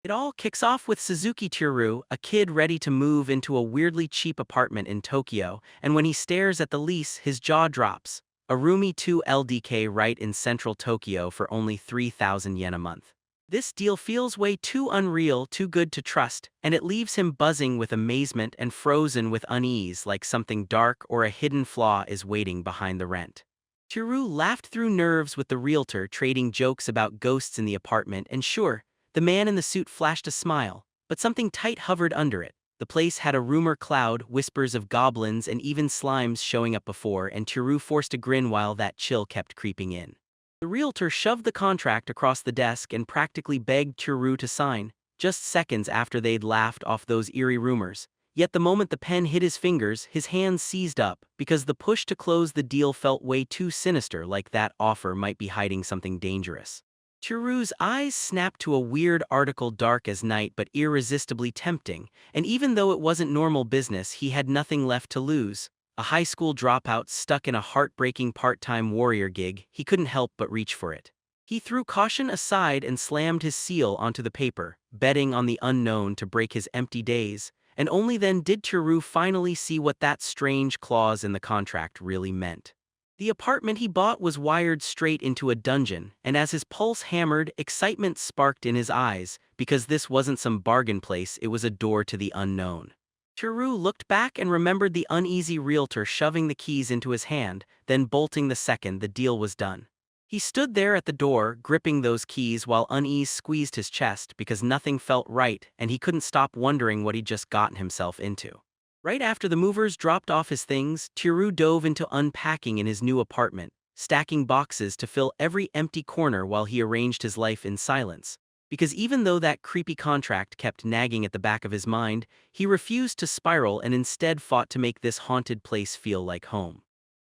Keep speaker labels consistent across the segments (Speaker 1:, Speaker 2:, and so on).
Speaker 1: It all kicks off with Suzuki Teru, a kid ready to move into a weirdly cheap apartment in Tokyo, and when he stares at the lease, his jaw drops. A roomy 2 LDK right in central Tokyo for only 3,000 yen a month. This deal feels way too unreal, too good to trust, and it leaves him buzzing with amazement and frozen with unease like something dark or a hidden flaw is waiting behind the rent. Teru laughed through nerves with the realtor trading jokes about ghosts in the apartment, and sure, the man in the suit flashed a smile, but something tight hovered under it. The place had a rumor cloud, whispers of goblins and even slimes showing up before, and Teru forced a grin while that chill kept creeping in. The realtor shoved the contract across the desk and practically begged Teru to sign, just seconds after they'd laughed off those eerie rumors. Yet the moment the pen hit his fingers, his hands seized up, because the push to close the deal felt way too sinister, like that offer might be hiding something dangerous. Teru's eyes snapped to a weird article, dark as night but irresistibly tempting, and even though it wasn't normal business, he had nothing left to lose. A high school dropout stuck in a heartbreaking part-time warrior gig, he couldn't help but reach for it. He threw caution aside and slammed his seal onto the paper, betting on the unknown to break his empty days, and only then did Teru finally see what that strange clause in the contract really meant. The apartment he bought was wired straight into a dungeon, and as his pulse hammered, excitement sparked in his eyes, because this wasn't some bargain place, it was a door to the unknown. Teru looked back and remembered the uneasy realtor shoving the keys into his hand, then bolting the second the deal was done. He stood there at the door, gripping those keys while unease squeezed his chest because nothing felt right, and he couldn't stop wondering what he'd just gotten himself into. Right after the movers dropped off his things, Teru dove into unpacking in his new apartment, stacking boxes to fill every empty corner while he arranged his life in silence. Because even though that creepy contract kept nagging at the back of his mind, he refused to spiral and instead fought to make this haunted place feel like home.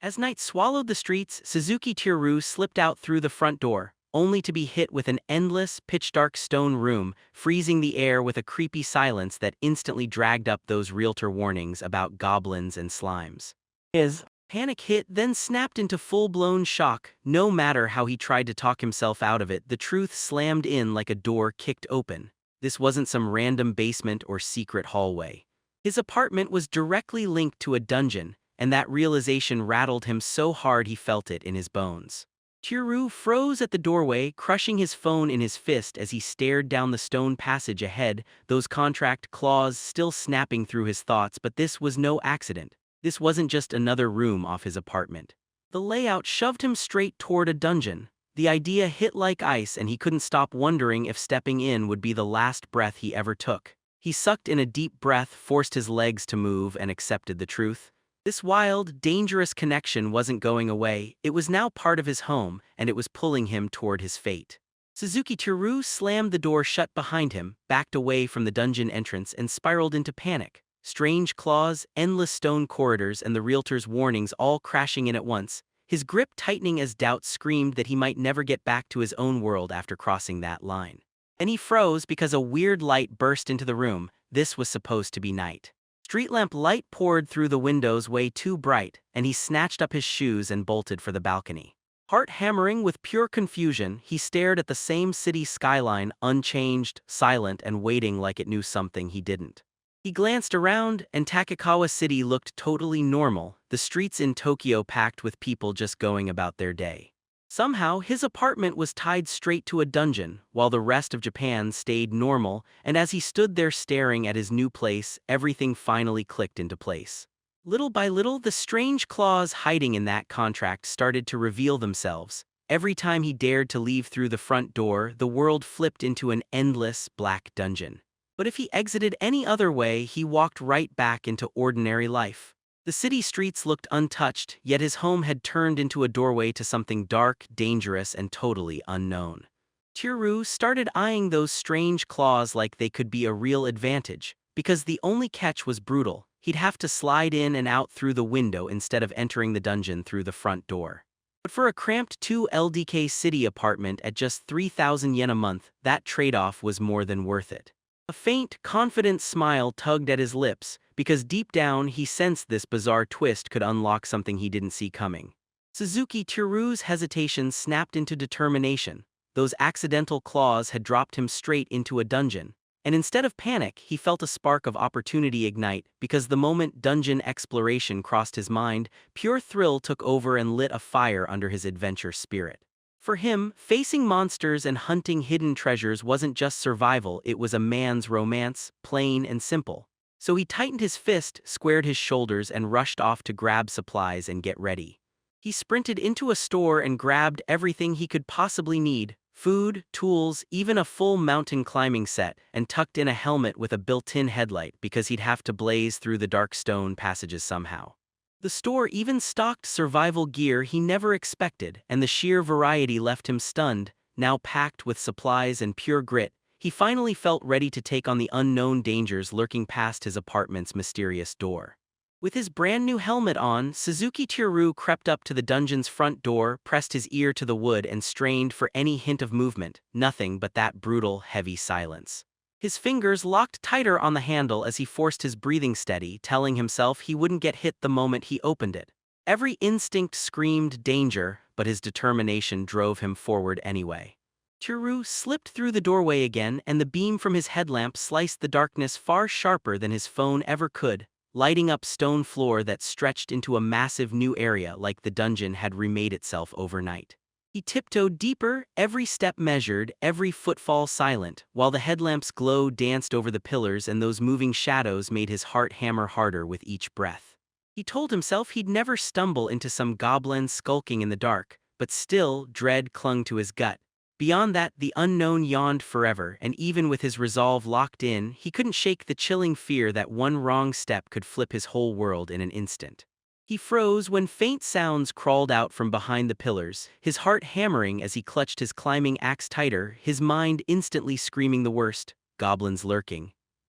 Speaker 1: As night swallowed the streets, Suzuki Teru slipped out through the front door, only to be hit with an endless, pitch-dark stone room, freezing the air with a creepy silence that instantly dragged up those realtor warnings about goblins and slimes. His panic hit, then snapped into full-blown shock. No matter how he tried to talk himself out of it, the truth slammed in like a door kicked open. This wasn't some random basement or secret hallway. His apartment was directly linked to a dungeon, and that realization rattled him so hard he felt it in his bones. Teru froze at the doorway, crushing his phone in his fist as he stared down the stone passage ahead, those contract claws still snapping through his thoughts. But this was no accident. This wasn't just another room off his apartment. The layout shoved him straight toward a dungeon. The idea hit like ice, and he couldn't stop wondering if stepping in would be the last breath he ever took. He sucked in a deep breath, forced his legs to move, and accepted the truth. This wild, dangerous connection wasn't going away. It was now part of his home, and it was pulling him toward his fate. Suzuki Teru slammed the door shut behind him, backed away from the dungeon entrance, and spiraled into panic. Strange claws, endless stone corridors, and the realtor's warnings all crashing in at once, his grip tightening as doubt screamed that he might never get back to his own world after crossing that line. And he froze because a weird light burst into the room. This was supposed to be night. Street lamp light poured through the windows way too bright, and he snatched up his shoes and bolted for the balcony. Heart hammering with pure confusion, he stared at the same city skyline, unchanged, silent, and waiting like it knew something he didn't. He glanced around, and Takekawa City looked totally normal, the streets in Tokyo packed with people just going about their day. Somehow, his apartment was tied straight to a dungeon, while the rest of Japan stayed normal, and as he stood there staring at his new place, everything finally clicked into place. Little by little, the strange claws hiding in that contract started to reveal themselves. Every time he dared to leave through the front door, the world flipped into an endless, black dungeon. But if he exited any other way, he walked right back into ordinary life. The city streets looked untouched, yet his home had turned into a doorway to something dark, dangerous, and totally unknown. Teru started eyeing those strange claws like they could be a real advantage, because the only catch was brutal. He'd have to slide in and out through the window instead of entering the dungeon through the front door. But for a cramped 2 LDK city apartment at just 3,000 yen a month, that trade-off was more than worth it. A faint, confident smile tugged at his lips, because deep down he sensed this bizarre twist could unlock something he didn't see coming. Suzuki Teru's hesitation snapped into determination. Those accidental claws had dropped him straight into a dungeon, and instead of panic, he felt a spark of opportunity ignite because the moment dungeon exploration crossed his mind, pure thrill took over and lit a fire under his adventure spirit. For him, facing monsters and hunting hidden treasures wasn't just survival, it was a man's romance, plain and simple. So he tightened his fist, squared his shoulders, and rushed off to grab supplies and get ready. He sprinted into a store and grabbed everything he could possibly need: food, tools, even a full mountain climbing set, and tucked in a helmet with a built-in headlight because he'd have to blaze through the dark stone passages somehow. The store even stocked survival gear he never expected, and the sheer variety left him stunned. Now packed with supplies and pure grit, he finally felt ready to take on the unknown dangers lurking past his apartment's mysterious door. With his brand new helmet on, Suzuki Tiru crept up to the dungeon's front door, pressed his ear to the wood and strained for any hint of movement. Nothing but that brutal, heavy silence. His fingers locked tighter on the handle as he forced his breathing steady, telling himself he wouldn't get hit the moment he opened it. Every instinct screamed danger, but his determination drove him forward anyway. Tiru slipped through the doorway again, and the beam from his headlamp sliced the darkness far sharper than his phone ever could, lighting up stone floor that stretched into a massive new area like the dungeon had remade itself overnight. He tiptoed deeper, every step measured, every footfall silent, while the headlamp's glow danced over the pillars and those moving shadows made his heart hammer harder with each breath. He told himself he'd never stumble into some goblin skulking in the dark, but still, dread clung to his gut. Beyond that, the unknown yawned forever, and even with his resolve locked in, he couldn't shake the chilling fear that one wrong step could flip his whole world in an instant. He froze when faint sounds crawled out from behind the pillars, his heart hammering as he clutched his climbing axe tighter, his mind instantly screaming the worst: goblins lurking.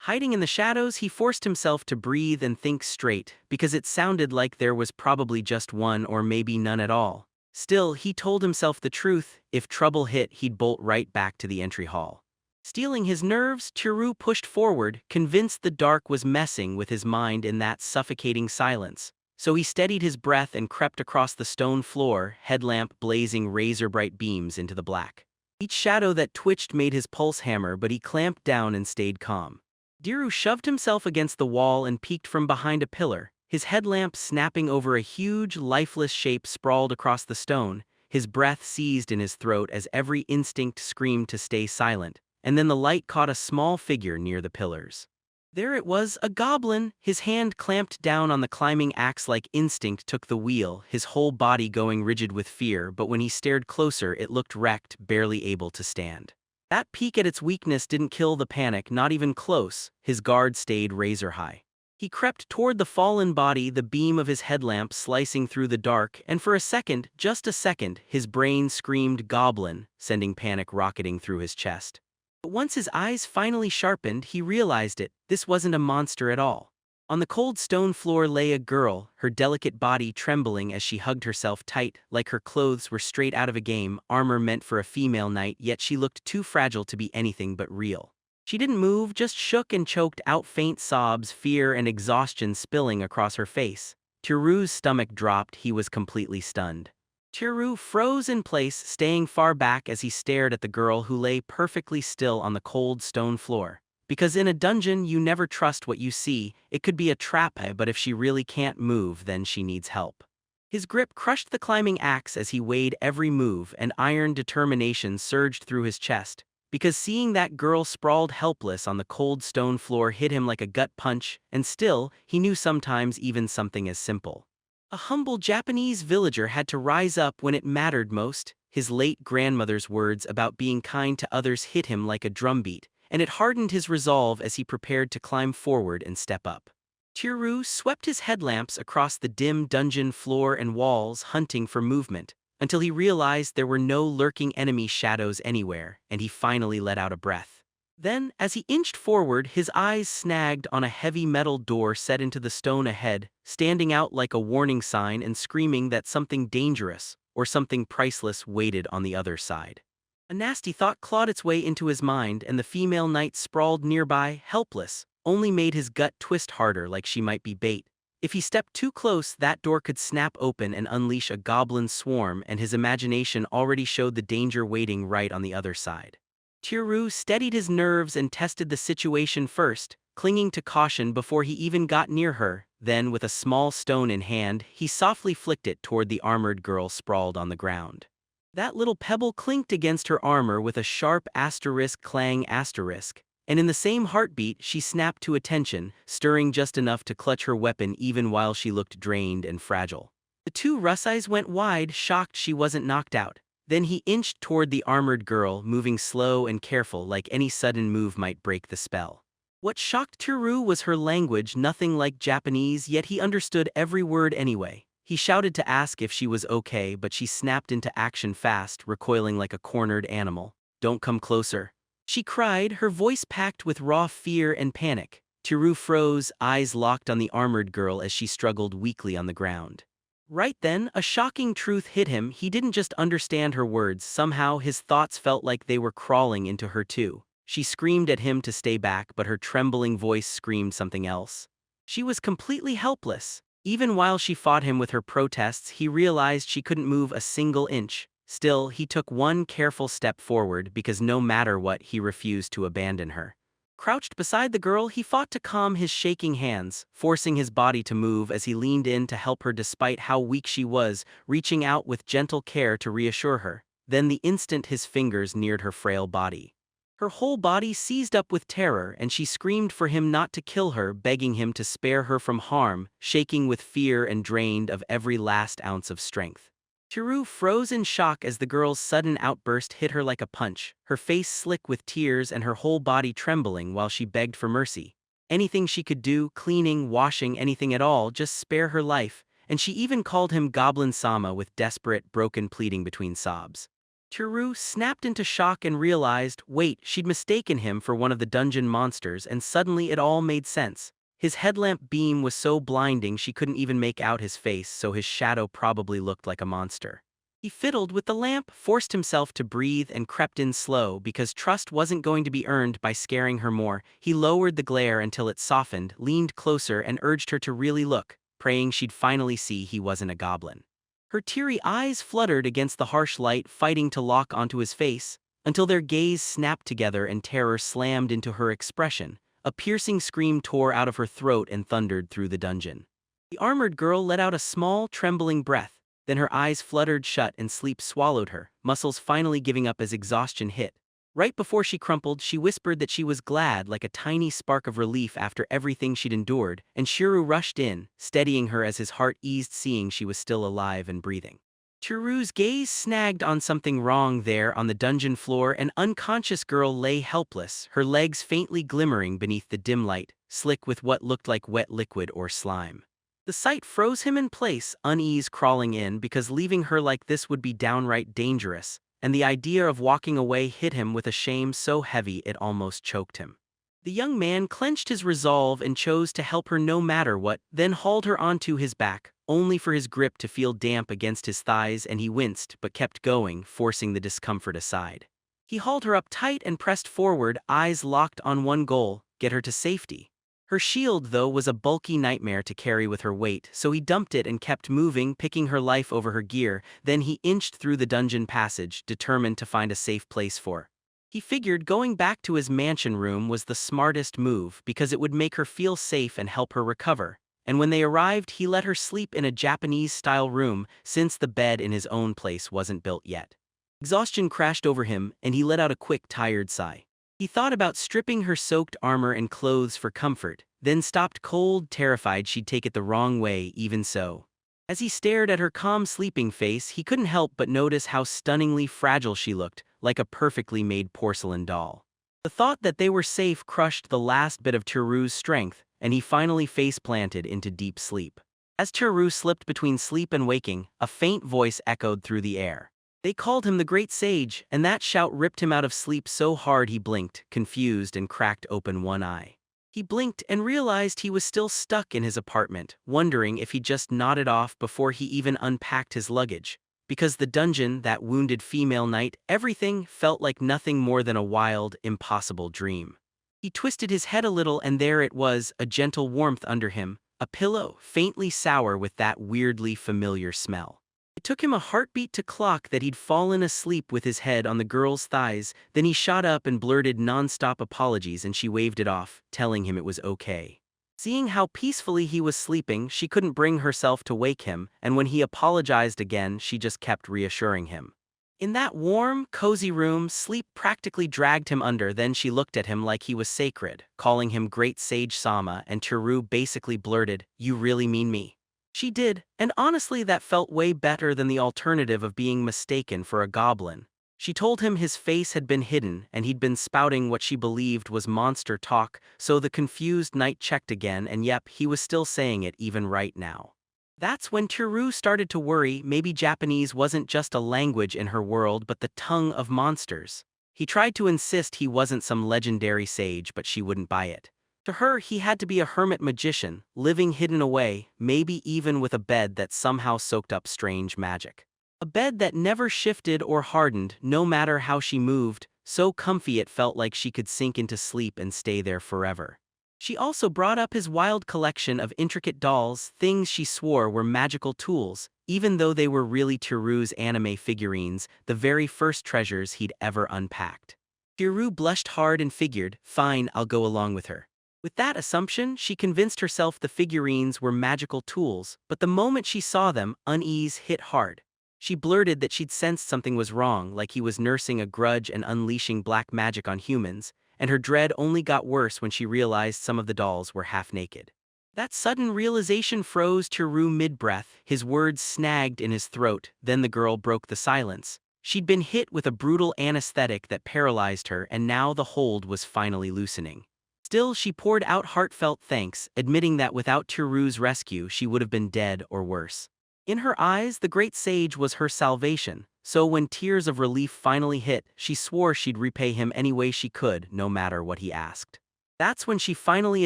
Speaker 1: Hiding in the shadows, he forced himself to breathe and think straight, because it sounded like there was probably just one or maybe none at all. Still, he told himself the truth: if trouble hit, he'd bolt right back to the entry hall. Steeling his nerves, Tiru pushed forward, convinced the dark was messing with his mind in that suffocating silence. So he steadied his breath and crept across the stone floor, headlamp blazing razor-bright beams into the black. Each shadow that twitched made his pulse hammer, but he clamped down and stayed calm. Tiru shoved himself against the wall and peeked from behind a pillar, his headlamp snapping over a huge, lifeless shape sprawled across the stone. His breath seized in his throat as every instinct screamed to stay silent, and then the light caught a small figure near the pillars. There it was, a goblin, his hand clamped down on the climbing axe like instinct took the wheel, his whole body going rigid with fear, but when he stared closer it looked wrecked, barely able to stand. That peek at its weakness didn't kill the panic, not even close. His guard stayed razor high. He crept toward the fallen body, the beam of his headlamp slicing through the dark, and for a second, just a second, his brain screamed goblin, sending panic rocketing through his chest. But once his eyes finally sharpened, he realized it: this wasn't a monster at all. On the cold stone floor lay a girl, her delicate body trembling as she hugged herself tight, like her clothes were straight out of a game, armor meant for a female knight, yet she looked too fragile to be anything but real. She didn't move, just shook and choked out faint sobs, fear and exhaustion spilling across her face. Tiru's stomach dropped, he was completely stunned. Tiru froze in place, staying far back as he stared at the girl who lay perfectly still on the cold stone floor. Because in a dungeon you never trust what you see, it could be a trap, but if she really can't move, then she needs help. His grip crushed the climbing axe as he weighed every move, and iron determination surged through his chest. Because seeing that girl sprawled helpless on the cold stone floor hit him like a gut punch, and still, he knew sometimes even something as simple. A humble Japanese villager had to rise up when it mattered most. His late grandmother's words about being kind to others hit him like a drumbeat, and it hardened his resolve as he prepared to climb forward and step up. Tiru swept his headlamps across the dim dungeon floor and walls, hunting for movement, until he realized there were no lurking enemy shadows anywhere, and he finally let out a breath. Then, as he inched forward, his eyes snagged on a heavy metal door set into the stone ahead, standing out like a warning sign and screaming that something dangerous, or something priceless, waited on the other side. A nasty thought clawed its way into his mind, and the female knight sprawled nearby, helpless, only made his gut twist harder, like she might be bait. If he stepped too close, that door could snap open and unleash a goblin swarm, and his imagination already showed the danger waiting right on the other side. Tiru steadied his nerves and tested the situation first, clinging to caution before he even got near her. Then, with a small stone in hand, he softly flicked it toward the armored girl sprawled on the ground. That little pebble clinked against her armor with a sharp asterisk clang asterisk, and in the same heartbeat she snapped to attention, stirring just enough to clutch her weapon even while she looked drained and fragile. The two Russies went wide, shocked she wasn't knocked out. Then he inched toward the armored girl, moving slow and careful like any sudden move might break the spell. What shocked Tiru was her language, nothing like Japanese, yet he understood every word anyway. He shouted to ask if she was okay, but she snapped into action fast, recoiling like a cornered animal. "Don't come closer," she cried, her voice packed with raw fear and panic. Tiru froze, eyes locked on the armored girl as she struggled weakly on the ground. Right then, a shocking truth hit him. He didn't just understand her words, somehow his thoughts felt like they were crawling into her too. She screamed at him to stay back, but her trembling voice screamed something else. She was completely helpless. Even while she fought him with her protests, he realized she couldn't move a single inch. Still, he took one careful step forward because no matter what, he refused to abandon her. Crouched beside the girl, he fought to calm his shaking hands, forcing his body to move as he leaned in to help her despite how weak she was, reaching out with gentle care to reassure her. Then the instant his fingers neared her frail body, her whole body seized up with terror, and she screamed for him not to kill her, begging him to spare her from harm, shaking with fear and drained of every last ounce of strength. Tiru froze in shock as the girl's sudden outburst hit her like a punch, her face slick with tears and her whole body trembling while she begged for mercy. Anything she could do, cleaning, washing, anything at all, just spare her life, and she even called him Goblin-sama with desperate, broken pleading between sobs. Tiru snapped into shock and realized, wait, she'd mistaken him for one of the dungeon monsters, and suddenly it all made sense. His headlamp beam was so blinding she couldn't even make out his face, so his shadow probably looked like a monster. He fiddled with the lamp, forced himself to breathe, and crept in slow because trust wasn't going to be earned by scaring her more. He lowered the glare until it softened, leaned closer, and urged her to really look, praying she'd finally see he wasn't a goblin. Her teary eyes fluttered against the harsh light, fighting to lock onto his face, until their gaze snapped together and terror slammed into her expression. A piercing scream tore out of her throat and thundered through the dungeon. The armored girl let out a small, trembling breath, then her eyes fluttered shut and sleep swallowed her, muscles finally giving up as exhaustion hit. Right before she crumpled, she whispered that she was glad, like a tiny spark of relief after everything she'd endured, and Shiro rushed in, steadying her as his heart eased, seeing she was still alive and breathing. Chiru's gaze snagged on something wrong there on the dungeon floor. An unconscious girl lay helpless, her legs faintly glimmering beneath the dim light, slick with what looked like wet liquid or slime. The sight froze him in place, unease crawling in because leaving her like this would be downright dangerous, and the idea of walking away hit him with a shame so heavy it almost choked him. The young man clenched his resolve and chose to help her no matter what, then hauled her onto his back, only for his grip to feel damp against his thighs, and he winced but kept going, forcing the discomfort aside. He hauled her up tight and pressed forward, eyes locked on one goal: get her to safety. Her shield, though, was a bulky nightmare to carry with her weight, so he dumped it and kept moving, picking her life over her gear. Then he inched through the dungeon passage, determined to find a safe place for her. He figured going back to his mansion room was the smartest move because it would make her feel safe and help her recover. And when they arrived, he let her sleep in a Japanese-style room since the bed in his own place wasn't built yet. Exhaustion crashed over him, and he let out a quick, tired sigh. He thought about stripping her soaked armor and clothes for comfort, then stopped cold, terrified she'd take it the wrong way. Even so, as he stared at her calm, sleeping face, he couldn't help but notice how stunningly fragile she looked, like a perfectly made porcelain doll. The thought that they were safe crushed the last bit of Tiru's strength, and he finally face-planted into deep sleep. As Tiru slipped between sleep and waking, a faint voice echoed through the air. They called him the Great Sage, and that shout ripped him out of sleep so hard he blinked, confused, and cracked open one eye. He blinked and realized he was still stuck in his apartment, wondering if he just nodded off before he even unpacked his luggage. Because the dungeon, that wounded female knight, everything felt like nothing more than a wild, impossible dream. He twisted his head a little, and there it was, a gentle warmth under him, a pillow, faintly sour with that weirdly familiar smell. It took him a heartbeat to clock that he'd fallen asleep with his head on the girl's thighs, then he shot up and blurted non-stop apologies and she waved it off, telling him it was okay. Seeing how peacefully he was sleeping, she couldn't bring herself to wake him, and when he apologized again, she just kept reassuring him. In that warm, cozy room, sleep practically dragged him under. Then she looked at him like he was sacred, calling him Great Sage Sama, and Teru basically blurted, "You really mean me?" She did, and honestly that felt way better than the alternative of being mistaken for a goblin. She told him his face had been hidden and he'd been spouting what she believed was monster talk, so the confused knight checked again, and yep, he was still saying it even right now. That's when Teru started to worry maybe Japanese wasn't just a language in her world but the tongue of monsters. He tried to insist he wasn't some legendary sage, but she wouldn't buy it. To her, he had to be a hermit magician, living hidden away, maybe even with a bed that somehow soaked up strange magic. A bed that never shifted or hardened, no matter how she moved, so comfy it felt like she could sink into sleep and stay there forever. She also brought up his wild collection of intricate dolls, things she swore were magical tools, even though they were really Teru's anime figurines, the very first treasures he'd ever unpacked. Teru blushed hard and figured, fine, I'll go along with her. With that assumption, she convinced herself the figurines were magical tools, but the moment she saw them, unease hit hard. She blurted that she'd sensed something was wrong, like he was nursing a grudge and unleashing black magic on humans, and her dread only got worse when she realized some of the dolls were half-naked. That sudden realization froze Teru mid-breath, his words snagged in his throat. Then the girl broke the silence. She'd been hit with a brutal anesthetic that paralyzed her, and now the hold was finally loosening. Still, she poured out heartfelt thanks, admitting that without Teru's rescue she would have been dead or worse. In her eyes, the great sage was her salvation, so when tears of relief finally hit, she swore she'd repay him any way she could, no matter what he asked. That's when she finally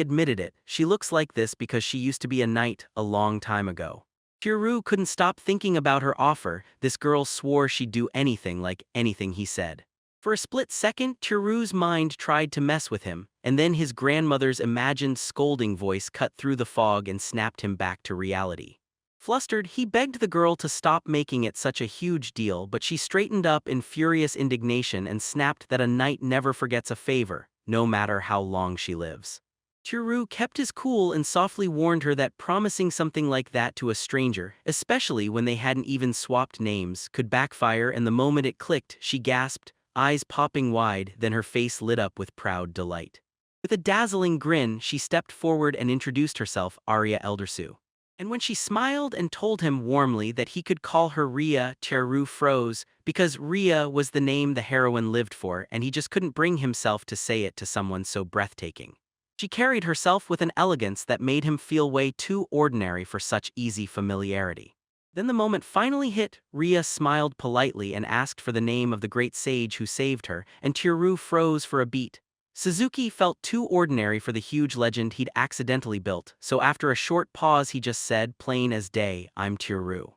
Speaker 1: admitted it. She looks like this because she used to be a knight a long time ago. Teru couldn't stop thinking about her offer. This girl swore she'd do anything, like anything he said. For a split second, Teru's mind tried to mess with him, and then his grandmother's imagined scolding voice cut through the fog and snapped him back to reality. Flustered, he begged the girl to stop making it such a huge deal, but she straightened up in furious indignation and snapped that a knight never forgets a favor, no matter how long she lives. Teru kept his cool and softly warned her that promising something like that to a stranger, especially when they hadn't even swapped names, could backfire, and the moment it clicked, she gasped, eyes popping wide, then her face lit up with proud delight. With a dazzling grin, she stepped forward and introduced herself, Arya Eldersu. And when she smiled and told him warmly that he could call her Ria, Teru froze, because Ria was the name the heroine lived for, and he just couldn't bring himself to say it to someone so breathtaking. She carried herself with an elegance that made him feel way too ordinary for such easy familiarity. Then the moment finally hit. Ria smiled politely and asked for the name of the great sage who saved her, and Teru froze for a beat. Suzuki felt too ordinary for the huge legend he'd accidentally built, so after a short pause he just said, plain as day, I'm Teru.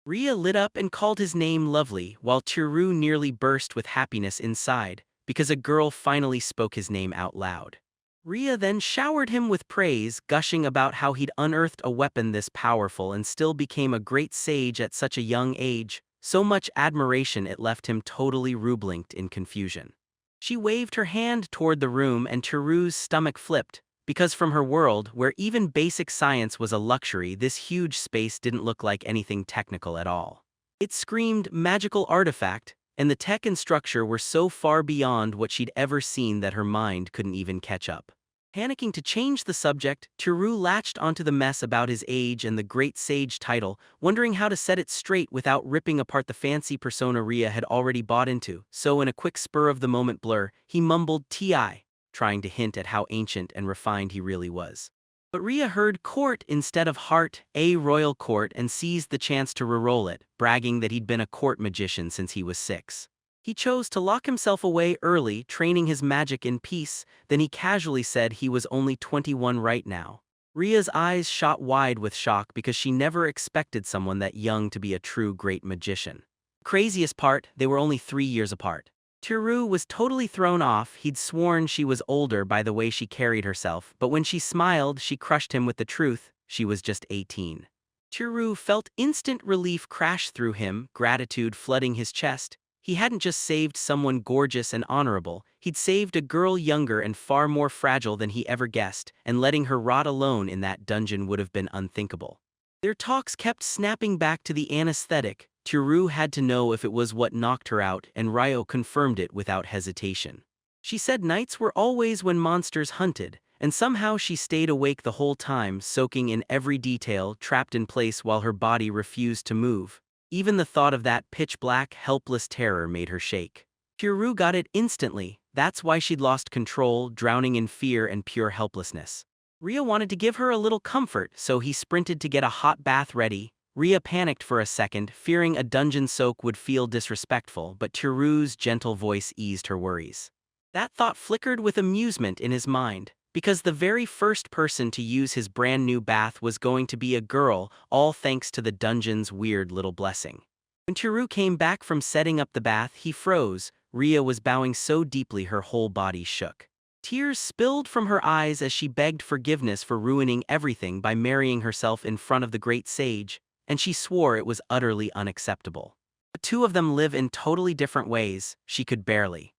Speaker 1: Ria lit up and called his name lovely, while Teru nearly burst with happiness inside, because a girl finally spoke his name out loud. Ria then showered him with praise, gushing about how he'd unearthed a weapon this powerful and still became a great sage at such a young age, so much admiration it left him totally rublinked in confusion. She waved her hand toward the room and Teru's stomach flipped, because from her world, where even basic science was a luxury, this huge space didn't look like anything technical at all. It screamed magical artifact, and the tech and structure were so far beyond what she'd ever seen that her mind couldn't even catch up. Panicking to change the subject, Teru latched onto the mess about his age and the Great Sage title, wondering how to set it straight without ripping apart the fancy persona Ria had already bought into, so in a quick spur-of-the-moment blur, he mumbled "Ti," trying to hint at how ancient and refined he really was. But Ria heard court instead of heart, a royal court, and seized the chance to reroll it, bragging that he'd been a court magician since he was 6. He chose to lock himself away early, training his magic in peace, then he casually said he was only 21 right now. Ria's eyes shot wide with shock because she never expected someone that young to be a true great magician. Craziest part, they were only 3 years apart. Teru was totally thrown off. He'd sworn she was older by the way she carried herself, but when she smiled, she crushed him with the truth, she was just 18. Tiru felt instant relief crash through him, gratitude flooding his chest. He hadn't just saved someone gorgeous and honorable, he'd saved a girl younger and far more fragile than he ever guessed, and letting her rot alone in that dungeon would have been unthinkable. Their talks kept snapping back to the anesthetic. Tiru had to know if it was what knocked her out, and Ryo confirmed it without hesitation. She said nights were always when monsters hunted, and somehow she stayed awake the whole time, soaking in every detail, trapped in place while her body refused to move. Even the thought of that pitch-black, helpless terror made her shake. Tiru got it instantly. That's why she'd lost control, drowning in fear and pure helplessness. Rhea wanted to give her a little comfort, so he sprinted to get a hot bath ready. Rhea panicked for a second, fearing a dungeon soak would feel disrespectful, but Tiru's gentle voice eased her worries. That thought flickered with amusement in his mind, because the very first person to use his brand new bath was going to be a girl, all thanks to the dungeon's weird little blessing. When Tiru came back from setting up the bath, he froze. Rhea was bowing so deeply her whole body shook. Tears spilled from her eyes as she begged forgiveness for ruining everything by marrying herself in front of the great sage, and she swore it was utterly unacceptable. The two of them live in totally different ways. She could barely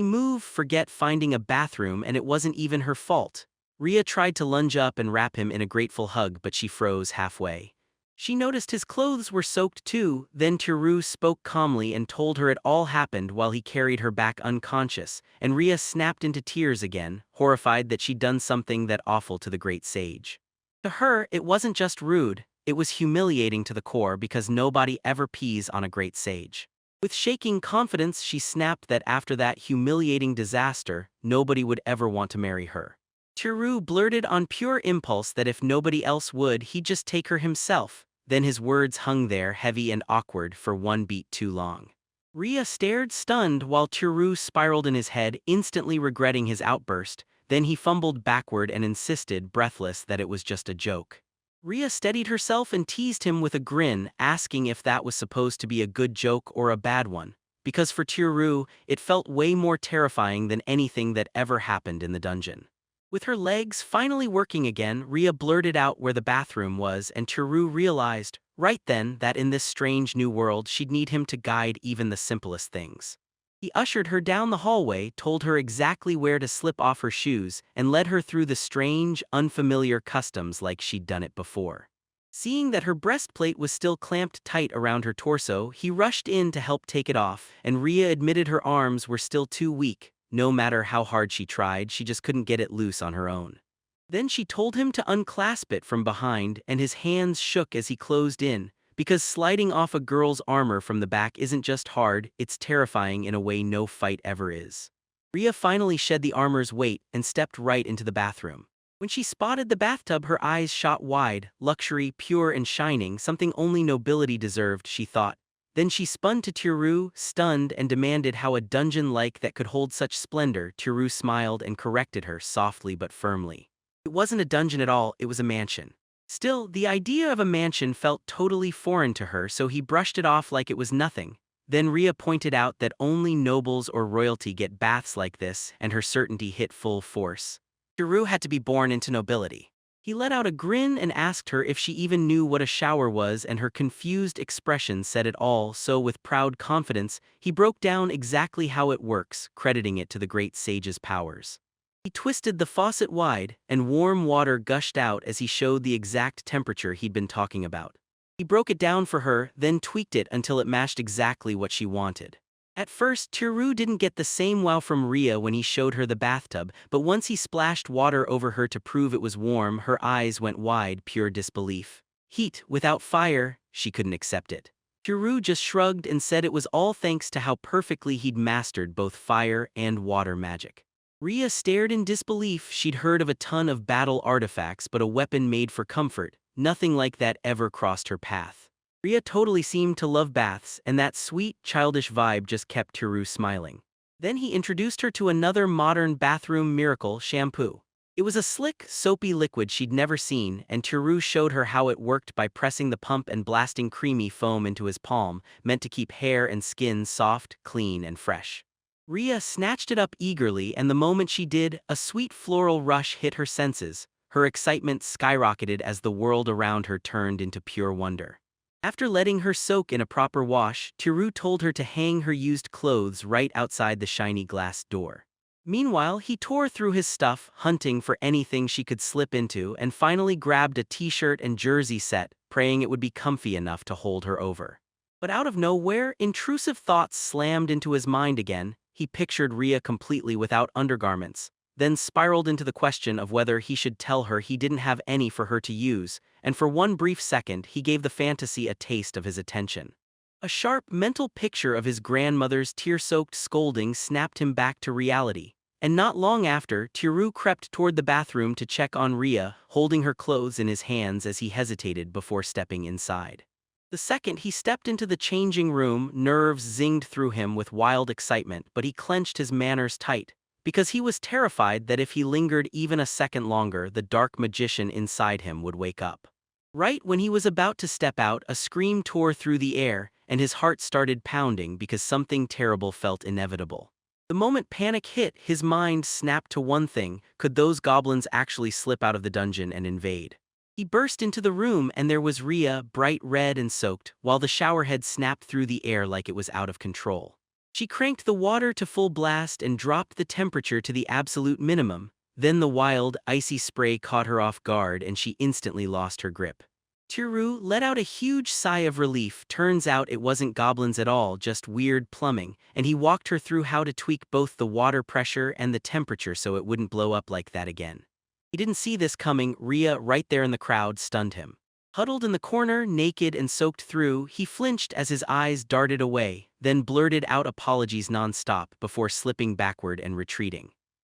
Speaker 1: move, forget finding a bathroom, and it wasn't even her fault. Rhea tried to lunge up and wrap him in a grateful hug, but she froze halfway. She noticed his clothes were soaked too. Then Tiru spoke calmly and told her it all happened while he carried her back unconscious, and Rhea snapped into tears again, horrified that she'd done something that awful to the great sage. To her, it wasn't just rude, it was humiliating to the core, because nobody ever pees on a great sage. With shaking confidence, she snapped that after that humiliating disaster, nobody would ever want to marry her. Tiru blurted on pure impulse that if nobody else would, he'd just take her himself. Then his words hung there, heavy and awkward, for one beat too long. Rhea stared stunned while Tiru spiraled in his head, instantly regretting his outburst. Then he fumbled backward and insisted, breathless, that it was just a joke. Rhea steadied herself and teased him with a grin, asking if that was supposed to be a good joke or a bad one, because for Tiru, it felt way more terrifying than anything that ever happened in the dungeon. With her legs finally working again, Rhea blurted out where the bathroom was, and Tiru realized, right then, that in this strange new world she'd need him to guide even the simplest things. He ushered her down the hallway, told her exactly where to slip off her shoes, and led her through the strange, unfamiliar customs like she'd done it before. Seeing that her breastplate was still clamped tight around her torso, he rushed in to help take it off, and Rhea admitted her arms were still too weak. No matter how hard she tried, she just couldn't get it loose on her own. Then she told him to unclasp it from behind, and his hands shook as he closed in, because sliding off a girl's armor from the back isn't just hard, it's terrifying in a way no fight ever is. Rhea finally shed the armor's weight and stepped right into the bathroom. When she spotted the bathtub, her eyes shot wide, luxury, pure and shining, something only nobility deserved, she thought. Then she spun to Tiru, stunned, and demanded how a dungeon like that could hold such splendor. Tiru smiled and corrected her softly but firmly. It wasn't a dungeon at all, it was a mansion. Still, the idea of a mansion felt totally foreign to her, so he brushed it off like it was nothing. Then Rhea pointed out that only nobles or royalty get baths like this, and her certainty hit full force. Tiru had to be born into nobility. He let out a grin and asked her if she even knew what a shower was, and her confused expression said it all, so with proud confidence, he broke down exactly how it works, crediting it to the great sage's powers. He twisted the faucet wide, and warm water gushed out as he showed the exact temperature he'd been talking about. He broke it down for her, then tweaked it until it matched exactly what she wanted. At first, Tiru didn't get the same wow from Rhea when he showed her the bathtub, but once he splashed water over her to prove it was warm, her eyes went wide, pure disbelief. Heat without fire, she couldn't accept it. Tiru just shrugged and said it was all thanks to how perfectly he'd mastered both fire and water magic. Rhea stared in disbelief. She'd heard of a ton of battle artifacts, but a weapon made for comfort, nothing like that ever crossed her path. Rhea totally seemed to love baths, and that sweet, childish vibe just kept Tiru smiling. Then he introduced her to another modern bathroom miracle, shampoo. It was a slick, soapy liquid she'd never seen, and Tiru showed her how it worked by pressing the pump and blasting creamy foam into his palm, meant to keep hair and skin soft, clean, and fresh. Rhea snatched it up eagerly, and the moment she did, a sweet floral rush hit her senses. her excitement skyrocketed as the world around her turned into pure wonder. After letting her soak in a proper wash, Tiru told her to hang her used clothes right outside the shiny glass door. Meanwhile, he tore through his stuff, hunting for anything she could slip into, and finally grabbed a t-shirt and jersey set, praying it would be comfy enough to hold her over. But out of nowhere, intrusive thoughts slammed into his mind again. He pictured Rhea completely without undergarments, then spiraled into the question of whether he should tell her he didn't have any for her to use, and for one brief second he gave the fantasy a taste of his attention. A sharp mental picture of his grandmother's tear-soaked scolding snapped him back to reality, and not long after, Tiru crept toward the bathroom to check on Rhea, holding her clothes in his hands as he hesitated before stepping inside. The second he stepped into the changing room, nerves zinged through him with wild excitement, but he clenched his manners tight, because he was terrified that if he lingered even a second longer, the dark magician inside him would wake up. Right when he was about to step out, a scream tore through the air, and his heart started pounding because something terrible felt inevitable. The moment panic hit, his mind snapped to one thing: could those goblins actually slip out of the dungeon and invade? He burst into the room and there was Rhea, bright red and soaked, while the showerhead snapped through the air like it was out of control. She cranked the water to full blast and dropped the temperature to the absolute minimum. Then the wild, icy spray caught her off guard and she instantly lost her grip. Tiru let out a huge sigh of relief. Turns out it wasn't goblins at all, just weird plumbing, and he walked her through how to tweak both the water pressure and the temperature so it wouldn't blow up like that again. He didn't see this coming. Rhea, right there in the crowd, stunned him. Huddled in the corner, naked and soaked through, he flinched as his eyes darted away, then blurted out apologies non-stop before slipping backward and retreating.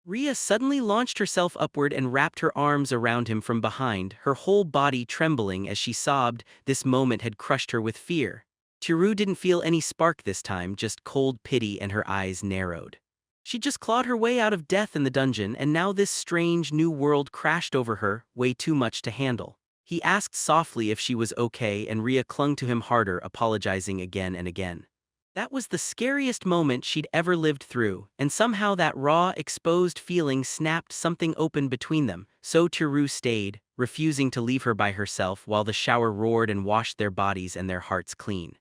Speaker 1: Rhea suddenly launched herself upward and wrapped her arms around him from behind, her whole body trembling as she sobbed. This moment had crushed her with fear. Tiru didn't feel any spark this time, just cold pity, and her eyes narrowed. She just clawed her way out of death in the dungeon, and now this strange new world crashed over her, way too much to handle. He asked softly if she was okay, and Rhea clung to him harder, apologizing again and again. That was the scariest moment she'd ever lived through, and somehow that raw, exposed feeling snapped something open between them, so Tiru stayed, refusing to leave her by herself while the shower roared and washed their bodies and their hearts clean.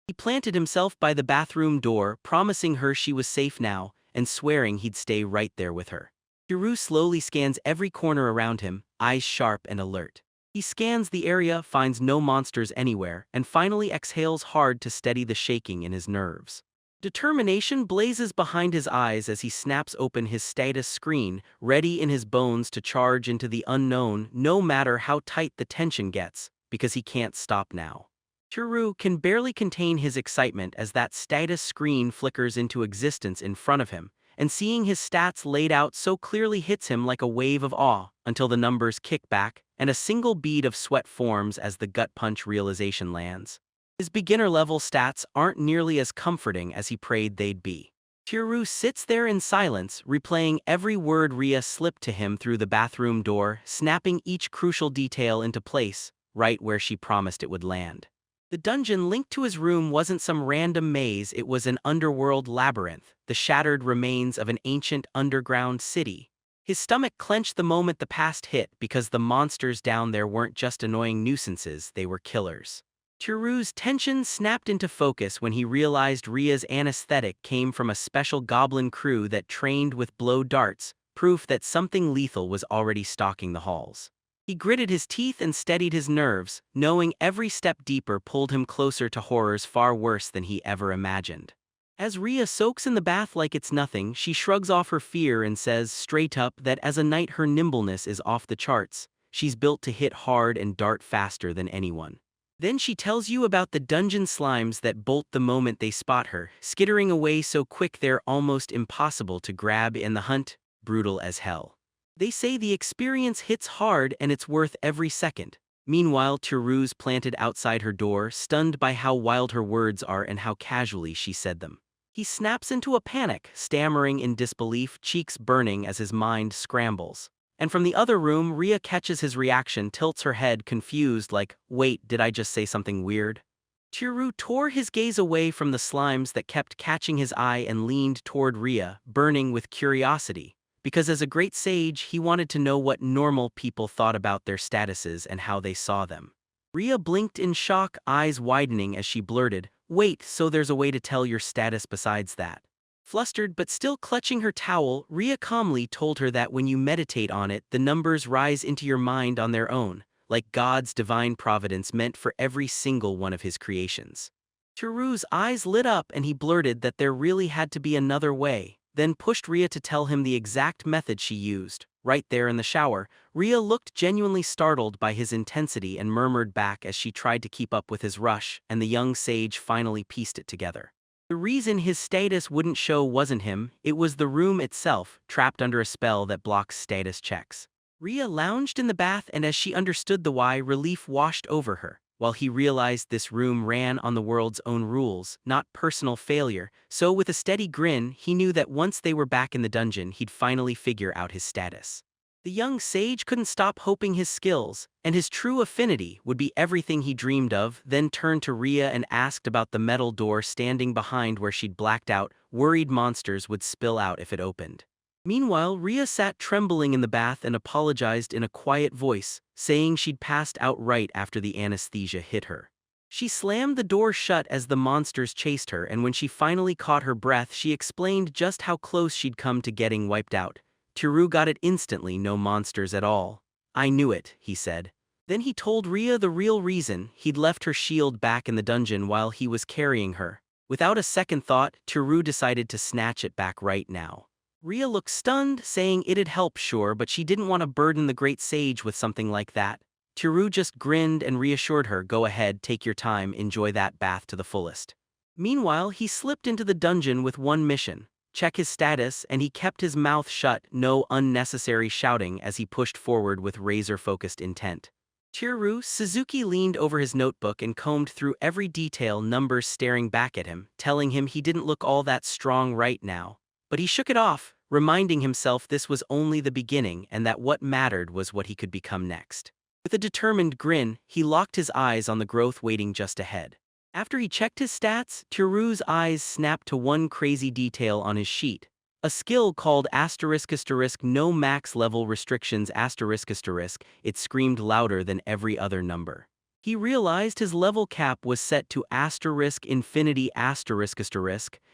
Speaker 1: He planted himself by the bathroom door, promising her she was safe now, and swearing he'd stay right there with her. Tiru slowly scans every corner around him, eyes sharp and alert. He scans the area, finds no monsters anywhere, and finally exhales hard to steady the shaking in his nerves. Determination blazes behind his eyes as he snaps open his status screen, ready in his bones to charge into the unknown, no matter how tight the tension gets, because he can't stop now. Tiru can barely contain his excitement as that status screen flickers into existence in front of him, and seeing his stats laid out so clearly hits him like a wave of awe, until the numbers kick back, and a single bead of sweat forms as the gut-punch realization lands. His beginner-level stats aren't nearly as comforting as he prayed they'd be. Tiru sits there in silence, replaying every word Rhea slipped to him through the bathroom door, snapping each crucial detail into place, right where she promised it would land. The dungeon linked to his room wasn't some random maze, it was an underworld labyrinth, the shattered remains of an ancient underground city. His stomach clenched the moment the past hit, because the monsters down there weren't just annoying nuisances, they were killers. Tiru's tension snapped into focus when he realized Rhea's anesthetic came from a special goblin crew that trained with blow darts, proof that something lethal was already stalking the halls. He gritted his teeth and steadied his nerves, knowing every step deeper pulled him closer to horrors far worse than he ever imagined. As Rhea soaks in the bath like it's nothing, she shrugs off her fear and says straight up that as a knight her nimbleness is off the charts. She's built to hit hard and dart faster than anyone. Then she tells you about the dungeon slimes that bolt the moment they spot her, skittering away so quick they're almost impossible to grab in the hunt, brutal as hell. They say the experience hits hard and it's worth every second. Meanwhile, Tiru's planted outside her door, stunned by how wild her words are and how casually she said them. He snaps into a panic, stammering in disbelief, cheeks burning as his mind scrambles. And from the other room, Rhea catches his reaction, tilts her head, confused, like, wait, did I just say something weird? Tiru tore his gaze away from the slimes that kept catching his eye and leaned toward Rhea, burning with curiosity. because as a great sage, he wanted to know what normal people thought about their statuses and how they saw them. Rhea blinked in shock, eyes widening as she blurted, "Wait, so there's a way to tell your status besides that?" Flustered but still clutching her towel, Rhea calmly told her that when you meditate on it, the numbers rise into your mind on their own, like God's divine providence meant for every single one of his creations. Chiru's eyes lit up and he blurted that there really had to be another way, then pushed Rhea to tell him the exact method she used. Right there in the shower, Rhea looked genuinely startled by his intensity and murmured back as she tried to keep up with his rush, and the young sage finally pieced it together. The reason his status wouldn't show wasn't him, it was the room itself, trapped under a spell that blocks status checks. Rhea lounged in the bath, and as she understood the why, relief washed over her. While he realized this room ran on the world's own rules, not personal failure, so with a steady grin, he knew that once they were back in the dungeon, he'd finally figure out his status. The young sage couldn't stop hoping his skills, and his true affinity, would be everything he dreamed of, then turned to Rhea and asked about the metal door standing behind where she'd blacked out, worried monsters would spill out if it opened. Meanwhile, Rhea sat trembling in the bath and apologized in a quiet voice, saying she'd passed out right after the anesthesia hit her. She slammed the door shut as the monsters chased her, and when she finally caught her breath, she explained just how close she'd come to getting wiped out. Chiru got it instantly, no monsters at all. "I knew it," he said. Then he told Rhea the real reason: he'd left her shield back in the dungeon while he was carrying her. Without a second thought, Chiru decided to snatch it back right now. Rhea looked stunned, saying it'd help sure, but she didn't want to burden the great sage with something like that. Chiru just grinned and reassured her, "Go ahead, take your time, enjoy that bath to the fullest." Meanwhile, he slipped into the dungeon with one mission: check his status, and he kept his mouth shut, no unnecessary shouting as he pushed forward with razor-focused intent. Chiru, Suzuki leaned over his notebook and combed through every detail, numbers staring back at him, telling him he didn't look all that strong right now. But he shook it off, reminding himself this was only the beginning and that what mattered was what he could become next. With a determined grin, he locked his eyes on the growth waiting just ahead. After he checked his stats, Chiru's eyes snapped to one crazy detail on his sheet. A skill called ***, no max level restrictions ***. It screamed louder than every other number. He realized his level cap was set to **infinity**,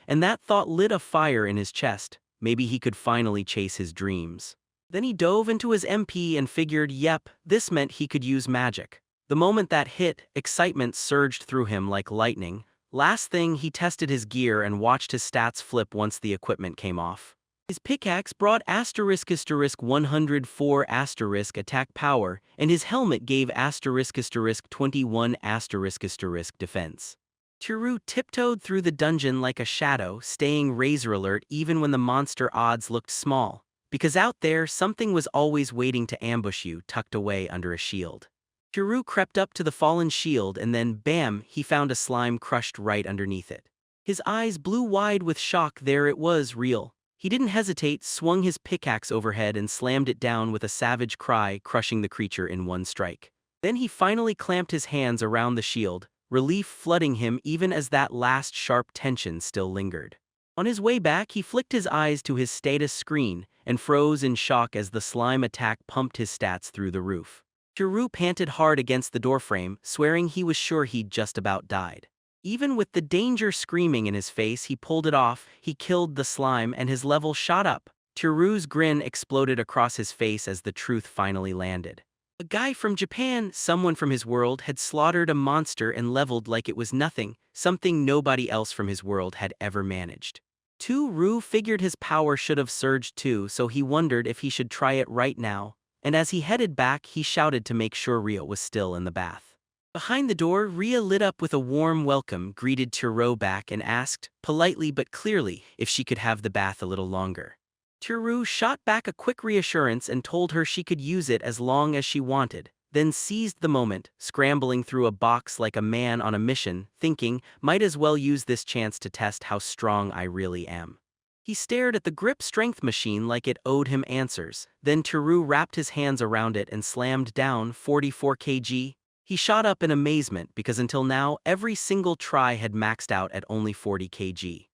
Speaker 1: and that thought lit a fire in his chest. Maybe he could finally chase his dreams. Then he dove into his MP and figured, yep, this meant he could use magic. The moment that hit, excitement surged through him like lightning. Last thing, he tested his gear and watched his stats flip once the equipment came off. His pickaxe brought ***104 attack power, and his helmet gave ***21 defense. Chiru tiptoed through the dungeon like a shadow, staying razor alert even when the monster odds looked small, because out there something was always waiting to ambush you, tucked away under a shield. Chiru crept up to the fallen shield and then, bam, he found a slime crushed right underneath it. His eyes blew wide with shock. There it was, real. He didn't hesitate, swung his pickaxe overhead and slammed it down with a savage cry, crushing the creature in one strike. Then he finally clamped his hands around the shield, relief flooding him even as that last sharp tension still lingered. On his way back, he flicked his eyes to his status screen and froze in shock as the slime attack pumped his stats through the roof. Chiru panted hard against the doorframe, swearing he was sure he'd just about died. Even with the danger screaming in his face, he pulled it off. He killed the slime and his level shot up. Chiru's grin exploded across his face as the truth finally landed. A guy from Japan, someone from his world, had slaughtered a monster and leveled like it was nothing, something nobody else from his world had ever managed. Ru figured his power should have surged too, so he wondered if he should try it right now, and as he headed back, he shouted to make sure Rhea was still in the bath. Behind the door, Rhea lit up with a warm welcome, greeted Chiru back and asked, politely but clearly, if she could have the bath a little longer. Chiru shot back a quick reassurance and told her she could use it as long as she wanted, then seized the moment, scrambling through a box like a man on a mission, thinking, might as well use this chance to test how strong I really am. He stared at the grip strength machine like it owed him answers, then Chiru wrapped his hands around it and slammed down 44 kg. He shot up in amazement because until now, every single try had maxed out at only 40 kg.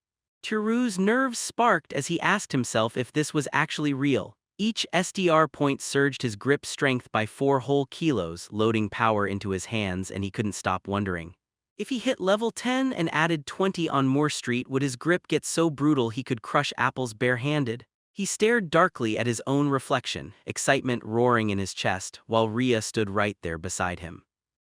Speaker 1: Tiru's nerves sparked as he asked himself if this was actually real. Each SDR point surged his grip strength by 4 whole kilos, loading power into his hands, and he couldn't stop wondering. If he hit level 10 and added 20 on Moore Street, would his grip get so brutal he could crush apples barehanded? He stared darkly at his own reflection, excitement roaring in his chest, while Rhea stood right there beside him.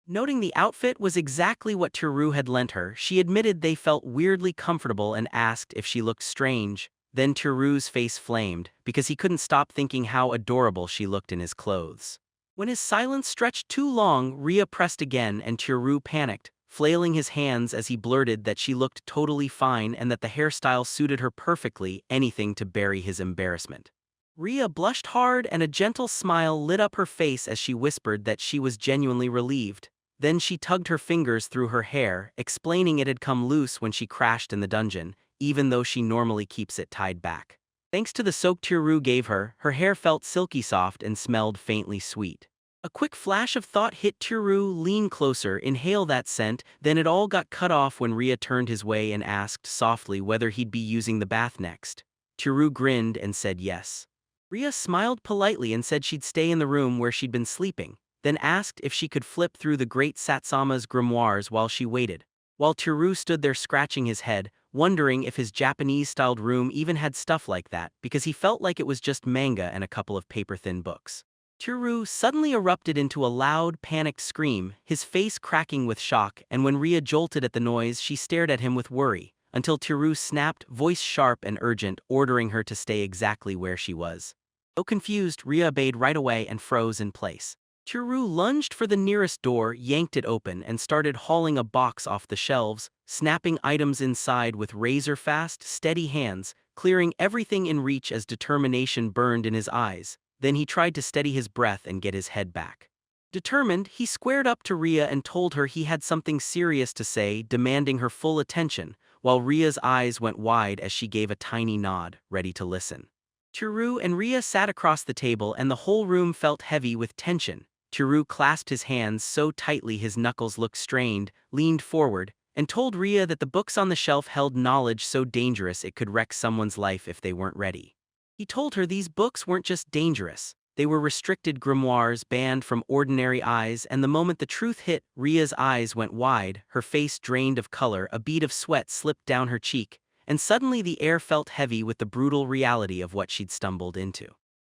Speaker 1: Noting the outfit was exactly what Tiru had lent her, she admitted they felt weirdly comfortable and asked if she looked strange. Then Tiru's face flamed, because he couldn't stop thinking how adorable she looked in his clothes. When his silence stretched too long, Rhea pressed again and Tiru panicked, flailing his hands as he blurted that she looked totally fine and that the hairstyle suited her perfectly, anything to bury his embarrassment. Rhea blushed hard and a gentle smile lit up her face as she whispered that she was genuinely relieved. Then she tugged her fingers through her hair, explaining it had come loose when she crashed in the dungeon, even though she normally keeps it tied back. Thanks to the soak Tiru gave her, her hair felt silky soft and smelled faintly sweet. A quick flash of thought hit Tiru. Lean closer, inhale that scent, then it all got cut off when Rhea turned his way and asked softly whether he'd be using the bath next. Tiru grinned and said yes. Rhea smiled politely and said she'd stay in the room where she'd been sleeping, then asked if she could flip through the great Satsama's grimoires while she waited. While Tiru stood there scratching his head, wondering if his Japanese-styled room even had stuff like that, because he felt like it was just manga and a couple of paper-thin books. Tiru suddenly erupted into a loud, panicked scream, his face cracking with shock, and when Rhea jolted at the noise, she stared at him with worry, until Tiru snapped, voice sharp and urgent, ordering her to stay exactly where she was. Though confused, Rhea obeyed right away and froze in place. Tiru lunged for the nearest door, yanked it open, and started hauling a box off the shelves, snapping items inside with razor-fast, steady hands, clearing everything in reach as determination burned in his eyes. Then he tried to steady his breath and get his head back. Determined, he squared up to Rhea and told her he had something serious to say, demanding her full attention, while Rhea's eyes went wide as she gave a tiny nod, ready to listen. Tiru and Rhea sat across the table and the whole room felt heavy with tension. Tiru clasped his hands so tightly his knuckles looked strained, leaned forward, and told Rhea that the books on the shelf held knowledge so dangerous it could wreck someone's life if they weren't ready. He told her these books weren't just dangerous, they were restricted grimoires banned from ordinary eyes, and the moment the truth hit, Rhea's eyes went wide, her face drained of color, a bead of sweat slipped down her cheek, and suddenly the air felt heavy with the brutal reality of what she'd stumbled into.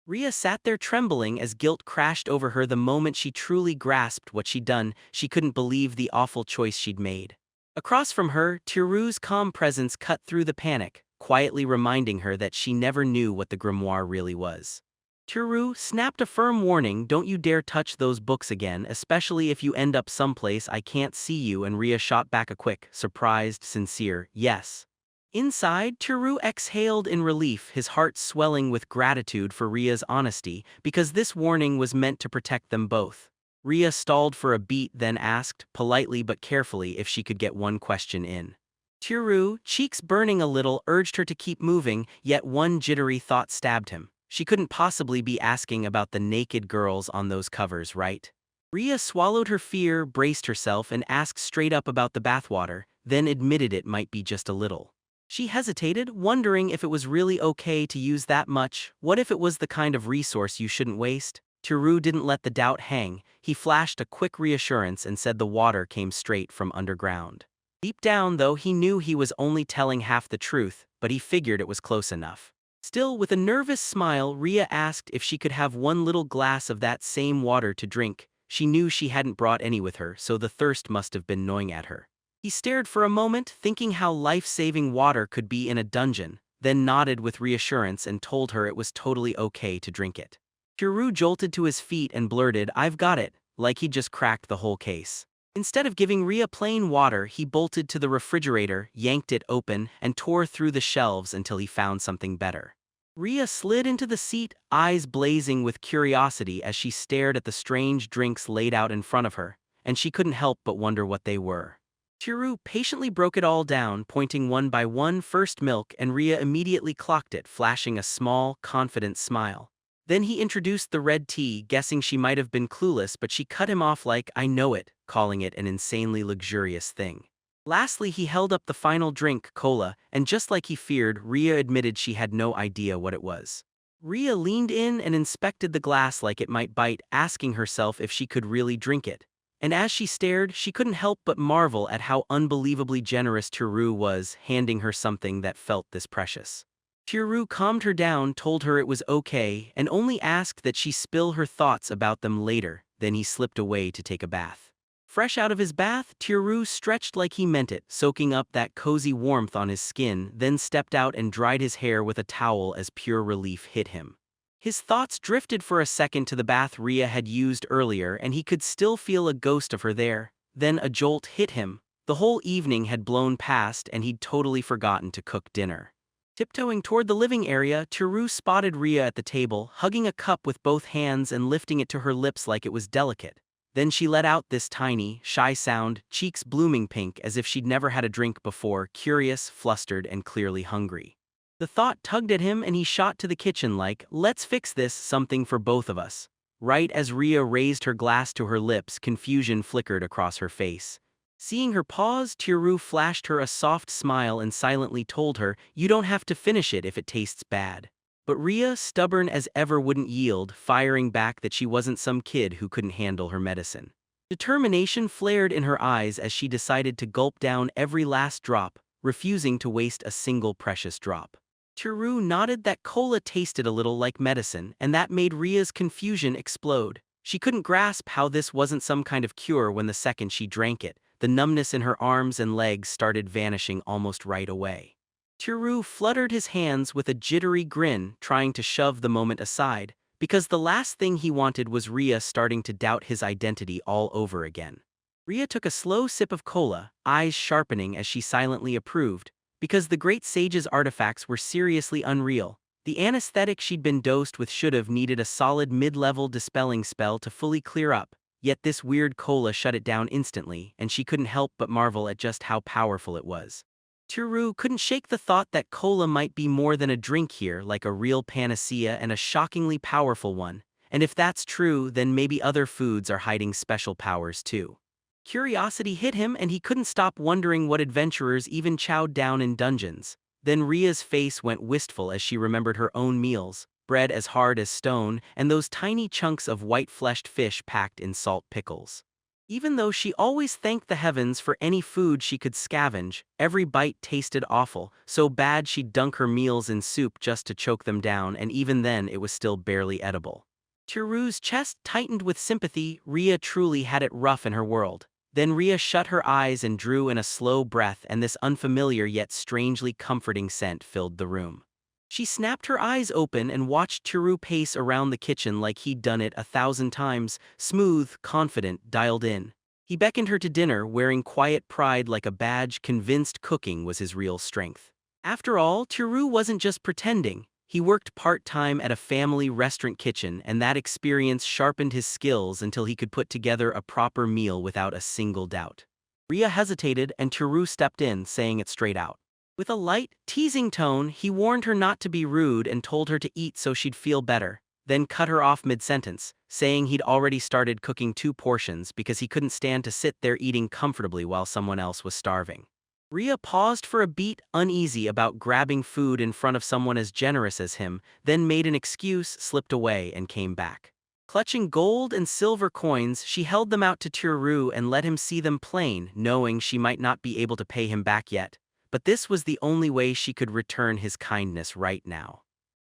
Speaker 1: Rhea sat there trembling as guilt crashed over her the moment she truly grasped what she'd done. She couldn't believe the awful choice she'd made. Across from her, Tiru's calm presence cut through the panic, quietly reminding her that she never knew what the grimoire really was. Tiru snapped a firm warning, "Don't you dare touch those books again, especially if you end up someplace I can't see you," and Rhea shot back a quick, surprised, sincere, "Yes." Inside, Tiru exhaled in relief, his heart swelling with gratitude for Rhea's honesty, because this warning was meant to protect them both. Rhea stalled for a beat, then asked, politely but carefully, if she could get one question in. Tiru, cheeks burning a little, urged her to keep moving, yet one jittery thought stabbed him. She couldn't possibly be asking about the naked girls on those covers, right? Rhea swallowed her fear, braced herself, and asked straight up about the bathwater, then admitted it might be just a little. She hesitated, wondering if it was really okay to use that much. What if it was the kind of resource you shouldn't waste? Tiru didn't let the doubt hang. He flashed a quick reassurance and said the water came straight from underground. Deep down, though, he knew he was only telling half the truth, but he figured it was close enough. Still, with a nervous smile, Rhea asked if she could have one little glass of that same water to drink. She knew she hadn't brought any with her, so the thirst must have been gnawing at her. He stared for a moment, thinking how life-saving water could be in a dungeon, then nodded with reassurance and told her it was totally okay to drink it. Tiru jolted to his feet and blurted, "I've got it," like he'd just cracked the whole case. Instead of giving Rhea plain water, he bolted to the refrigerator, yanked it open, and tore through the shelves until he found something better. Rhea slid into the seat, eyes blazing with curiosity as she stared at the strange drinks laid out in front of her, and she couldn't help but wonder what they were. Tiru patiently broke it all down, pointing one by one. First milk, and Rhea immediately clocked it, flashing a small, confident smile. Then he introduced the red tea, guessing she might have been clueless, but she cut him off like, "I know it," calling it an insanely luxurious thing. Lastly, he held up the final drink, cola, and just like he feared, Ria admitted she had no idea what it was. Ria leaned in and inspected the glass like it might bite, asking herself if she could really drink it. And as she stared, she couldn't help but marvel at how unbelievably generous Turu was, handing her something that felt this precious. Turu calmed her down, told her it was okay, and only asked that she spill her thoughts about them later. Then he slipped away to take a bath. Fresh out of his bath, Turu stretched like he meant it, soaking up that cozy warmth on his skin, then stepped out and dried his hair with a towel as pure relief hit him. His thoughts drifted for a second to the bath Ria had used earlier, and he could still feel a ghost of her there. Then a jolt hit him. The whole evening had blown past and he'd totally forgotten to cook dinner. Tiptoeing toward the living area, Turu spotted Ria at the table, hugging a cup with both hands and lifting it to her lips like it was delicate. Then she let out this tiny, shy sound, cheeks blooming pink as if she'd never had a drink before, curious, flustered, and clearly hungry. The thought tugged at him and he shot to the kitchen like, let's fix this, something for both of us. Right as Ria raised her glass to her lips, confusion flickered across her face. Seeing her pause, Turu flashed her a soft smile and silently told her, you don't have to finish it if it tastes bad. But Ria, stubborn as ever, wouldn't yield, firing back that she wasn't some kid who couldn't handle her medicine. Determination flared in her eyes as she decided to gulp down every last drop, refusing to waste a single precious drop. Turu nodded that cola tasted a little like medicine, and that made Ria's confusion explode. She couldn't grasp how this wasn't some kind of cure when the second she drank it, the numbness in her arms and legs started vanishing almost right away. Turu fluttered his hands with a jittery grin, trying to shove the moment aside, because the last thing he wanted was Ria starting to doubt his identity all over again. Ria took a slow sip of cola, eyes sharpening as she silently approved, because the great sage's artifacts were seriously unreal. The anesthetic she'd been dosed with should have needed a solid mid-level dispelling spell to fully clear up, yet this weird cola shut it down instantly, and she couldn't help but marvel at just how powerful it was. Turu couldn't shake the thought that cola might be more than a drink here, like a real panacea and a shockingly powerful one. And if that's true, then maybe other foods are hiding special powers too. Curiosity hit him and he couldn't stop wondering what adventurers even chowed down in dungeons. Then Ria's face went wistful as she remembered her own meals, bread as hard as stone, and those tiny chunks of white-fleshed fish packed in salt pickles. Even though she always thanked the heavens for any food she could scavenge, every bite tasted awful, so bad she'd dunk her meals in soup just to choke them down, and even then it was still barely edible. Tiru's chest tightened with sympathy. Ria truly had it rough in her world. Then Ria shut her eyes and drew in a slow breath, and this unfamiliar yet strangely comforting scent filled the room. She snapped her eyes open and watched Turu pace around the kitchen like he'd done it 1,000 times, smooth, confident, dialed in. He beckoned her to dinner, wearing quiet pride like a badge, convinced cooking was his real strength. After all, Turu wasn't just pretending. He worked part-time at a family restaurant kitchen, and that experience sharpened his skills until he could put together a proper meal without a single doubt. Ria hesitated, and Turu stepped in, saying it straight out. With a light, teasing tone, he warned her not to be rude and told her to eat so she'd feel better, then cut her off mid-sentence, saying he'd already started cooking 2 portions because he couldn't stand to sit there eating comfortably while someone else was starving. Ria paused for a beat, uneasy about grabbing food in front of someone as generous as him, then made an excuse, slipped away, and came back. Clutching gold and silver coins, she held them out to Turu and let him see them plain, knowing she might not be able to pay him back yet. But this was the only way she could return his kindness right now.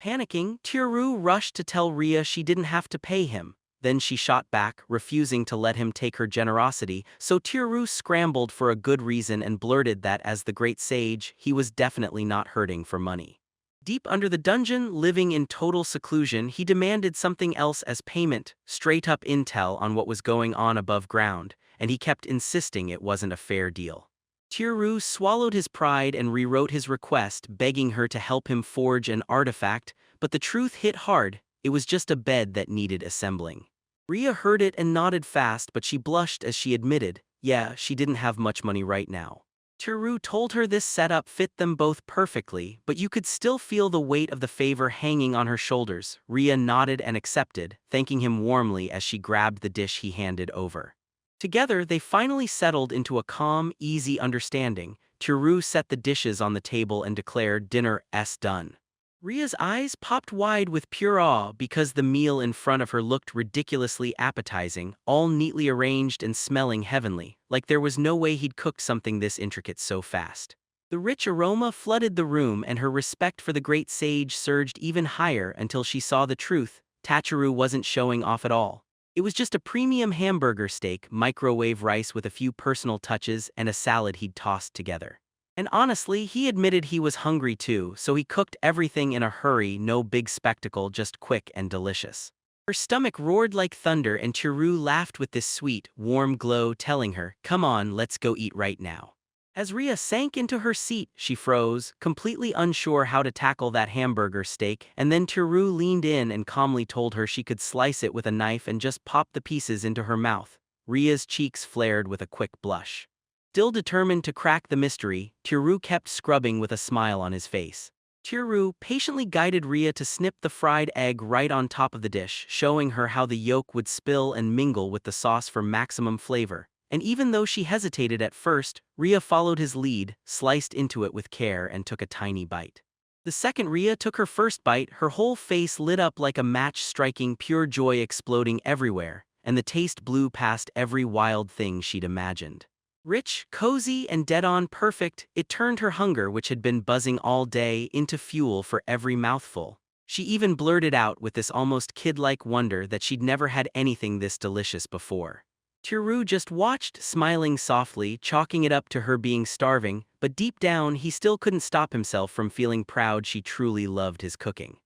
Speaker 1: Panicking, Turu rushed to tell Ria she didn't have to pay him. Then she shot back, refusing to let him take her generosity, so Turu scrambled for a good reason and blurted that as the great sage, he was definitely not hurting for money. Deep under the dungeon, living in total seclusion, he demanded something else as payment, straight-up intel on what was going on above ground, and he kept insisting it wasn't a fair deal. Turu swallowed his pride and rewrote his request, begging her to help him forge an artifact, but the truth hit hard. It was just a bed that needed assembling. Ria heard it and nodded fast, but she blushed as she admitted, yeah, she didn't have much money right now. Turu told her this setup fit them both perfectly, but you could still feel the weight of the favor hanging on her shoulders. Ria nodded and accepted, thanking him warmly as she grabbed the dish he handed over. Together, they finally settled into a calm, easy understanding. Tiru set the dishes on the table and declared dinner's done. Ria's eyes popped wide with pure awe because the meal in front of her looked ridiculously appetizing, all neatly arranged and smelling heavenly, like there was no way he'd cooked something this intricate so fast. The rich aroma flooded the room and her respect for the great sage surged even higher until she saw the truth. Tachiru wasn't showing off at all. It was just a premium hamburger steak, microwave rice with a few personal touches, and a salad he'd tossed together. And honestly, he admitted he was hungry too, so he cooked everything in a hurry, no big spectacle, just quick and delicious. Her stomach roared like thunder and Chiru laughed with this sweet, warm glow, telling her, "Come on, let's go eat right now." As Ria sank into her seat, she froze, completely unsure how to tackle that hamburger steak, and then Chiru leaned in and calmly told her she could slice it with a knife and just pop the pieces into her mouth. Ria's cheeks flared with a quick blush. Still determined to crack the mystery, Tiru kept scrubbing with a smile on his face. Tiru patiently guided Ria to snip the fried egg right on top of the dish, showing her how the yolk would spill and mingle with the sauce for maximum flavor. And even though she hesitated at first, Ria followed his lead, sliced into it with care and took a tiny bite. The second Ria took her first bite, her whole face lit up like a match, striking, pure joy exploding everywhere, and the taste blew past every wild thing she'd imagined. Rich, cozy, and dead-on perfect, it turned her hunger, which had been buzzing all day, into fuel for every mouthful. She even blurted out with this almost kid-like wonder that she'd never had anything this delicious before. Tiru just watched, smiling softly, chalking it up to her being starving, but deep down he still couldn't stop himself from feeling proud she truly loved his cooking.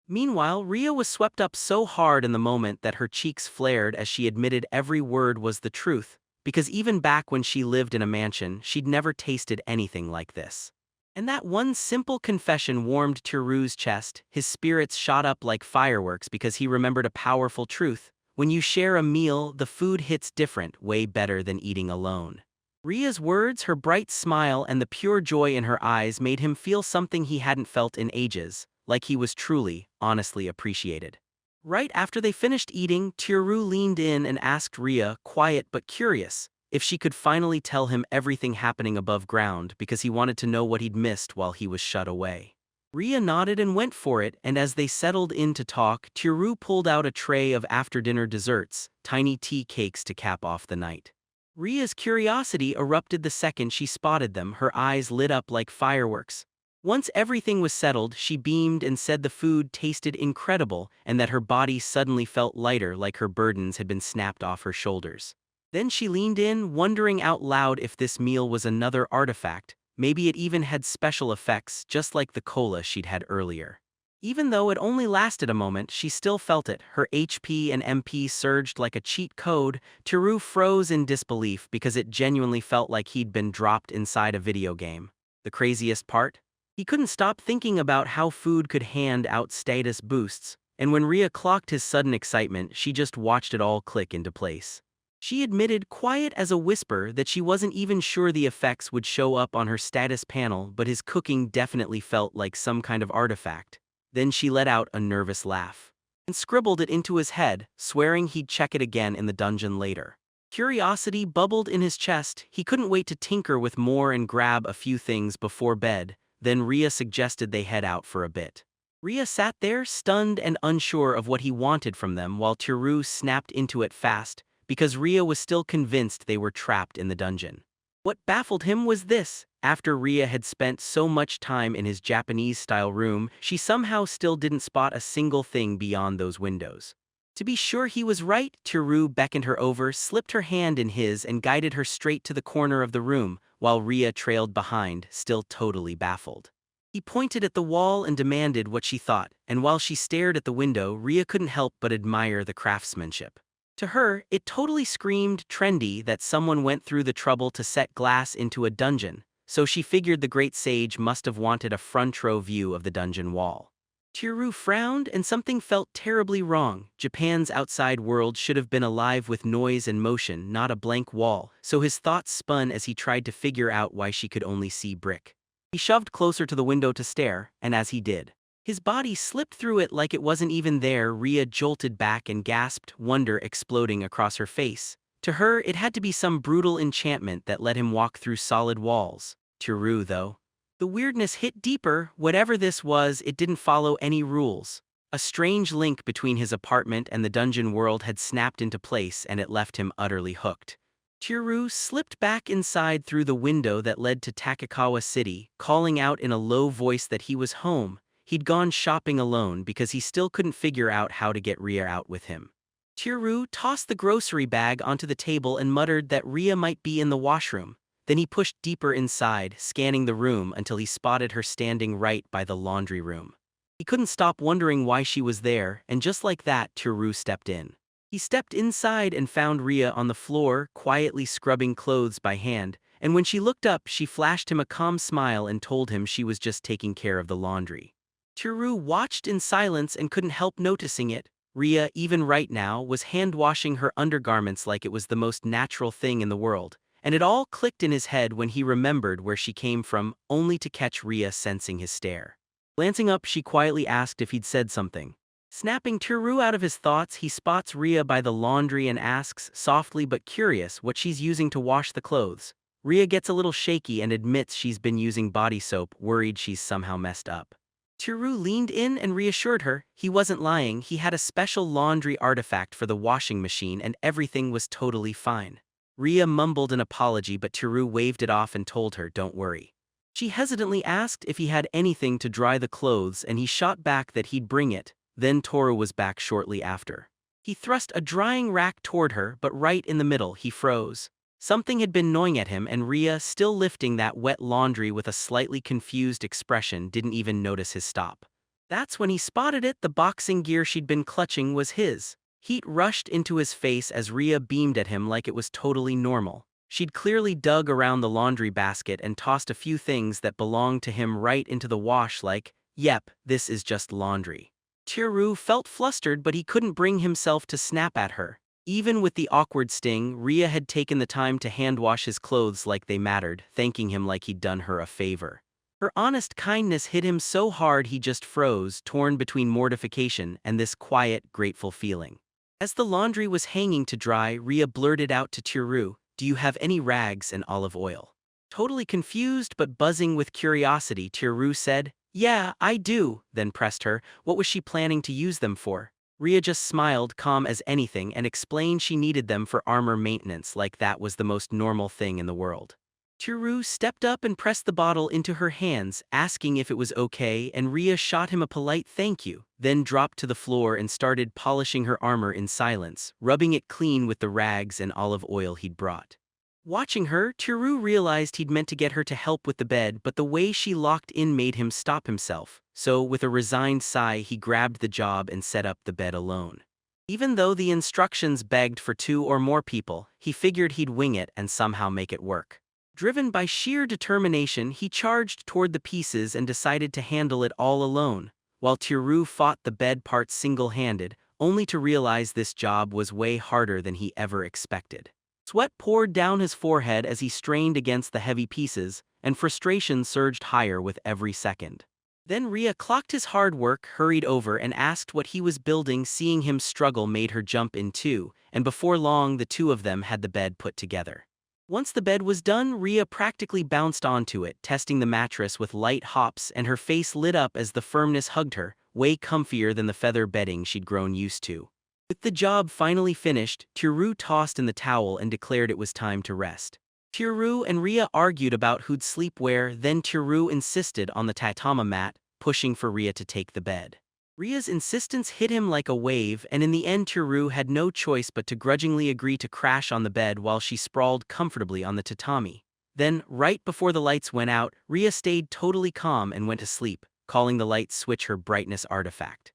Speaker 1: Meanwhile, Ria was swept up so hard in the moment that her cheeks flared as she admitted every word was the truth. Because even back when she lived in a mansion, she'd never tasted anything like this. And that one simple confession warmed Tiru's chest. His spirits shot up like fireworks because he remembered a powerful truth. When you share a meal, the food hits different, way better than eating alone. Ria's words, her bright smile, and the pure joy in her eyes made him feel something he hadn't felt in ages, like he was truly, honestly appreciated. Right after they finished eating, Tiru leaned in and asked Ria, quiet but curious, if she could finally tell him everything happening above ground because he wanted to know what he'd missed while he was shut away. Ria nodded and went for it, and as they settled in to talk, Tiru pulled out a tray of after-dinner desserts, tiny tea cakes to cap off the night. Ria's curiosity erupted the second she spotted them, her eyes lit up like fireworks. Once everything was settled, she beamed and said the food tasted incredible and that her body suddenly felt lighter, like her burdens had been snapped off her shoulders. Then she leaned in, wondering out loud if this meal was another artifact. Maybe it even had special effects, just like the cola she'd had earlier. Even though it only lasted a moment, she still felt it. Her HP and MP surged like a cheat code. Tiru froze in disbelief because it genuinely felt like he'd been dropped inside a video game. The craziest part? He couldn't stop thinking about how food could hand out status boosts, and when Ria clocked his sudden excitement, she just watched it all click into place. She admitted, quiet as a whisper, that she wasn't even sure the effects would show up on her status panel, but his cooking definitely felt like some kind of artifact. Then she let out a nervous laugh and scribbled it into his head, swearing he'd check it again in the dungeon later. Curiosity bubbled in his chest. He couldn't wait to tinker with more and grab a few things before bed. Then Ria suggested they head out for a bit. Ria sat there, stunned and unsure of what he wanted from them, while Tiru snapped into it fast, because Ria was still convinced they were trapped in the dungeon. What baffled him was this: after Ria had spent so much time in his Japanese-style room, she somehow still didn't spot a single thing beyond those windows. To be sure he was right, Tiru beckoned her over, slipped her hand in his, and guided her straight to the corner of the room, while Ria trailed behind, still totally baffled. He pointed at the wall and demanded what she thought, and while she stared at the window, Ria couldn't help but admire the craftsmanship. To her, it totally screamed trendy that someone went through the trouble to set glass into a dungeon, so she figured the great sage must have wanted a front-row view of the dungeon wall. Tiru frowned, and something felt terribly wrong. Japan's outside world should have been alive with noise and motion, not a blank wall, so his thoughts spun as he tried to figure out why she could only see brick. He shoved closer to the window to stare, and as he did, his body slipped through it like it wasn't even there. Ria jolted back and gasped, wonder exploding across her face. To her, it had to be some brutal enchantment that let him walk through solid walls. Tiru, though. The weirdness hit deeper. Whatever this was, it didn't follow any rules. A strange link between his apartment and the dungeon world had snapped into place, and it left him utterly hooked. Tiru slipped back inside through the window that led to Takakawa City, calling out in a low voice that he was home. He'd gone shopping alone because he still couldn't figure out how to get Ria out with him. Tiru tossed the grocery bag onto the table and muttered that Ria might be in the washroom. Then he pushed deeper inside, scanning the room until he spotted her standing right by the laundry room. He couldn't stop wondering why she was there, and just like that, Tiru stepped in. He stepped inside and found Ria on the floor, quietly scrubbing clothes by hand, and when she looked up, she flashed him a calm smile and told him she was just taking care of the laundry. Tiru watched in silence and couldn't help noticing it. Ria, even right now, was hand-washing her undergarments like it was the most natural thing in the world, and it all clicked in his head when he remembered where she came from, only to catch Ria sensing his stare. Glancing up, she quietly asked if he'd said something. Snapping Tiru out of his thoughts, he spots Ria by the laundry and asks, softly but curious, what she's using to wash the clothes. Ria gets a little shaky and admits she's been using body soap, worried she's somehow messed up. Tiru leaned in and reassured her. He wasn't lying, he had a special laundry artifact for the washing machine and everything was totally fine. Ria mumbled an apology, but Tiru waved it off and told her, don't worry. She hesitantly asked if he had anything to dry the clothes and he shot back that he'd bring it. Then Toru was back shortly after. He thrust a drying rack toward her, but right in the middle he froze. Something had been gnawing at him, and Ria, still lifting that wet laundry with a slightly confused expression, didn't even notice his stop. That's when he spotted it. The boxing gear she'd been clutching was his. Heat rushed into his face as Ria beamed at him like it was totally normal. She'd clearly dug around the laundry basket and tossed a few things that belonged to him right into the wash like, yep, this is just laundry. Tiru felt flustered, but he couldn't bring himself to snap at her. Even with the awkward sting, Ria had taken the time to hand-wash his clothes like they mattered, thanking him like he'd done her a favor. Her honest kindness hit him so hard he just froze, torn between mortification and this quiet, grateful feeling. As the laundry was hanging to dry, Ria blurted out to Tiru, "Do you have any rags and olive oil?" Totally confused but buzzing with curiosity, Tiru said, "Yeah, I do," then pressed her. What was she planning to use them for? Ria just smiled, calm as anything, and explained she needed them for armor maintenance, like that was the most normal thing in the world. Tiru stepped up and pressed the bottle into her hands, asking if it was okay, and Ria shot him a polite thank you, then dropped to the floor and started polishing her armor in silence, rubbing it clean with the rags and olive oil he'd brought. Watching her, Tiru realized he'd meant to get her to help with the bed, but the way she locked in made him stop himself, so with a resigned sigh he grabbed the job and set up the bed alone. Even though the instructions begged for 2 or more people, he figured he'd wing it and somehow make it work. Driven by sheer determination, he charged toward the pieces and decided to handle it all alone, while Tiru fought the bed part single-handed, only to realize this job was way harder than he ever expected. Sweat poured down his forehead as he strained against the heavy pieces, and frustration surged higher with every second. Then Ria clocked his hard work, hurried over, and asked what he was building. Seeing him struggle made her jump in too, and before long the two of them had the bed put together. Once the bed was done, Ria practically bounced onto it, testing the mattress with light hops, and her face lit up as the firmness hugged her, way comfier than the feather bedding she'd grown used to. With the job finally finished, Tiru tossed in the towel and declared it was time to rest. Tiru and Ria argued about who'd sleep where, then Tiru insisted on the tatama mat, pushing for Ria to take the bed. Ria's insistence hit him like a wave, and in the end Tiru had no choice but to grudgingly agree to crash on the bed while she sprawled comfortably on the tatami. Then, right before the lights went out, Ria stayed totally calm and went to sleep, calling the light switch her brightness artifact.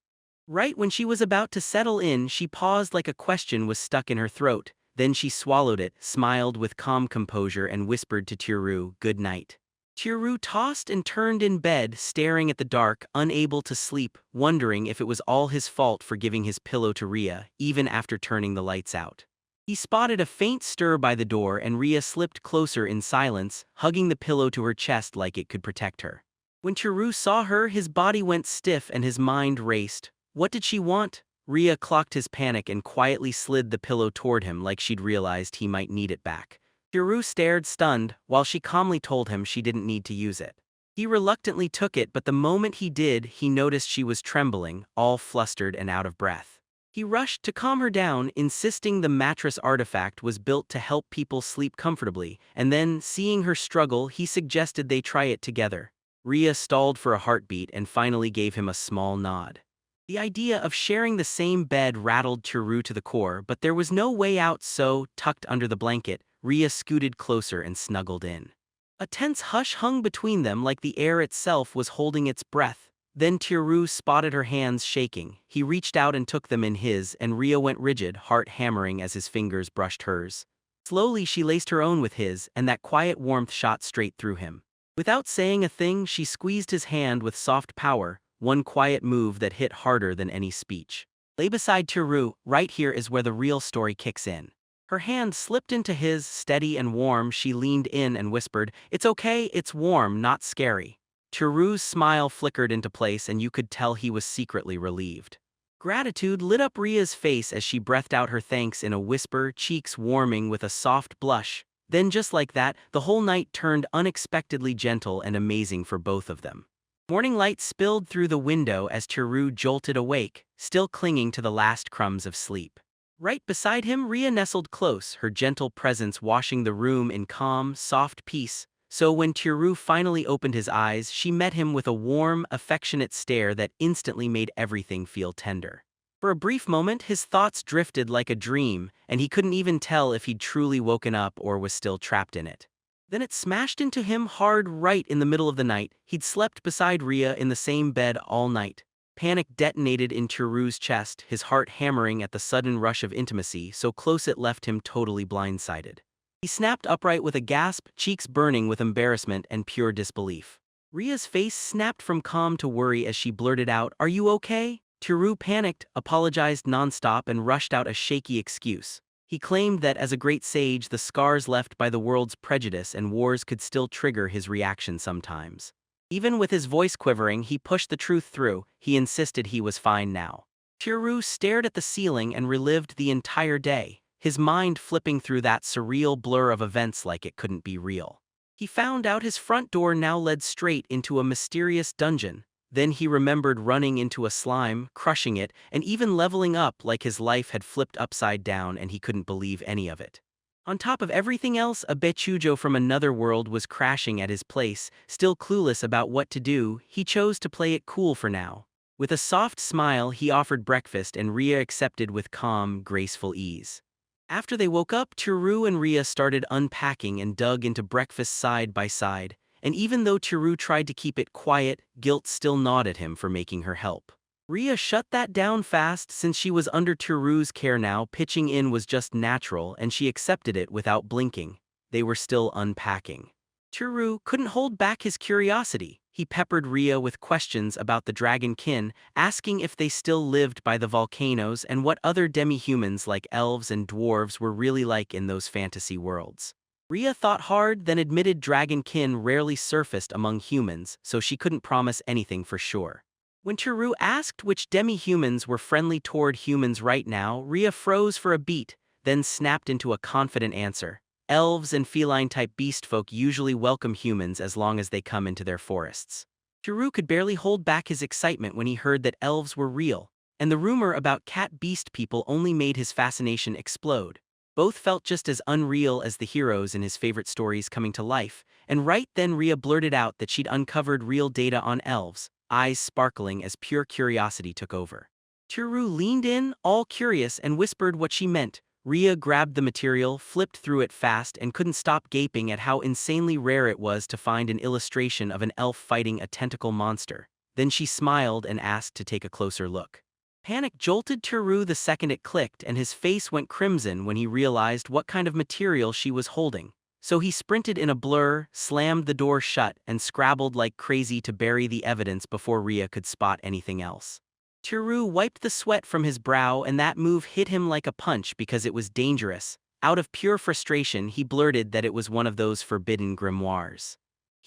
Speaker 1: Right when she was about to settle in, she paused like a question was stuck in her throat. Then she swallowed it, smiled with calm composure, and whispered to Tiru, "Good night." Tiru tossed and turned in bed, staring at the dark, unable to sleep, wondering if it was all his fault for giving his pillow to Ria, even after turning the lights out. He spotted a faint stir by the door, and Ria slipped closer in silence, hugging the pillow to her chest like it could protect her. When Tiru saw her, his body went stiff and his mind raced. What did she want? Rhea clocked his panic and quietly slid the pillow toward him like she'd realized he might need it back. Chiru stared stunned, while she calmly told him she didn't need to use it. He reluctantly took it, but the moment he did, he noticed she was trembling, all flustered and out of breath. He rushed to calm her down, insisting the mattress artifact was built to help people sleep comfortably, and then, seeing her struggle, he suggested they try it together. Rhea stalled for a heartbeat and finally gave him a small nod. The idea of sharing the same bed rattled Chiru to the core, but there was no way out, so, tucked under the blanket, Rhea scooted closer and snuggled in. A tense hush hung between them like the air itself was holding its breath. Then Chiru spotted her hands shaking. He reached out and took them in his, and Rhea went rigid, heart hammering as his fingers brushed hers. Slowly she laced her own with his, and that quiet warmth shot straight through him. Without saying a thing, she squeezed his hand with soft power, one quiet move that hit harder than any speech. Lay beside Chiru, right here is where the real story kicks in. Her hand slipped into his, steady and warm. She leaned in and whispered, "It's okay, it's warm, not scary." Chiru's smile flickered into place and you could tell he was secretly relieved. Gratitude lit up Rhea's face as she breathed out her thanks in a whisper, cheeks warming with a soft blush. Then just like that, the whole night turned unexpectedly gentle and amazing for both of them. Morning light spilled through the window as Chiru jolted awake, still clinging to the last crumbs of sleep. Right beside him, Rhea nestled close, her gentle presence washing the room in calm, soft peace. So when Chiru finally opened his eyes, she met him with a warm, affectionate stare that instantly made everything feel tender. For a brief moment, his thoughts drifted like a dream, and he couldn't even tell if he'd truly woken up or was still trapped in it. Then it smashed into him hard right in the middle of the night. He'd slept beside Rhea in the same bed all night. Panic detonated in Chiru's chest, his heart hammering at the sudden rush of intimacy, so close it left him totally blindsided. He snapped upright with a gasp, cheeks burning with embarrassment and pure disbelief. Rhea's face snapped from calm to worry as she blurted out, "Are you okay?" Chiru panicked, apologized nonstop, and rushed out a shaky excuse. He claimed that as a great sage, the scars left by the world's prejudice and wars could still trigger his reaction sometimes. Even with his voice quivering, he pushed the truth through. He insisted he was fine now. Chiru stared at the ceiling and relived the entire day, his mind flipping through that surreal blur of events like it couldn't be real. He found out his front door now led straight into a mysterious dungeon. Then he remembered running into a slime, crushing it, and even leveling up like his life had flipped upside down and he couldn't believe any of it. On top of everything else, a Bechujo from another world was crashing at his place. Still clueless about what to do, he chose to play it cool for now. With a soft smile, he offered breakfast and Rhea accepted with calm, graceful ease. After they woke up, Chiru and Rhea started unpacking and dug into breakfast side by side. And even though Chiru tried to keep it quiet, guilt still gnawed at him for making her help. Rhea shut that down fast since she was under Chiru's care now. Pitching in was just natural and she accepted it without blinking. They were still unpacking. Chiru couldn't hold back his curiosity. He peppered Rhea with questions about the dragon kin, asking if they still lived by the volcanoes and what other demi-humans like elves and dwarves were really like in those fantasy worlds. Rhea thought hard, then admitted dragon kin rarely surfaced among humans, so she couldn't promise anything for sure. When Chiru asked which demi-humans were friendly toward humans right now, Rhea froze for a beat, then snapped into a confident answer. Elves and feline-type beastfolk usually welcome humans as long as they come into their forests. Chiru could barely hold back his excitement when he heard that elves were real, and the rumor about cat-beast people only made his fascination explode. Both felt just as unreal as the heroes in his favorite stories coming to life, and right then Rhea blurted out that she'd uncovered real data on elves, eyes sparkling as pure curiosity took over. Chiru leaned in, all curious, and whispered what she meant. Rhea grabbed the material, flipped through it fast, and couldn't stop gaping at how insanely rare it was to find an illustration of an elf fighting a tentacle monster. Then she smiled and asked to take a closer look. Panic jolted Chiru the second it clicked, and his face went crimson when he realized what kind of material she was holding. So he sprinted in a blur, slammed the door shut, and scrabbled like crazy to bury the evidence before Rhea could spot anything else. Chiru wiped the sweat from his brow, and that move hit him like a punch because it was dangerous. Out of pure frustration, he blurted that it was one of those forbidden grimoires.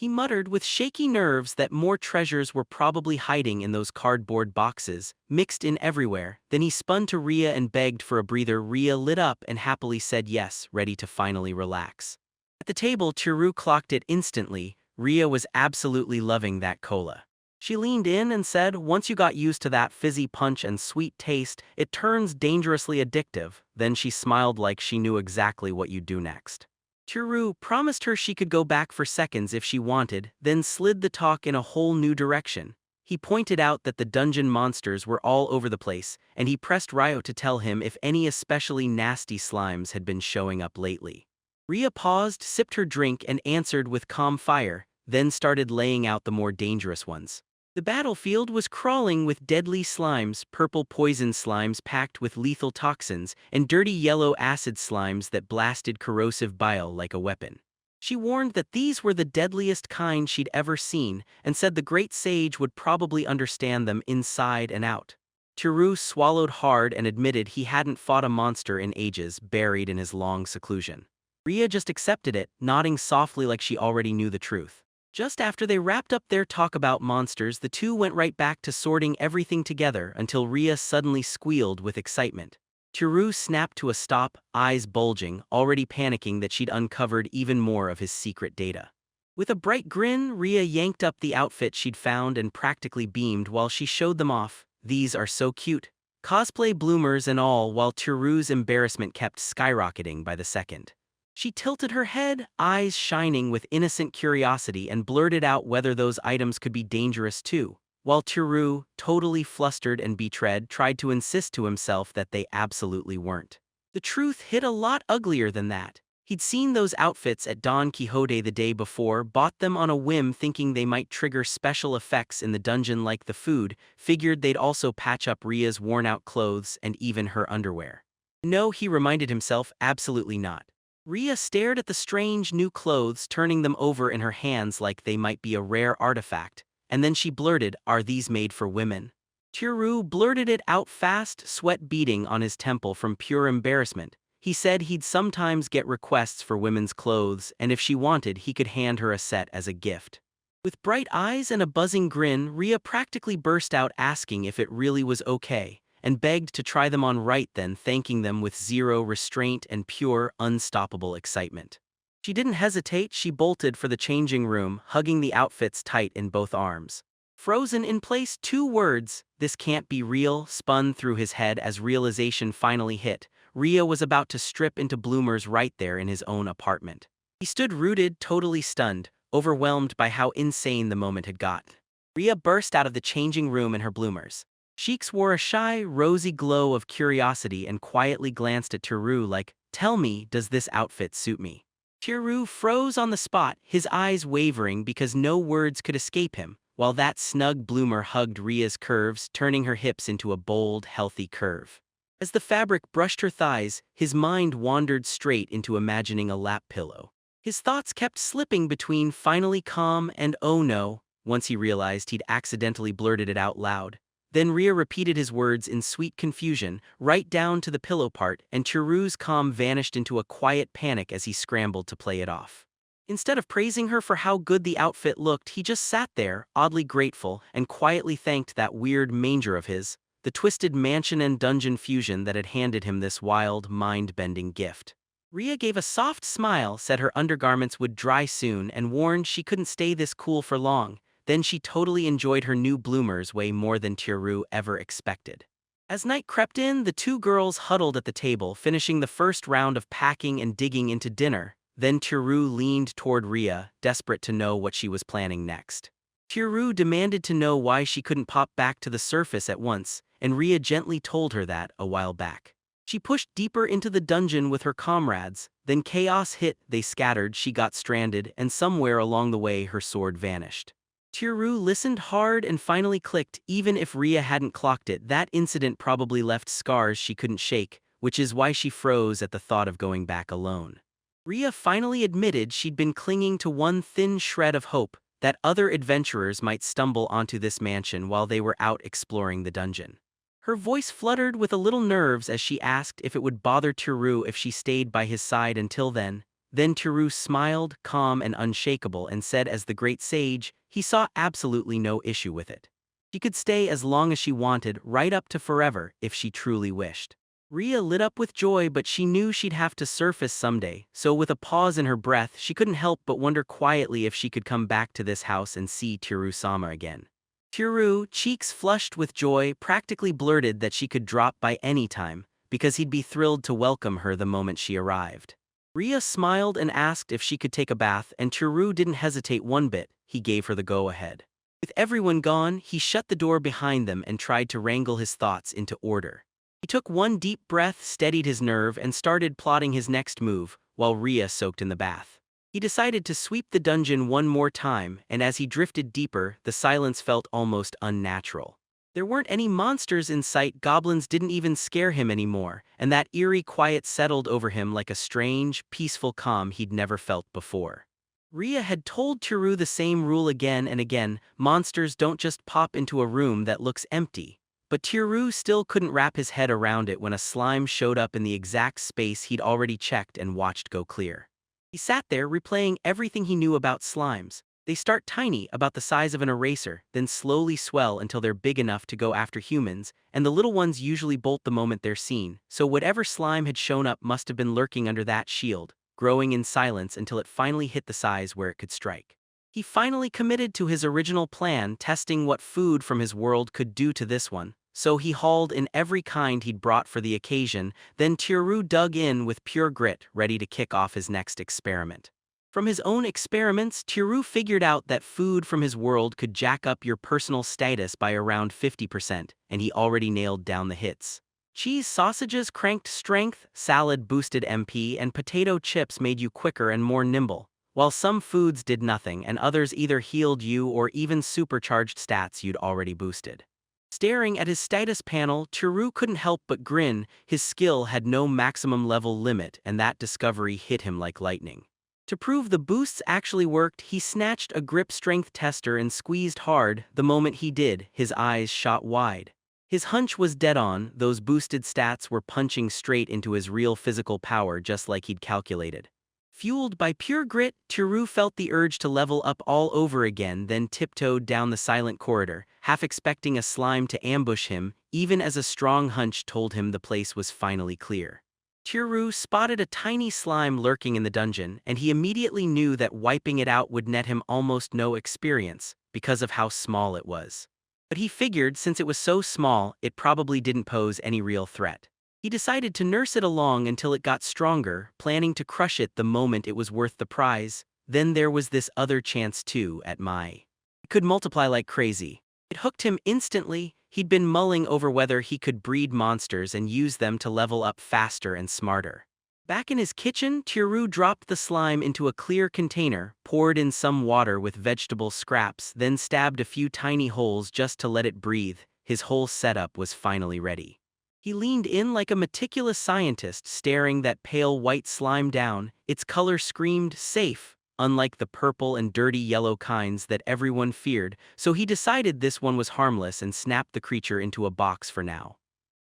Speaker 1: He muttered with shaky nerves that more treasures were probably hiding in those cardboard boxes, mixed in everywhere. Then he spun to Rhea and begged for a breather. Rhea lit up and happily said yes, ready to finally relax. At the table, Chiru clocked it instantly. Rhea was absolutely loving that cola. She leaned in and said, "Once you got used to that fizzy punch and sweet taste, it turns dangerously addictive." Then she smiled like she knew exactly what you'd do next. Chiru promised her she could go back for seconds if she wanted, then slid the talk in a whole new direction. He pointed out that the dungeon monsters were all over the place, and he pressed Ryo to tell him if any especially nasty slimes had been showing up lately. Rhea paused, sipped her drink, and answered with calm fire, then started laying out the more dangerous ones. The battlefield was crawling with deadly slimes, purple poison slimes packed with lethal toxins, and dirty yellow acid slimes that blasted corrosive bile like a weapon. She warned that these were the deadliest kind she'd ever seen, and said the great sage would probably understand them inside and out. Chiru swallowed hard and admitted he hadn't fought a monster in ages, buried in his long seclusion. Rhea just accepted it, nodding softly like she already knew the truth. Just after they wrapped up their talk about monsters, the two went right back to sorting everything together until Rhea suddenly squealed with excitement. Chiru snapped to a stop, eyes bulging, already panicking that she'd uncovered even more of his secret data. With a bright grin, Rhea yanked up the outfit she'd found and practically beamed while she showed them off. "These are so cute. Cosplay bloomers and all," while Chiru's embarrassment kept skyrocketing by the second. She tilted her head, eyes shining with innocent curiosity, and blurted out whether those items could be dangerous too, while Chiru, totally flustered and betrayed, tried to insist to himself that they absolutely weren't. The truth hit a lot uglier than that. He'd seen those outfits at Don Quixote the day before, bought them on a whim thinking they might trigger special effects in the dungeon like the food, figured they'd also patch up Rhea's worn-out clothes and even her underwear. No, he reminded himself, absolutely not. Rhea stared at the strange new clothes, turning them over in her hands like they might be a rare artifact, and then she blurted, "Are these made for women?" Chiru blurted it out fast, sweat beading on his temple from pure embarrassment. He said he'd sometimes get requests for women's clothes, and if she wanted, he could hand her a set as a gift. With bright eyes and a buzzing grin, Rhea practically burst out asking if it really was okay, and begged to try them on right then, thanking them with zero restraint and pure, unstoppable excitement. She didn't hesitate, she bolted for the changing room, hugging the outfits tight in both arms. Frozen in place, 2 words, "This can't be real," spun through his head as realization finally hit. Rhea was about to strip into bloomers right there in his own apartment. He stood rooted, totally stunned, overwhelmed by how insane the moment had got. Rhea burst out of the changing room in her bloomers. Cheeks wore a shy, rosy glow of curiosity and quietly glanced at Chiru like, "Tell me, does this outfit suit me?" Chiru froze on the spot, his eyes wavering because no words could escape him, while that snug bloomer hugged Rhea's curves, turning her hips into a bold, healthy curve. As the fabric brushed her thighs, his mind wandered straight into imagining a lap pillow. His thoughts kept slipping between finally calm and oh no, once he realized he'd accidentally blurted it out loud. Then Rhea repeated his words in sweet confusion, right down to the pillow part, and Chiru's calm vanished into a quiet panic as he scrambled to play it off. Instead of praising her for how good the outfit looked, he just sat there, oddly grateful, and quietly thanked that weird manger of his, the twisted mansion and dungeon fusion that had handed him this wild, mind-bending gift. Rhea gave a soft smile, said her undergarments would dry soon, and warned she couldn't stay this cool for long. Then she totally enjoyed her new bloomers way more than Chiru ever expected. As night crept in, the 2 girls huddled at the table, finishing the first round of packing and digging into dinner. Then Chiru leaned toward Rhea, desperate to know what she was planning next. Chiru demanded to know why she couldn't pop back to the surface at once, and Rhea gently told her that a while back. She pushed deeper into the dungeon with her comrades, then chaos hit, they scattered, she got stranded, and somewhere along the way her sword vanished. Chiru listened hard and finally clicked. Even if Rhea hadn't clocked it, that incident probably left scars she couldn't shake, which is why she froze at the thought of going back alone. Rhea finally admitted she'd been clinging to one thin shred of hope, that other adventurers might stumble onto this mansion while they were out exploring the dungeon. Her voice fluttered with a little nerves as she asked if it would bother Chiru if she stayed by his side until then. Then Tiru smiled, calm and unshakable, and said as the great sage, he saw absolutely no issue with it. She could stay as long as she wanted, right up to forever, if she truly wished. Ria lit up with joy, but she knew she'd have to surface someday, so with a pause in her breath, she couldn't help but wonder quietly if she could come back to this house and see Tiru-sama again. Tiru, cheeks flushed with joy, practically blurted that she could drop by any time, because he'd be thrilled to welcome her the moment she arrived. Ria smiled and asked if she could take a bath, and Tiru didn't hesitate one bit. He gave her the go-ahead. With everyone gone, he shut the door behind them and tried to wrangle his thoughts into order. He took one deep breath, steadied his nerve, and started plotting his next move, while Ria soaked in the bath. He decided to sweep the dungeon one more time, and as he drifted deeper, the silence felt almost unnatural. There weren't any monsters in sight, goblins didn't even scare him anymore, and that eerie quiet settled over him like a strange, peaceful calm he'd never felt before. Ria had told Tiru the same rule again and again: monsters don't just pop into a room that looks empty. But Tiru still couldn't wrap his head around it when a slime showed up in the exact space he'd already checked and watched go clear. He sat there replaying everything he knew about slimes. They start tiny, about the size of an eraser, then slowly swell until they're big enough to go after humans, and the little ones usually bolt the moment they're seen, so whatever slime had shown up must have been lurking under that shield, growing in silence until it finally hit the size where it could strike. He finally committed to his original plan, testing what food from his world could do to this one. So he hauled in every kind he'd brought for the occasion, then Tiru dug in with pure grit, ready to kick off his next experiment. From his own experiments, Tiru figured out that food from his world could jack up your personal status by around 50%, and he already nailed down the hits. Cheese sausages cranked strength, salad boosted MP, and potato chips made you quicker and more nimble, while some foods did nothing and others either healed you or even supercharged stats you'd already boosted. Staring at his status panel, Tiru couldn't help but grin. His skill had no maximum level limit, and that discovery hit him like lightning. To prove the boosts actually worked, he snatched a grip strength tester and squeezed hard. The moment he did, his eyes shot wide. His hunch was dead on. Those boosted stats were punching straight into his real physical power, just like he'd calculated. Fueled by pure grit, Tiru felt the urge to level up all over again, then tiptoed down the silent corridor, half expecting a slime to ambush him, even as a strong hunch told him the place was finally clear. Tiru spotted a tiny slime lurking in the dungeon, and he immediately knew that wiping it out would net him almost no experience, because of how small it was. But he figured since it was so small, it probably didn't pose any real threat. He decided to nurse it along until it got stronger, planning to crush it the moment it was worth the prize. Then there was this other chance too, at Mai. It could multiply like crazy. It hooked him instantly. He'd been mulling over whether he could breed monsters and use them to level up faster and smarter. Back in his kitchen, Tiru dropped the slime into a clear container, poured in some water with vegetable scraps, then stabbed a few tiny holes just to let it breathe. His whole setup was finally ready. He leaned in like a meticulous scientist, staring that pale white slime down. Its color screamed safe, unlike the purple and dirty yellow kinds that everyone feared, so he decided this one was harmless and snapped the creature into a box for now.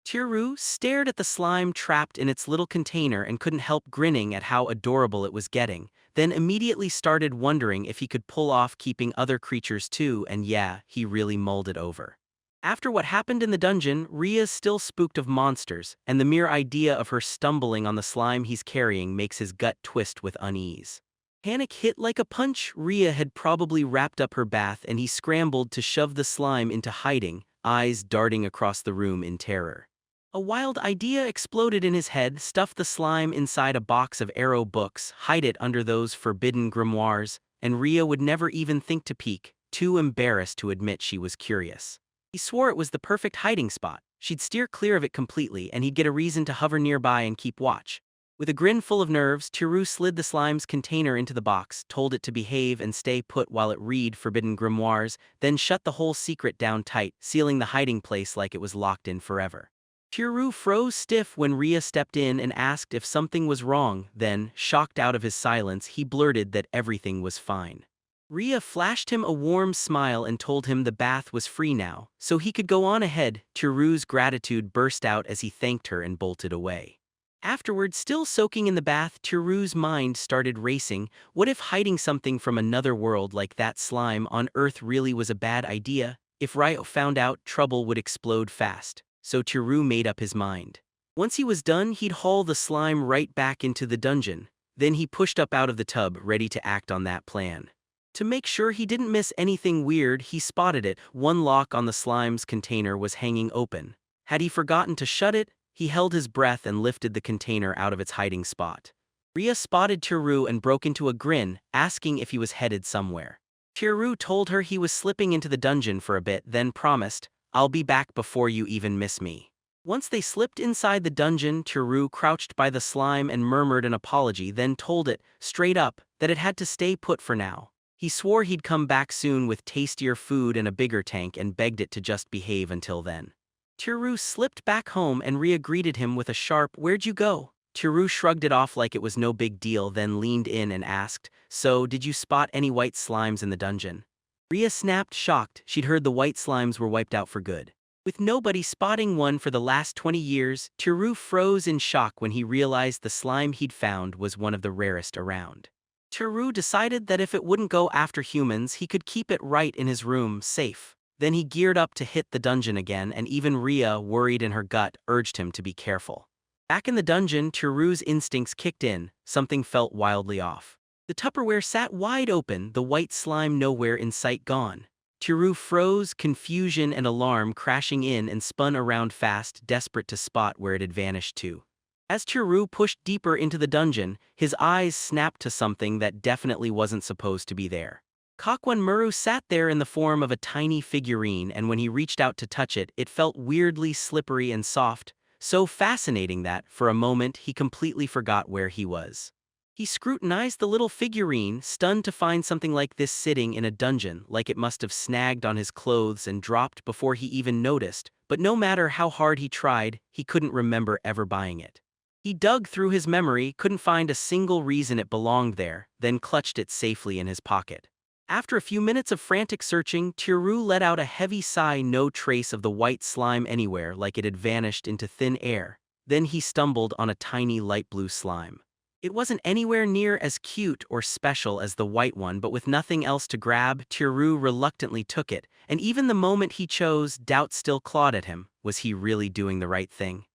Speaker 1: Tiru stared at the slime trapped in its little container and couldn't help grinning at how adorable it was getting, then immediately started wondering if he could pull off keeping other creatures too, and yeah, he really mulled it over. After what happened in the dungeon, Ria's still spooked of monsters, and the mere idea of her stumbling on the slime he's carrying makes his gut twist with unease. Panic hit like a punch. Ria had probably wrapped up her bath, and he scrambled to shove the slime into hiding, eyes darting across the room in terror. A wild idea exploded in his head: stuff the slime inside a box of arrow books, hide it under those forbidden grimoires, and Ria would never even think to peek, too embarrassed to admit she was curious. He swore it was the perfect hiding spot. She'd steer clear of it completely, and he'd get a reason to hover nearby and keep watch. With a grin full of nerves, Tiru slid the slime's container into the box, told it to behave and stay put while it read forbidden grimoires, then shut the whole secret down tight, sealing the hiding place like it was locked in forever. Tiru froze stiff when Ria stepped in and asked if something was wrong. Then, shocked out of his silence, he blurted that everything was fine. Ria flashed him a warm smile and told him the bath was free now, so he could go on ahead. Tiru's gratitude burst out as he thanked her and bolted away. Afterward, still soaking in the bath, Tiru's mind started racing. What if hiding something from another world like that slime on Earth really was a bad idea? If Ryo found out, trouble would explode fast. So Tiru made up his mind. Once he was done, he'd haul the slime right back into the dungeon. Then he pushed up out of the tub, ready to act on that plan. To make sure he didn't miss anything weird, he spotted it. One lock on the slime's container was hanging open. Had he forgotten to shut it? He held his breath and lifted the container out of its hiding spot. Rhea spotted Tiru and broke into a grin, asking if he was headed somewhere. Tiru told her he was slipping into the dungeon for a bit, then promised, "I'll be back before you even miss me." Once they slipped inside the dungeon, Tiru crouched by the slime and murmured an apology, then told it, straight up, that it had to stay put for now. He swore he'd come back soon with tastier food and a bigger tank and begged it to just behave until then. Tiru slipped back home and Rhea greeted him with a sharp, "Where'd you go?" Tiru shrugged it off like it was no big deal, then leaned in and asked, "So, did you spot any white slimes in the dungeon?" Rhea snapped, shocked. She'd heard the white slimes were wiped out for good. With nobody spotting one for the last 20 years, Tiru froze in shock when he realized the slime he'd found was one of the rarest around. Tiru decided that if it wouldn't go after humans, he could keep it right in his room, safe. Then he geared up to hit the dungeon again, and even Rhea, worried in her gut, urged him to be careful. Back in the dungeon, Tiru's instincts kicked in. Something felt wildly off. The Tupperware sat wide open, the white slime nowhere in sight, gone. Tiru froze, confusion and alarm crashing in, and spun around fast, desperate to spot where it had vanished to. As Tiru pushed deeper into the dungeon, his eyes snapped to something that definitely wasn't supposed to be there. Kakwan Muru sat there in the form of a tiny figurine, and when he reached out to touch it, it felt weirdly slippery and soft, so fascinating that, for a moment, he completely forgot where he was. He scrutinized the little figurine, stunned to find something like this sitting in a dungeon, like it must have snagged on his clothes and dropped before he even noticed, but no matter how hard he tried, he couldn't remember ever buying it. He dug through his memory, couldn't find a single reason it belonged there, then clutched it safely in his pocket. After a few minutes of frantic searching, Tiru let out a heavy sigh, no trace of the white slime anywhere, like it had vanished into thin air. Then he stumbled on a tiny light blue slime. It wasn't anywhere near as cute or special as the white one, but with nothing else to grab, Tiru reluctantly took it, and even the moment he chose, doubt still clawed at him. Was he really doing the right thing?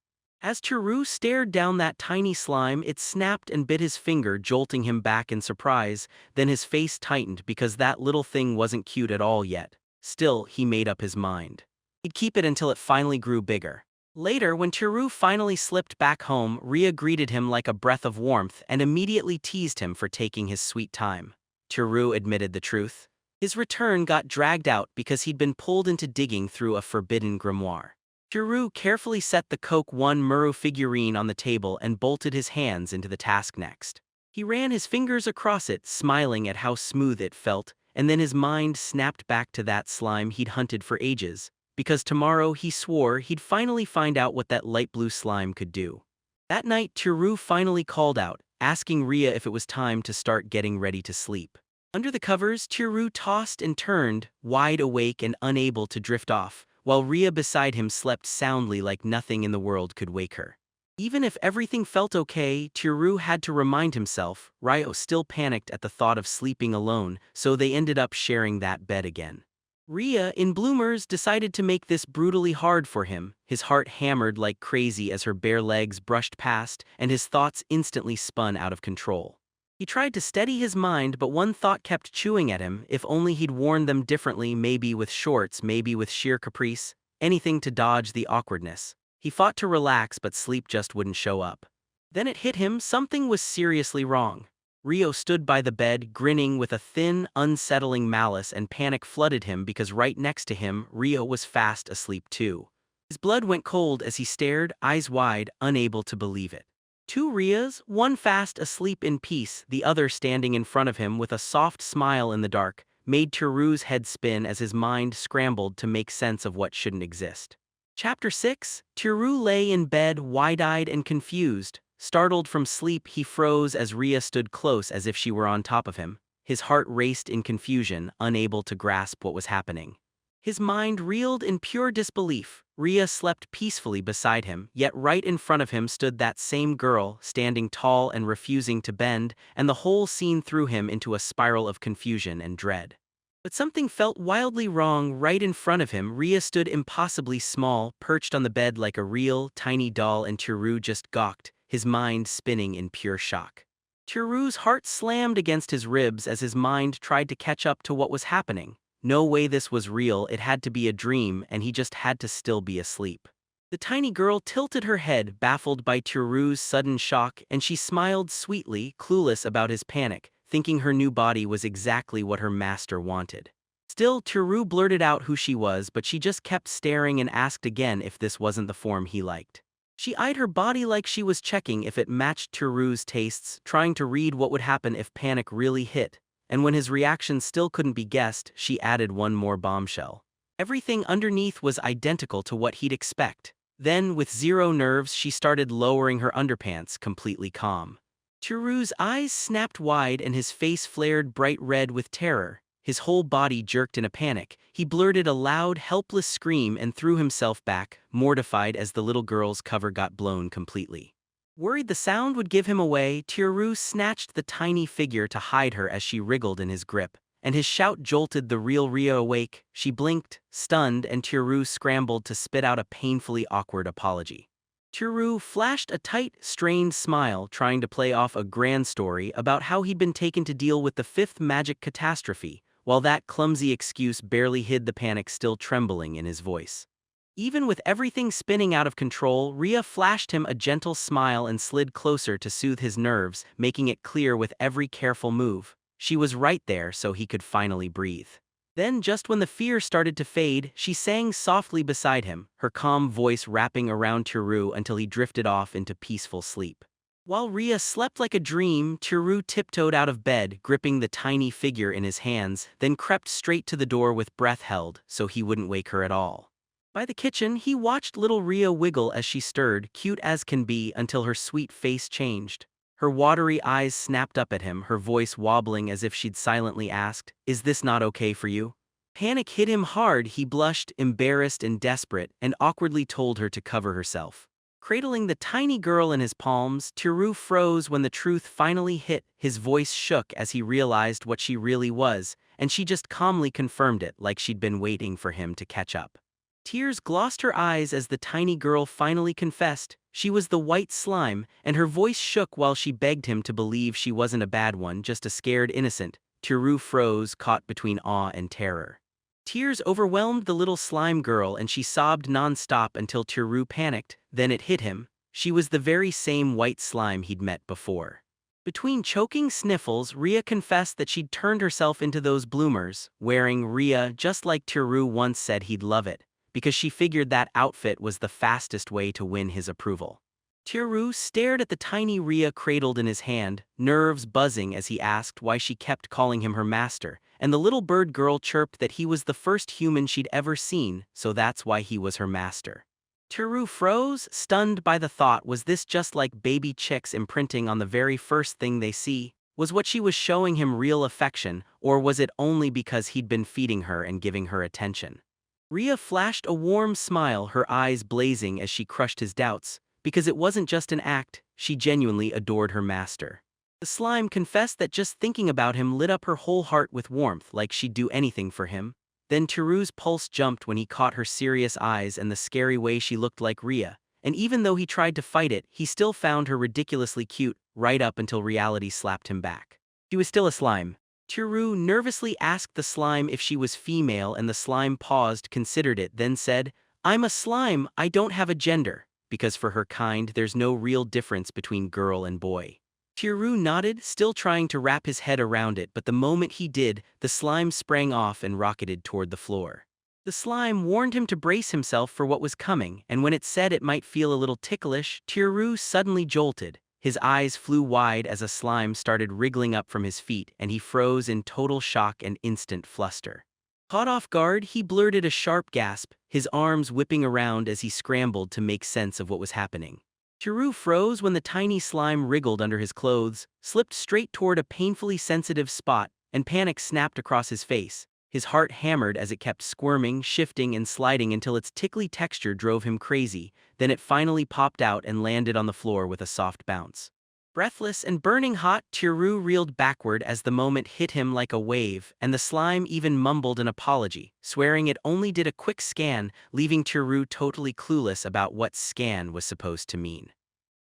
Speaker 1: As Tiru stared down that tiny slime, it snapped and bit his finger, jolting him back in surprise. Then his face tightened because that little thing wasn't cute at all yet. Still, he made up his mind. He'd keep it until it finally grew bigger. Later, when Tiru finally slipped back home, Rhea greeted him like a breath of warmth and immediately teased him for taking his sweet time. Tiru admitted the truth. His return got dragged out because he'd been pulled into digging through a forbidden grimoire. Tiru carefully set the Coke 1 Muru figurine on the table and bolted his hands into the task next. He ran his fingers across it, smiling at how smooth it felt, and then his mind snapped back to that slime he'd hunted for ages, because tomorrow he swore he'd finally find out what that light blue slime could do. That night, Tiru finally called out, asking Rhea if it was time to start getting ready to sleep. Under the covers, Tiru tossed and turned, wide awake and unable to drift off, while Rhea beside him slept soundly like nothing in the world could wake her. Even if everything felt okay, Tiru had to remind himself, Ryo still panicked at the thought of sleeping alone, so they ended up sharing that bed again. Rhea, in bloomers, decided to make this brutally hard for him. His heart hammered like crazy as her bare legs brushed past, and his thoughts instantly spun out of control. He tried to steady his mind, but one thought kept chewing at him. If only he'd worn them differently, maybe with shorts, maybe with sheer caprice, anything to dodge the awkwardness. He fought to relax, but sleep just wouldn't show up. Then it hit him, something was seriously wrong. Rio stood by the bed, grinning with a thin, unsettling malice, and panic flooded him because right next to him, Rio was fast asleep too. His blood went cold as he stared, eyes wide, unable to believe it. Two Rias, one fast asleep in peace, the other standing in front of him with a soft smile in the dark, made Tiru's head spin as his mind scrambled to make sense of what shouldn't exist. Chapter 6. Tiru lay in bed, wide-eyed and confused. Startled from sleep, he froze as Rhea stood close as if she were on top of him. His heart raced in confusion, unable to grasp what was happening. His mind reeled in pure disbelief. Rhea slept peacefully beside him, yet right in front of him stood that same girl, standing tall and refusing to bend, and the whole scene threw him into a spiral of confusion and dread. But something felt wildly wrong. Right in front of him, Rhea stood impossibly small, perched on the bed like a real, tiny doll, and Tiru just gawked, his mind spinning in pure shock. Tiru's heart slammed against his ribs as his mind tried to catch up to what was happening. No way this was real, it had to be a dream, and he just had to still be asleep. The tiny girl tilted her head, baffled by Tiru's sudden shock, and she smiled sweetly, clueless about his panic, thinking her new body was exactly what her master wanted. Still, Tiru blurted out who she was, but she just kept staring and asked again if this wasn't the form he liked. She eyed her body like she was checking if it matched Tiru's tastes, trying to read what would happen if panic really hit. And when his reaction still couldn't be guessed, she added one more bombshell. Everything underneath was identical to what he'd expect. Then, with zero nerves, she started lowering her underpants, completely calm. Tiru's eyes snapped wide and his face flared bright red with terror. His whole body jerked in a panic. He blurted a loud, helpless scream and threw himself back, mortified as the little girl's cover got blown completely. Worried the sound would give him away, Tiru snatched the tiny figure to hide her as she wriggled in his grip, and his shout jolted the real Rhea awake. She blinked, stunned, and Tiru scrambled to spit out a painfully awkward apology. Tiru flashed a tight, strained smile, trying to play off a grand story about how he'd been taken to deal with the fifth magic catastrophe, while that clumsy excuse barely hid the panic still trembling in his voice. Even with everything spinning out of control, Rhea flashed him a gentle smile and slid closer to soothe his nerves, making it clear with every careful move. She was right there so he could finally breathe. Then, just when the fear started to fade, she sang softly beside him, her calm voice wrapping around Tiru until he drifted off into peaceful sleep. While Rhea slept like a dream, Tiru tiptoed out of bed, gripping the tiny figure in his hands, then crept straight to the door with breath held so he wouldn't wake her at all. By the kitchen, he watched little Rhea wiggle as she stirred, cute as can be, until her sweet face changed. Her watery eyes snapped up at him, her voice wobbling as if she'd silently asked, "Is this not okay for you?" Panic hit him hard. He blushed, embarrassed and desperate, and awkwardly told her to cover herself. Cradling the tiny girl in his palms, Tiru froze when the truth finally hit. His voice shook as he realized what she really was, and she just calmly confirmed it like she'd been waiting for him to catch up. Tears glossed her eyes as the tiny girl finally confessed. She was the white slime, and her voice shook while she begged him to believe she wasn't a bad one, just a scared innocent. Tiru froze, caught between awe and terror. Tears overwhelmed the little slime girl and she sobbed non-stop until Tiru panicked. Then it hit him. She was the very same white slime he'd met before. Between choking sniffles, Rhea confessed that she'd turned herself into those bloomers, wearing Rhea just like Tiru once said he'd love it, because she figured that outfit was the fastest way to win his approval. Tiru stared at the tiny Rhea cradled in his hand, nerves buzzing as he asked why she kept calling him her master, and the little bird girl chirped that he was the first human she'd ever seen, so that's why he was her master. Tiru froze, stunned by the thought. Was this just like baby chicks imprinting on the very first thing they see? Was what she was showing him real affection, or was it only because he'd been feeding her and giving her attention? Rhea flashed a warm smile, her eyes blazing as she crushed his doubts, because it wasn't just an act, she genuinely adored her master. The slime confessed that just thinking about him lit up her whole heart with warmth, like she'd do anything for him. Then Tiru's pulse jumped when he caught her serious eyes and the scary way she looked like Rhea, and even though he tried to fight it, he still found her ridiculously cute, right up until reality slapped him back. She was still a slime. Tiru nervously asked the slime if she was female, and the slime paused, considered it, then said, "I'm a slime, I don't have a gender," because for her kind there's no real difference between girl and boy. Tiru nodded, still trying to wrap his head around it, but the moment he did, the slime sprang off and rocketed toward the floor. The slime warned him to brace himself for what was coming, and when it said it might feel a little ticklish, Tiru suddenly jolted. His eyes flew wide as a slime started wriggling up from his feet, and he froze in total shock and instant fluster. Caught off guard, he blurted a sharp gasp, his arms whipping around as he scrambled to make sense of what was happening. Tiru froze when the tiny slime wriggled under his clothes, slipped straight toward a painfully sensitive spot, and panic snapped across his face. His heart hammered as it kept squirming, shifting, and sliding until its tickly texture drove him crazy. Then it finally popped out and landed on the floor with a soft bounce. Breathless and burning hot, Tiru reeled backward as the moment hit him like a wave, and the slime even mumbled an apology, swearing it only did a quick scan, leaving Tiru totally clueless about what scan was supposed to mean.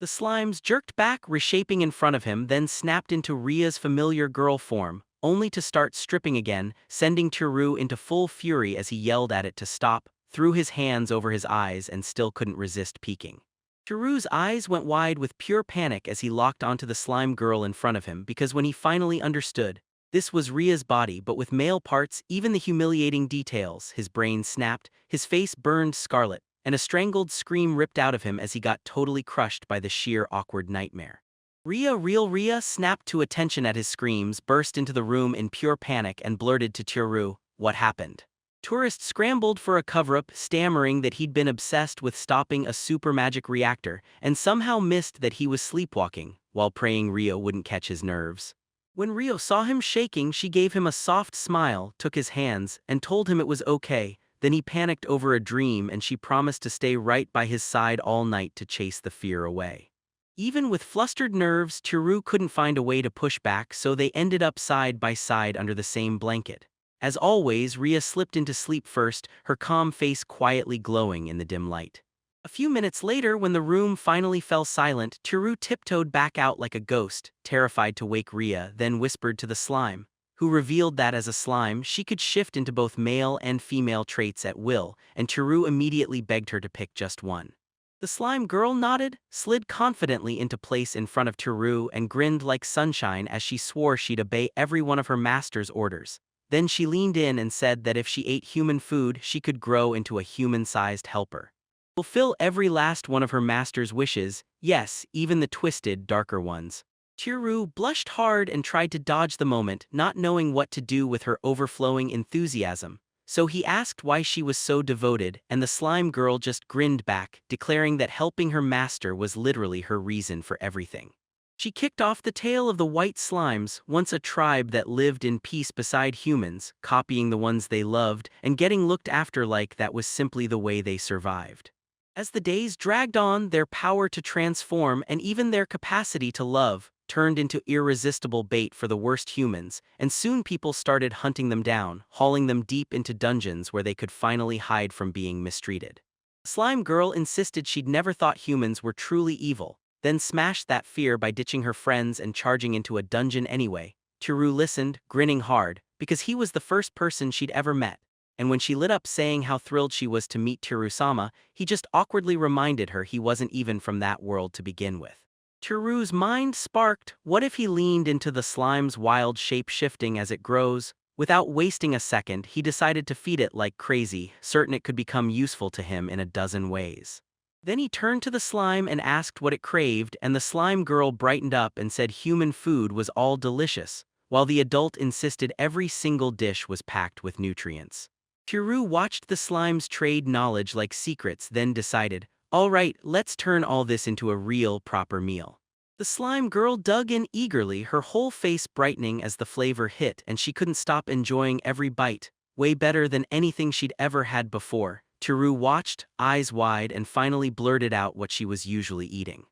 Speaker 1: The slimes jerked back, reshaping in front of him, then snapped into Ria's familiar girl form, only to start stripping again, sending Tiru into full fury as he yelled at it to stop, threw his hands over his eyes, and still couldn't resist peeking. Tiru's eyes went wide with pure panic as he locked onto the slime girl in front of him, because when he finally understood, this was Ria's body but with male parts, even the humiliating details, his brain snapped, his face burned scarlet, and a strangled scream ripped out of him as he got totally crushed by the sheer awkward nightmare. Ria snapped to attention at his screams, burst into the room in pure panic and blurted to Tiru, "What happened?" Tourists scrambled for a cover-up, stammering that he'd been obsessed with stopping a super magic reactor and somehow missed that he was sleepwalking, while praying Rio wouldn't catch his nerves. When Rio saw him shaking, she gave him a soft smile, took his hands, and told him it was okay. Then he panicked over a dream and she promised to stay right by his side all night to chase the fear away. Even with flustered nerves, Tiru couldn't find a way to push back, so they ended up side by side under the same blanket. As always, Ria slipped into sleep first, her calm face quietly glowing in the dim light. A few minutes later, when the room finally fell silent, Tiru tiptoed back out like a ghost, terrified to wake Ria, then whispered to the slime, who revealed that as a slime, she could shift into both male and female traits at will, and Tiru immediately begged her to pick just one. The slime girl nodded, slid confidently into place in front of Tiru, and grinned like sunshine as she swore she'd obey every one of her master's orders. Then she leaned in and said that if she ate human food, she could grow into a human-sized helper. Fulfill every last one of her master's wishes, yes, even the twisted, darker ones. Tiru blushed hard and tried to dodge the moment, not knowing what to do with her overflowing enthusiasm. So he asked why she was so devoted, and the slime girl just grinned back, declaring that helping her master was literally her reason for everything. She kicked off the tale of the white slimes, once a tribe that lived in peace beside humans, copying the ones they loved, and getting looked after like that was simply the way they survived. As the days dragged on, their power to transform and even their capacity to love turned into irresistible bait for the worst humans, and soon people started hunting them down, hauling them deep into dungeons where they could finally hide from being mistreated. Slime Girl insisted she'd never thought humans were truly evil, then smashed that fear by ditching her friends and charging into a dungeon anyway. Tiru listened, grinning hard, because he was the first person she'd ever met, and when she lit up saying how thrilled she was to meet Tiru-sama, he just awkwardly reminded her he wasn't even from that world to begin with. Tiru's mind sparked, what if he leaned into the slime's wild shape-shifting as it grows? Without wasting a second, he decided to feed it like crazy, certain it could become useful to him in a dozen ways. Then he turned to the slime and asked what it craved, and the slime girl brightened up and said human food was all delicious, while the adult insisted every single dish was packed with nutrients. Tiru watched the slimes trade knowledge like secrets, then decided, all right, let's turn all this into a real, proper meal. The slime girl dug in eagerly, her whole face brightening as the flavor hit, and she couldn't stop enjoying every bite, way better than anything she'd ever had before. Tiru watched, eyes wide, and finally blurted out what she was usually eating.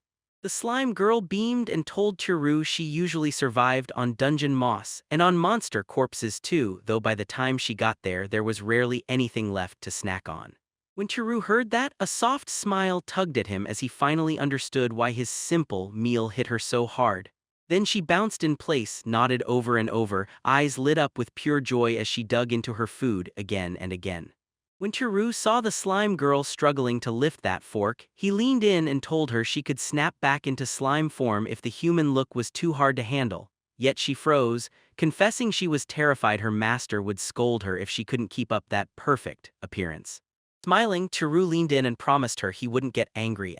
Speaker 1: The slime girl beamed and told Tiru she usually survived on dungeon moss, and on monster corpses too, though by the time she got there, there was rarely anything left to snack on. When Tiru heard that, a soft smile tugged at him as he finally understood why his simple meal hit her so hard. Then she bounced in place, nodded over and over, eyes lit up with pure joy as she dug into her food again and again. When Tiru saw the slime girl struggling to lift that fork, he leaned in and told her she could snap back into slime form if the human look was too hard to handle. Yet she froze, confessing she was terrified her master would scold her if she couldn't keep up that perfect appearance. Smiling, Tiru leaned in and promised her he wouldn't get angry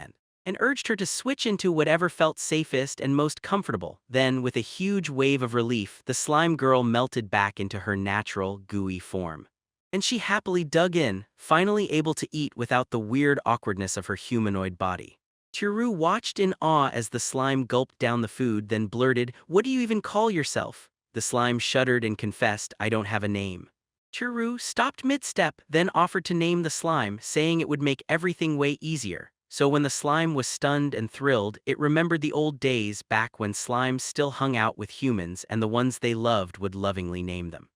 Speaker 1: and urged her to switch into whatever felt safest and most comfortable. Then, with a huge wave of relief, the slime girl melted back into her natural, gooey form. And she happily dug in, finally able to eat without the weird awkwardness of her humanoid body. Tiru watched in awe as the slime gulped down the food, then blurted, "What do you even call yourself?" The slime shuddered and confessed, "I don't have a name." Teru stopped mid-step, then offered to name the slime, saying it would make everything way easier. So when the slime was stunned and thrilled, it remembered the old days back when slimes still hung out with humans and the ones they loved would lovingly name them.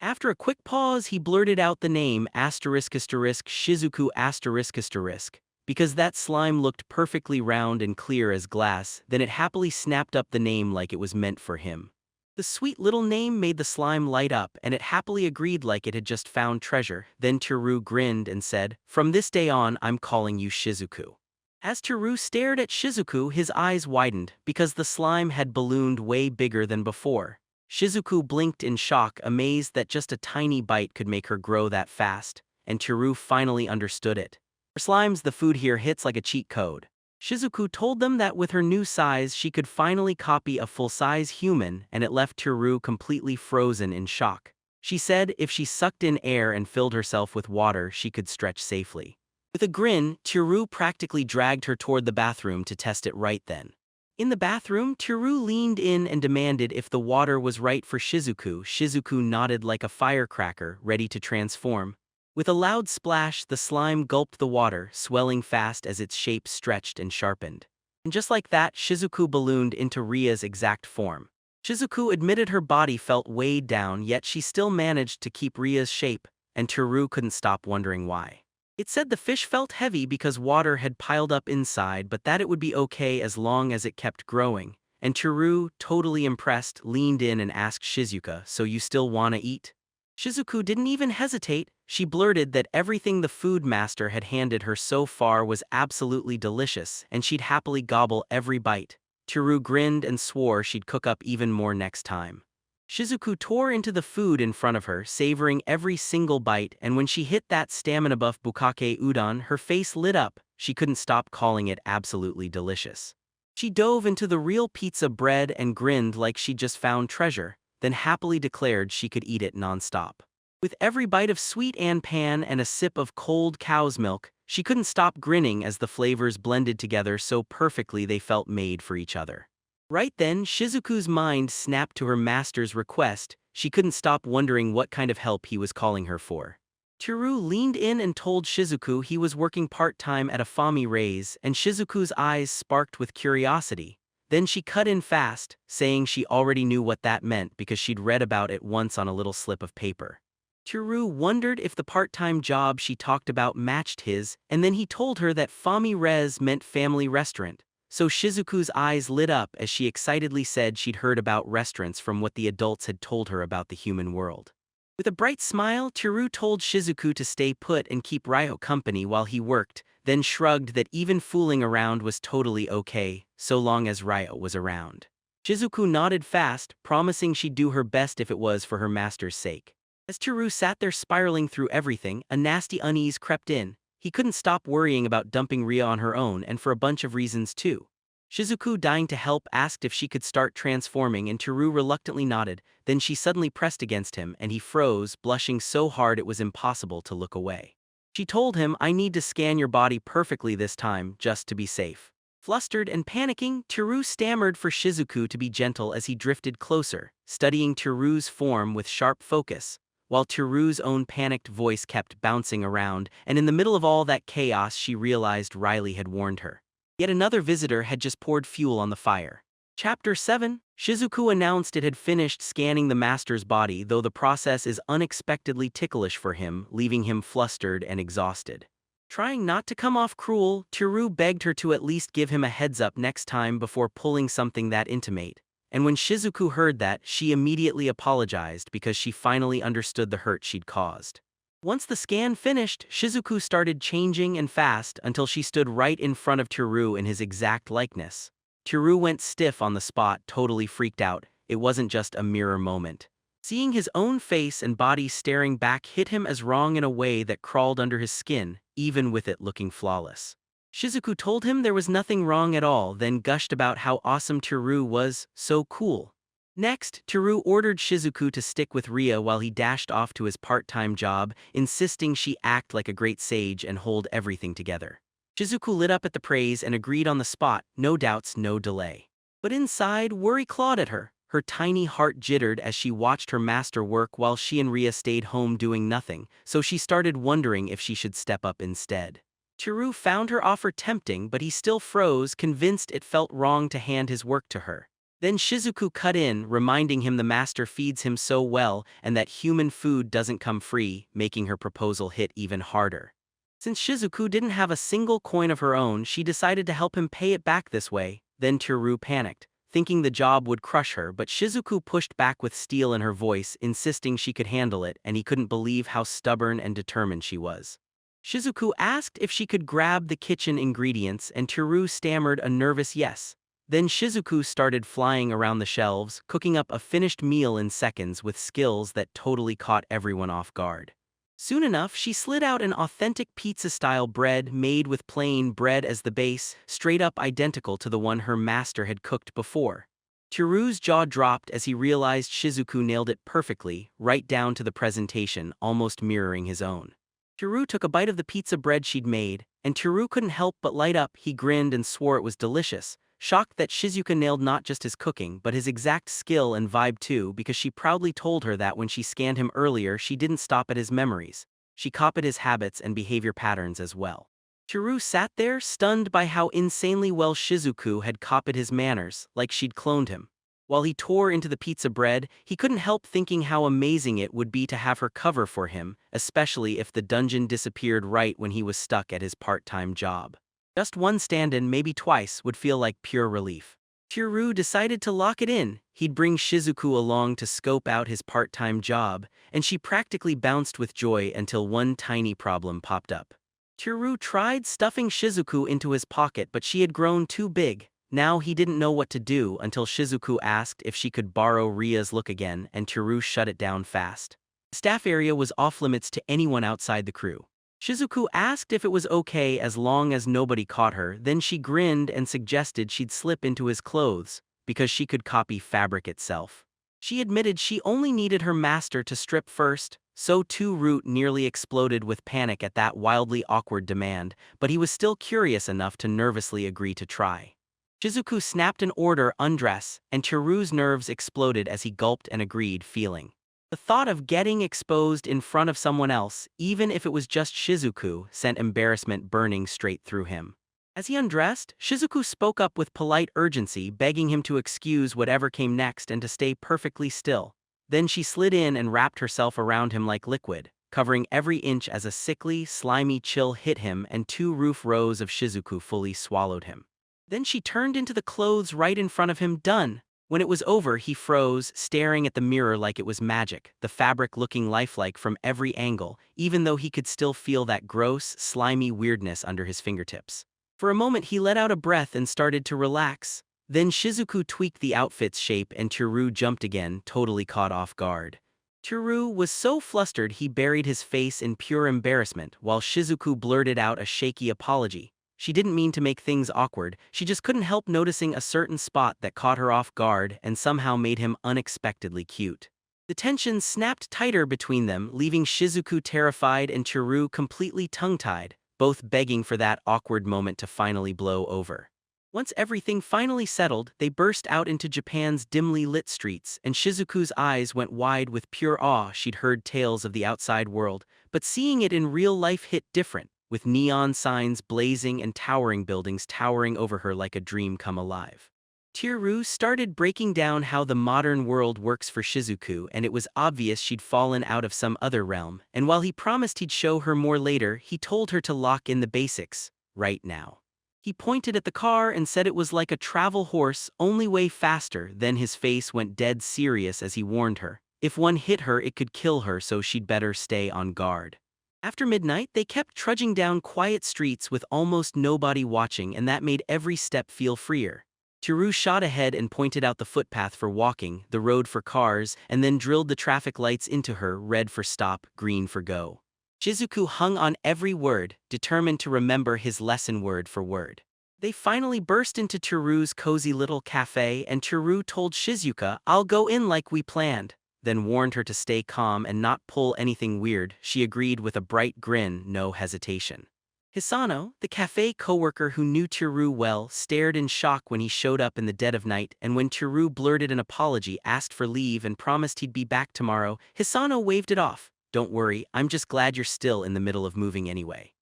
Speaker 1: After a quick pause, he blurted out the name **Shizuku **, because that slime looked perfectly round and clear as glass, then it happily snapped up the name like it was meant for him. The sweet little name made the slime light up and it happily agreed like it had just found treasure. Then Teru grinned and said, "From this day on, I'm calling you Shizuku." As Teru stared at Shizuku, his eyes widened because the slime had ballooned way bigger than before. Shizuku blinked in shock, amazed that just a tiny bite could make her grow that fast, and Teru finally understood it. For slimes, the food here hits like a cheat code. Shizuku told them that with her new size she could finally copy a full-size human, and it left Teru completely frozen in shock. She said if she sucked in air and filled herself with water she could stretch safely. With a grin, Teru practically dragged her toward the bathroom to test it right then. In the bathroom, Teru leaned in and demanded if the water was right for Shizuku. Shizuku nodded like a firecracker, ready to transform. With a loud splash, the slime gulped the water, swelling fast as its shape stretched and sharpened. And just like that, Shizuku ballooned into Ria's exact form. Shizuku admitted her body felt weighed down, yet she still managed to keep Ria's shape, and Teru couldn't stop wondering why. It said the fish felt heavy because water had piled up inside, but that it would be okay as long as it kept growing. And Teru, totally impressed, leaned in and asked Shizuka, "So you still wanna eat?" Shizuku didn't even hesitate. She blurted that everything the food master had handed her so far was absolutely delicious, and she'd happily gobble every bite. Teru grinned and swore she'd cook up even more next time. Shizuku tore into the food in front of her, savoring every single bite, and when she hit that stamina buff bukake udon, her face lit up. She couldn't stop calling it absolutely delicious. She dove into the real pizza bread and grinned like she'd just found treasure, then happily declared she could eat it nonstop. With every bite of sweet anpan and a sip of cold cow's milk, she couldn't stop grinning as the flavors blended together so perfectly they felt made for each other. Right then, Shizuku's mind snapped to her master's request. She couldn't stop wondering what kind of help he was calling her for. Teru leaned in and told Shizuku he was working part-time at a Fami raise, and Shizuku's eyes sparked with curiosity. Then she cut in fast, saying she already knew what that meant because she'd read about it once on a little slip of paper. Teru wondered if the part-time job she talked about matched his, and then he told her that Fami Res meant family restaurant. So Shizuku's eyes lit up as she excitedly said she'd heard about restaurants from what the adults had told her about the human world. With a bright smile, Teru told Shizuku to stay put and keep Ryo company while he worked, then shrugged that even fooling around was totally okay, so long as Ryo was around. Shizuku nodded fast, promising she'd do her best if it was for her master's sake. As Teru sat there spiraling through everything, a nasty unease crept in. He couldn't stop worrying about dumping Ria on her own, and for a bunch of reasons too. Shizuku, dying to help, asked if she could start transforming, and Teru reluctantly nodded. Then she suddenly pressed against him and he froze, blushing so hard it was impossible to look away. She told him, "I need to scan your body perfectly this time, just to be safe." Flustered and panicking, Teru stammered for Shizuku to be gentle as he drifted closer, studying Teru's form with sharp focus, while Teru's own panicked voice kept bouncing around, and in the middle of all that chaos she realized Riley had warned her. Yet another visitor had just poured fuel on the fire. Chapter 7, Shizuku announced it had finished scanning the master's body, though the process is unexpectedly ticklish for him, leaving him flustered and exhausted. Trying not to come off cruel, Teru begged her to at least give him a heads up next time before pulling something that intimate. And when Shizuku heard that, she immediately apologized because she finally understood the hurt she'd caused. Once the scan finished, Shizuku started changing and fast until she stood right in front of Teru in his exact likeness. Teru went stiff on the spot, totally freaked out. It wasn't just a mirror moment. Seeing his own face and body staring back hit him as wrong in a way that crawled under his skin, even with it looking flawless. Shizuku told him there was nothing wrong at all, then gushed about how awesome Teru was, so cool. Next, Teru ordered Shizuku to stick with Ria while he dashed off to his part-time job, insisting she act like a great sage and hold everything together. Shizuku lit up at the praise and agreed on the spot, no doubts, no delay. But inside, worry clawed at her. Her tiny heart jittered as she watched her master work while she and Ria stayed home doing nothing, so she started wondering if she should step up instead. Chiru found her offer tempting, but he still froze, convinced it felt wrong to hand his work to her. Then Shizuku cut in, reminding him the master feeds him so well and that human food doesn't come free, making her proposal hit even harder. Since Shizuku didn't have a single coin of her own, she decided to help him pay it back this way. Then Chiru panicked, thinking the job would crush her, but Shizuku pushed back with steel in her voice, insisting she could handle it, and he couldn't believe how stubborn and determined she was. Shizuku asked if she could grab the kitchen ingredients, and Chiru stammered a nervous yes. Then Shizuku started flying around the shelves, cooking up a finished meal in seconds with skills that totally caught everyone off guard. Soon enough, she slid out an authentic pizza-style bread made with plain bread as the base, straight up identical to the one her master had cooked before. Chiru's jaw dropped as he realized Shizuku nailed it perfectly, right down to the presentation, almost mirroring his own. Chiru took a bite of the pizza bread she'd made, and Chiru couldn't help but light up. He grinned and swore it was delicious, shocked that Shizuka nailed not just his cooking but his exact skill and vibe too, because she proudly told her that when she scanned him earlier she didn't stop at his memories. She copied his habits and behavior patterns as well. Chiru sat there, stunned by how insanely well Shizuku had copied his manners, like she'd cloned him. While he tore into the pizza bread, he couldn't help thinking how amazing it would be to have her cover for him, especially if the dungeon disappeared right when he was stuck at his part-time job. Just one stand-in, maybe twice, would feel like pure relief. Chiru decided to lock it in. He'd bring Shizuku along to scope out his part-time job, and she practically bounced with joy until one tiny problem popped up. Chiru tried stuffing Shizuku into his pocket, but she had grown too big. Now he didn't know what to do until Shizuku asked if she could borrow Ria's look again, and Chiru shut it down fast. The staff area was off-limits to anyone outside the crew. Shizuku asked if it was okay as long as nobody caught her, then she grinned and suggested she'd slip into his clothes, because she could copy fabric itself. She admitted she only needed her master to strip first, so too Root nearly exploded with panic at that wildly awkward demand, but he was still curious enough to nervously agree to try. Shizuku snapped an order, undress, and Chiru's nerves exploded as he gulped and agreed, feeling. The thought of getting exposed in front of someone else, even if it was just Shizuku, sent embarrassment burning straight through him. As he undressed, Shizuku spoke up with polite urgency, begging him to excuse whatever came next and to stay perfectly still. Then she slid in and wrapped herself around him like liquid, covering every inch as a sickly, slimy chill hit him and 2 roof rows of Shizuku fully swallowed him. Then she turned into the clothes right in front of him, done. When it was over, he froze, staring at the mirror like it was magic, the fabric looking lifelike from every angle, even though he could still feel that gross, slimy weirdness under his fingertips. For a moment he let out a breath and started to relax. Then Shizuku tweaked the outfit's shape and Chiru jumped again, totally caught off guard. Chiru was so flustered he buried his face in pure embarrassment, while Shizuku blurted out a shaky apology. She didn't mean to make things awkward, she just couldn't help noticing a certain spot that caught her off guard and somehow made him unexpectedly cute. The tension snapped tighter between them, leaving Shizuku terrified and Chiru completely tongue-tied, both begging for that awkward moment to finally blow over. Once everything finally settled, they burst out into Japan's dimly lit streets, and Shizuku's eyes went wide with pure awe. She'd heard tales of the outside world, but seeing it in real life hit different, with neon signs blazing and towering buildings towering over her like a dream come alive. Chiru started breaking down how the modern world works for Shizuku, and it was obvious she'd fallen out of some other realm, and while he promised he'd show her more later, he told her to lock in the basics, right now. He pointed at the car and said it was like a travel horse, only way faster. Then his face went dead serious as he warned her. If one hit her it could kill her, so she'd better stay on guard. After midnight, they kept trudging down quiet streets with almost nobody watching, and that made every step feel freer. Chiru shot ahead and pointed out the footpath for walking, the road for cars, and then drilled the traffic lights into her, red for stop, green for go. Shizuku hung on every word, determined to remember his lesson word for word. They finally burst into Chiru's cozy little cafe, and Chiru told Shizuka, "I'll go in like we planned," then warned her to stay calm and not pull anything weird. She agreed with a bright grin, no hesitation. Hisano, the cafe coworker who knew Teru well, stared in shock when he showed up in the dead of night, and when Teru blurted an apology, asked for leave, and promised he'd be back tomorrow, Hisano waved it off. "Don't worry, I'm just glad you're still in the middle of moving anyway."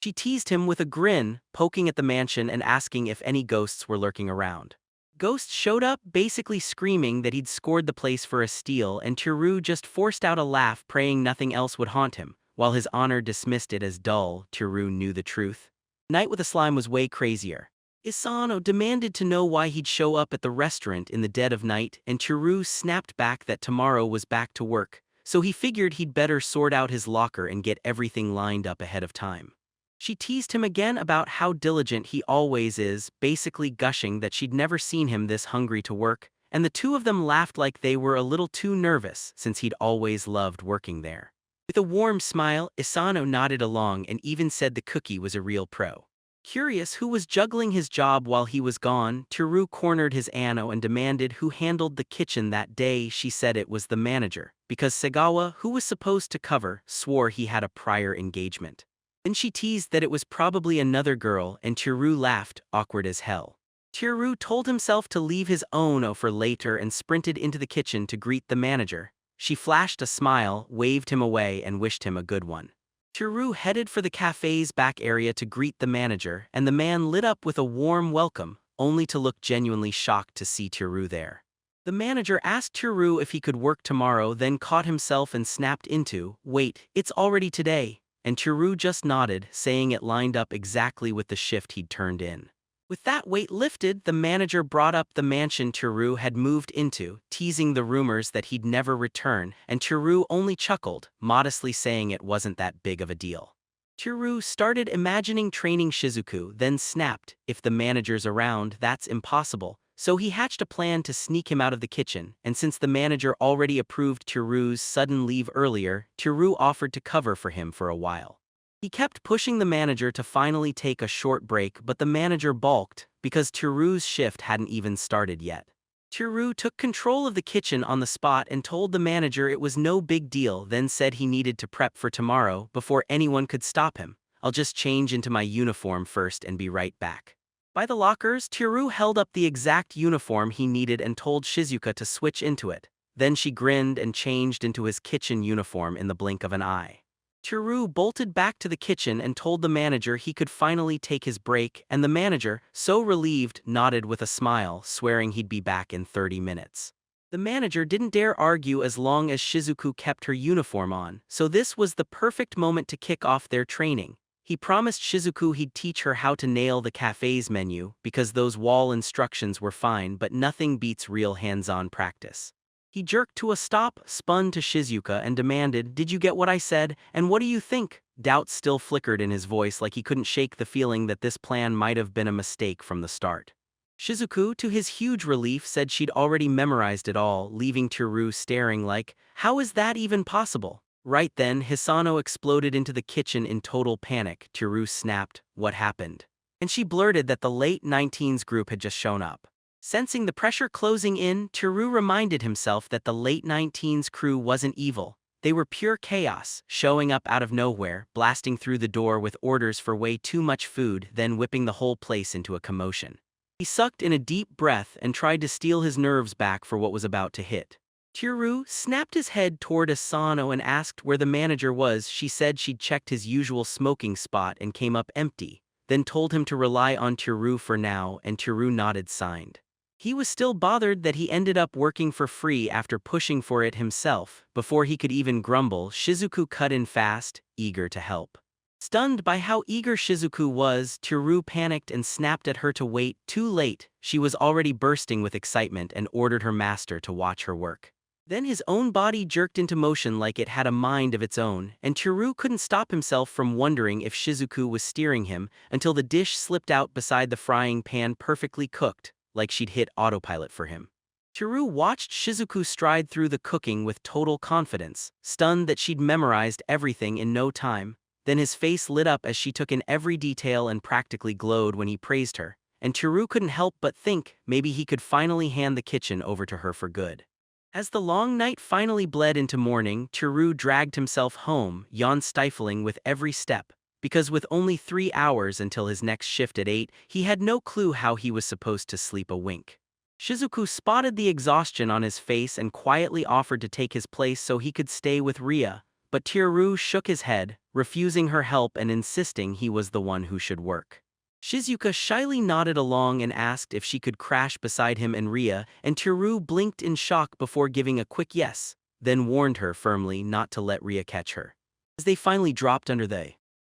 Speaker 1: She teased him with a grin, poking at the mansion and asking if any ghosts were lurking around. Ghosts showed up, basically screaming that he'd scored the place for a steal, and Teru just forced out a laugh, praying nothing else would haunt him. While his honor dismissed it as dull, Teru knew the truth. Night with the Slime was way crazier. Isano demanded to know why he'd show up at the restaurant in the dead of night, and Teru snapped back that tomorrow was back to work, so he figured he'd better sort out his locker and get everything lined up ahead of time. She teased him again about how diligent he always is, basically gushing that she'd never seen him this hungry to work, and the two of them laughed like they were a little too nervous since he'd always loved working there. With a warm smile, Isano nodded along and even said the cookie was a real pro. Curious who was juggling his job while he was gone, Teru cornered his Ano and demanded who handled the kitchen that day. She said it was the manager, because Segawa, who was supposed to cover, swore he had a prior engagement. Then she teased that it was probably another girl, and Teru laughed, awkward as hell. Teru told himself to leave his Ono for later and sprinted into the kitchen to greet the manager. She flashed a smile, waved him away, and wished him a good one. Teru headed for the cafe's back area to greet the manager, and the man lit up with a warm welcome, only to look genuinely shocked to see Teru there. The manager asked Teru if he could work tomorrow, then caught himself and snapped into, "Wait, it's already today," and Teru just nodded, saying it lined up exactly with the shift he'd turned in. With that weight lifted, the manager brought up the mansion Teru had moved into, teasing the rumors that he'd never return, and Teru only chuckled, modestly saying it wasn't that big of a deal. Teru started imagining training Shizuku, then snapped, "If the manager's around, that's impossible," so he hatched a plan to sneak him out of the kitchen, and since the manager already approved Teru's sudden leave earlier, Teru offered to cover for him for a while. He kept pushing the manager to finally take a short break, but the manager balked, because Teru's shift hadn't even started yet. Teru took control of the kitchen on the spot and told the manager it was no big deal, then said he needed to prep for tomorrow before anyone could stop him. "I'll just change into my uniform first and be right back." By the lockers, Teru held up the exact uniform he needed and told Shizuka to switch into it. Then she grinned and changed into his kitchen uniform in the blink of an eye. Teru bolted back to the kitchen and told the manager he could finally take his break, and the manager, so relieved, nodded with a smile, swearing he'd be back in 30 minutes. The manager didn't dare argue as long as Shizuku kept her uniform on, so this was the perfect moment to kick off their training. He promised Shizuku he'd teach her how to nail the cafe's menu, because those wall instructions were fine, but nothing beats real hands-on practice. He jerked to a stop, spun to Shizuka, and demanded, "Did you get what I said, and what do you think?" Doubt still flickered in his voice, like he couldn't shake the feeling that this plan might have been a mistake from the start. Shizuku, to his huge relief, said she'd already memorized it all, leaving Teru staring like, "How is that even possible?" Right then, Hisano exploded into the kitchen in total panic. Teru snapped, "What happened?" And she blurted that the late 19s group had just shown up. Sensing the pressure closing in, Teru reminded himself that the late 19s crew wasn't evil. They were pure chaos, showing up out of nowhere, blasting through the door with orders for way too much food, then whipping the whole place into a commotion. He sucked in a deep breath and tried to steel his nerves back for what was about to hit. Teru snapped his head toward Asano and asked where the manager was. She said she'd checked his usual smoking spot and came up empty, then told him to rely on Teru for now, and Teru nodded, signed. He was still bothered that he ended up working for free after pushing for it himself. Before he could even grumble, Shizuku cut in fast, eager to help. Stunned by how eager Shizuku was, Teru panicked and snapped at her to wait. Too late, she was already bursting with excitement and ordered her master to watch her work. Then his own body jerked into motion like it had a mind of its own, and Teru couldn't stop himself from wondering if Shizuku was steering him until the dish slipped out beside the frying pan, perfectly cooked, like she'd hit autopilot for him. Teru watched Shizuku stride through the cooking with total confidence, stunned that she'd memorized everything in no time. Then his face lit up as she took in every detail and practically glowed when he praised her, and Teru couldn't help but think maybe he could finally hand the kitchen over to her for good. As the long night finally bled into morning, Teru dragged himself home, yawn stifling with every step. because with only 3 hours until his next shift at 8, he had no clue how he was supposed to sleep a wink. Shizuku spotted the exhaustion on his face and quietly offered to take his place so he could stay with Ria, but Tearu shook his head, refusing her help and insisting he was the one who should work. Shizuka shyly nodded along and asked if she could crash beside him and Ria, and Tearu blinked in shock before giving a quick yes, then warned her firmly not to let Ria catch her. As they finally dropped under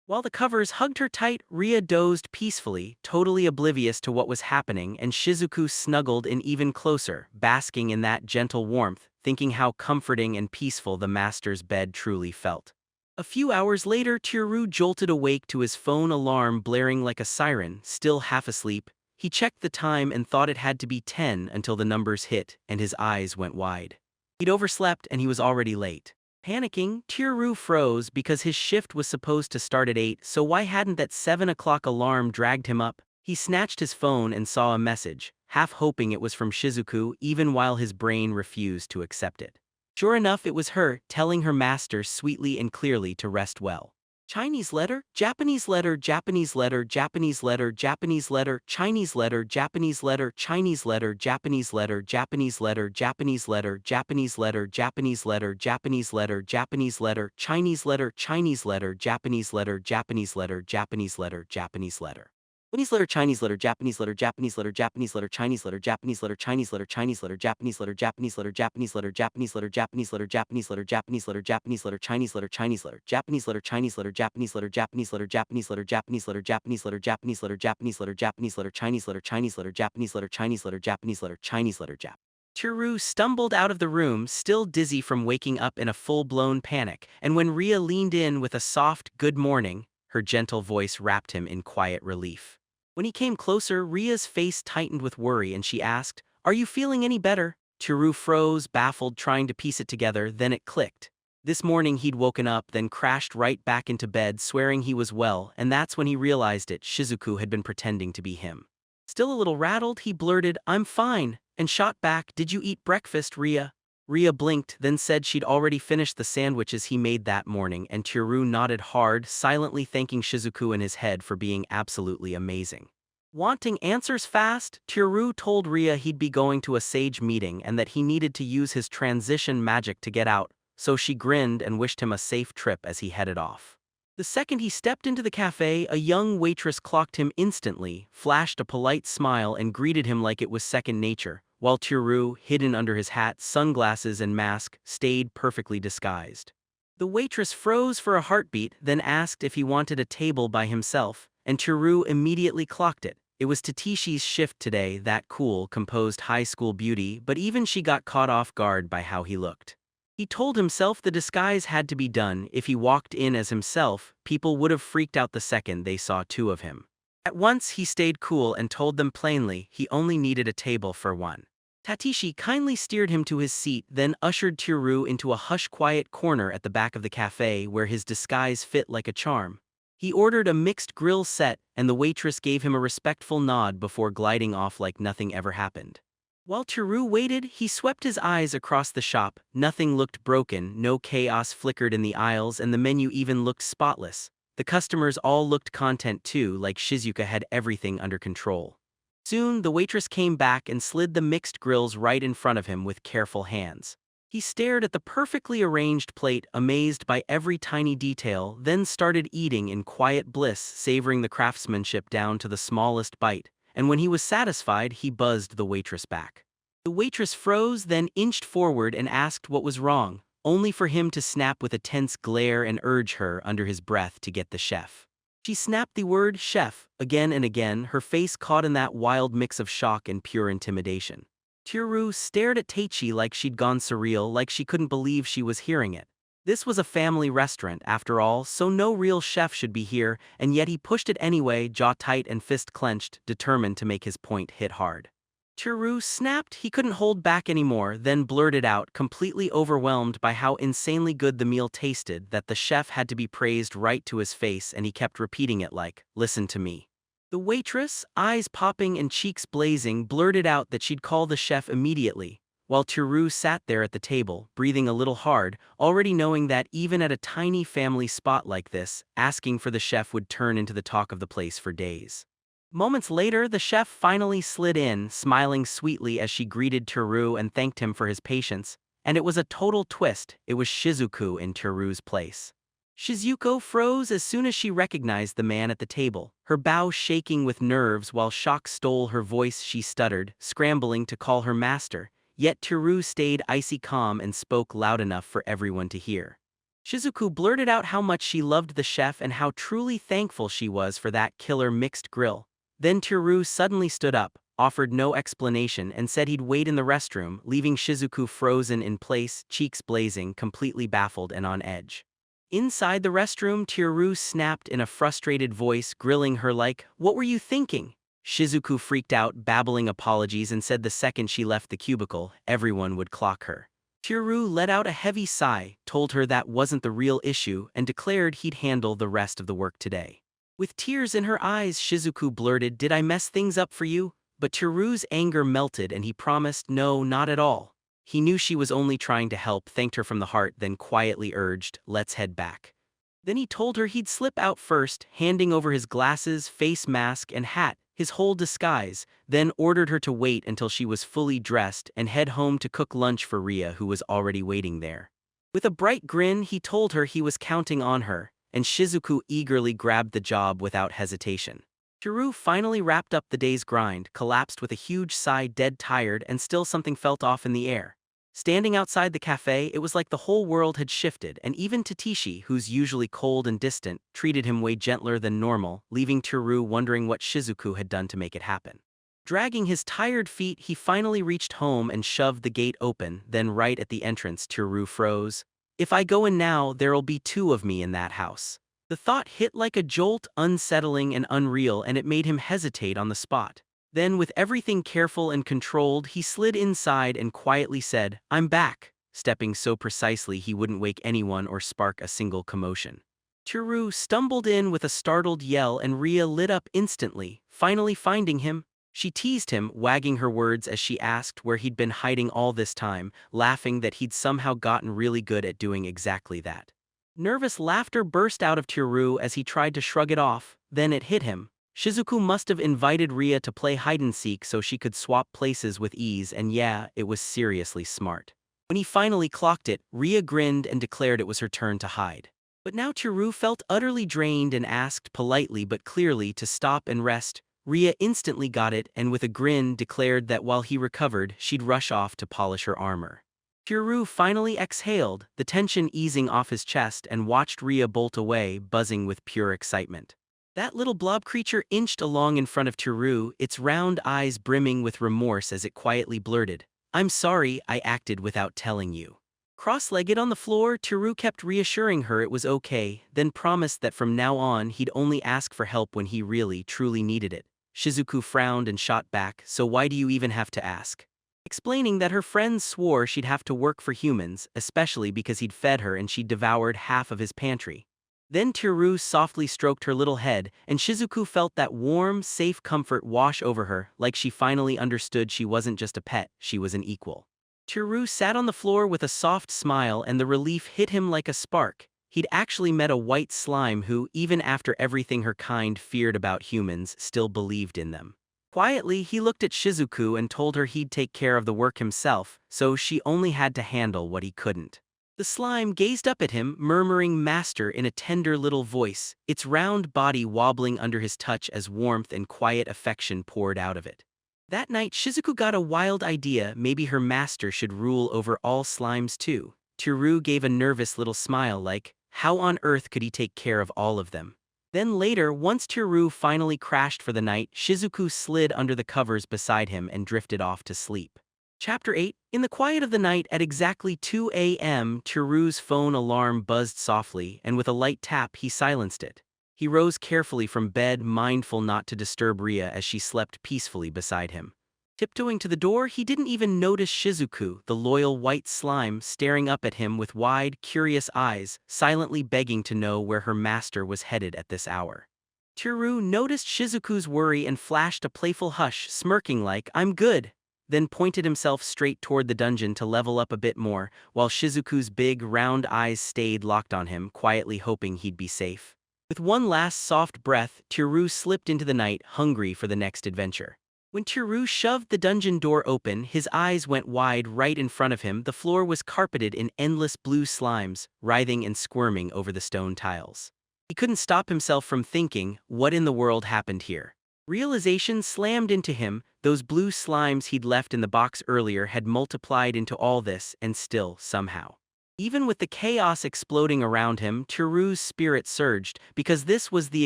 Speaker 1: while the covers hugged her tight, Ria dozed peacefully, totally oblivious to what was happening, and Shizuku snuggled in even closer, basking in that gentle warmth, thinking how comforting and peaceful the master's bed truly felt. A few hours later, Tearu jolted awake to his phone alarm blaring like a siren. Still half asleep, he checked the time and thought it had to be 10 until the numbers hit, and his eyes went wide. He'd overslept and he was already late. Panicking, Tearu froze because his shift was supposed to start at 8, so why hadn't that 7 o'clock alarm dragged him up? He snatched his phone and saw a message, half hoping it was from Shizuku even while his brain refused to accept it. Sure enough, it was her, telling her master sweetly and clearly to rest well. Chinese letter, Japanese letter, Japanese letter, Japanese letter, Japanese letter, Chinese letter, Japanese letter, Chinese letter, Japanese letter, Japanese letter, Japanese letter, Japanese letter, Japanese letter, Japanese letter, Japanese letter, Chinese letter, Chinese letter, Japanese letter, Japanese letter, Japanese letter, Japanese letter. Chinese letter, Chinese letter, Japanese letter, Japanese letter, Japanese letter, Chinese letter, Japanese letter, Chinese letter, Chinese letter, Japanese letter, Japanese letter, Japanese letter, Japanese letter, Japanese letter, Japanese letter, Japanese letter, Japanese letter, Chinese letter, Chinese letter, Japanese letter, Chinese letter, Japanese letter, Japanese letter, Japanese letter, Japanese letter, Japanese letter, Japanese letter, Japanese letter, Japanese letter, Chinese letter, Chinese letter, Japanese letter, Chinese letter, Japanese letter, Chinese letter, Jap. Tearu stumbled out of the room, still dizzy from waking up in a full-blown panic, and when Ria leaned in with a soft "good morning," her gentle voice wrapped him in quiet relief. When he came closer, Ria's face tightened with worry and she asked, "Are you feeling any better?" Tearu froze, baffled, trying to piece it together, then it clicked. This morning he'd woken up, then crashed right back into bed, swearing he was well, and that's when he realized it. Shizuku had been pretending to be him. Still a little rattled, he blurted, "I'm fine," and shot back, "Did you eat breakfast, Ria?" Ria blinked, then said she'd already finished the sandwiches he made that morning, and Tearu nodded hard, silently thanking Shizuku in his head for being absolutely amazing. Wanting answers fast, Tearu told Ria he'd be going to a sage meeting and that he needed to use his transition magic to get out, so she grinned and wished him a safe trip as he headed off. The second he stepped into the cafe, a young waitress clocked him instantly, flashed a polite smile and greeted him like it was second nature, while Tearu, hidden under his hat, sunglasses and mask, stayed perfectly disguised. The waitress froze for a heartbeat, then asked if he wanted a table by himself, and Tearu immediately clocked it. It was Tatishi's shift today, that cool, composed high school beauty, but even she got caught off guard by how he looked. He told himself the disguise had to be done. If he walked in as himself, people would have freaked out the second they saw two of him. At once he stayed cool and told them plainly he only needed a table for one. Tatishi kindly steered him to his seat, then ushered Tearu into a hush-quiet corner at the back of the cafe where his disguise fit like a charm. He ordered a mixed grill set, and the waitress gave him a respectful nod before gliding off like nothing ever happened. While Tearu waited, he swept his eyes across the shop. Nothing looked broken, no chaos flickered in the aisles, and the menu even looked spotless. The customers all looked content too, like Shizuka had everything under control. Soon, the waitress came back and slid the mixed grills right in front of him with careful hands. He stared at the perfectly arranged plate, amazed by every tiny detail, then started eating in quiet bliss, savoring the craftsmanship down to the smallest bite, and when he was satisfied, he buzzed the waitress back. The waitress froze, then inched forward and asked what was wrong, only for him to snap with a tense glare and urge her under his breath to get the chef. She snapped the word chef again and again, her face caught in that wild mix of shock and pure intimidation. Tearu stared at Taichi like she'd gone surreal, like she couldn't believe she was hearing it. This was a family restaurant, after all, so no real chef should be here, and yet he pushed it anyway, jaw tight and fist clenched, determined to make his point hit hard. Tearu snapped he couldn't hold back anymore, then blurted out, completely overwhelmed by how insanely good the meal tasted, that the chef had to be praised right to his face, and he kept repeating it like, "Listen to me." The waitress, eyes popping and cheeks blazing, blurted out that she'd call the chef immediately, while Teru sat there at the table, breathing a little hard, already knowing that even at a tiny family spot like this, asking for the chef would turn into the talk of the place for days. Moments later, the chef finally slid in, smiling sweetly as she greeted Teru and thanked him for his patience, and it was a total twist. It was Shizuku in Teru's place. Shizuko froze as soon as she recognized the man at the table, her bow shaking with nerves while shock stole her voice. She stuttered, scrambling to call her master, yet Teru stayed icy calm and spoke loud enough for everyone to hear. Shizuku blurted out how much she loved the chef and how truly thankful she was for that killer mixed grill. Then Teru suddenly stood up, offered no explanation and said he'd wait in the restroom, leaving Shizuku frozen in place, cheeks blazing, completely baffled and on edge. Inside the restroom, Teru snapped in a frustrated voice, grilling her like, "What were you thinking?" Shizuku freaked out, babbling apologies and said the second she left the cubicle, everyone would clock her. Teru let out a heavy sigh, told her that wasn't the real issue, and declared he'd handle the rest of the work today. With tears in her eyes, Shizuku blurted, "Did I mess things up for you?" But Teru's anger melted and he promised, "No, not at all." He knew she was only trying to help, thanked her from the heart, then quietly urged, "Let's head back." Then he told her he'd slip out first, handing over his glasses, face mask, and hat, his whole disguise, then ordered her to wait until she was fully dressed and head home to cook lunch for Ria, who was already waiting there. With a bright grin, he told her he was counting on her, and Shizuku eagerly grabbed the job without hesitation. Teru finally wrapped up the day's grind, collapsed with a huge sigh, dead tired, and still something felt off in the air. Standing outside the cafe, it was like the whole world had shifted, and even Tatishi, who's usually cold and distant, treated him way gentler than normal, leaving Teru wondering what Shizuku had done to make it happen. Dragging his tired feet, he finally reached home and shoved the gate open, then right at the entrance, Teru froze. "If I go in now, there'll be two of me in that house." The thought hit like a jolt, unsettling and unreal, and it made him hesitate on the spot. Then, with everything careful and controlled, he slid inside and quietly said, "I'm back," stepping so precisely he wouldn't wake anyone or spark a single commotion. Teru stumbled in with a startled yell and Ria lit up instantly, finally finding him. She teased him, wagging her words as she asked where he'd been hiding all this time, laughing that he'd somehow gotten really good at doing exactly that. Nervous laughter burst out of Teru as he tried to shrug it off, then it hit him. Shizuku must have invited Ria to play hide-and-seek so she could swap places with ease, and yeah, it was seriously smart. When he finally clocked it, Ria grinned and declared it was her turn to hide. But now Teru felt utterly drained and asked politely but clearly to stop and rest. Ria instantly got it and with a grin declared that while he recovered, she'd rush off to polish her armor. Teru finally exhaled, the tension easing off his chest, and watched Ria bolt away, buzzing with pure excitement. That little blob creature inched along in front of Teru, its round eyes brimming with remorse as it quietly blurted, "I'm sorry, I acted without telling you." Cross-legged on the floor, Teru kept reassuring her it was okay, then promised that from now on he'd only ask for help when he really, truly needed it. Shizuku frowned and shot back, "So why do you even have to ask?" Explaining that her friends swore she'd have to work for humans, especially because he'd fed her and she'd devoured half of his pantry. Then Teru softly stroked her little head, and Shizuku felt that warm, safe comfort wash over her, like she finally understood she wasn't just a pet, she was an equal. Teru sat on the floor with a soft smile and the relief hit him like a spark. He'd actually met a white slime who, even after everything her kind feared about humans, still believed in them. Quietly, he looked at Shizuku and told her he'd take care of the work himself, so she only had to handle what he couldn't. The slime gazed up at him, murmuring "Master" in a tender little voice, its round body wobbling under his touch as warmth and quiet affection poured out of it. That night, Shizuku got a wild idea. Maybe her master should rule over all slimes too. Teru gave a nervous little smile like, how on earth could he take care of all of them? Then later, once Teru finally crashed for the night, Shizuku slid under the covers beside him and drifted off to sleep. Chapter 8. In the quiet of the night at exactly 2 a.m., Teru's phone alarm buzzed softly, and with a light tap he silenced it. He rose carefully from bed, mindful not to disturb Ria as she slept peacefully beside him. Tiptoeing to the door, he didn't even notice Shizuku, the loyal white slime, staring up at him with wide, curious eyes, silently begging to know where her master was headed at this hour. Teru noticed Shizuku's worry and flashed a playful hush, smirking like, "I'm good." then pointed himself straight toward the dungeon to level up a bit more, while Shizuku's big, round eyes stayed locked on him, quietly hoping he'd be safe. With one last soft breath, Teru slipped into the night, hungry for the next adventure. When Teru shoved the dungeon door open, his eyes went wide. Right in front of him. The floor was carpeted in endless blue slimes, writhing and squirming over the stone tiles. He couldn't stop himself from thinking, what in the world happened here? Realization slammed into him. Those blue slimes he'd left in the box earlier had multiplied into all this, and still, somehow. Even with the chaos exploding around him, Teru's spirit surged, because this was the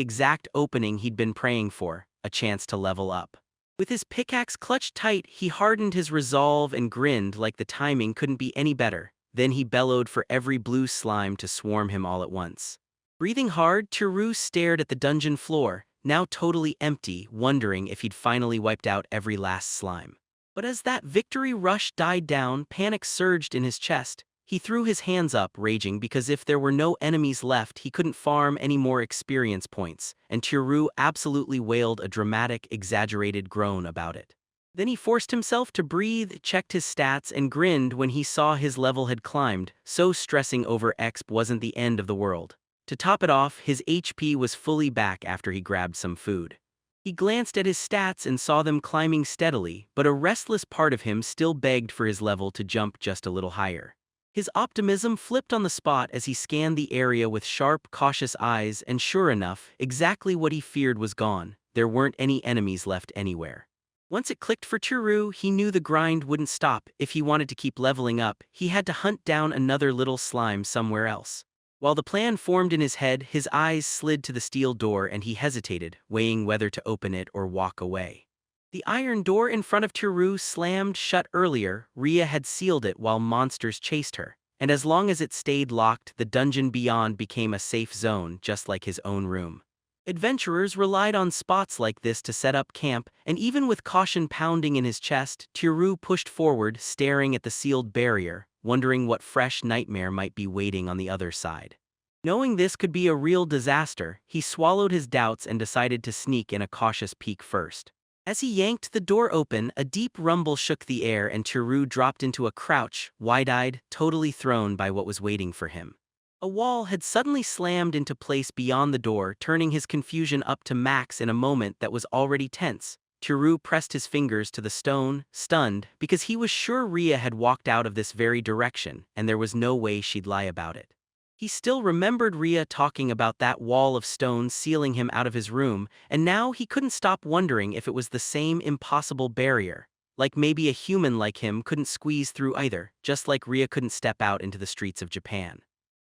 Speaker 1: exact opening he'd been praying for, a chance to level up. With his pickaxe clutched tight, he hardened his resolve and grinned like the timing couldn't be any better. Then he bellowed for every blue slime to swarm him all at once. Breathing hard, Teru stared at the dungeon floor, now totally empty, wondering if he'd finally wiped out every last slime. But as that victory rush died down, panic surged in his chest. He threw his hands up, raging because if there were no enemies left, he couldn't farm any more experience points, and Teru absolutely wailed a dramatic, exaggerated groan about it. Then he forced himself to breathe, checked his stats, and grinned when he saw his level had climbed, so stressing over exp wasn't the end of the world. To top it off, his HP was fully back after he grabbed some food. He glanced at his stats and saw them climbing steadily, but a restless part of him still begged for his level to jump just a little higher. His optimism flipped on the spot as he scanned the area with sharp, cautious eyes, and sure enough, exactly what he feared was gone. There weren't any enemies left anywhere. Once it clicked for Teru, he knew the grind wouldn't stop. If he wanted to keep leveling up, he had to hunt down another little slime somewhere else. While the plan formed in his head, his eyes slid to the steel door and he hesitated, weighing whether to open it or walk away. The iron door in front of Teru slammed shut earlier. Ria had sealed it while monsters chased her, and as long as it stayed locked, the dungeon beyond became a safe zone, just like his own room. Adventurers relied on spots like this to set up camp, and even with caution pounding in his chest, Teru pushed forward, staring at the sealed barrier, wondering what fresh nightmare might be waiting on the other side. Knowing this could be a real disaster, he swallowed his doubts and decided to sneak in a cautious peek first. As he yanked the door open, a deep rumble shook the air and Teru dropped into a crouch, wide-eyed, totally thrown by what was waiting for him. A wall had suddenly slammed into place beyond the door, turning his confusion up to max in a moment that was already tense. Teru pressed his fingers to the stone, stunned, because he was sure Ria had walked out of this very direction, and there was no way she'd lie about it. He still remembered Ria talking about that wall of stone sealing him out of his room, and now he couldn't stop wondering if it was the same impossible barrier. Like maybe a human like him couldn't squeeze through either, just like Ria couldn't step out into the streets of Japan.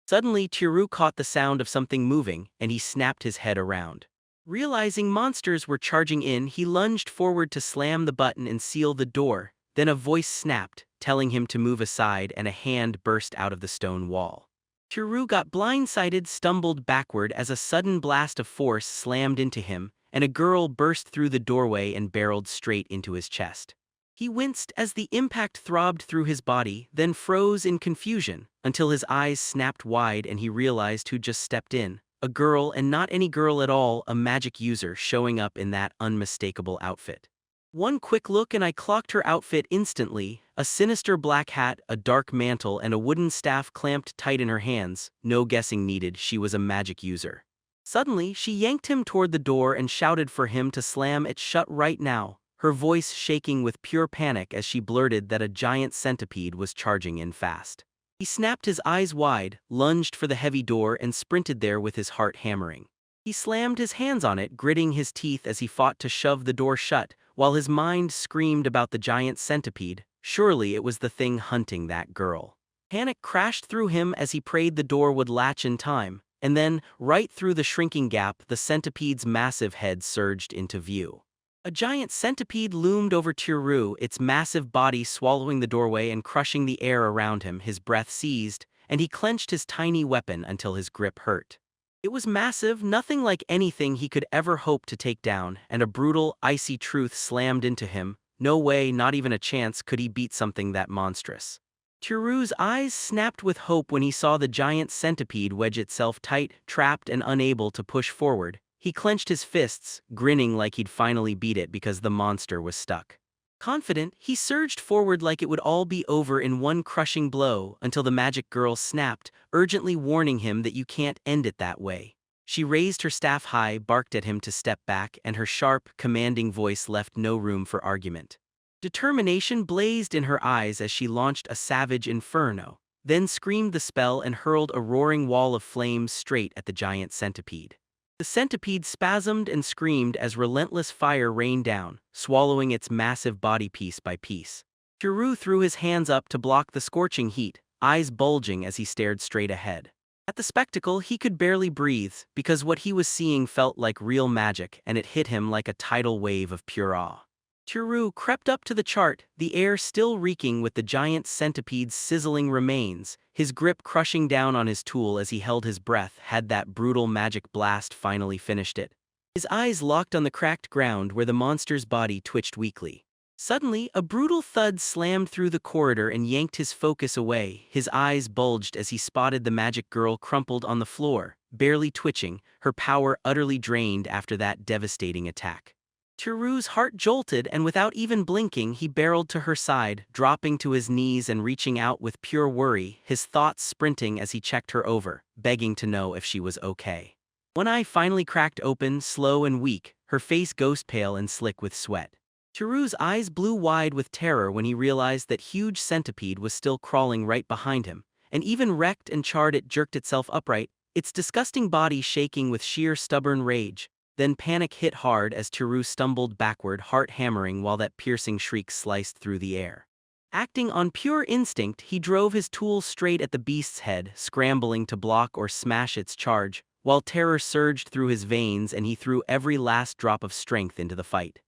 Speaker 1: Suddenly, Teru caught the sound of something moving, and he snapped his head around. Realizing monsters were charging in, he lunged forward to slam the button and seal the door. Then a voice snapped, telling him to move aside, and a hand burst out of the stone wall. Teru got blindsided, stumbled backward as a sudden blast of force slammed into him, and a girl burst through the doorway and barreled straight into his chest. He winced as the impact throbbed through his body, then froze in confusion, until his eyes snapped wide and he realized who just stepped in. A girl, and not any girl at all, a magic user showing up in that unmistakable outfit. One quick look and I clocked her outfit instantly, a sinister black hat, a dark mantle, and a wooden staff clamped tight in her hands. No guessing needed, she was a magic user. Suddenly, she yanked him toward the door and shouted for him to slam it shut right now, her voice shaking with pure panic as she blurted that a giant centipede was charging in fast. He snapped his eyes wide, lunged for the heavy door, and sprinted there with his heart hammering. He slammed his hands on it, gritting his teeth as he fought to shove the door shut, while his mind screamed about the giant centipede. Surely it was the thing hunting that girl. Panic crashed through him as he prayed the door would latch in time, and then, right through the shrinking gap, the centipede's massive head surged into view. A giant centipede loomed over Teru, its massive body swallowing the doorway and crushing the air around him. His breath seized, and he clenched his tiny weapon until his grip hurt. It was massive, nothing like anything he could ever hope to take down, and a brutal, icy truth slammed into him. No way, not even a chance, could he beat something that monstrous. Teru's eyes snapped with hope when he saw the giant centipede wedge itself tight, trapped and unable to push forward. He clenched his fists, grinning like he'd finally beat it because the monster was stuck. Confident, he surged forward like it would all be over in one crushing blow until the magic girl snapped, urgently warning him that you can't end it that way. She raised her staff high, barked at him to step back, and her sharp, commanding voice left no room for argument. Determination blazed in her eyes as she launched a savage inferno, then screamed the spell and hurled a roaring wall of flames straight at the giant centipede. The centipede spasmed and screamed as relentless fire rained down, swallowing its massive body piece by piece. Chirrut threw his hands up to block the scorching heat, eyes bulging as he stared straight ahead. At the spectacle, he could barely breathe, because what he was seeing felt like real magic, and it hit him like a tidal wave of pure awe. Chirrut crept up to the chart, the air still reeking with the giant centipede's sizzling remains, his grip crushing down on his tool as he held his breath. Had that brutal magic blast finally finished it? His eyes locked on the cracked ground where the monster's body twitched weakly. Suddenly, a brutal thud slammed through the corridor and yanked his focus away. His eyes bulged as he spotted the magic girl crumpled on the floor, barely twitching, her power utterly drained after that devastating attack. Chirrut's heart jolted, and without even blinking, he barreled to her side, dropping to his knees and reaching out with pure worry, his thoughts sprinting as he checked her over, begging to know if she was okay. One eye finally cracked open, slow and weak, her face ghost pale and slick with sweat. Chirrut's eyes blew wide with terror when he realized that huge centipede was still crawling right behind him, and even wrecked and charred it jerked itself upright, its disgusting body shaking with sheer stubborn rage. Then panic hit hard as Chirrut stumbled backward, heart hammering while that piercing shriek sliced through the air. Acting on pure instinct, he drove his tool straight at the beast's head, scrambling to block or smash its charge, while terror surged through his veins and he threw every last drop of strength into the fight.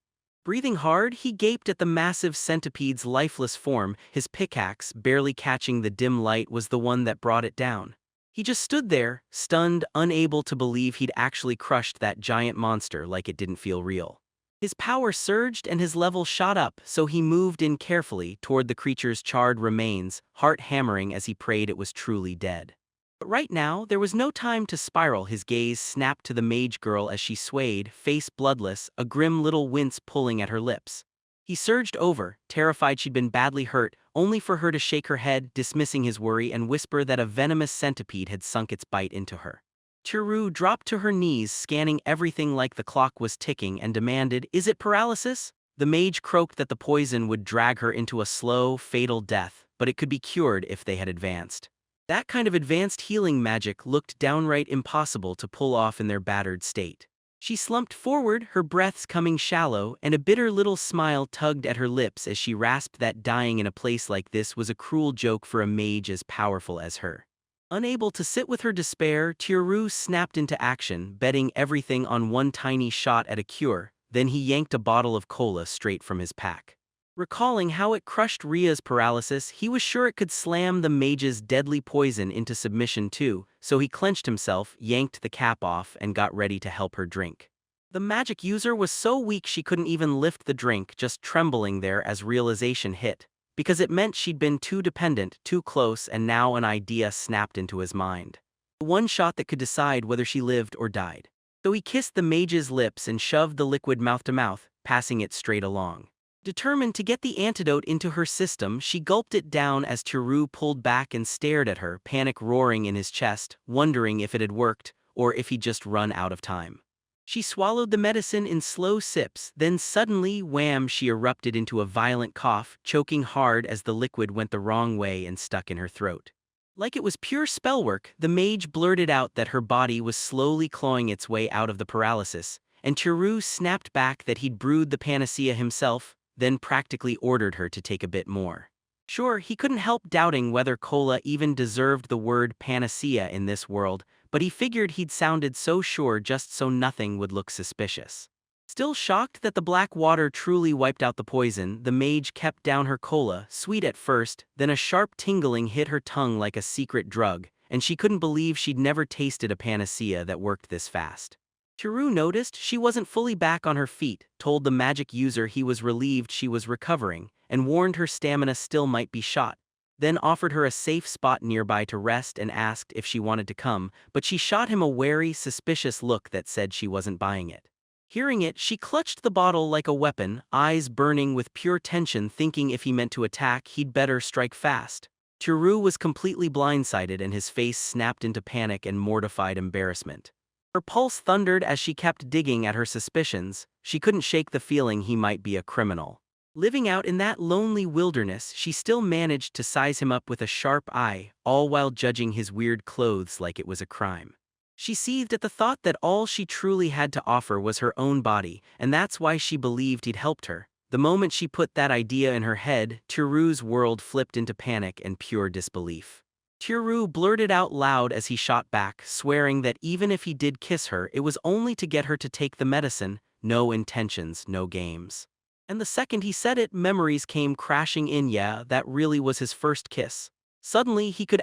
Speaker 1: Breathing hard, he gaped at the massive centipede's lifeless form. His pickaxe, barely catching the dim light, was the one that brought it down. He just stood there, stunned, unable to believe he'd actually crushed that giant monster like it didn't feel real. His power surged and his level shot up, so he moved in carefully toward the creature's charred remains, heart hammering as he prayed it was truly dead. But right now, there was no time to spiral. His gaze snapped to the mage girl as she swayed, face bloodless, a grim little wince pulling at her lips. He surged over, terrified she'd been badly hurt, only for her to shake her head, dismissing his worry, and whisper that a venomous centipede had sunk its bite into her. Chirrut dropped to her knees, scanning everything like the clock was ticking, and demanded, "Is it paralysis?" The mage croaked that the poison would drag her into a slow, fatal death, but it could be cured if they had advanced. That kind of advanced healing magic looked downright impossible to pull off in their battered state. She slumped forward, her breaths coming shallow, and a bitter little smile tugged at her lips as she rasped that dying in a place like this was a cruel joke for a mage as powerful as her. Unable to sit with her despair, Chirrut snapped into action, betting everything on one tiny shot at a cure. Then he yanked a bottle of cola straight from his pack. Recalling how it crushed Ria's paralysis, he was sure it could slam the mage's deadly poison into submission too, so he clenched himself, yanked the cap off, and got ready to help her drink. The magic user was so weak she couldn't even lift the drink, just trembling there as realization hit, because it meant she'd been too dependent, too close, and now an idea snapped into his mind. The one shot that could decide whether she lived or died. So he kissed the mage's lips and shoved the liquid mouth to mouth, passing it straight along. Determined to get the antidote into her system, she gulped it down as Chirrut pulled back and stared at her, panic roaring in his chest, wondering if it had worked, or if he'd just run out of time. She swallowed the medicine in slow sips, then suddenly, wham, she erupted into a violent cough, choking hard as the liquid went the wrong way and stuck in her throat. Like it was pure spellwork, the mage blurted out that her body was slowly clawing its way out of the paralysis, and Chirrut snapped back that he'd brewed the panacea himself, then practically ordered her to take a bit more. Sure, he couldn't help doubting whether cola even deserved the word panacea in this world, but he figured he'd sounded so sure just so nothing would look suspicious. Still shocked that the black water truly wiped out the poison, the mage kept down her cola, sweet at first, then a sharp tingling hit her tongue like a secret drug, and she couldn't believe she'd never tasted a panacea that worked this fast. Chirrut noticed she wasn't fully back on her feet, told the magic user he was relieved she was recovering, and warned her stamina still might be shot, then offered her a safe spot nearby to rest and asked if she wanted to come, but she shot him a wary, suspicious look that said she wasn't buying it. Hearing it, she clutched the bottle like a weapon, eyes burning with pure tension, thinking if he meant to attack, he'd better strike fast. Turu was completely blindsided and his face snapped into panic and mortified embarrassment. Her pulse thundered as she kept digging at her suspicions. She couldn't shake the feeling he might be a criminal. Living out in that lonely wilderness, she still managed to size him up with a sharp eye, all while judging his weird clothes like it was a crime. She seethed at the thought that all she truly had to offer was her own body, and that's why she believed he'd helped her. The moment she put that idea in her head, Turu's world flipped into panic and pure disbelief. Turu blurted out loud as he shot back, swearing that even if he did kiss her, it was only to get her to take the medicine, no intentions, no games. And the second he said it, memories came crashing in. Yeah, that really was his first kiss. Suddenly, he could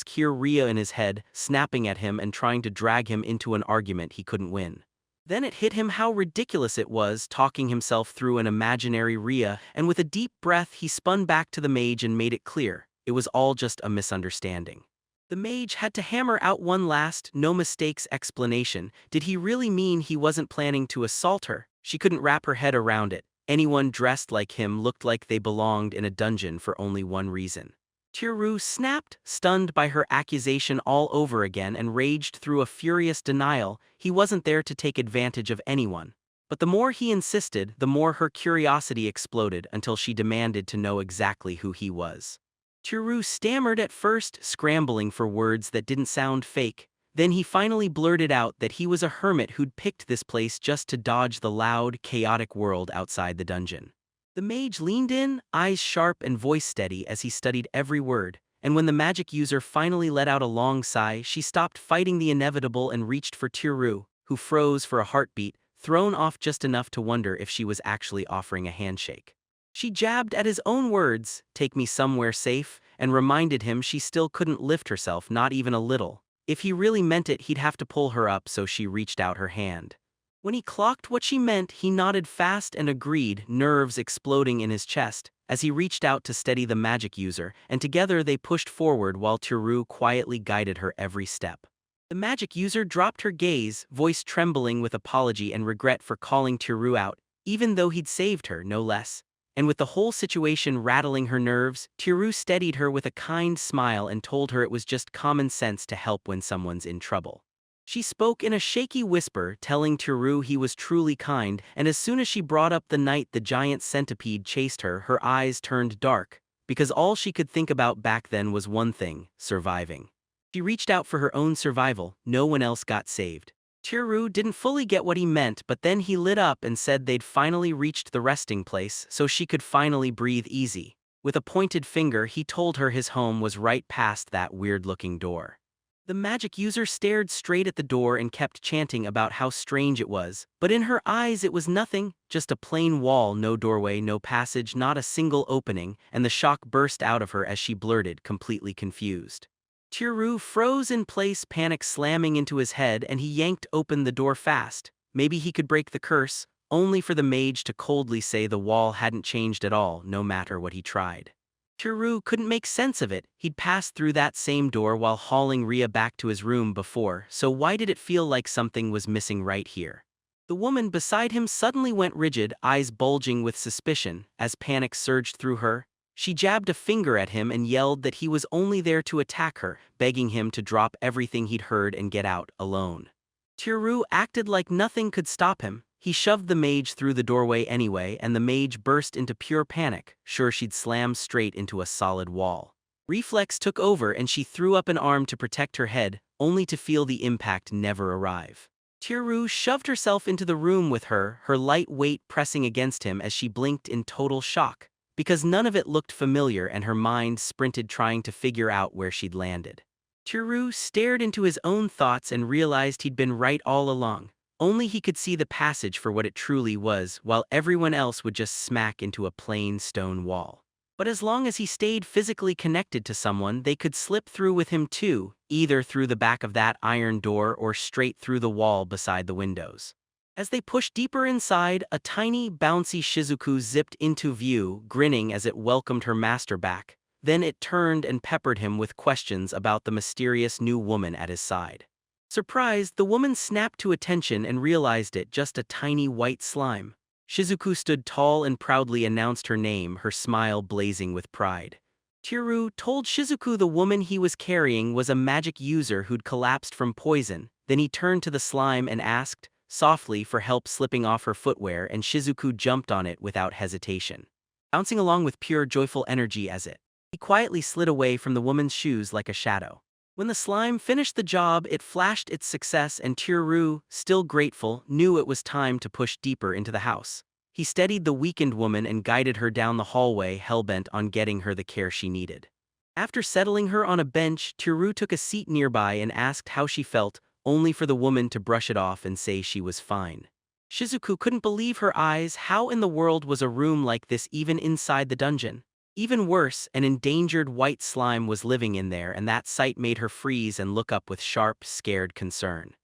Speaker 1: hear Rhea in his head, snapping at him and trying to drag him into an argument he couldn't win. Then it hit him how ridiculous it was, talking himself through an imaginary Rhea, and with a deep breath he spun back to the mage and made it clear, it was all just a misunderstanding. The mage had to hammer out one last, no mistakes explanation. Did he really mean he wasn't planning to assault her? She couldn't wrap her head around it. Anyone dressed like him looked like they belonged in a dungeon for only one reason. Turu snapped, stunned by her accusation all over again, and raged through a furious denial. He wasn't there to take advantage of anyone. But the more he insisted, the more her curiosity exploded until she demanded to know exactly who he was. Turu stammered at first, scrambling for words that didn't sound fake. Then he finally blurted out that he was a hermit who'd picked this place just to dodge the loud, chaotic world outside the dungeon. The mage leaned in, eyes sharp and voice steady as he studied every word, and when the magic user finally let out a long sigh, she stopped fighting the inevitable and reached for Turu, who froze for a heartbeat, thrown off just enough to wonder if she was actually offering a handshake. She jabbed at his own words, "Take me somewhere safe," and reminded him she still couldn't lift herself, not even a little. If he really meant it, he'd have to pull her up, so she reached out her hand. When he clocked what she meant, he nodded fast and agreed, nerves exploding in his chest, as he reached out to steady the magic user, and together they pushed forward while Turu quietly guided her every step. The magic user dropped her gaze, voice trembling with apology and regret for calling Turu out, even though he'd saved her, no less. And with the whole situation rattling her nerves, Turu steadied her with a kind smile and told her it was just common sense to help when someone's in trouble. She spoke in a shaky whisper, telling Turu he was truly kind, and as soon as she brought up the night the giant centipede chased her, her eyes turned dark, because all she could think about back then was one thing: surviving. She reached out for her own survival, no one else got saved. Turu didn't fully get what he meant, but then he lit up and said they'd finally reached the resting place, so she could finally breathe easy. With a pointed finger, he told her his home was right past that weird-looking door. The magic user stared straight at the door and kept chanting about how strange it was, but in her eyes it was nothing, just a plain wall, no doorway, no passage, not a single opening, and the shock burst out of her as she blurted, completely confused. Turu froze in place, panic slamming into his head, and he yanked open the door fast. Maybe he could break the curse, only for the mage to coldly say the wall hadn't changed at all, no matter what he tried. Turu couldn't make sense of it. He'd passed through that same door while hauling Rhea back to his room before, so why did it feel like something was missing right here? The woman beside him suddenly went rigid, eyes bulging with suspicion, as panic surged through her. She jabbed a finger at him and yelled that he was only there to attack her, begging him to drop everything he'd heard and get out, alone. Turu acted like nothing could stop him. He shoved the mage through the doorway anyway, and the mage burst into pure panic, sure she'd slam straight into a solid wall. Reflex took over and she threw up an arm to protect her head, only to feel the impact never arrive. Turu shoved herself into the room with her, her light weight pressing against him as she blinked in total shock, because none of it looked familiar and her mind sprinted trying to figure out where she'd landed. Turu stared into his own thoughts and realized he'd been right all along. Only he could see the passage for what it truly was, while everyone else would just smack into a plain stone wall. But as long as he stayed physically connected to someone, they could slip through with him too, either through the back of that iron door or straight through the wall beside the windows. As they pushed deeper inside, a tiny, bouncy Shizuku zipped into view, grinning as it welcomed her master back. Then it turned and peppered him with questions about the mysterious new woman at his side. Surprised, the woman snapped to attention and realized it just a tiny white slime. Shizuku stood tall and proudly announced her name, her smile blazing with pride. Chiru told Shizuku the woman he was carrying was a magic user who'd collapsed from poison. Then he turned to the slime and asked, softly, for help slipping off her footwear, and Shizuku jumped on it without hesitation, bouncing along with pure joyful energy as he quietly slid away from the woman's shoes like a shadow. When the slime finished the job, it flashed its success, and Chiru, still grateful, knew it was time to push deeper into the house. He steadied the weakened woman and guided her down the hallway, hellbent on getting her the care she needed. After settling her on a bench, Chiru took a seat nearby and asked how she felt, only for the woman to brush it off and say she was fine. Shizuku couldn't believe her eyes. How in the world was a room like this even inside the dungeon? Even worse, an endangered white slime was living in there, and that sight made her freeze and look up with sharp, scared concern.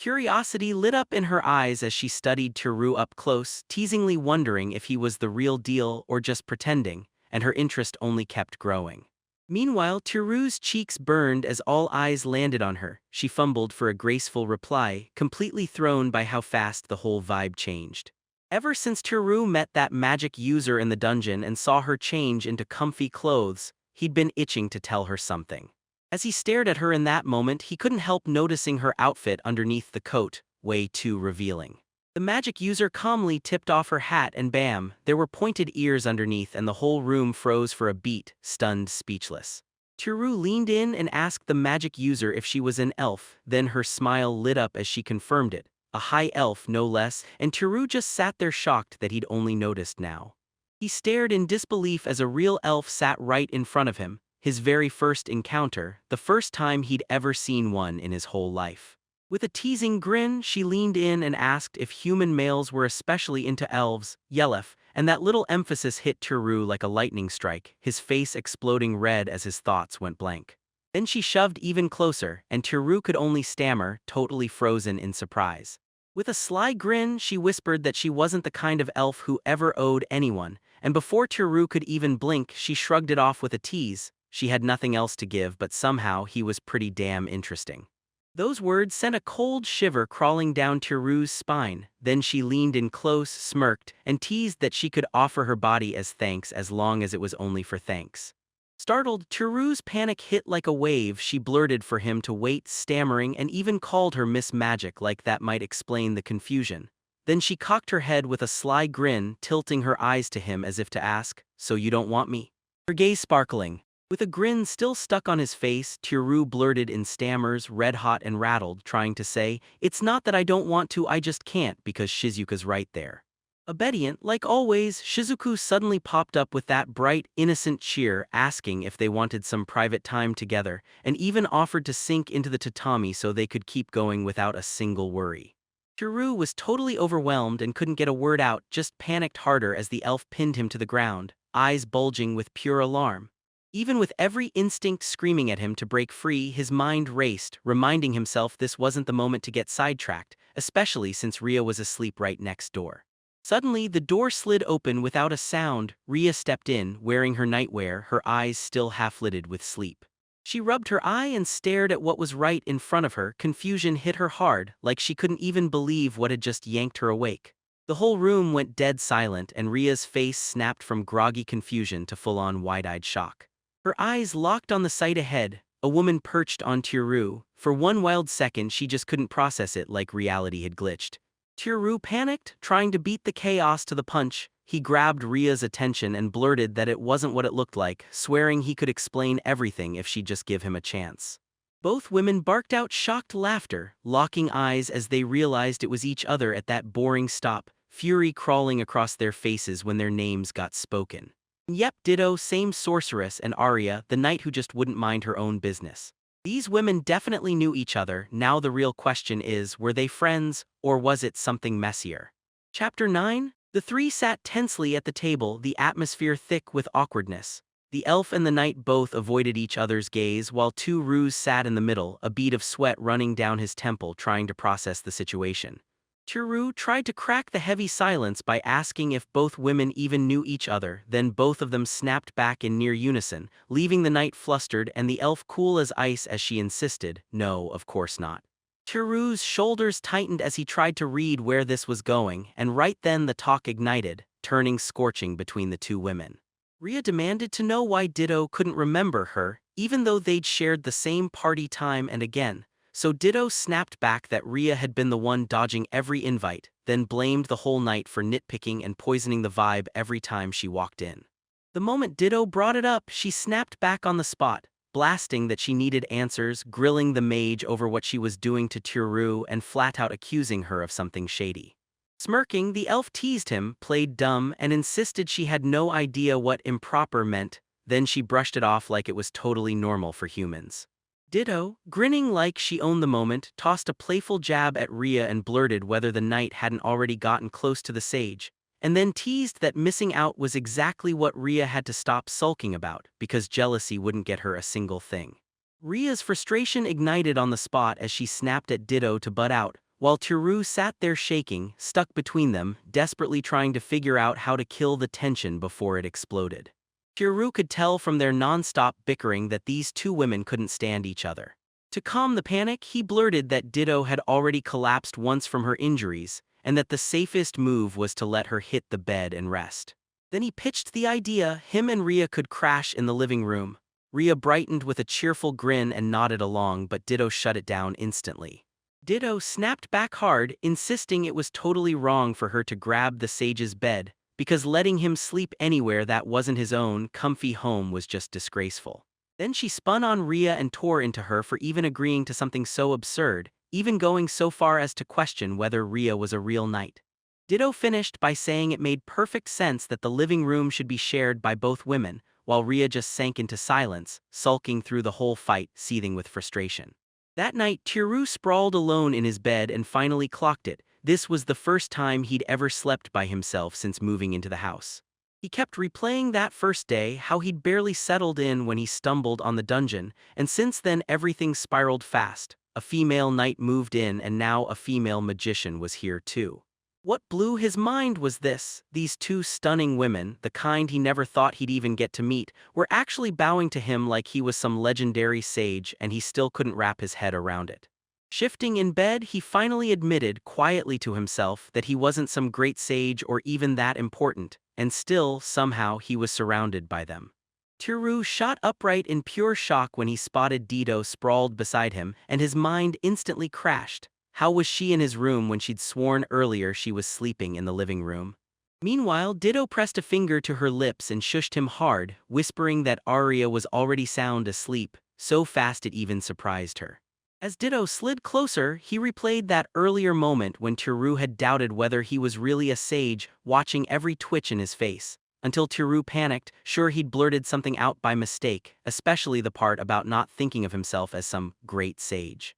Speaker 1: Curiosity lit up in her eyes as she studied Chiru up close, teasingly wondering if he was the real deal or just pretending, and her interest only kept growing. Meanwhile, Chiru's cheeks burned as all eyes landed on her. She fumbled for a graceful reply, completely thrown by how fast the whole vibe changed. Ever since Chiru met that magic user in the dungeon and saw her change into comfy clothes, he'd been itching to tell her something. As he stared at her in that moment, he couldn't help noticing her outfit underneath the coat, way too revealing. The magic user calmly tipped off her hat and bam, there were pointed ears underneath, and the whole room froze for a beat, stunned, speechless. Chiru leaned in and asked the magic user if she was an elf, then her smile lit up as she confirmed it. A high elf, no less, and Chiru just sat there shocked that he'd only noticed now. He stared in disbelief as a real elf sat right in front of him, his very first encounter, the first time he'd ever seen one in his whole life. With a teasing grin, she leaned in and asked if human males were especially into elves, Yelef, and that little emphasis hit Chiru like a lightning strike, his face exploding red as his thoughts went blank. Then she shoved even closer, and Chiru could only stammer, totally frozen in surprise. With a sly grin, she whispered that she wasn't the kind of elf who ever owed anyone, and before Chiru could even blink, she shrugged it off with a tease. She had nothing else to give, but somehow he was pretty damn interesting. Those words sent a cold shiver crawling down Chiru's spine. Then she leaned in close, smirked, and teased that she could offer her body as thanks as long as it was only for thanks. Startled, Chiru's panic hit like a wave. She blurted for him to wait, stammering, and even called her Miss Magic like that might explain the confusion. Then she cocked her head with a sly grin, tilting her eyes to him as if to ask, "So you don't want me?" Her gaze sparkling. With a grin still stuck on his face, Chiru blurted in stammers, red-hot and rattled, trying to say, "It's not that I don't want to, I just can't because Shizuka's right there." Obedient, like always, Shizuku suddenly popped up with that bright, innocent cheer, asking if they wanted some private time together, and even offered to sink into the tatami so they could keep going without a single worry. Chiru was totally overwhelmed and couldn't get a word out, just panicked harder as the elf pinned him to the ground, eyes bulging with pure alarm. Even with every instinct screaming at him to break free, his mind raced, reminding himself this wasn't the moment to get sidetracked, especially since Ria was asleep right next door. Suddenly, the door slid open without a sound. Ria stepped in, wearing her nightwear, her eyes still half-lidded with sleep. She rubbed her eye and stared at what was right in front of her. Confusion hit her hard, like she couldn't even believe what had just yanked her awake. The whole room went dead silent, and Ria's face snapped from groggy confusion to full-on wide-eyed shock. Her eyes locked on the sight ahead, a woman perched on Chiru. For one wild second she just couldn't process it, like reality had glitched. Chiru panicked, trying to beat the chaos to the punch. He grabbed Ria's attention and blurted that it wasn't what it looked like, swearing he could explain everything if she'd just give him a chance. Both women barked out shocked laughter, locking eyes as they realized it was each other at that boring stop, fury crawling across their faces when their names got spoken. Yep, ditto, same sorceress and Arya, the knight who just wouldn't mind her own business. These women definitely knew each other. Now the real question is, were they friends, or was it something messier? Chapter 9? The three sat tensely at the table, the atmosphere thick with awkwardness. The elf and the knight both avoided each other's gaze, while Chiru sat in the middle, a bead of sweat running down his temple, trying to process the situation. Chiru tried to crack the heavy silence by asking if both women even knew each other, then both of them snapped back in near unison, leaving the knight flustered and the elf cool as ice as she insisted, "No, of course not." Tiru's shoulders tightened as he tried to read where this was going, and right then the talk ignited, turning scorching between the two women. Rhea demanded to know why Ditto couldn't remember her, even though they'd shared the same party time and again. So Ditto snapped back that Rhea had been the one dodging every invite, then blamed the whole night for nitpicking and poisoning the vibe every time she walked in. The moment Ditto brought it up, she snapped back on the spot, blasting that she needed answers, grilling the mage over what she was doing to Tiru, and flat-out accusing her of something shady. Smirking, the elf teased him, played dumb, and insisted she had no idea what improper meant, then she brushed it off like it was totally normal for humans. Ditto, grinning like she owned the moment, tossed a playful jab at Rhea and blurted whether the knight hadn't already gotten close to the sage, and then teased that missing out was exactly what Rhea had to stop sulking about, because jealousy wouldn't get her a single thing. Rhea's frustration ignited on the spot as she snapped at Ditto to butt out, while Tiru sat there shaking, stuck between them, desperately trying to figure out how to kill the tension before it exploded. Tiru could tell from their non-stop bickering that these two women couldn't stand each other. To calm the panic, he blurted that Ditto had already collapsed once from her injuries, and that the safest move was to let her hit the bed and rest. Then he pitched the idea him and Rhea could crash in the living room. Rhea brightened with a cheerful grin and nodded along, but Ditto shut it down instantly. Ditto snapped back hard, insisting it was totally wrong for her to grab the sage's bed, because letting him sleep anywhere that wasn't his own comfy home was just disgraceful. Then she spun on Rhea and tore into her for even agreeing to something so absurd, even going so far as to question whether Rhea was a real knight. Ditto finished by saying it made perfect sense that the living room should be shared by both women, while Rhea just sank into silence, sulking through the whole fight, seething with frustration. That night, Tiru sprawled alone in his bed and finally clocked it. This was the first time he'd ever slept by himself since moving into the house. He kept replaying that first day, how he'd barely settled in when he stumbled on the dungeon, and since then everything spiraled fast. A female knight moved in, and now a female magician was here too. What blew his mind was this: these two stunning women, the kind he never thought he'd even get to meet, were actually bowing to him like he was some legendary sage, and he still couldn't wrap his head around it. Shifting in bed, he finally admitted quietly to himself that he wasn't some great sage or even that important, and still, somehow, he was surrounded by them. Tiru shot upright in pure shock when he spotted Ditto sprawled beside him, and his mind instantly crashed. How was she in his room when she'd sworn earlier she was sleeping in the living room? Meanwhile, Ditto pressed a finger to her lips and shushed him hard, whispering that Arya was already sound asleep, so fast it even surprised her. As Ditto slid closer, he replayed that earlier moment when Tiru had doubted whether he was really a sage, watching every twitch in his face, until Tiru panicked, sure he'd blurted something out by mistake, especially the part about not thinking of himself as some great sage.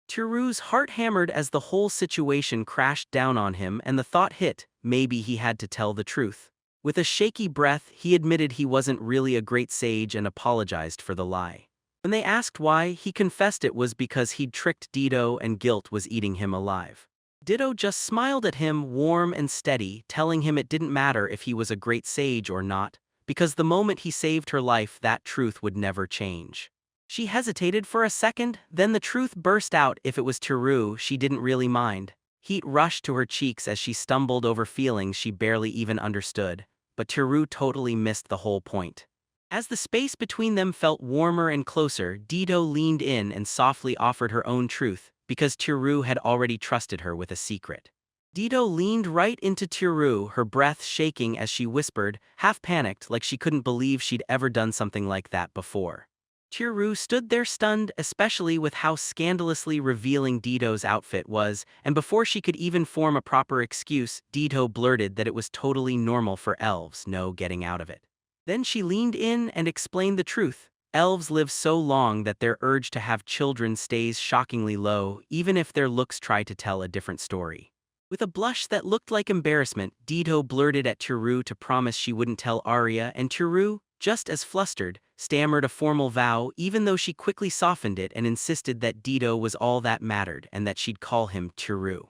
Speaker 1: Tiru's heart hammered as the whole situation crashed down on him, and the thought hit, maybe he had to tell the truth. With a shaky breath, he admitted he wasn't really a great sage and apologized for the lie. When they asked why, he confessed it was because he'd tricked Ditto and guilt was eating him alive. Ditto just smiled at him, warm and steady, telling him it didn't matter if he was a great sage or not, because the moment he saved her life, that truth would never change. She hesitated for a second, then the truth burst out. If it was Tiru, she didn't really mind. Heat rushed to her cheeks as she stumbled over feelings she barely even understood, but Tiru totally missed the whole point. As the space between them felt warmer and closer, Ditto leaned in and softly offered her own truth, because Tiru had already trusted her with a secret. Ditto leaned right into Tiru, her breath shaking as she whispered, half panicked like she couldn't believe she'd ever done something like that before. Tiru stood there stunned, especially with how scandalously revealing Ditto's outfit was, and before she could even form a proper excuse, Ditto blurted that it was totally normal for elves, no getting out of it. Then she leaned in and explained the truth. Elves live so long that their urge to have children stays shockingly low, even if their looks try to tell a different story. With a blush that looked like embarrassment, Ditto blurted at Tiru to promise she wouldn't tell Arya, and Tiru, just as flustered, stammered a formal vow, even though she quickly softened it and insisted that Ditto was all that mattered and that she'd call him Tiru.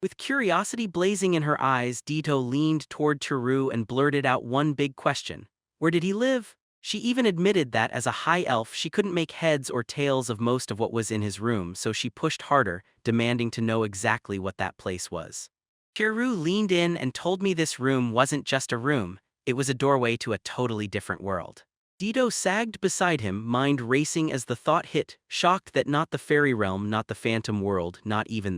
Speaker 1: With curiosity blazing in her eyes, Ditto leaned toward Tiru and blurted out one big question. Where did he live? She even admitted that as a high elf she couldn't make heads or tails of most of what was in his room, so she pushed harder, demanding to know exactly what that place was. Chiru leaned in and told me this room wasn't just a room, it was a doorway to a totally different world. Dido sagged beside him, mind racing as the thought hit, shocked that not the fairy realm, not the phantom world, not even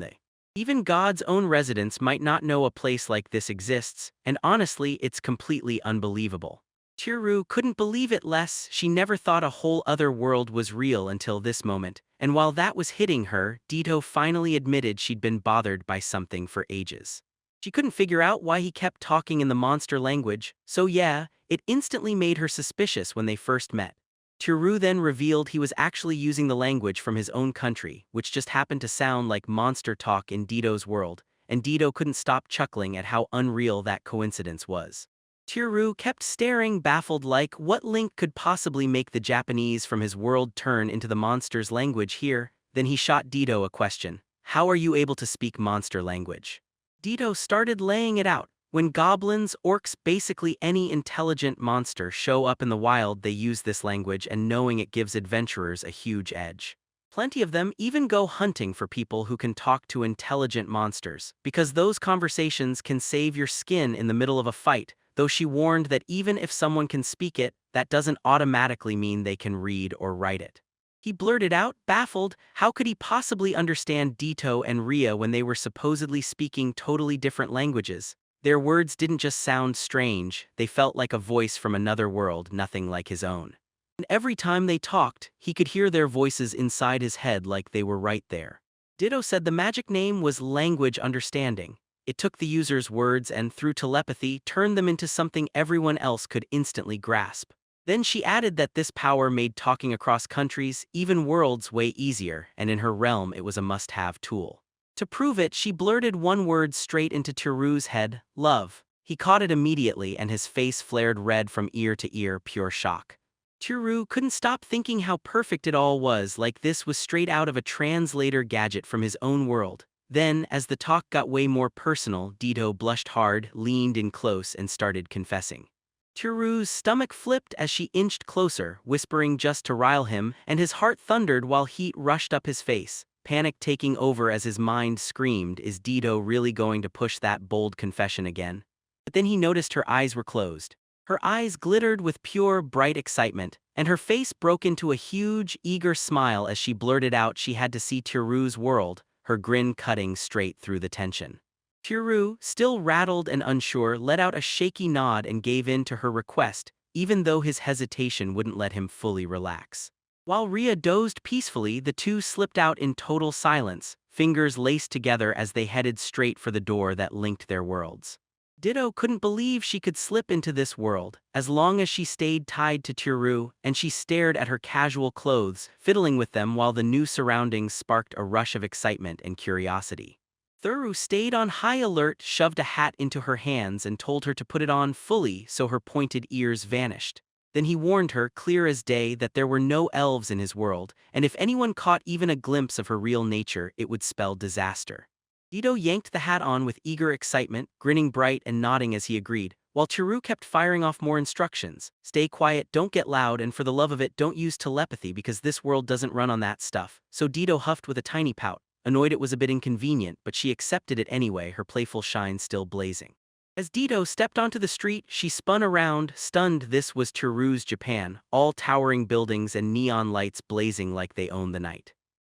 Speaker 1: God's own residents might not know a place like this exists, and honestly it's completely unbelievable. Chiru couldn't believe it less, she never thought a whole other world was real until this moment, and while that was hitting her, Dido finally admitted she'd been bothered by something for ages. She couldn't figure out why he kept talking in the monster language, so yeah, it instantly made her suspicious when they first met. Chiru then revealed he was actually using the language from his own country, which just happened to sound like monster talk in Dido's world, and Dido couldn't stop chuckling at how unreal that coincidence was. Chiru kept staring, baffled, like what link could possibly make the Japanese from his world turn into the monster's language here. Then he shot Dido a question. How are you able to speak monster language? Dido started laying it out. When goblins, orcs, basically any intelligent monster show up in the wild, they use this language, and knowing it gives adventurers a huge edge. Plenty of them even go hunting for people who can talk to intelligent monsters, because those conversations can save your skin in the middle of a fight, though she warned that even if someone can speak it, that doesn't automatically mean they can read or write it. He blurted out, baffled, how could he possibly understand Dito and Ria when they were supposedly speaking totally different languages? Their words didn't just sound strange, they felt like a voice from another world, nothing like his own. And every time they talked, he could hear their voices inside his head like they were right there. Ditto said the magic name was language understanding. It took the user's words and, through telepathy, turned them into something everyone else could instantly grasp. Then she added that this power made talking across countries, even worlds, way easier, and in her realm it was a must-have tool. To prove it, she blurted one word straight into Chiru's head, love. He caught it immediately and his face flared red from ear to ear, pure shock. Chiru couldn't stop thinking how perfect it all was, like this was straight out of a translator gadget from his own world. Then, as the talk got way more personal, Dito blushed hard, leaned in close, and started confessing. Chiru's stomach flipped as she inched closer, whispering just to rile him, and his heart thundered while heat rushed up his face, panic taking over as his mind screamed, is Dito really going to push that bold confession again? But then he noticed her eyes were closed. Her eyes glittered with pure, bright excitement, and her face broke into a huge, eager smile as she blurted out she had to see Chiru's world, her grin cutting straight through the tension. Chiru, still rattled and unsure, let out a shaky nod and gave in to her request, even though his hesitation wouldn't let him fully relax. While Ria dozed peacefully, the two slipped out in total silence, fingers laced together as they headed straight for the door that linked their worlds. Ditto couldn't believe she could slip into this world, as long as she stayed tied to Chiru, and she stared at her casual clothes, fiddling with them while the new surroundings sparked a rush of excitement and curiosity. Thuru stayed on high alert, shoved a hat into her hands and told her to put it on fully so her pointed ears vanished. Then he warned her, clear as day, that there were no elves in his world, and if anyone caught even a glimpse of her real nature, it would spell disaster. Dito yanked the hat on with eager excitement, grinning bright and nodding as he agreed, while Chiru kept firing off more instructions. Stay quiet, don't get loud, and for the love of it, don't use telepathy because this world doesn't run on that stuff. So Dito huffed with a tiny pout, annoyed it was a bit inconvenient, but she accepted it anyway, her playful shine still blazing. As Dito stepped onto the street, she spun around, stunned. This was Chiru's Japan, all towering buildings and neon lights blazing like they owned the night.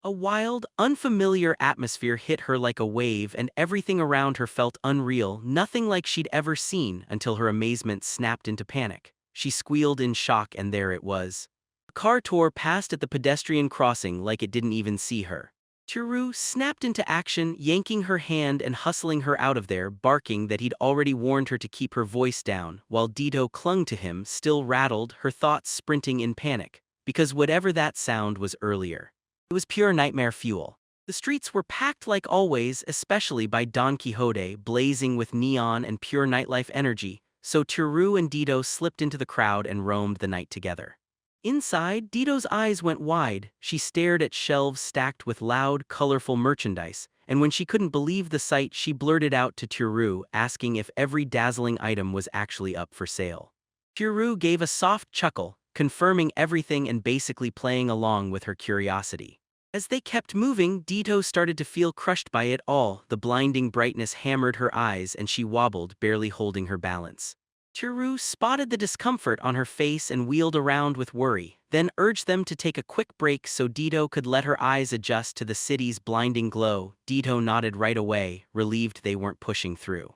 Speaker 1: A wild, unfamiliar atmosphere hit her like a wave, and everything around her felt unreal, nothing like she'd ever seen, until her amazement snapped into panic. She squealed in shock, and there it was. The car tore past at the pedestrian crossing like it didn't even see her. Chiru snapped into action, yanking her hand and hustling her out of there, barking that he'd already warned her to keep her voice down, while Dito clung to him, still rattled, her thoughts sprinting in panic, because whatever that sound was earlier, it was pure nightmare fuel. The streets were packed like always, especially by Don Quixote, blazing with neon and pure nightlife energy, so Chiru and Dito slipped into the crowd and roamed the night together. Inside, Dito's eyes went wide. She stared at shelves stacked with loud, colorful merchandise, and when she couldn't believe the sight, she blurted out to Chiru, asking if every dazzling item was actually up for sale. Chiru gave a soft chuckle, confirming everything and basically playing along with her curiosity. As they kept moving, Dito started to feel crushed by it all. The blinding brightness hammered her eyes and she wobbled, barely holding her balance. Chiru spotted the discomfort on her face and wheeled around with worry, then urged them to take a quick break so Dito could let her eyes adjust to the city's blinding glow. Dito nodded right away, relieved they weren't pushing through.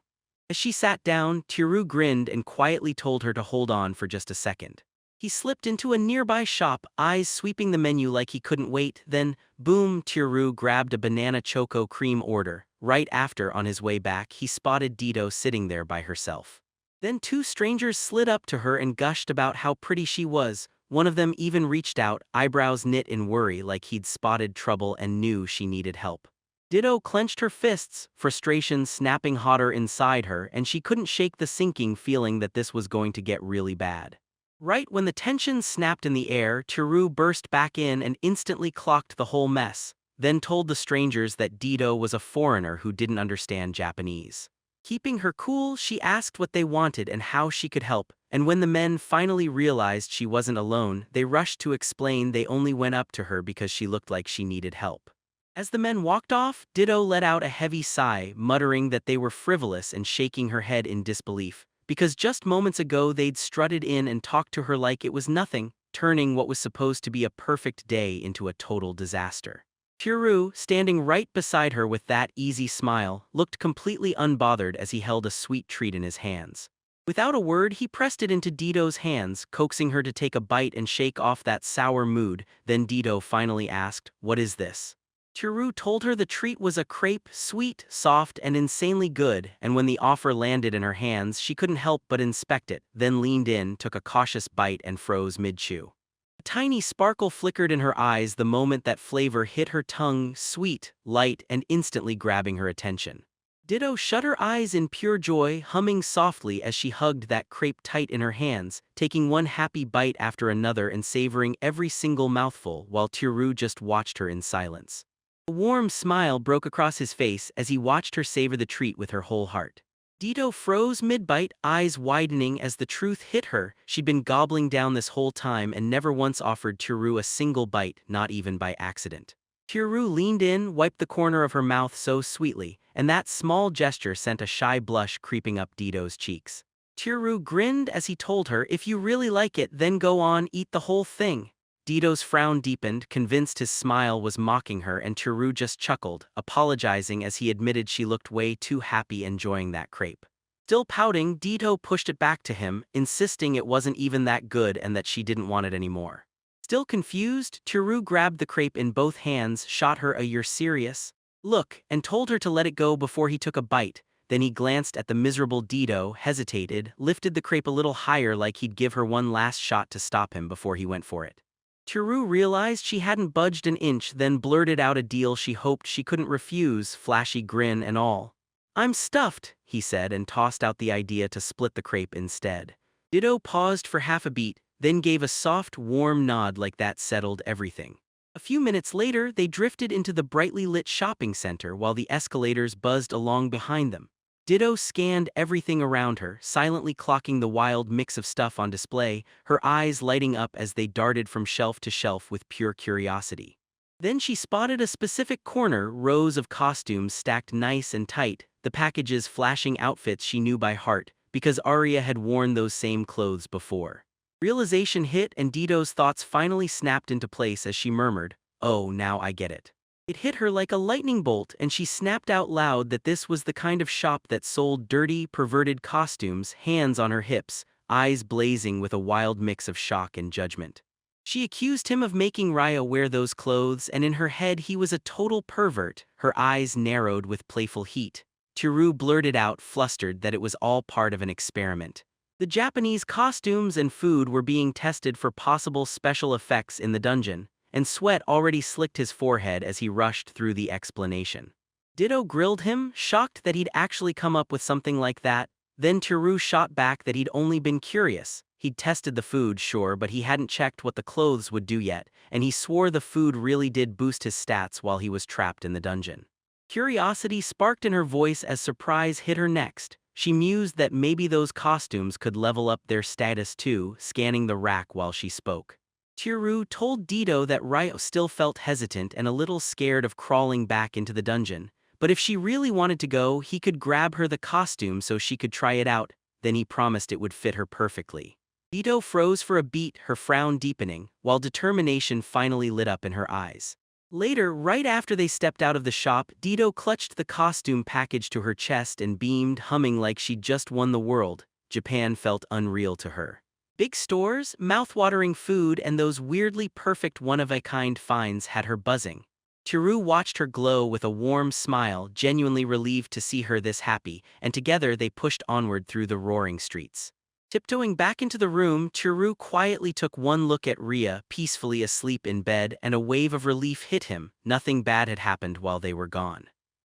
Speaker 1: As she sat down, Chiru grinned and quietly told her to hold on for just a second. He slipped into a nearby shop, eyes sweeping the menu like he couldn't wait. Then, boom, Chiru grabbed a banana choco cream order. Right after, on his way back, he spotted Dito sitting there by herself. Then two strangers slid up to her and gushed about how pretty she was. One of them even reached out, eyebrows knit in worry like he'd spotted trouble and knew she needed help. Ditto clenched her fists, frustration snapping hotter inside her, and she couldn't shake the sinking feeling that this was going to get really bad. Right when the tension snapped in the air, Chiru burst back in and instantly clocked the whole mess, then told the strangers that Dito was a foreigner who didn't understand Japanese. Keeping her cool, she asked what they wanted and how she could help, and when the men finally realized she wasn't alone, they rushed to explain they only went up to her because she looked like she needed help. As the men walked off, Ditto let out a heavy sigh, muttering that they were frivolous and shaking her head in disbelief, because just moments ago they'd strutted in and talked to her like it was nothing, turning what was supposed to be a perfect day into a total disaster. Chiru, standing right beside her with that easy smile, looked completely unbothered as he held a sweet treat in his hands. Without a word, he pressed it into Dito's hands, coaxing her to take a bite and shake off that sour mood. Then Dito finally asked, "What is this?" Chiru told her the treat was a crepe, sweet, soft, and insanely good, and when the offer landed in her hands, she couldn't help but inspect it, then leaned in, took a cautious bite, and froze mid-chew. A tiny sparkle flickered in her eyes the moment that flavor hit her tongue, sweet, light, and instantly grabbing her attention. Ditto shut her eyes in pure joy, humming softly as she hugged that crepe tight in her hands, taking one happy bite after another and savoring every single mouthful while Chiru just watched her in silence. A warm smile broke across his face as he watched her savor the treat with her whole heart. Dito froze mid-bite, eyes widening as the truth hit her. She'd been gobbling down this whole time and never once offered Chiru a single bite, not even by accident. Chiru leaned in, wiped the corner of her mouth so sweetly, and that small gesture sent a shy blush creeping up Dito's cheeks. Chiru grinned as he told her, "If you really like it, then go on, eat the whole thing." Dito's frown deepened, convinced his smile was mocking her, and Chiru just chuckled, apologizing as he admitted she looked way too happy enjoying that crepe. Still pouting, Dito pushed it back to him, insisting it wasn't even that good and that she didn't want it anymore. Still confused, Chiru grabbed the crepe in both hands, shot her a "You're serious?" look, and told her to let it go before he took a bite. Then he glanced at the miserable Dito, hesitated, lifted the crepe a little higher like he'd give her one last shot to stop him before he went for it. Chiru realized she hadn't budged an inch, then blurted out a deal she hoped she couldn't refuse, flashy grin and all. "I'm stuffed," he said, and tossed out the idea to split the crepe instead. Ditto paused for half a beat, then gave a soft, warm nod like that settled everything. A few minutes later, they drifted into the brightly lit shopping center while the escalators buzzed along behind them. Ditto scanned everything around her, silently clocking the wild mix of stuff on display, her eyes lighting up as they darted from shelf to shelf with pure curiosity. Then she spotted a specific corner, rows of costumes stacked nice and tight, the packages flashing outfits she knew by heart, because Arya had worn those same clothes before. Realization hit and Dito's thoughts finally snapped into place as she murmured, "Oh, now I get it." It hit her like a lightning bolt and she snapped out loud that this was the kind of shop that sold dirty, perverted costumes, hands on her hips, eyes blazing with a wild mix of shock and judgment. She accused him of making Raya wear those clothes, and in her head he was a total pervert, her eyes narrowed with playful heat. Chiru blurted out, flustered, that it was all part of an experiment. The Japanese costumes and food were being tested for possible special effects in the dungeon, and sweat already slicked his forehead as he rushed through the explanation. Ditto grilled him, shocked that he'd actually come up with something like that. Then Chiru shot back that he'd only been curious. He'd tested the food, sure, but he hadn't checked what the clothes would do yet, and he swore the food really did boost his stats while he was trapped in the dungeon. Curiosity sparked in her voice as surprise hit her next. She mused that maybe those costumes could level up their status too, scanning the rack while she spoke. Tiru told Dido that Ryo still felt hesitant and a little scared of crawling back into the dungeon, but if she really wanted to go, he could grab her the costume so she could try it out, then he promised it would fit her perfectly. Dido froze for a beat, her frown deepening, while determination finally lit up in her eyes. Later, right after they stepped out of the shop, Dido clutched the costume package to her chest and beamed, humming like she'd just won the world. Japan felt unreal to her. Big stores, mouth-watering food, and those weirdly perfect one-of-a-kind finds had her buzzing. Tiru watched her glow with a warm smile, genuinely relieved to see her this happy, and together they pushed onward through the roaring streets. Tiptoeing back into the room, Tiru quietly took one look at Ria, peacefully asleep in bed, and a wave of relief hit him. Nothing bad had happened while they were gone.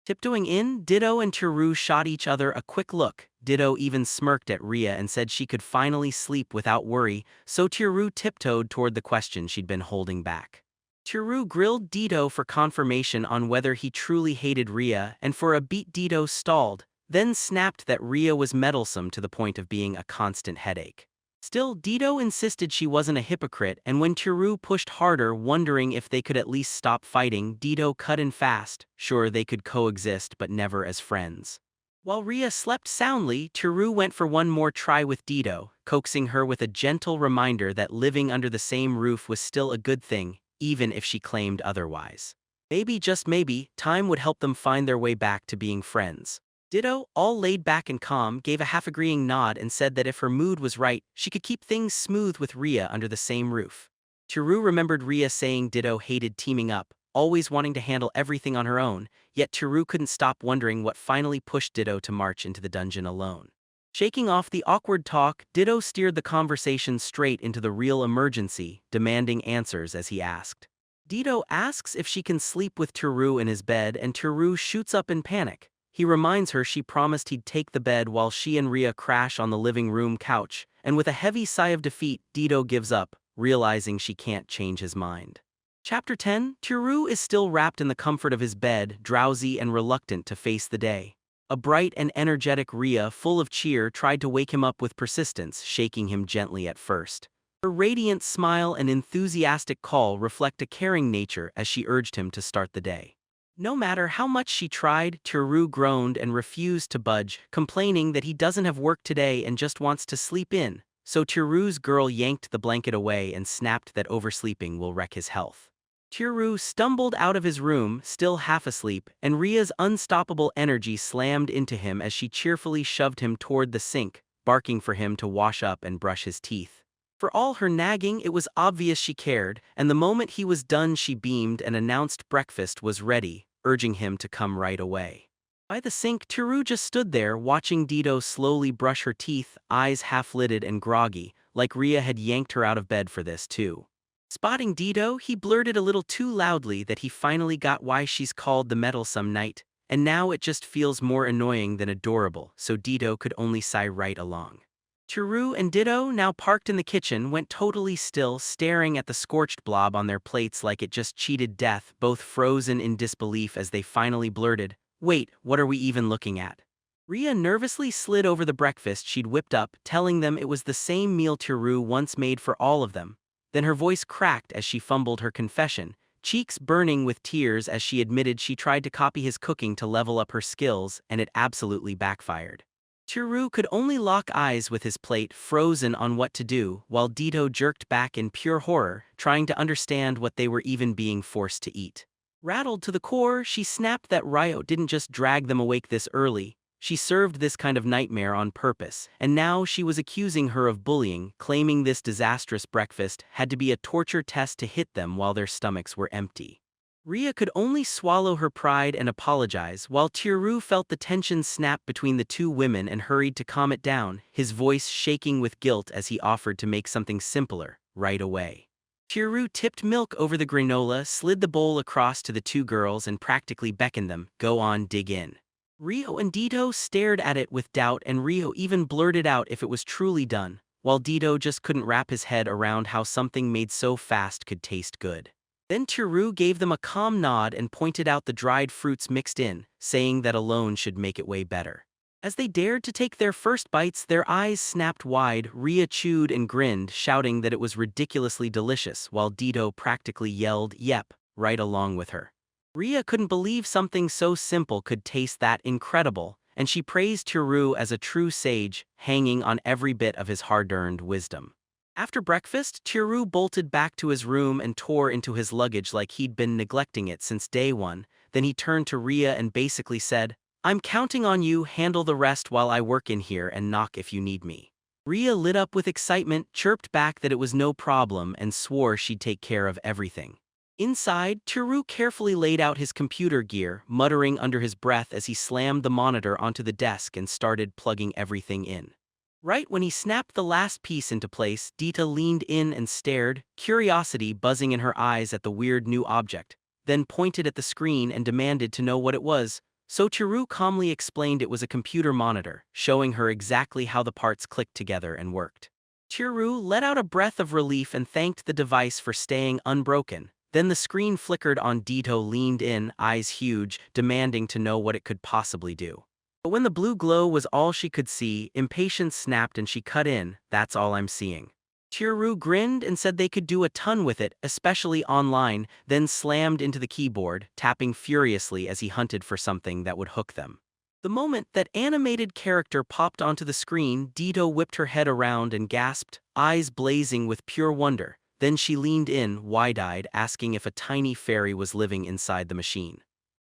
Speaker 1: Tiptoeing in, Dido and Tiru shot each other a quick look. Dido even smirked at Ria and said she could finally sleep without worry, so Tiru tiptoed toward the question she'd been holding back. Tiru grilled Dido for confirmation on whether he truly hated Ria, and for a beat Dido stalled, then snapped that Ria was meddlesome to the point of being a constant headache. Still, Dido insisted she wasn't a hypocrite, and when Tiru pushed harder, wondering if they could at least stop fighting, Dido cut in fast. Sure, they could coexist, but never as friends. While Ria slept soundly, Tiru went for one more try with Dido, coaxing her with a gentle reminder that living under the same roof was still a good thing, even if she claimed otherwise. Maybe, just maybe, time would help them find their way back to being friends. Dido, all laid back and calm, gave a half-agreeing nod and said that if her mood was right, she could keep things smooth with Ria under the same roof. Tiru remembered Ria saying Dido hated teaming up, always wanting to handle everything on her own, yet Tiru couldn't stop wondering what finally pushed Dido to march into the dungeon alone. Shaking off the awkward talk, Dido steered the conversation straight into the real emergency, demanding answers as he asked. Dido asks if she can sleep with Tiru in his bed, and Tiru shoots up in panic. He reminds her she promised he'd take the bed while she and Ria crash on the living room couch, and with a heavy sigh of defeat, Dido gives up, realizing she can't change his mind. Chapter 10, Tiru is still wrapped in the comfort of his bed, drowsy and reluctant to face the day. A bright and energetic Ria, full of cheer, tried to wake him up with persistence, shaking him gently at first. Her radiant smile and enthusiastic call reflect a caring nature as she urged him to start the day. No matter how much she tried, Tiru groaned and refused to budge, complaining that he doesn't have work today and just wants to sleep in, so Tiru's girl yanked the blanket away and snapped that oversleeping will wreck his health. Tiru stumbled out of his room, still half asleep, and Ria's unstoppable energy slammed into him as she cheerfully shoved him toward the sink, barking for him to wash up and brush his teeth. For all her nagging, it was obvious she cared, and the moment he was done she beamed and announced breakfast was ready, urging him to come right away. By the sink, Tiru just stood there, watching Dido slowly brush her teeth, eyes half-lidded and groggy, like Ria had yanked her out of bed for this too. Spotting Dido, he blurted a little too loudly that he finally got why she's called the meddlesome knight, and now it just feels more annoying than adorable, so Dido could only sigh right along. Tiru and Dido, now parked in the kitchen, went totally still, staring at the scorched blob on their plates like it just cheated death, both frozen in disbelief as they finally blurted, "Wait, what are we even looking at?" Ria nervously slid over the breakfast she'd whipped up, telling them it was the same meal Tiru once made for all of them. Then her voice cracked as she fumbled her confession, cheeks burning with tears as she admitted she tried to copy his cooking to level up her skills, and it absolutely backfired. Tiru could only lock eyes with his plate, frozen on what to do, while Dido jerked back in pure horror, trying to understand what they were even being forced to eat. Rattled to the core, she snapped that Ryo didn't just drag them awake this early, she served this kind of nightmare on purpose, and now she was accusing her of bullying, claiming this disastrous breakfast had to be a torture test to hit them while their stomachs were empty. Ria could only swallow her pride and apologize, while Tiru felt the tension snap between the two women and hurried to calm it down, his voice shaking with guilt as he offered to make something simpler, right away. Tiru tipped milk over the granola, slid the bowl across to the two girls and practically beckoned them, "Go on, dig in." Rio and Dido stared at it with doubt, and Rio even blurted out if it was truly done, while Dido just couldn't wrap his head around how something made so fast could taste good. Then Tiru gave them a calm nod and pointed out the dried fruits mixed in, saying that alone should make it way better. As they dared to take their first bites, their eyes snapped wide. Rhea chewed and grinned, shouting that it was ridiculously delicious, while Dito practically yelled, "Yep," right along with her. Rhea couldn't believe something so simple could taste that incredible, and she praised Turu as a true sage, hanging on every bit of his hard-earned wisdom. After breakfast, Turu bolted back to his room and tore into his luggage like he'd been neglecting it since day one. Then he turned to Rhea and basically said, "I'm counting on you, handle the rest while I work in here and knock if you need me." Rhea lit up with excitement, chirped back that it was no problem, and swore she'd take care of everything. Inside, Turu carefully laid out his computer gear, muttering under his breath as he slammed the monitor onto the desk and started plugging everything in. Right when he snapped the last piece into place, Dita leaned in and stared, curiosity buzzing in her eyes at the weird new object, then pointed at the screen and demanded to know what it was. So Turu calmly explained it was a computer monitor, showing her exactly how the parts clicked together and worked. Turu let out a breath of relief and thanked the device for staying unbroken. Then the screen flickered on. Dito leaned in, eyes huge, demanding to know what it could possibly do. But when the blue glow was all she could see, impatience snapped and she cut in, "That's all I'm seeing." Turu grinned and said they could do a ton with it, especially online, then slammed into the keyboard, tapping furiously as he hunted for something that would hook them. The moment that animated character popped onto the screen, Dito whipped her head around and gasped, eyes blazing with pure wonder. Then she leaned in, wide-eyed, asking if a tiny fairy was living inside the machine.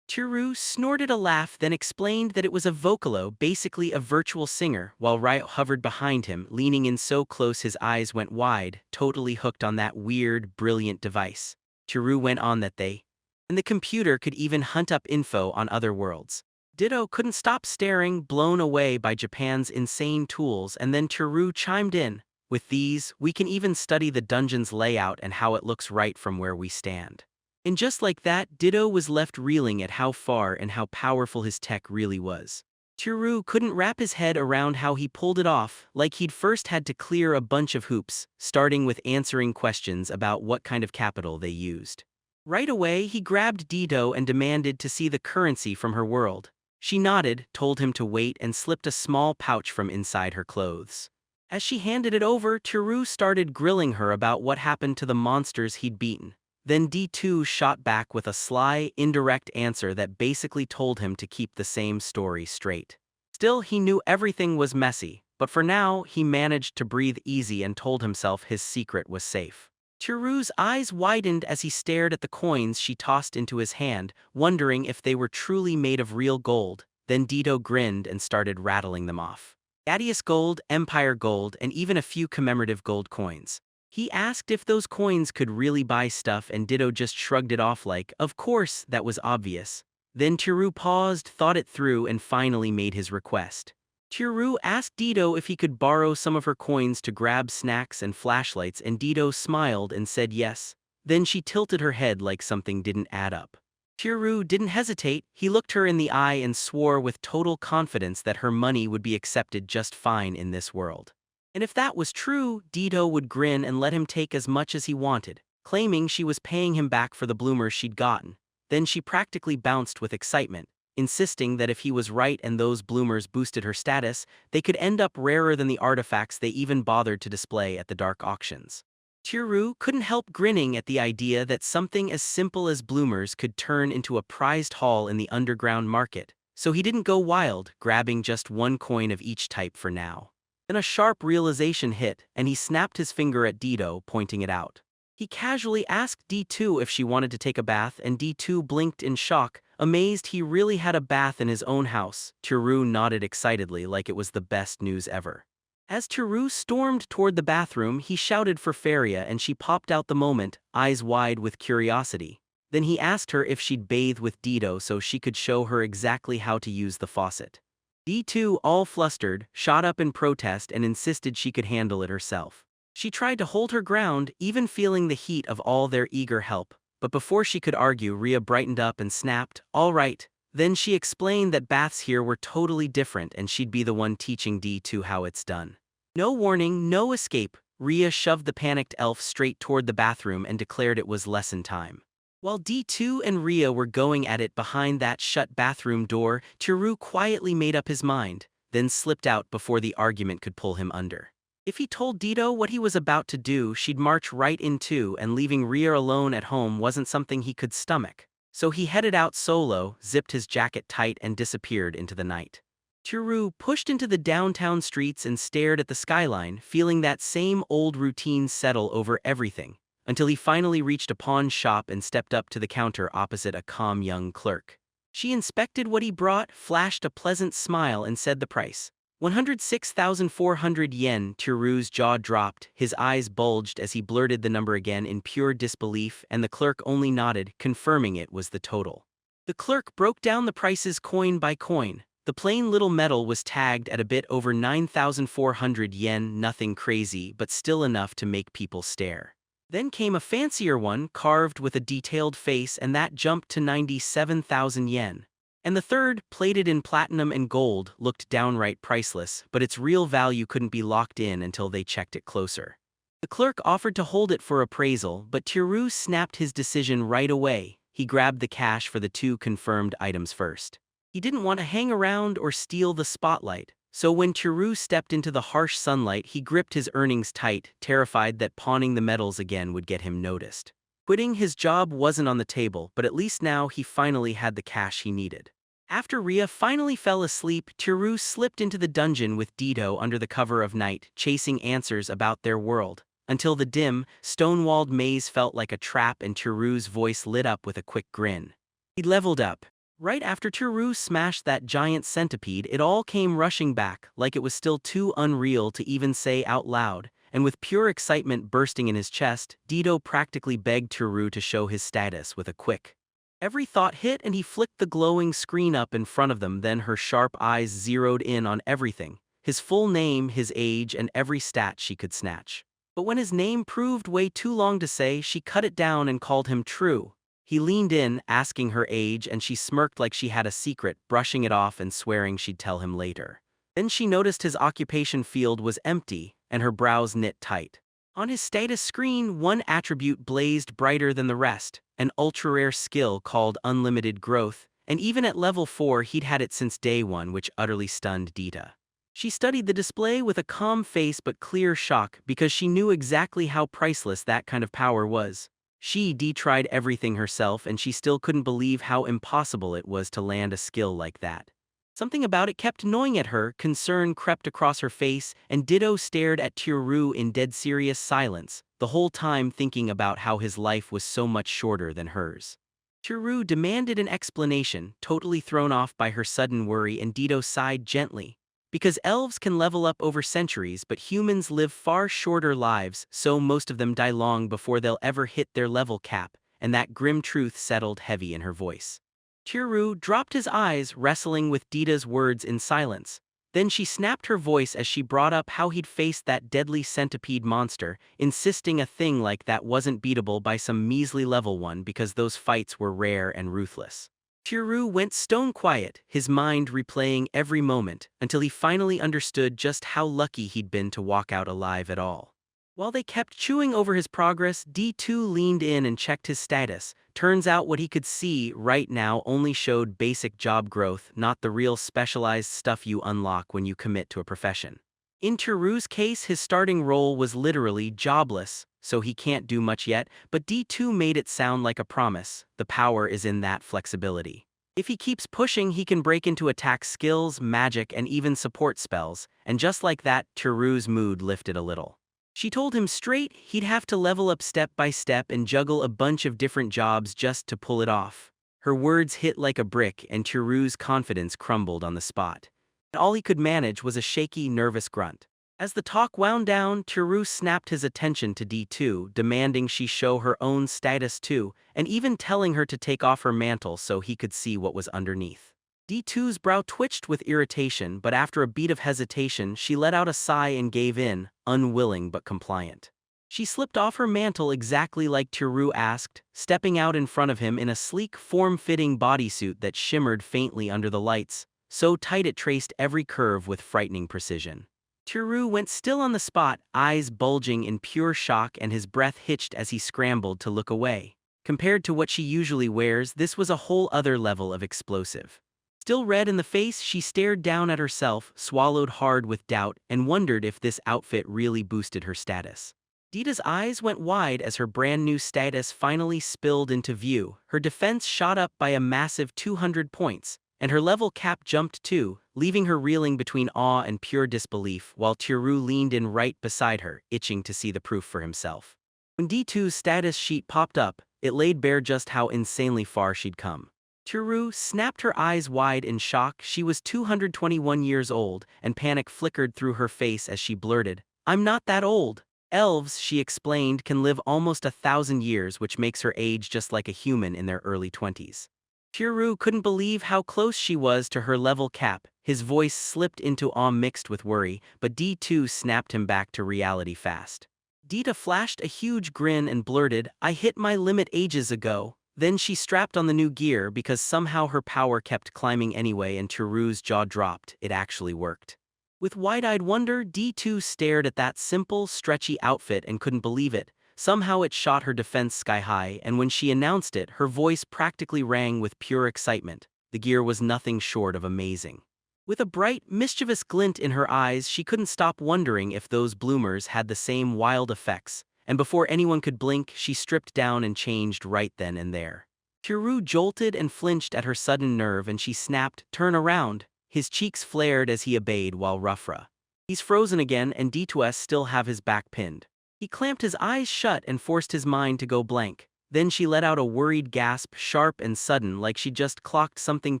Speaker 1: Turu snorted a laugh, then explained that it was a vocalo, basically a virtual singer, while Riot hovered behind him, leaning in so close his eyes went wide, totally hooked on that weird, brilliant device. Turu went on that and the computer could even hunt up info on other worlds. Ditto couldn't stop staring, blown away by Japan's insane tools, and then Turu chimed in, "With these, we can even study the dungeon's layout and how it looks right from where we stand." And just like that, Ditto was left reeling at how far and how powerful his tech really was. Turu couldn't wrap his head around how he pulled it off, like he'd first had to clear a bunch of hoops, starting with answering questions about what kind of capital they used. Right away, he grabbed Ditto and demanded to see the currency from her world. She nodded, told him to wait, and slipped a small pouch from inside her clothes. As she handed it over, Turu started grilling her about what happened to the monsters he'd beaten. Then D2 shot back with a sly, indirect answer that basically told him to keep the same story straight. Still, he knew everything was messy, but for now, he managed to breathe easy and told himself his secret was safe. Turu's eyes widened as he stared at the coins she tossed into his hand, wondering if they were truly made of real gold. Then Dito grinned and started rattling them off. Gladius gold, Empire gold, and even a few commemorative gold coins. He asked if those coins could really buy stuff, and Ditto just shrugged it off like, of course, that was obvious. Then Turu paused, thought it through, and finally made his request. Turu asked Ditto if he could borrow some of her coins to grab snacks and flashlights, and Ditto smiled and said yes. Then she tilted her head like something didn't add up. Turu didn't hesitate. He looked her in the eye and swore with total confidence that her money would be accepted just fine in this world. And if that was true, Ditto would grin and let him take as much as he wanted, claiming she was paying him back for the bloomers she'd gotten. Then she practically bounced with excitement, insisting that if he was right and those bloomers boosted her status, they could end up rarer than the artifacts they even bothered to display at the dark auctions. Turu couldn't help grinning at the idea that something as simple as bloomers could turn into a prized haul in the underground market, so he didn't go wild, grabbing just one coin of each type for now. Then a sharp realization hit, and he snapped his finger at Ditto, pointing it out. He casually asked D2 if she wanted to take a bath, and D2 blinked in shock, amazed he really had a bath in his own house. Turu nodded excitedly like it was the best news ever. As Turu stormed toward the bathroom, he shouted for Faria, and she popped out the moment, eyes wide with curiosity. Then he asked her if she'd bathe with Ditto so she could show her exactly how to use the faucet. D2, all flustered, shot up in protest and insisted she could handle it herself. She tried to hold her ground, even feeling the heat of all their eager help. But before she could argue, Rhea brightened up and snapped, "All right." Then she explained that baths here were totally different and she'd be the one teaching D2 how it's done. No warning, no escape. Rhea shoved the panicked elf straight toward the bathroom and declared it was lesson time. While D2 and Rhea were going at it behind that shut bathroom door, Turu quietly made up his mind. then slipped out before the argument could pull him under. If he told Dito what he was about to do, she'd march right into, and leaving Ria alone at home wasn't something he could stomach. So he headed out solo, zipped his jacket tight, and disappeared into the night. Turu pushed into the downtown streets and stared at the skyline, feeling that same old routine settle over everything, until he finally reached a pawn shop and stepped up to the counter opposite a calm young clerk. She inspected what he brought, flashed a pleasant smile, and said the price. 106,400 yen. Turu's jaw dropped, his eyes bulged as he blurted the number again in pure disbelief, and the clerk only nodded, confirming it was the total. The clerk broke down the prices coin by coin. The plain little medal was tagged at a bit over 9,400 yen, nothing crazy, but still enough to make people stare. Then came a fancier one, carved with a detailed face, and that jumped to 97,000 yen. And the third, plated in platinum and gold, looked downright priceless, but its real value couldn't be locked in until they checked it closer. The clerk offered to hold it for appraisal, but Turu snapped his decision right away. He grabbed the cash for the two confirmed items first. He didn't want to hang around or steal the spotlight, so when Turu stepped into the harsh sunlight, he gripped his earnings tight, terrified that pawning the medals again would get him noticed. Quitting his job wasn't on the table, but at least now he finally had the cash he needed. After Ria finally fell asleep, Turu slipped into the dungeon with Dito under the cover of night, chasing answers about their world, until the dim, stone-walled maze felt like a trap and Turu's voice lit up with a quick grin. He leveled up. Right after Turu smashed that giant centipede, it all came rushing back, like it was still too unreal to even say out loud, and with pure excitement bursting in his chest, Dito practically begged Turu to show his status with a quick. Every thought hit, and he flicked the glowing screen up in front of them. Then her sharp eyes zeroed in on everything: his full name, his age, and every stat she could snatch. But when his name proved way too long to say, she cut it down and called him True. He leaned in, asking her age, and she smirked like she had a secret, brushing it off and swearing she'd tell him later. Then she noticed his occupation field was empty, and her brows knit tight. On his status screen, one attribute blazed brighter than the rest: an ultra-rare skill called Unlimited Growth, and even at level 4 he'd had it since day 1, which utterly stunned Dita. She studied the display with a calm face but clear shock, because she knew exactly how priceless that kind of power was. She tried everything herself, and she still couldn't believe how impossible it was to land a skill like that. Something about it kept gnawing at her. Concern crept across her face, and Ditto stared at Turu in dead serious silence, the whole time thinking about how his life was so much shorter than hers. Turu demanded an explanation, totally thrown off by her sudden worry, and Ditto sighed gently. Because elves can level up over centuries, but humans live far shorter lives, so most of them die long before they'll ever hit their level cap, and that grim truth settled heavy in her voice. Turu dropped his eyes, wrestling with Dita's words in silence. Then she snapped her voice as she brought up how he'd faced that deadly centipede monster, insisting a thing like that wasn't beatable by some measly level 1 because those fights were rare and ruthless. Turu went stone quiet, his mind replaying every moment, until he finally understood just how lucky he'd been to walk out alive at all. While they kept chewing over his progress, D2 leaned in and checked his status. Turns out what he could see right now only showed basic job growth, not the real specialized stuff you unlock when you commit to a profession. In Turu's case, his starting role was literally jobless, so he can't do much yet, but D2 made it sound like a promise. The power is in that flexibility. If he keeps pushing, he can break into attack skills, magic, and even support spells, and just like that, Turu's mood lifted a little. She told him straight he'd have to level up step by step and juggle a bunch of different jobs just to pull it off. Her words hit like a brick, and Turu's confidence crumbled on the spot. All he could manage was a shaky, nervous grunt. As the talk wound down, Turu snapped his attention to D2, demanding she show her own status too, and even telling her to take off her mantle so he could see what was underneath. D2's brow twitched with irritation, but after a beat of hesitation, she let out a sigh and gave in, unwilling but compliant. She slipped off her mantle exactly like Turu asked, stepping out in front of him in a sleek, form-fitting bodysuit that shimmered faintly under the lights, so tight it traced every curve with frightening precision. Turu went still on the spot, eyes bulging in pure shock, and his breath hitched as he scrambled to look away. Compared to what she usually wears, this was a whole other level of explosive. Still red in the face, she stared down at herself, swallowed hard with doubt, and wondered if this outfit really boosted her status. Dita's eyes went wide as her brand new status finally spilled into view. Her defense shot up by a massive 200 points, and her level cap jumped too, leaving her reeling between awe and pure disbelief while Tiru leaned in right beside her, itching to see the proof for himself. When D2's status sheet popped up, it laid bare just how insanely far she'd come. Tiru snapped her eyes wide in shock. She was 221 years old, and panic flickered through her face as she blurted, "I'm not that old." Elves, she explained, can live almost 1,000 years, which makes her age just like a human in their early 20s. Tiru couldn't believe how close she was to her level cap. His voice slipped into awe mixed with worry, but D2 snapped him back to reality fast. Dita flashed a huge grin and blurted, "I hit my limit ages ago." Then she strapped on the new gear because somehow her power kept climbing anyway and Tiru's jaw dropped. It actually worked. With wide-eyed wonder, D2 stared at that simple, stretchy outfit and couldn't believe it. Somehow it shot her defense sky high, and when she announced it, her voice practically rang with pure excitement. The gear was nothing short of amazing. With a bright, mischievous glint in her eyes, she couldn't stop wondering if those bloomers had the same wild effects, and before anyone could blink, she stripped down and changed right then and there. Tiru jolted and flinched at her sudden nerve and she snapped, "Turn around." His cheeks flared as he obeyed while Ruffra. He's frozen again and D2S still have his back pinned. He clamped his eyes shut and forced his mind to go blank. Then she let out a worried gasp, sharp and sudden like she just clocked something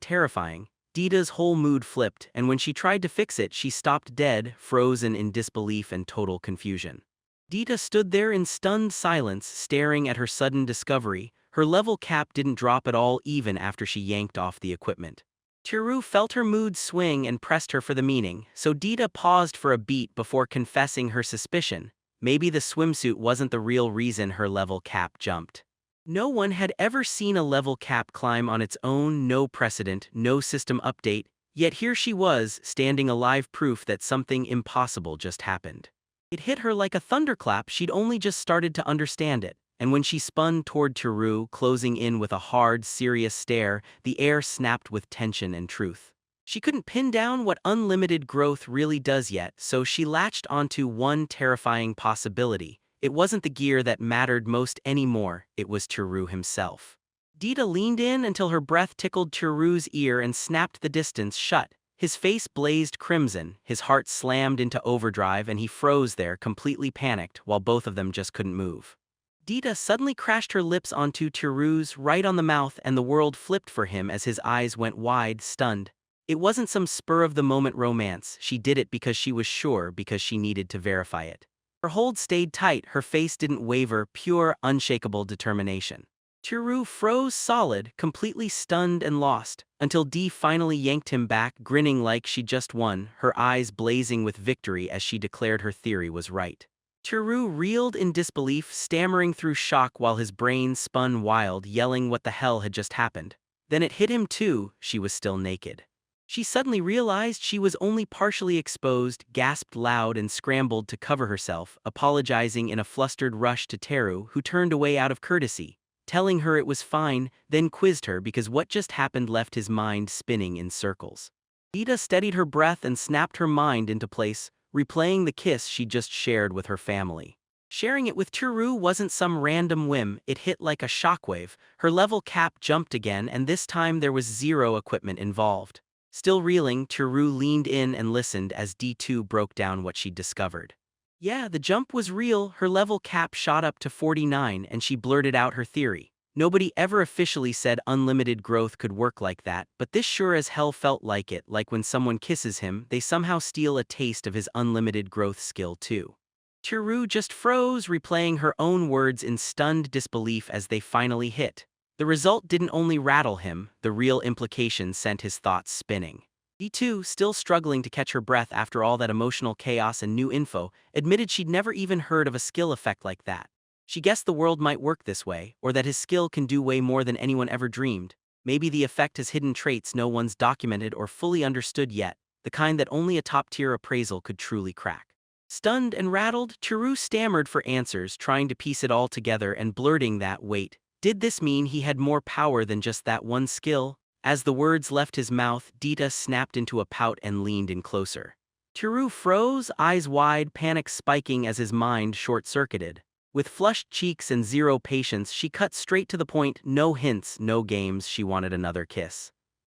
Speaker 1: terrifying. Dita's whole mood flipped, and when she tried to fix it, she stopped dead, frozen in disbelief and total confusion. Dita stood there in stunned silence, staring at her sudden discovery. Her level cap didn't drop at all even after she yanked off the equipment. Tiru felt her mood swing and pressed her for the meaning, so Dita paused for a beat before confessing her suspicion. Maybe the swimsuit wasn't the real reason her level cap jumped. No one had ever seen a level cap climb on its own, no precedent, no system update, yet here she was, standing alive proof that something impossible just happened. It hit her like a thunderclap. She'd only just started to understand it, and when she spun toward Tiru, closing in with a hard, serious stare, the air snapped with tension and truth. She couldn't pin down what unlimited growth really does yet, so she latched onto one terrifying possibility. It wasn't the gear that mattered most anymore, it was Tiru himself. Dita leaned in until her breath tickled Tiru's ear and snapped the distance shut. His face blazed crimson, his heart slammed into overdrive and he froze there, completely panicked, while both of them just couldn't move. Dita suddenly crashed her lips onto Tiru's, right on the mouth, and the world flipped for him as his eyes went wide, stunned. It wasn't some spur-of-the-moment romance, she did it because she was sure, because she needed to verify it. Her hold stayed tight, her face didn't waver, pure, unshakable determination. Tiru froze solid, completely stunned and lost, until Dee finally yanked him back, grinning like she just won, her eyes blazing with victory as she declared her theory was right. Tiru reeled in disbelief, stammering through shock while his brain spun wild, yelling what the hell had just happened. Then it hit him too, she was still naked. She suddenly realized she was only partially exposed, gasped loud and scrambled to cover herself, apologizing in a flustered rush to Teru, who turned away out of courtesy, telling her it was fine, then quizzed her because what just happened left his mind spinning in circles. Dita steadied her breath and snapped her mind into place, replaying the kiss she just shared with her family. Sharing it with Tiru wasn't some random whim, it hit like a shockwave. Her level cap jumped again, and this time there was zero equipment involved. Still reeling, Tiru leaned in and listened as D2 broke down what she'd discovered. Yeah, the jump was real, her level cap shot up to 49 and she blurted out her theory. Nobody ever officially said unlimited growth could work like that, but this sure as hell felt like it, like when someone kisses him, they somehow steal a taste of his unlimited growth skill too. Tiru just froze, replaying her own words in stunned disbelief as they finally hit. The result didn't only rattle him, the real implication sent his thoughts spinning. D2, still struggling to catch her breath after all that emotional chaos and new info, admitted she'd never even heard of a skill effect like that. She guessed the world might work this way, or that his skill can do way more than anyone ever dreamed. Maybe the effect has hidden traits no one's documented or fully understood yet, the kind that only a top-tier appraisal could truly crack. Stunned and rattled, Tiru stammered for answers, trying to piece it all together and blurting that, wait, did this mean he had more power than just that one skill? As the words left his mouth, Dita snapped into a pout and leaned in closer. Tiru froze, eyes wide, panic spiking as his mind short-circuited. With flushed cheeks and zero patience, she cut straight to the point, no hints, no games, she wanted another kiss.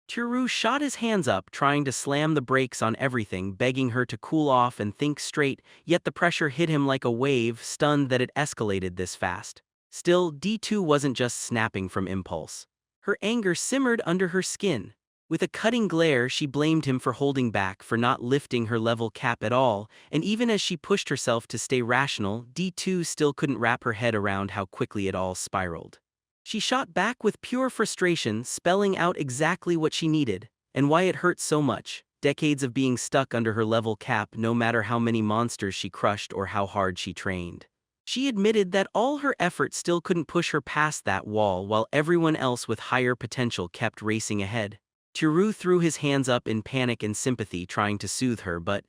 Speaker 1: Tiru shot his hands up, trying to slam the brakes on everything, begging her to cool off and think straight, yet the pressure hit him like a wave, stunned that it escalated this fast. Still, D2 wasn't just snapping from impulse. Her anger simmered under her skin. With a cutting glare, she blamed him for holding back, for not lifting her level cap at all, and even as she pushed herself to stay rational, D2 still couldn't wrap her head around how quickly it all spiraled. She shot back with pure frustration, spelling out exactly what she needed, and why it hurt so much. Decades of being stuck under her level cap, no matter how many monsters she crushed or how hard she trained. She admitted that all her effort still couldn't push her past that wall, while everyone else with higher potential kept racing ahead. Tiru threw his hands up in panic and sympathy, trying to soothe her, but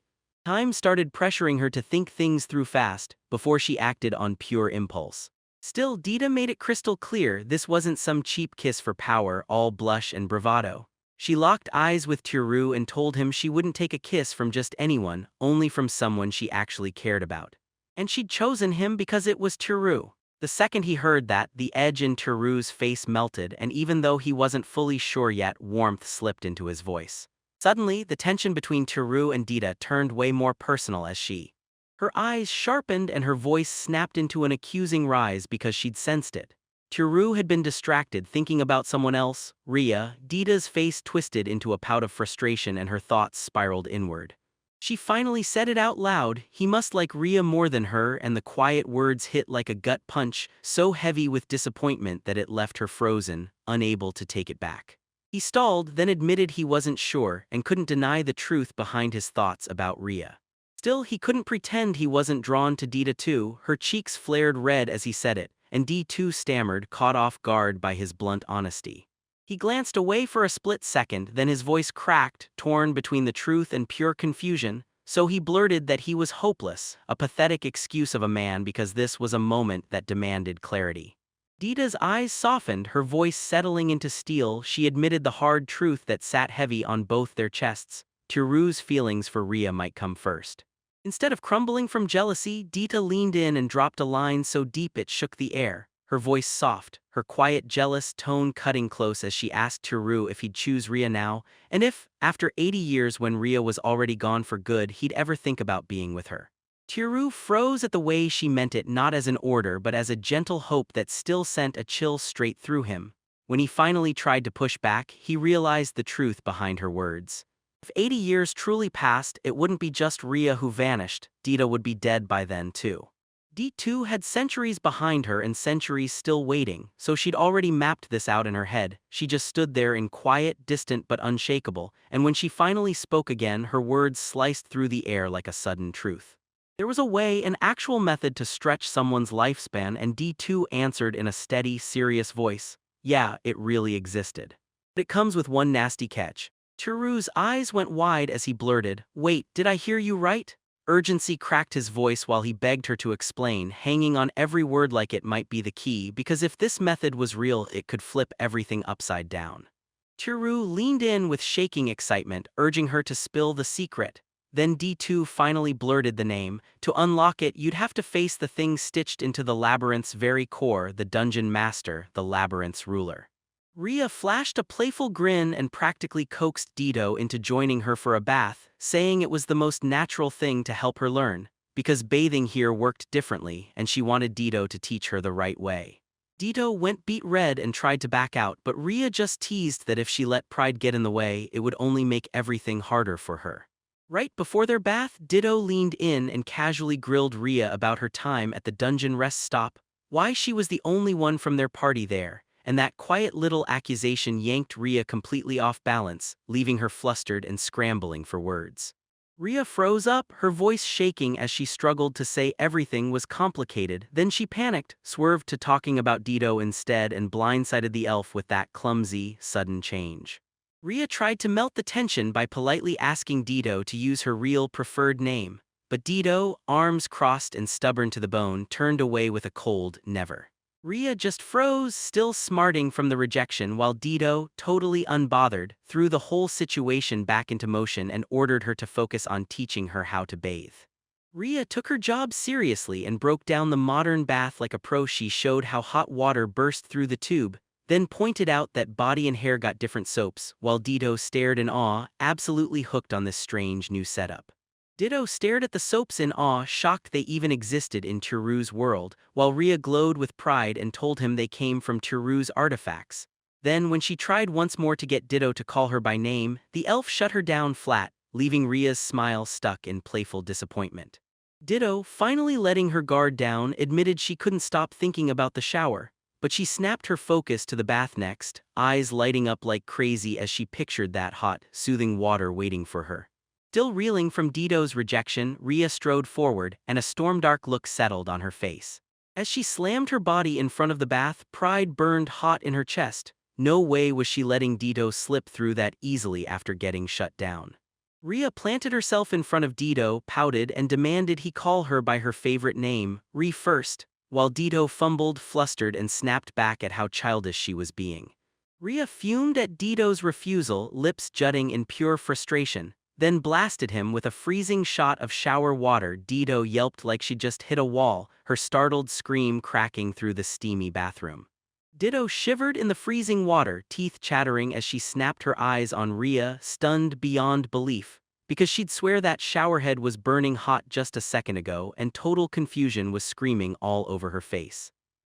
Speaker 1: time started pressuring her to think things through fast before she acted on pure impulse. Still, Dita made it crystal clear this wasn't some cheap kiss for power, all blush and bravado. She locked eyes with Tiru and told him she wouldn't take a kiss from just anyone, only from someone she actually cared about. And she'd chosen him because it was Tiru. The second he heard that, the edge in Tiru's face melted, and even though he wasn't fully sure yet, warmth slipped into his voice. Suddenly, the tension between Tiru and Dita turned way more personal as her eyes sharpened and her voice snapped into an accusing rise because she'd sensed it. Tiru had been distracted, thinking about someone else, Ria. Dita's face twisted into a pout of frustration and her thoughts spiraled inward. She finally said it out loud, he must like Ria more than her, and the quiet words hit like a gut punch, so heavy with disappointment that it left her frozen, unable to take it back. He stalled, then admitted he wasn't sure and couldn't deny the truth behind his thoughts about Ria. Still, he couldn't pretend he wasn't drawn to Dita too. Her cheeks flared red as he said it, and D2 stammered, caught off guard by his blunt honesty. He glanced away for a split second, then his voice cracked, torn between the truth and pure confusion, so he blurted that he was hopeless, a pathetic excuse of a man because this was a moment that demanded clarity. Dita's eyes softened, her voice settling into steel. She admitted the hard truth that sat heavy on both their chests. Tiru's feelings for Ria might come first. Instead of crumbling from jealousy, Dita leaned in and dropped a line so deep it shook the air, her voice soft, her quiet, jealous tone cutting close as she asked Tiru if he'd choose Ria now, and if, after 80 years when Ria was already gone for good, he'd ever think about being with her. Tiru froze at the way she meant it, not as an order but as a gentle hope that still sent a chill straight through him. When he finally tried to push back, he realized the truth behind her words. If 80 years truly passed, it wouldn't be just Ria who vanished, Dita would be dead by then too. D2 had centuries behind her and centuries still waiting, so she'd already mapped this out in her head. She just stood there in quiet, distant but unshakable, and when she finally spoke again, her words sliced through the air like a sudden truth. There was a way, an actual method to stretch someone's lifespan, and D2 answered in a steady, serious voice. Yeah, it really existed. But it comes with one nasty catch. Tiru's eyes went wide as he blurted, "Wait, did I hear you right?" Urgency cracked his voice while he begged her to explain, hanging on every word like it might be the key, because if this method was real, it could flip everything upside down. Tiru leaned in with shaking excitement, urging her to spill the secret. Then D2 finally blurted the name. To unlock it, you'd have to face the thing stitched into the labyrinth's very core, the dungeon master, the labyrinth's ruler. Ria flashed a playful grin and practically coaxed Dito into joining her for a bath, saying it was the most natural thing to help her learn, because bathing here worked differently and she wanted Dito to teach her the right way. Dito went beet red and tried to back out, but Ria just teased that if she let pride get in the way, it would only make everything harder for her. Right before their bath, Ditto leaned in and casually grilled Ria about her time at the dungeon rest stop, why she was the only one from their party there, and that quiet little accusation yanked Ria completely off balance, leaving her flustered and scrambling for words. Ria froze up, her voice shaking as she struggled to say everything was complicated. Then she panicked, swerved to talking about Ditto instead, and blindsided the elf with that clumsy, sudden change. Ria tried to melt the tension by politely asking Ditto to use her real preferred name, but Ditto, arms crossed and stubborn to the bone, turned away with a cold never. Ria just froze, still smarting from the rejection, while Dido, totally unbothered, threw the whole situation back into motion and ordered her to focus on teaching her how to bathe. Ria took her job seriously and broke down the modern bath like a pro. She showed how hot water burst through the tube, then pointed out that body and hair got different soaps, while Dido stared in awe, absolutely hooked on this strange new setup. Dido stared at the soaps in awe, shocked they even existed in Tiru's world, while Ria glowed with pride and told him they came from Tiru's artifacts. Then, when she tried once more to get Dido to call her by name, the elf shut her down flat, leaving Ria's smile stuck in playful disappointment. Dido, finally letting her guard down, admitted she couldn't stop thinking about the shower, but she snapped her focus to the bath next, eyes lighting up like crazy as she pictured that hot, soothing water waiting for her. Still reeling from Dido's rejection, Ria strode forward, and a storm-dark look settled on her face. As she slammed her body in front of the bath, pride burned hot in her chest. No way was she letting Dido slip through that easily after getting shut down. Ria planted herself in front of Dido, pouted, and demanded he call her by her favorite name, Ri first, while Dido fumbled, flustered, and snapped back at how childish she was being. Ria fumed at Dido's refusal, lips jutting in pure frustration, then blasted him with a freezing shot of shower water. Dido yelped like she'd just hit a wall, her startled scream cracking through the steamy bathroom. Dido shivered in the freezing water, teeth chattering as she snapped her eyes on Ria, stunned beyond belief, because she'd swear that showerhead was burning hot just a second ago and total confusion was screaming all over her face.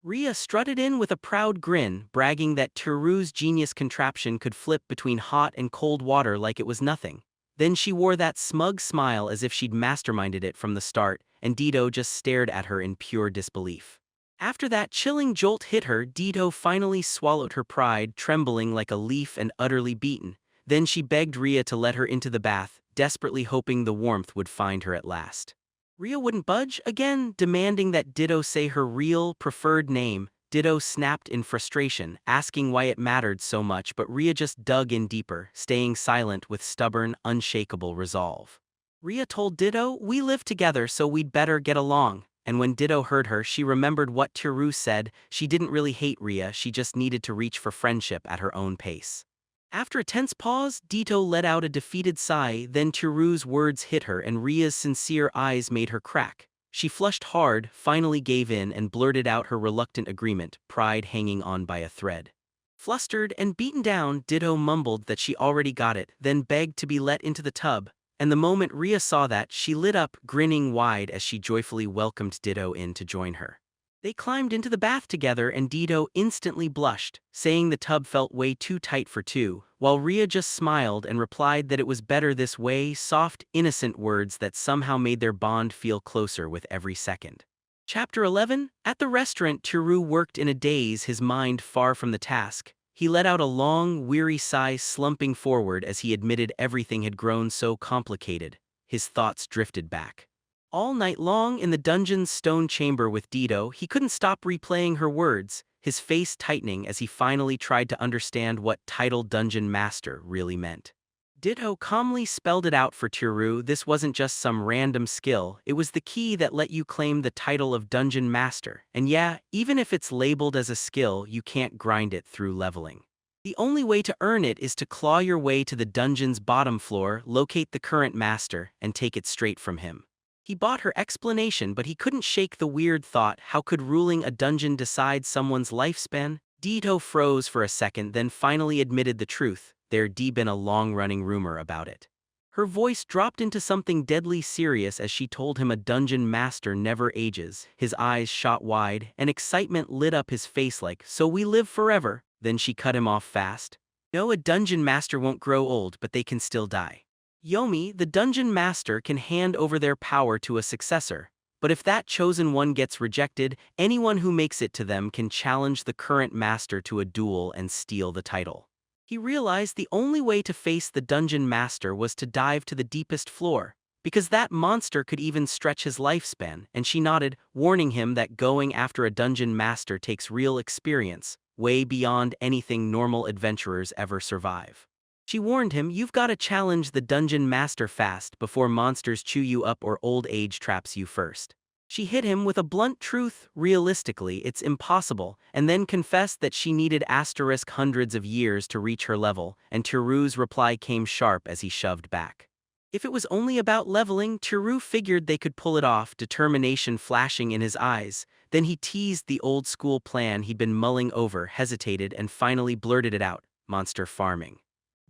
Speaker 1: Ria strutted in with a proud grin, bragging that Tiru's genius contraption could flip between hot and cold water like it was nothing. Then she wore that smug smile as if she'd masterminded it from the start, and Dido just stared at her in pure disbelief. After that chilling jolt hit her, Dido finally swallowed her pride, trembling like a leaf and utterly beaten. Then she begged Ria to let her into the bath, desperately hoping the warmth would find her at last. Ria wouldn't budge, again demanding that Dido say her real, preferred name. Dido snapped in frustration, asking why it mattered so much, but Ria just dug in deeper, staying silent with stubborn, unshakable resolve. Ria told Dido, "We live together, so we'd better get along." And when Dido heard her, she remembered what Tiru said. She didn't really hate Ria, she just needed to reach for friendship at her own pace. After a tense pause, Dido let out a defeated sigh, then Tiru's words hit her and Ria's sincere eyes made her crack. She flushed hard, finally gave in and blurted out her reluctant agreement, pride hanging on by a thread. Flustered and beaten down, Dido mumbled that she already got it, then begged to be let into the tub. And the moment Ria saw that, she lit up, grinning wide as she joyfully welcomed Dido in to join her. They climbed into the bath together and Dido instantly blushed, saying the tub felt way too tight for two, while Ria just smiled and replied that it was better this way, soft, innocent words that somehow made their bond feel closer with every second. Chapter 11. At the restaurant, Tiru worked in a daze, his mind far from the task. He let out a long, weary sigh, slumping forward as he admitted everything had grown so complicated. His thoughts drifted back. All night long in the dungeon's stone chamber with Dido, he couldn't stop replaying her words, his face tightening as he finally tried to understand what title Dungeon Master really meant. Dido calmly spelled it out for Tiru. This wasn't just some random skill, it was the key that let you claim the title of Dungeon Master. And yeah, even if it's labeled as a skill, you can't grind it through leveling. The only way to earn it is to claw your way to the dungeon's bottom floor, locate the current master, and take it straight from him. He bought her explanation, but he couldn't shake the weird thought, how could ruling a dungeon decide someone's lifespan? Dido froze for a second, then finally admitted the truth. There'd been a long-running rumor about it. Her voice dropped into something deadly serious as she told him a dungeon master never ages. His eyes shot wide, and excitement lit up his face like, "So we live forever?" Then she cut him off fast. "No, a dungeon master won't grow old, but they can still die. Yomi, the dungeon master, can hand over their power to a successor, but if that chosen one gets rejected, anyone who makes it to them can challenge the current master to a duel and steal the title." He realized the only way to face the dungeon master was to dive to the deepest floor, because that monster could even stretch his lifespan, and she nodded, warning him that going after a dungeon master takes real experience, way beyond anything normal adventurers ever survive. She warned him, "You've got to challenge the dungeon master fast before monsters chew you up or old age traps you first." She hit him with a blunt truth, realistically, it's impossible, and then confessed that she needed hundreds of years to reach her level, and Tiru's reply came sharp as he shoved back. If it was only about leveling, Tiru figured they could pull it off, determination flashing in his eyes. Then he teased the old-school plan he'd been mulling over, hesitated, and finally blurted it out: monster farming.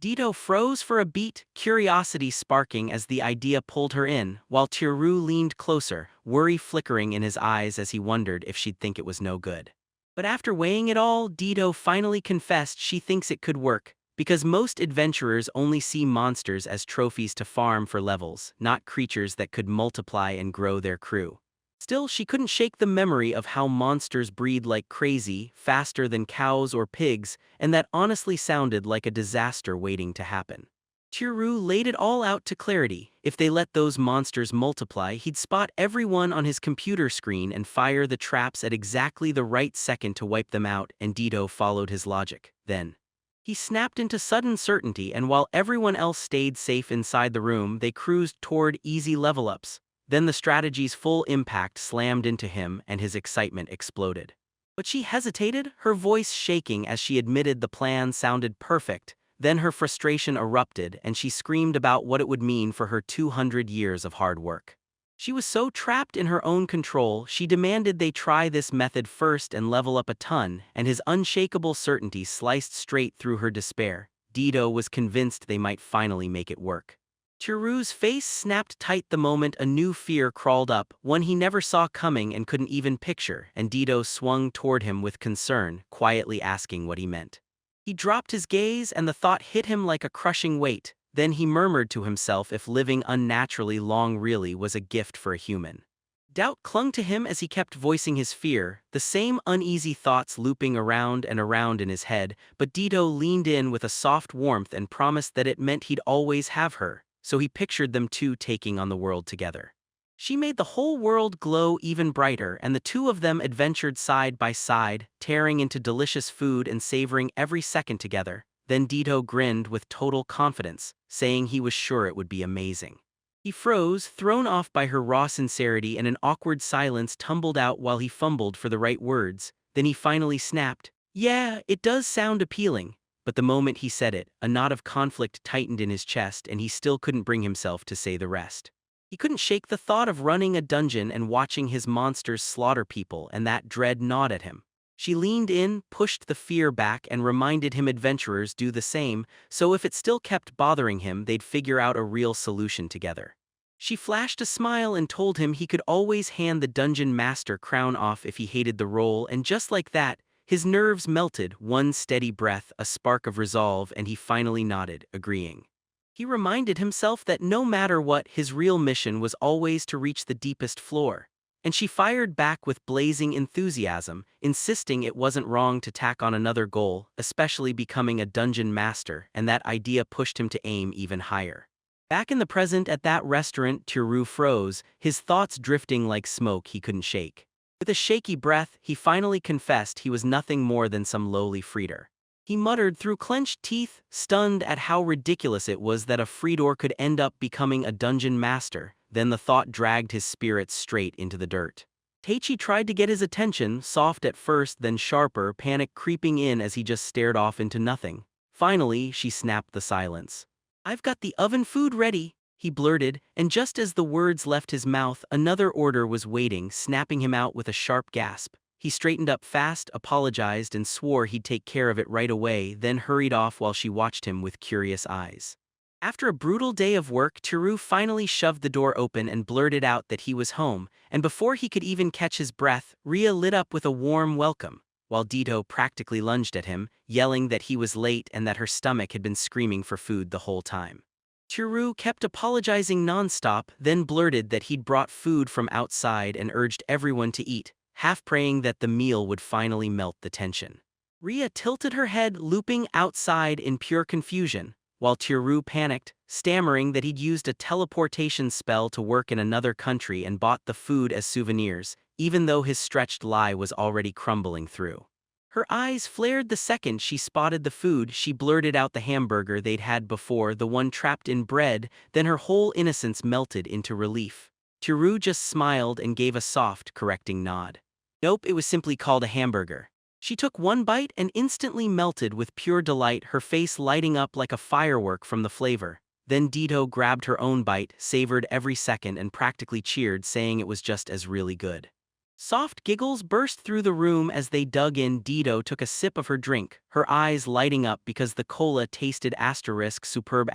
Speaker 1: Dito froze for a beat, curiosity sparking as the idea pulled her in, while Tiru leaned closer, worry flickering in his eyes as he wondered if she'd think it was no good. But after weighing it all, Dito finally confessed she thinks it could work, because most adventurers only see monsters as trophies to farm for levels, not creatures that could multiply and grow their crew. Still, she couldn't shake the memory of how monsters breed like crazy, faster than cows or pigs, and that honestly sounded like a disaster waiting to happen. Tiru laid it all out to clarity: if they let those monsters multiply, he'd spot everyone on his computer screen and fire the traps at exactly the right second to wipe them out, and Dito followed his logic. Then he snapped into sudden certainty, and while everyone else stayed safe inside the room, they cruised toward easy level-ups. Then the strategy's full impact slammed into him and his excitement exploded. But she hesitated, her voice shaking as she admitted the plan sounded perfect. Then her frustration erupted and she screamed about what it would mean for her 200 years of hard work. She was so trapped in her own control, she demanded they try this method first and level up a ton, and his unshakable certainty sliced straight through her despair. Dito was convinced they might finally make it work. Tiru's face snapped tight the moment a new fear crawled up, one he never saw coming and couldn't even picture, and Dito swung toward him with concern, quietly asking what he meant. He dropped his gaze and the thought hit him like a crushing weight. Then he murmured to himself if living unnaturally long really was a gift for a human. Doubt clung to him as he kept voicing his fear, the same uneasy thoughts looping around and around in his head, but Dito leaned in with a soft warmth and promised that it meant he'd always have her. So he pictured them two taking on the world together. She made the whole world glow even brighter, and the two of them adventured side by side, tearing into delicious food and savoring every second together. Then Dito grinned with total confidence, saying he was sure it would be amazing. He froze, thrown off by her raw sincerity, and an awkward silence tumbled out while he fumbled for the right words. Then he finally snapped, "Yeah, it does sound appealing." But the moment he said it, a knot of conflict tightened in his chest and he still couldn't bring himself to say the rest. He couldn't shake the thought of running a dungeon and watching his monsters slaughter people, and that dread gnawed at him. She leaned in, pushed the fear back, and reminded him adventurers do the same, so if it still kept bothering him, they'd figure out a real solution together. She flashed a smile and told him he could always hand the dungeon master crown off if he hated the role, and just like that, his nerves melted, one steady breath, a spark of resolve, and he finally nodded, agreeing. He reminded himself that no matter what, his real mission was always to reach the deepest floor. And she fired back with blazing enthusiasm, insisting it wasn't wrong to tack on another goal, especially becoming a dungeon master, and that idea pushed him to aim even higher. Back in the present at that restaurant, Tiru froze, his thoughts drifting like smoke he couldn't shake. With a shaky breath, he finally confessed he was nothing more than some lowly freeder. He muttered through clenched teeth, stunned at how ridiculous it was that a freedor could end up becoming a dungeon master. Then the thought dragged his spirits straight into the dirt. Teichi tried to get his attention, soft at first then sharper, panic creeping in as he just stared off into nothing. Finally, she snapped the silence. "I've got the oven food ready," he blurted, and just as the words left his mouth, another order was waiting, snapping him out with a sharp gasp. He straightened up fast, apologized, and swore he'd take care of it right away, then hurried off while she watched him with curious eyes. After a brutal day of work, Tiru finally shoved the door open and blurted out that he was home, and before he could even catch his breath, Ria lit up with a warm welcome, while Dito practically lunged at him, yelling that he was late and that her stomach had been screaming for food the whole time. Tiru kept apologizing nonstop, then blurted that he'd brought food from outside and urged everyone to eat, half praying that the meal would finally melt the tension. Ria tilted her head, looping outside in pure confusion, while Tiru panicked, stammering that he'd used a teleportation spell to work in another country and bought the food as souvenirs, even though his stretched lie was already crumbling through. Her eyes flared the second she spotted the food. She blurted out the hamburger they'd had before, the one trapped in bread, then her whole innocence melted into relief. Teru just smiled and gave a soft, correcting nod. Nope, it was simply called a hamburger. She took one bite and instantly melted with pure delight, her face lighting up like a firework from the flavor. Then Dito grabbed her own bite, savored every second and practically cheered, saying it was just as really good. Soft giggles burst through the room as they dug in. Dito took a sip of her drink, her eyes lighting up because the cola tasted superb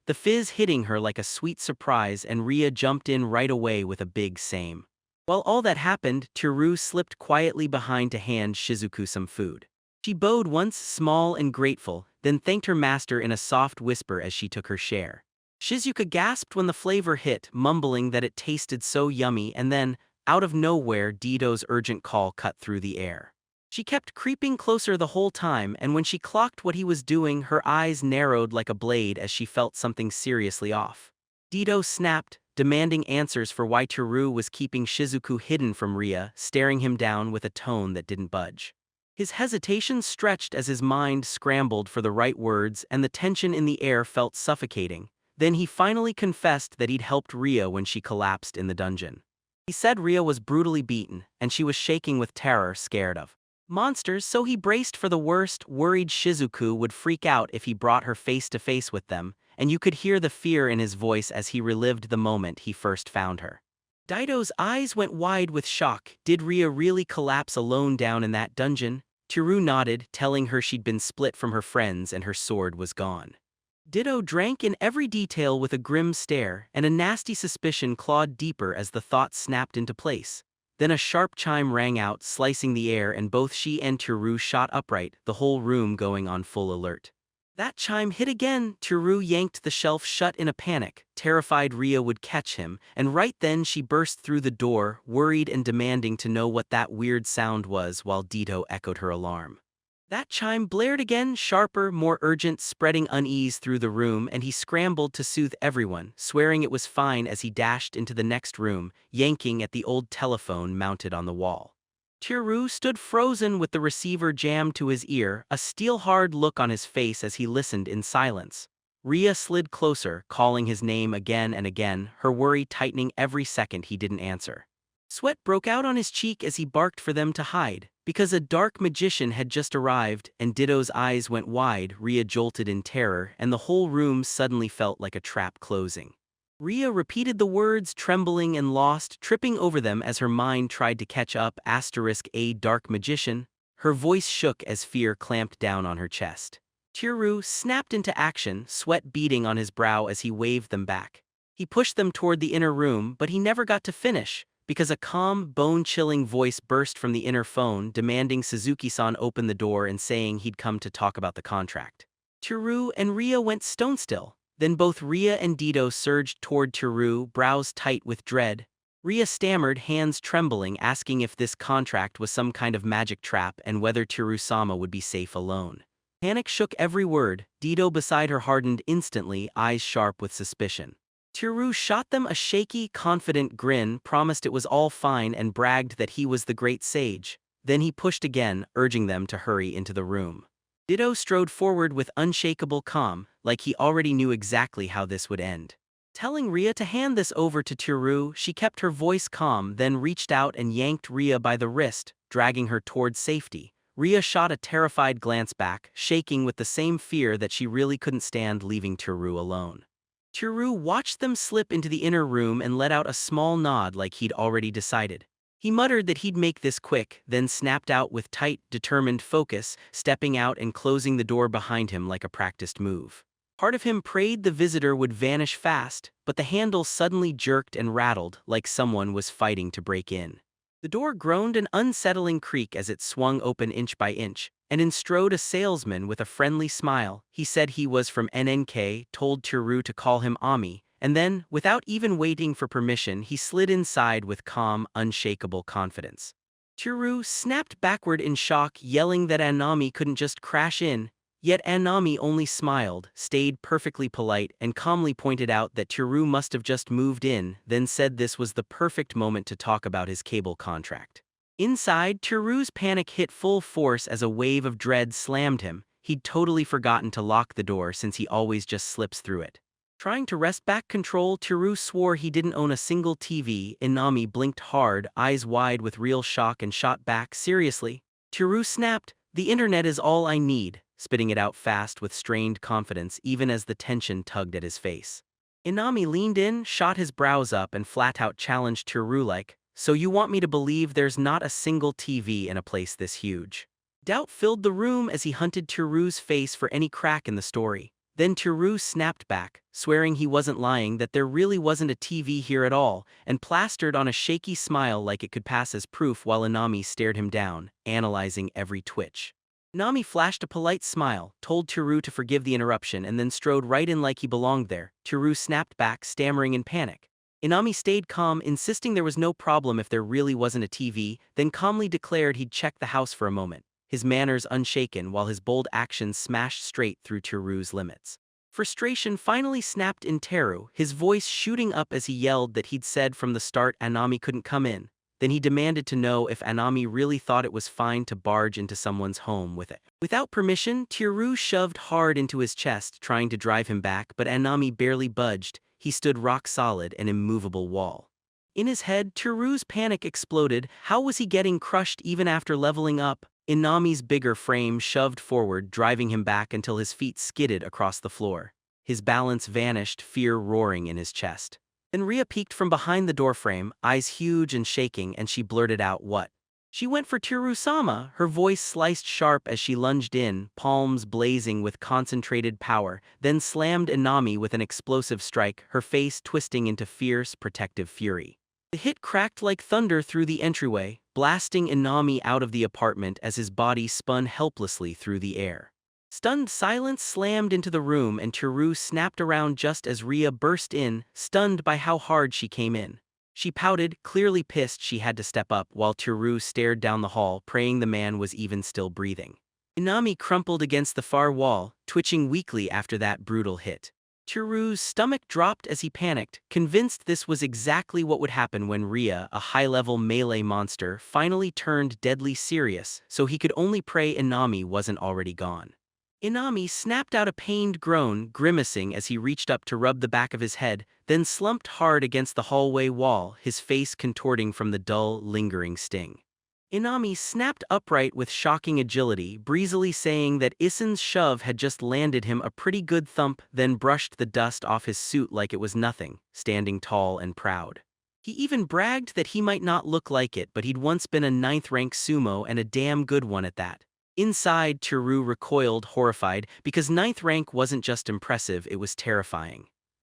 Speaker 1: the fizz hitting her like a sweet surprise, and Ria jumped in right away with a big same. While all that happened, Teru slipped quietly behind to hand Shizuku some food. She bowed once, small and grateful, then thanked her master in a soft whisper as she took her share. Shizuka gasped when the flavor hit, mumbling that it tasted so yummy, and then, out of nowhere, Dito's urgent call cut through the air. She kept creeping closer the whole time, and when she clocked what he was doing, her eyes narrowed like a blade as she felt something seriously off. Dito snapped, demanding answers for why Teru was keeping Shizuku hidden from Ria, staring him down with a tone that didn't budge. His hesitation stretched as his mind scrambled for the right words, and the tension in the air felt suffocating. Then he finally confessed that he'd helped Ria when she collapsed in the dungeon. He said Ria was brutally beaten, and she was shaking with terror, scared of monsters, so he braced for the worst, worried Shizuku would freak out if he brought her face to face with them, and you could hear the fear in his voice as he relived the moment he first found her. Dito's eyes went wide with shock. Did Ria really collapse alone down in that dungeon? Teru nodded, telling her she'd been split from her friends and her sword was gone. Ditto drank in every detail with a grim stare, and a nasty suspicion clawed deeper as the thought snapped into place. Then a sharp chime rang out, slicing the air, and both she and Teru shot upright, the whole room going on full alert. That chime hit again. Teru yanked the shelf shut in a panic, terrified Ria would catch him, and right then she burst through the door, worried and demanding to know what that weird sound was, while Ditto echoed her alarm. That chime blared again, sharper, more urgent, spreading unease through the room, and he scrambled to soothe everyone, swearing it was fine as he dashed into the next room, yanking at the old telephone mounted on the wall. Teru stood frozen with the receiver jammed to his ear, a steel-hard look on his face as he listened in silence. Ria slid closer, calling his name again and again, her worry tightening every second he didn't answer. Sweat broke out on his cheek as he barked for them to hide. Because a dark magician had just arrived, and Ditto's eyes went wide, Ria jolted in terror, and the whole room suddenly felt like a trap closing. Ria repeated the words, trembling and lost, tripping over them as her mind tried to catch up. A dark magician. Her voice shook as fear clamped down on her chest. Teru snapped into action, sweat beading on his brow as he waved them back. He pushed them toward the inner room, but he never got to finish, because a calm, bone-chilling voice burst from the inner phone, demanding Suzuki-san open the door and saying he'd come to talk about the contract. Teru and Ria went stone still. Then both Ria and Dito surged toward Teru, brows tight with dread. Ria stammered, hands trembling, asking if this contract was some kind of magic trap and whether Teru-sama would be safe alone. Panic shook every word. Dito beside her hardened instantly, eyes sharp with suspicion. Teru shot them a shaky, confident grin, promised it was all fine, and bragged that he was the great sage. Then he pushed again, urging them to hurry into the room. Ditto strode forward with unshakable calm, like he already knew exactly how this would end. Telling Ria to hand this over to Teru, she kept her voice calm, then reached out and yanked Ria by the wrist, dragging her towards safety. Ria shot a terrified glance back, shaking with the same fear that she really couldn't stand leaving Teru alone. Teru watched them slip into the inner room and let out a small nod like he'd already decided. He muttered that he'd make this quick, then snapped out with tight, determined focus, stepping out and closing the door behind him like a practiced move. Part of him prayed the visitor would vanish fast, but the handle suddenly jerked and rattled like someone was fighting to break in. The door groaned an unsettling creak as it swung open inch by inch, and in strode a salesman with a friendly smile. He said he was from NNK, told Teru to call him Ami, and then, without even waiting for permission, he slid inside with calm, unshakable confidence. Teru snapped backward in shock, yelling that Anami couldn't just crash in, yet Anami only smiled, stayed perfectly polite, and calmly pointed out that Teru must have just moved in, then said this was the perfect moment to talk about his cable contract. Inside, Teru's panic hit full force as a wave of dread slammed him. He'd totally forgotten to lock the door since he always just slips through it. Trying to wrest back control, Teru swore he didn't own a single TV. Inami blinked hard, eyes wide with real shock, and shot back, seriously. Teru snapped, "The internet is all I need," spitting it out fast with strained confidence even as the tension tugged at his face. Inami leaned in, shot his brows up, and flat-out challenged Teru like, "So you want me to believe there's not a single TV in a place this huge?" Doubt filled the room as he hunted Teru's face for any crack in the story. Then Teru snapped back, swearing he wasn't lying, that there really wasn't a TV here at all, and plastered on a shaky smile like it could pass as proof while Inami stared him down, analyzing every twitch. Inami flashed a polite smile, told Teru to forgive the interruption, and then strode right in like he belonged there. Teru snapped back, stammering in panic. Inami stayed calm, insisting there was no problem if there really wasn't a TV, then calmly declared he'd check the house for a moment, his manners unshaken while his bold actions smashed straight through Teru's limits. Frustration finally snapped in Teru, his voice shooting up as he yelled that he'd said from the start Anami couldn't come in. Then he demanded to know if Anami really thought it was fine to barge into someone's home with it. Without permission, Teru shoved hard into his chest, trying to drive him back, but Anami barely budged. He stood rock solid, an immovable wall. In his head, Teru's panic exploded. How was he getting crushed even after leveling up? Inami's bigger frame shoved forward, driving him back until his feet skidded across the floor. His balance vanished, fear roaring in his chest. Then Ria peeked from behind the doorframe, eyes huge and shaking, and she blurted out, "What?" She went for Teru-sama, her voice sliced sharp as she lunged in, palms blazing with concentrated power, then slammed Inami with an explosive strike, her face twisting into fierce, protective fury. The hit cracked like thunder through the entryway, blasting Inami out of the apartment as his body spun helplessly through the air. Stunned silence slammed into the room, and Teru snapped around just as Ria burst in, stunned by how hard she came in. She pouted, clearly pissed she had to step up, while Teru stared down the hall, praying the man was even still breathing. Inami crumpled against the far wall, twitching weakly after that brutal hit. Teru's stomach dropped as he panicked, convinced this was exactly what would happen when Ria, a high-level melee monster, finally turned deadly serious, so he could only pray Inami wasn't already gone. Inami snapped out a pained groan, grimacing as he reached up to rub the back of his head, then slumped hard against the hallway wall, his face contorting from the dull, lingering sting. Inami snapped upright with shocking agility, breezily saying that Isen's shove had just landed him a pretty good thump, then brushed the dust off his suit like it was nothing, standing tall and proud. He even bragged that he might not look like it, but he'd once been a 9th-rank sumo and a damn good one at that. Inside, Teru recoiled, horrified, because 9th rank wasn't just impressive, it was terrifying.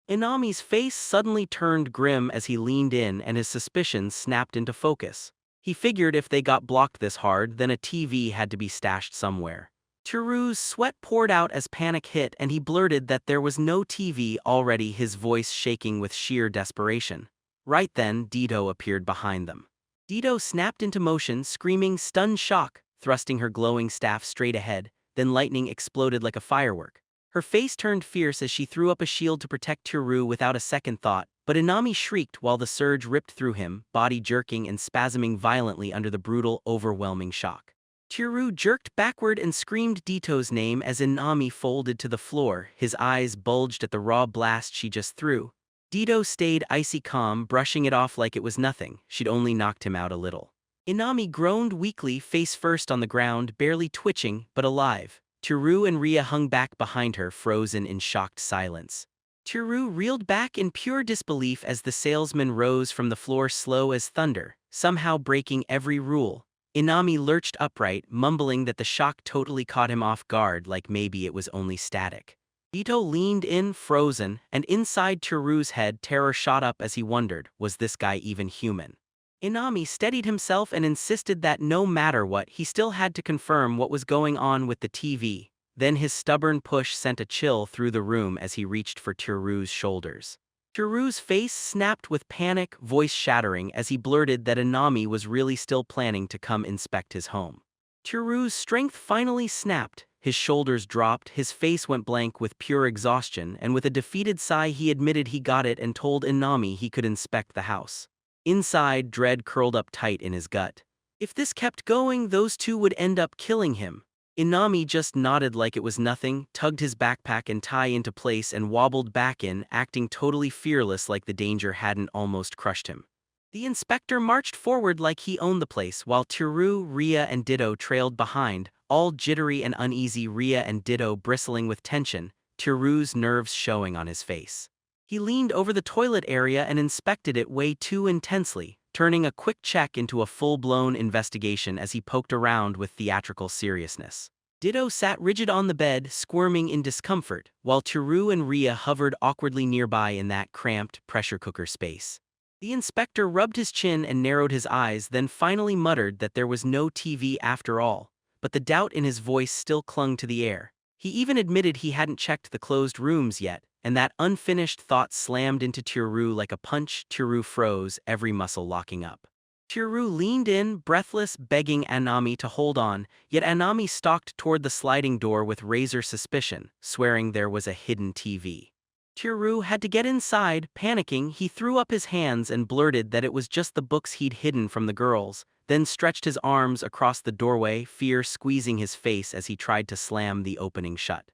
Speaker 1: Inami's face suddenly turned grim as he leaned in, and his suspicions snapped into focus. He figured if they got blocked this hard, then a TV had to be stashed somewhere. Teru's sweat poured out as panic hit, and he blurted that there was no TV already, his voice shaking with sheer desperation. Right then, Dito appeared behind them. Dito snapped into motion, screaming stunned shock, thrusting her glowing staff straight ahead, then lightning exploded like a firework. Her face turned fierce as she threw up a shield to protect Teru without a second thought, but Inami shrieked while the surge ripped through him, body jerking and spasming violently under the brutal, overwhelming shock. Teru jerked backward and screamed Dito's name as Inami folded to the floor, his eyes bulged at the raw blast she just threw. Dito stayed icy calm, brushing it off like it was nothing, she'd only knocked him out a little. Inami groaned weakly, face first on the ground, barely twitching, but alive. Teru and Ria hung back behind her, frozen in shocked silence. Teru reeled back in pure disbelief as the salesman rose from the floor slow as thunder, somehow breaking every rule. Inami lurched upright, mumbling that the shock totally caught him off guard, like maybe it was only static. Dito leaned in, frozen, and inside Teru's head terror shot up as he wondered, was this guy even human? Inami steadied himself and insisted that no matter what, he still had to confirm what was going on with the TV. Then his stubborn push sent a chill through the room as he reached for Teru's shoulders. Teru's face snapped with panic, voice shattering as he blurted that Inami was really still planning to come inspect his home. Teru's strength finally snapped, his shoulders dropped, his face went blank with pure exhaustion, and with a defeated sigh he admitted he got it and told Inami he could inspect the house. Inside, dread curled up tight in his gut. If this kept going, those two would end up killing him. Inami just nodded like it was nothing, tugged his backpack and tie into place and wobbled back in, acting totally fearless like the danger hadn't almost crushed him. The inspector marched forward like he owned the place, while Teru, Ria and Ditto trailed behind, all jittery and uneasy, Ria and Ditto bristling with tension, Teru's nerves showing on his face. He leaned over the toilet area and inspected it way too intensely, turning a quick check into a full-blown investigation as he poked around with theatrical seriousness. Ditto sat rigid on the bed, squirming in discomfort, while Teru and Ria hovered awkwardly nearby in that cramped pressure cooker space. The inspector rubbed his chin and narrowed his eyes, then finally muttered that there was no TV after all, but the doubt in his voice still clung to the air. He even admitted he hadn't checked the closed rooms yet, and that unfinished thought slammed into Teru like a punch. Teru froze, every muscle locking up. Teru leaned in, breathless, begging Anami to hold on, yet Anami stalked toward the sliding door with razor suspicion, swearing there was a hidden TV. Teru had to get inside. Panicking, he threw up his hands and blurted that it was just the books he'd hidden from the girls, then stretched his arms across the doorway, fear squeezing his face as he tried to slam the opening shut.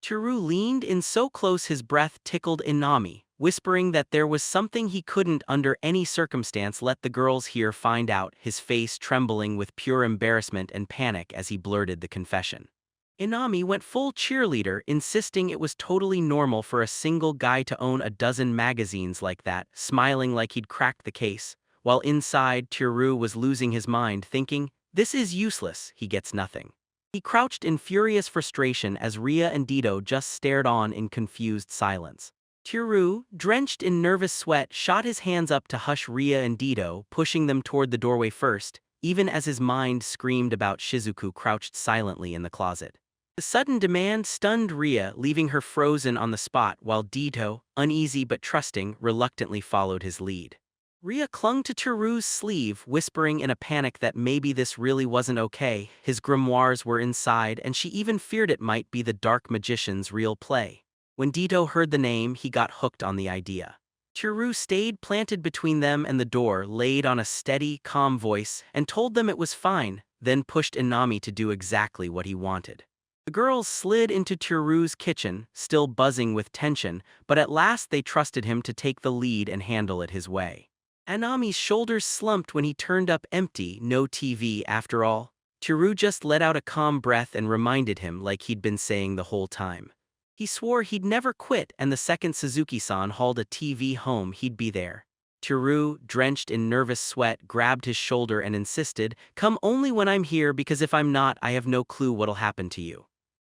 Speaker 1: Teru leaned in so close his breath tickled Inami, whispering that there was something he couldn't under any circumstance let the girls here find out, his face trembling with pure embarrassment and panic as he blurted the confession. Inami went full cheerleader, insisting it was totally normal for a single guy to own a dozen magazines like that, smiling like he'd cracked the case, while inside Teru was losing his mind, thinking, "This is useless, he gets nothing." He crouched in furious frustration as Ria and Ditto just stared on in confused silence. Teru, drenched in nervous sweat, shot his hands up to hush Ria and Ditto, pushing them toward the doorway first, even as his mind screamed about Shizuku crouched silently in the closet. The sudden demand stunned Ria, leaving her frozen on the spot, while Ditto, uneasy but trusting, reluctantly followed his lead. Ria clung to Teru's sleeve, whispering in a panic that maybe this really wasn't okay. His grimoires were inside, and she even feared it might be the dark magician's real play. When Ditto heard the name, he got hooked on the idea. Teru stayed planted between them and the door, laid on a steady, calm voice, and told them it was fine, then pushed Inami to do exactly what he wanted. The girls slid into Teru's kitchen, still buzzing with tension, but at last they trusted him to take the lead and handle it his way. Anami's shoulders slumped when he turned up empty, no TV after all. Teru just let out a calm breath and reminded him like he'd been saying the whole time. He swore he'd never quit, and the second Suzuki-san hauled a TV home, he'd be there. Teru, drenched in nervous sweat, grabbed his shoulder and insisted, "Come only when I'm here, because if I'm not, I have no clue what'll happen to you."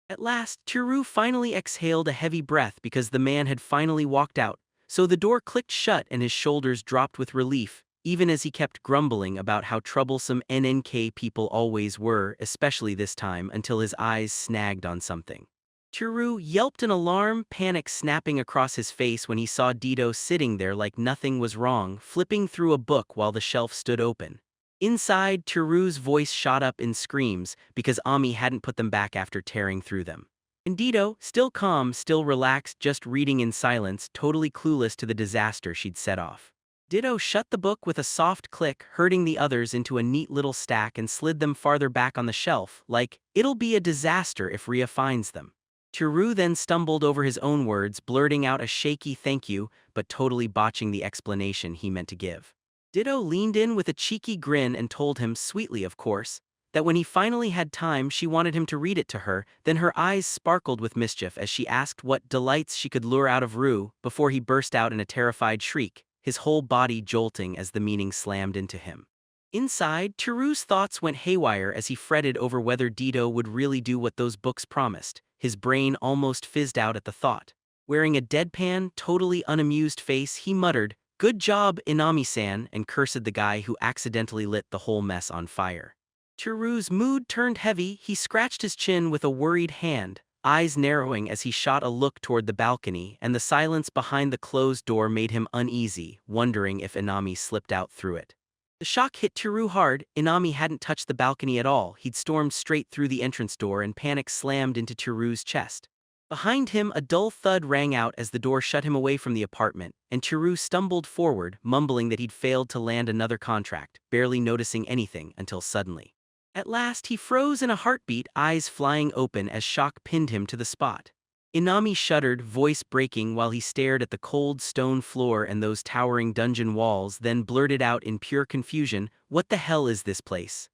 Speaker 1: At last, Teru finally exhaled a heavy breath because the man had finally walked out, so the door clicked shut and his shoulders dropped with relief, even as he kept grumbling about how troublesome NNK people always were, especially this time, until his eyes snagged on something. Teru yelped in alarm, panic snapping across his face when he saw Ditto sitting there like nothing was wrong, flipping through a book while the shelf stood open. Inside, Teru's voice shot up in screams because Ami hadn't put them back after tearing through them. And Ditto, still calm, still relaxed, just reading in silence, totally clueless to the disaster she'd set off. Ditto shut the book with a soft click, herding the others into a neat little stack and slid them farther back on the shelf, like, "It'll be a disaster if Ria finds them." Teru then stumbled over his own words, blurting out a shaky thank you, but totally botching the explanation he meant to give. Ditto leaned in with a cheeky grin and told him, sweetly of course, that when he finally had time she wanted him to read it to her, then her eyes sparkled with mischief as she asked what delights she could lure out of Rue, before he burst out in a terrified shriek, his whole body jolting as the meaning slammed into him. Inside, Teru's thoughts went haywire as he fretted over whether Ditto would really do what those books promised. His brain almost fizzed out at the thought. Wearing a deadpan, totally unamused face, he muttered, "Good job, Inami-san," and cursed the guy who accidentally lit the whole mess on fire. Teru's mood turned heavy. He scratched his chin with a worried hand, eyes narrowing as he shot a look toward the balcony, and the silence behind the closed door made him uneasy, wondering if Inami slipped out through it. The shock hit Teru hard. Inami hadn't touched the balcony at all. He'd stormed straight through the entrance door, and panic slammed into Teru's chest. Behind him, a dull thud rang out as the door shut him away from the apartment, and Teru stumbled forward, mumbling that he'd failed to land another contract, barely noticing anything until suddenly. At last he froze in a heartbeat, eyes flying open as shock pinned him to the spot. Inami shuddered, voice breaking while he stared at the cold stone floor and those towering dungeon walls, then blurted out in pure confusion, "What the hell is this place?"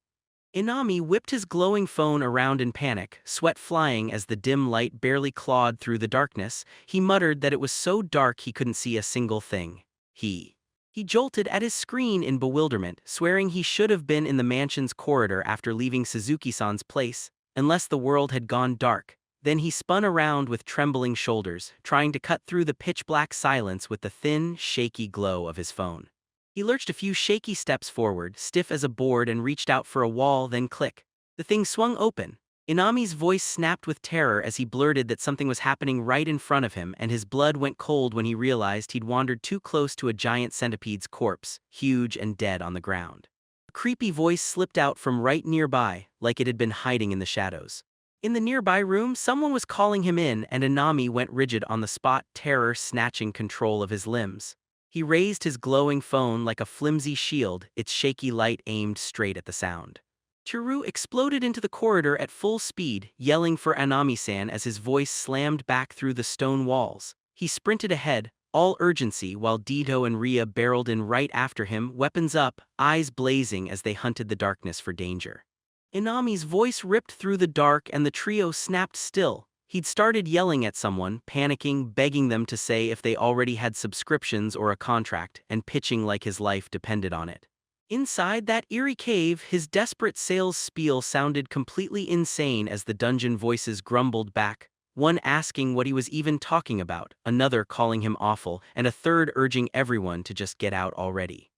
Speaker 1: Inami whipped his glowing phone around in panic, sweat flying as the dim light barely clawed through the darkness. He muttered that it was so dark he couldn't see a single thing. He jolted at his screen in bewilderment, swearing he should have been in the mansion's corridor after leaving Suzuki-san's place, unless the world had gone dark. Then he spun around with trembling shoulders, trying to cut through the pitch-black silence with the thin, shaky glow of his phone. He lurched a few shaky steps forward, stiff as a board, and reached out for a wall, then click. The thing swung open. Inami's voice snapped with terror as he blurted that something was happening right in front of him, and his blood went cold when he realized he'd wandered too close to a giant centipede's corpse, huge and dead on the ground. A creepy voice slipped out from right nearby, like it had been hiding in the shadows. In the nearby room, someone was calling him in, and Inami went rigid on the spot, terror snatching control of his limbs. He raised his glowing phone like a flimsy shield, its shaky light aimed straight at the sound. Chiru exploded into the corridor at full speed, yelling for Anami-san as his voice slammed back through the stone walls. He sprinted ahead, all urgency, while Dito and Ria barreled in right after him, weapons up, eyes blazing as they hunted the darkness for danger. Inami's voice ripped through the dark and the trio snapped still. He'd started yelling at someone, panicking, begging them to say if they already had subscriptions or a contract, and pitching like his life depended on it. Inside that eerie cave, his desperate sales spiel sounded completely insane as the dungeon voices grumbled back, one asking what he was even talking about, another calling him awful, and a third urging everyone to just get out already.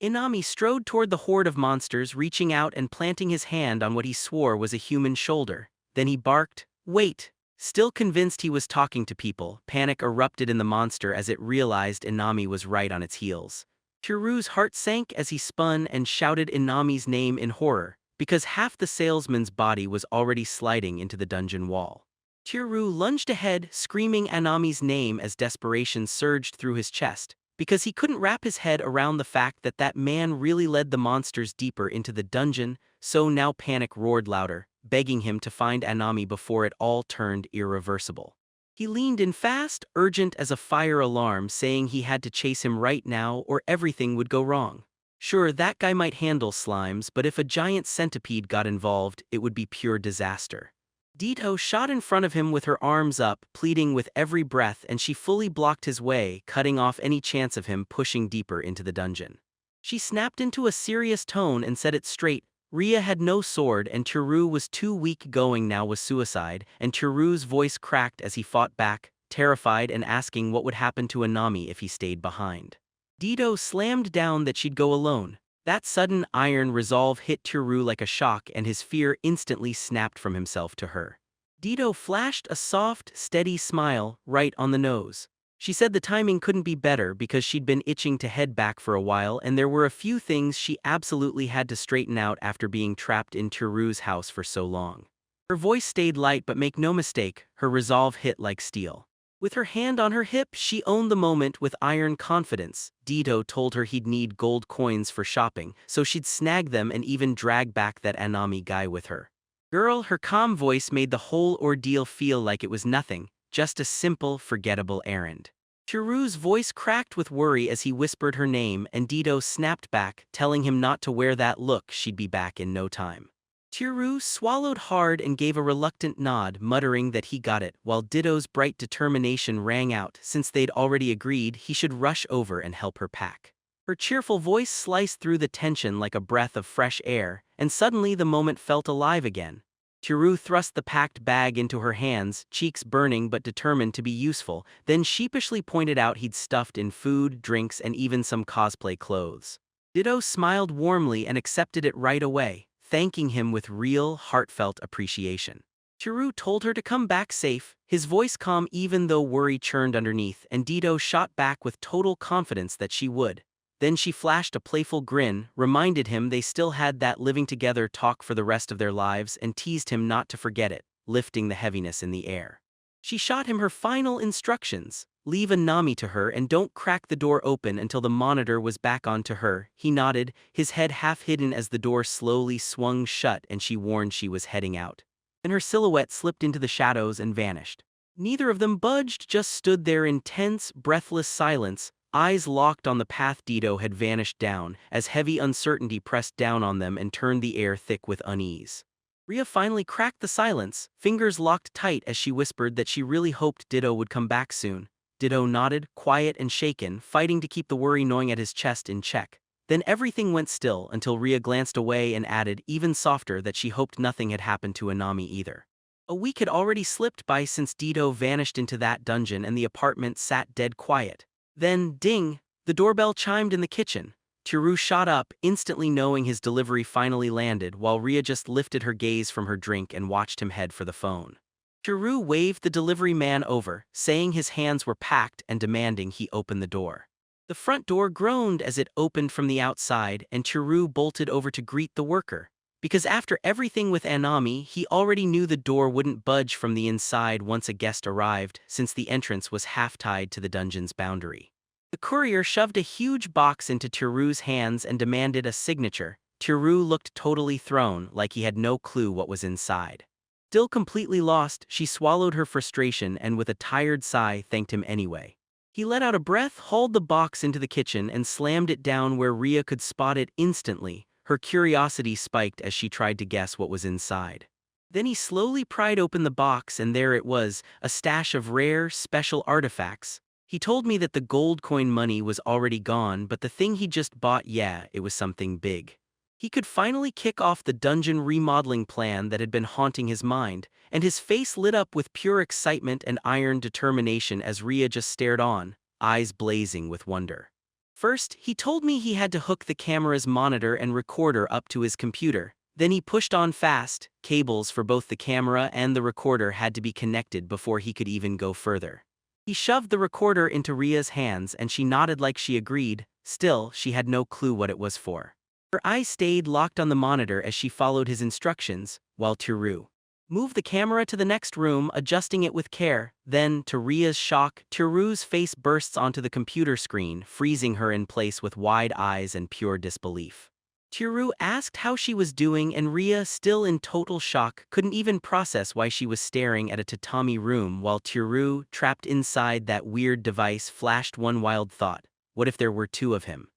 Speaker 1: Inami strode toward the horde of monsters, reaching out and planting his hand on what he swore was a human shoulder. Then he barked, "Wait!" Still convinced he was talking to people, panic erupted in the monster as it realized Inami was right on its heels. Chiru's heart sank as he spun and shouted Inami's name in horror, because half the salesman's body was already sliding into the dungeon wall. Chiru lunged ahead, screaming Inami's name as desperation surged through his chest, because he couldn't wrap his head around the fact that that man really led the monsters deeper into the dungeon. So now panic roared louder, begging him to find Inami before it all turned irreversible. He leaned in fast, urgent as a fire alarm, saying he had to chase him right now or everything would go wrong. Sure, that guy might handle slimes, but if a giant centipede got involved, it would be pure disaster. Dito shot in front of him with her arms up, pleading with every breath, and she fully blocked his way, cutting off any chance of him pushing deeper into the dungeon. She snapped into a serious tone and said it straight. Ria had no sword and Chiru was too weak, going now was suicide, and Chiru's voice cracked as he fought back, terrified and asking what would happen to Inami if he stayed behind. Dito slammed down that she'd go alone. That sudden iron resolve hit Chiru like a shock and his fear instantly snapped from himself to her. Dito flashed a soft, steady smile right on the nose. She said the timing couldn't be better because she'd been itching to head back for a while and there were a few things she absolutely had to straighten out after being trapped in Chiru's house for so long. Her voice stayed light, but make no mistake, her resolve hit like steel. With her hand on her hip, she owned the moment with iron confidence. Dito told her he'd need gold coins for shopping, so she'd snag them and even drag back that Anami guy with her. Girl, her calm voice made the whole ordeal feel like it was nothing, just a simple, forgettable errand. Chiru's voice cracked with worry as he whispered her name, and Dito snapped back, telling him not to wear that look, she'd be back in no time. Chiru swallowed hard and gave a reluctant nod, muttering that he got it, while Dito's bright determination rang out since they'd already agreed he should rush over and help her pack. Her cheerful voice sliced through the tension like a breath of fresh air, and suddenly the moment felt alive again. Chiru thrust the packed bag into her hands, cheeks burning but determined to be useful, then sheepishly pointed out he'd stuffed in food, drinks, and even some cosplay clothes. Dito smiled warmly and accepted it right away, thanking him with real, heartfelt appreciation. Chiru told her to come back safe, his voice calm even though worry churned underneath, and Dito shot back with total confidence that she would. Then she flashed a playful grin, reminded him they still had that living together talk for the rest of their lives, and teased him not to forget it, lifting the heaviness in the air. She shot him her final instructions. Leave a Nami to her and don't crack the door open until the monitor was back on to her. He nodded, his head half hidden as the door slowly swung shut and she warned she was heading out. Then her silhouette slipped into the shadows and vanished. Neither of them budged, just stood there in tense, breathless silence, eyes locked on the path Dido had vanished down, as heavy uncertainty pressed down on them and turned the air thick with unease. Rhea finally cracked the silence, fingers locked tight as she whispered that she really hoped Dido would come back soon. Dido nodded, quiet and shaken, fighting to keep the worry gnawing at his chest in check. Then everything went still until Rhea glanced away and added, even softer, that she hoped nothing had happened to Anami either. A week had already slipped by since Dido vanished into that dungeon and the apartment sat dead quiet. Then, ding, the doorbell chimed in the kitchen. Tiru shot up, instantly knowing his delivery finally landed, while Rhea just lifted her gaze from her drink and watched him head for the phone. Tiru waved the delivery man over, saying his hands were packed and demanding he open the door. The front door groaned as it opened from the outside and Tiru bolted over to greet the worker. Because after everything with Anami, he already knew the door wouldn't budge from the inside once a guest arrived, since the entrance was half tied to the dungeon's boundary. The courier shoved a huge box into Tiru's hands and demanded a signature. Tiru looked totally thrown, like he had no clue what was inside. Still completely lost, she swallowed her frustration and with a tired sigh thanked him anyway. He let out a breath, hauled the box into the kitchen and slammed it down where Rhea could spot it instantly. Her curiosity spiked as she tried to guess what was inside. Then he slowly pried open the box and there it was, a stash of rare, special artifacts. He told me that the gold coin money was already gone, but the thing he just bought, yeah, it was something big. He could finally kick off the dungeon remodeling plan that had been haunting his mind, and his face lit up with pure excitement and iron determination as Rhea just stared on, eyes blazing with wonder. First, he told me he had to hook the camera's monitor and recorder up to his computer. Then he pushed on fast, cables for both the camera and the recorder had to be connected before he could even go further. He shoved the recorder into Rhea's hands and she nodded like she agreed, still, she had no clue what it was for. Her eyes stayed locked on the monitor as she followed his instructions, while Tiru moved the camera to the next room, adjusting it with care. Then, to Rhea's shock, Tiru's face bursts onto the computer screen, freezing her in place with wide eyes and pure disbelief. Tiru asked how she was doing and Rhea, still in total shock, couldn't even process why she was staring at a tatami room while Tiru, trapped inside that weird device, flashed one wild thought. What if there were two of him?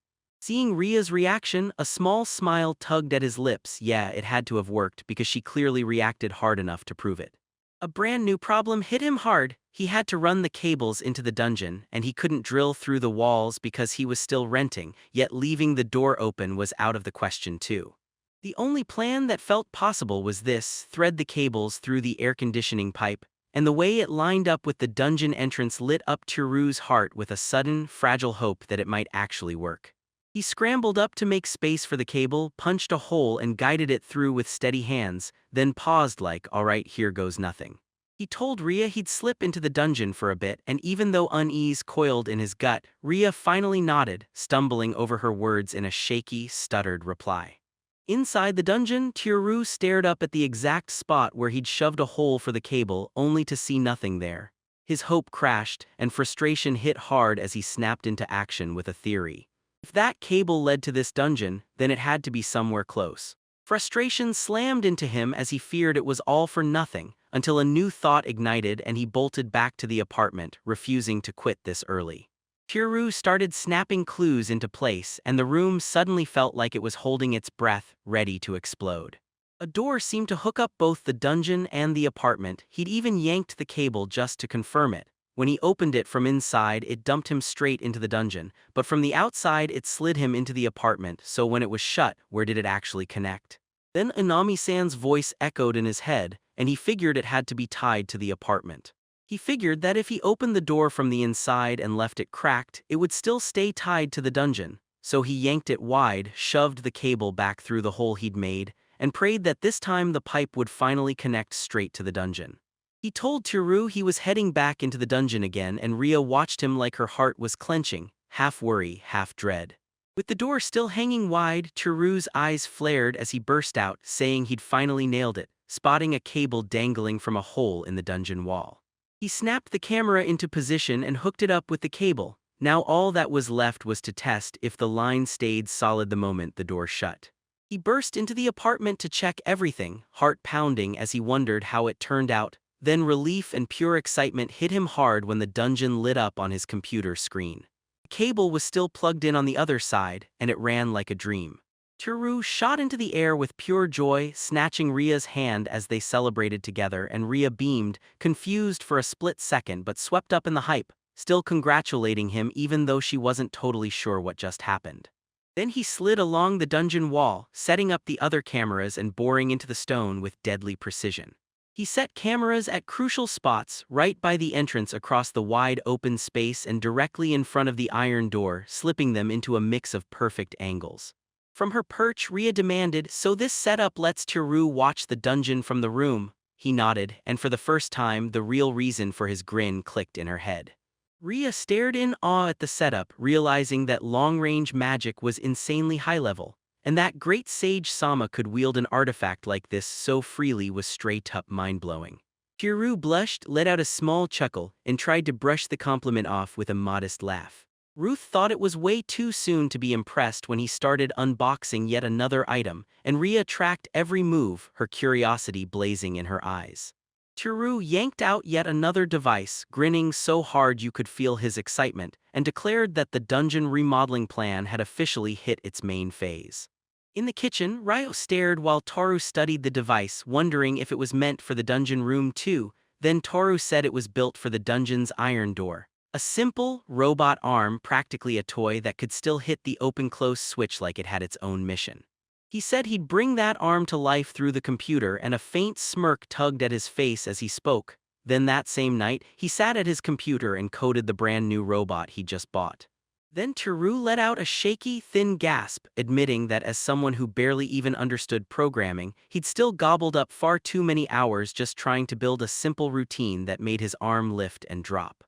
Speaker 1: Seeing Rhea's reaction, a small smile tugged at his lips. Yeah, it had to have worked because she clearly reacted hard enough to prove it. A brand new problem hit him hard. He had to run the cables into the dungeon, and he couldn't drill through the walls because he was still renting, yet leaving the door open was out of the question too. The only plan that felt possible was this: thread the cables through the air conditioning pipe, and the way it lined up with the dungeon entrance lit up Tiru's heart with a sudden, fragile hope that it might actually work. He scrambled up to make space for the cable, punched a hole and guided it through with steady hands, then paused like, alright, here goes nothing. He told Rhea he'd slip into the dungeon for a bit, and even though unease coiled in his gut, Rhea finally nodded, stumbling over her words in a shaky, stuttered reply. Inside the dungeon, Tiru stared up at the exact spot where he'd shoved a hole for the cable, only to see nothing there. His hope crashed, and frustration hit hard as he snapped into action with a theory. If that cable led to this dungeon, then it had to be somewhere close. Frustration slammed into him as he feared it was all for nothing, until a new thought ignited and he bolted back to the apartment, refusing to quit this early. Tiru started snapping clues into place, and the room suddenly felt like it was holding its breath, ready to explode. A door seemed to hook up both the dungeon and the apartment. He'd even yanked the cable just to confirm it. When he opened it from inside, it dumped him straight into the dungeon, but from the outside it slid him into the apartment, so when it was shut, where did it actually connect? Then Inami-san's voice echoed in his head, and he figured it had to be tied to the apartment. He figured that if he opened the door from the inside and left it cracked, it would still stay tied to the dungeon, so he yanked it wide, shoved the cable back through the hole he'd made, and prayed that this time the pipe would finally connect straight to the dungeon. He told Tiru he was heading back into the dungeon again, and Rhea watched him like her heart was clenching, half worry, half dread. With the door still hanging wide, Tiru's eyes flared as he burst out, saying he'd finally nailed it, spotting a cable dangling from a hole in the dungeon wall. He snapped the camera into position and hooked it up with the cable. Now all that was left was to test if the line stayed solid the moment the door shut. He burst into the apartment to check everything, heart pounding as he wondered how it turned out. Then relief and pure excitement hit him hard when the dungeon lit up on his computer screen. The cable was still plugged in on the other side, and it ran like a dream. Teru shot into the air with pure joy, snatching Ria's hand as they celebrated together, and Ria beamed, confused for a split second but swept up in the hype, still congratulating him even though she wasn't totally sure what just happened. Then he slid along the dungeon wall, setting up the other cameras and boring into the stone with deadly precision. He set cameras at crucial spots, right by the entrance across the wide open space and directly in front of the iron door, slipping them into a mix of perfect angles. From her perch, Ria demanded, "So this setup lets Teru watch the dungeon from the room?" He nodded, and for the first time, the real reason for his grin clicked in her head. Ria stared in awe at the setup, realizing that long-range magic was insanely high-level, and that great sage Sama could wield an artifact like this so freely was straight-up mind-blowing. Teru blushed, let out a small chuckle, and tried to brush the compliment off with a modest laugh. Ruth thought it was way too soon to be impressed when he started unboxing yet another item, and Ria tracked every move, her curiosity blazing in her eyes. Teru yanked out yet another device, grinning so hard you could feel his excitement, and declared that the dungeon remodeling plan had officially hit its main phase. In the kitchen, Ryo stared while Toru studied the device, wondering if it was meant for the dungeon room too. Then Toru said it was built for the dungeon's iron door. A simple, robot arm, practically a toy that could still hit the open-close switch like it had its own mission. He said he'd bring that arm to life through the computer, and a faint smirk tugged at his face as he spoke. Then that same night, he sat at his computer and coded the brand new robot he just bought. Then Teru let out a shaky, thin gasp, admitting that as someone who barely even understood programming, he'd still gobbled up far too many hours just trying to build a simple routine that made his arm lift and drop.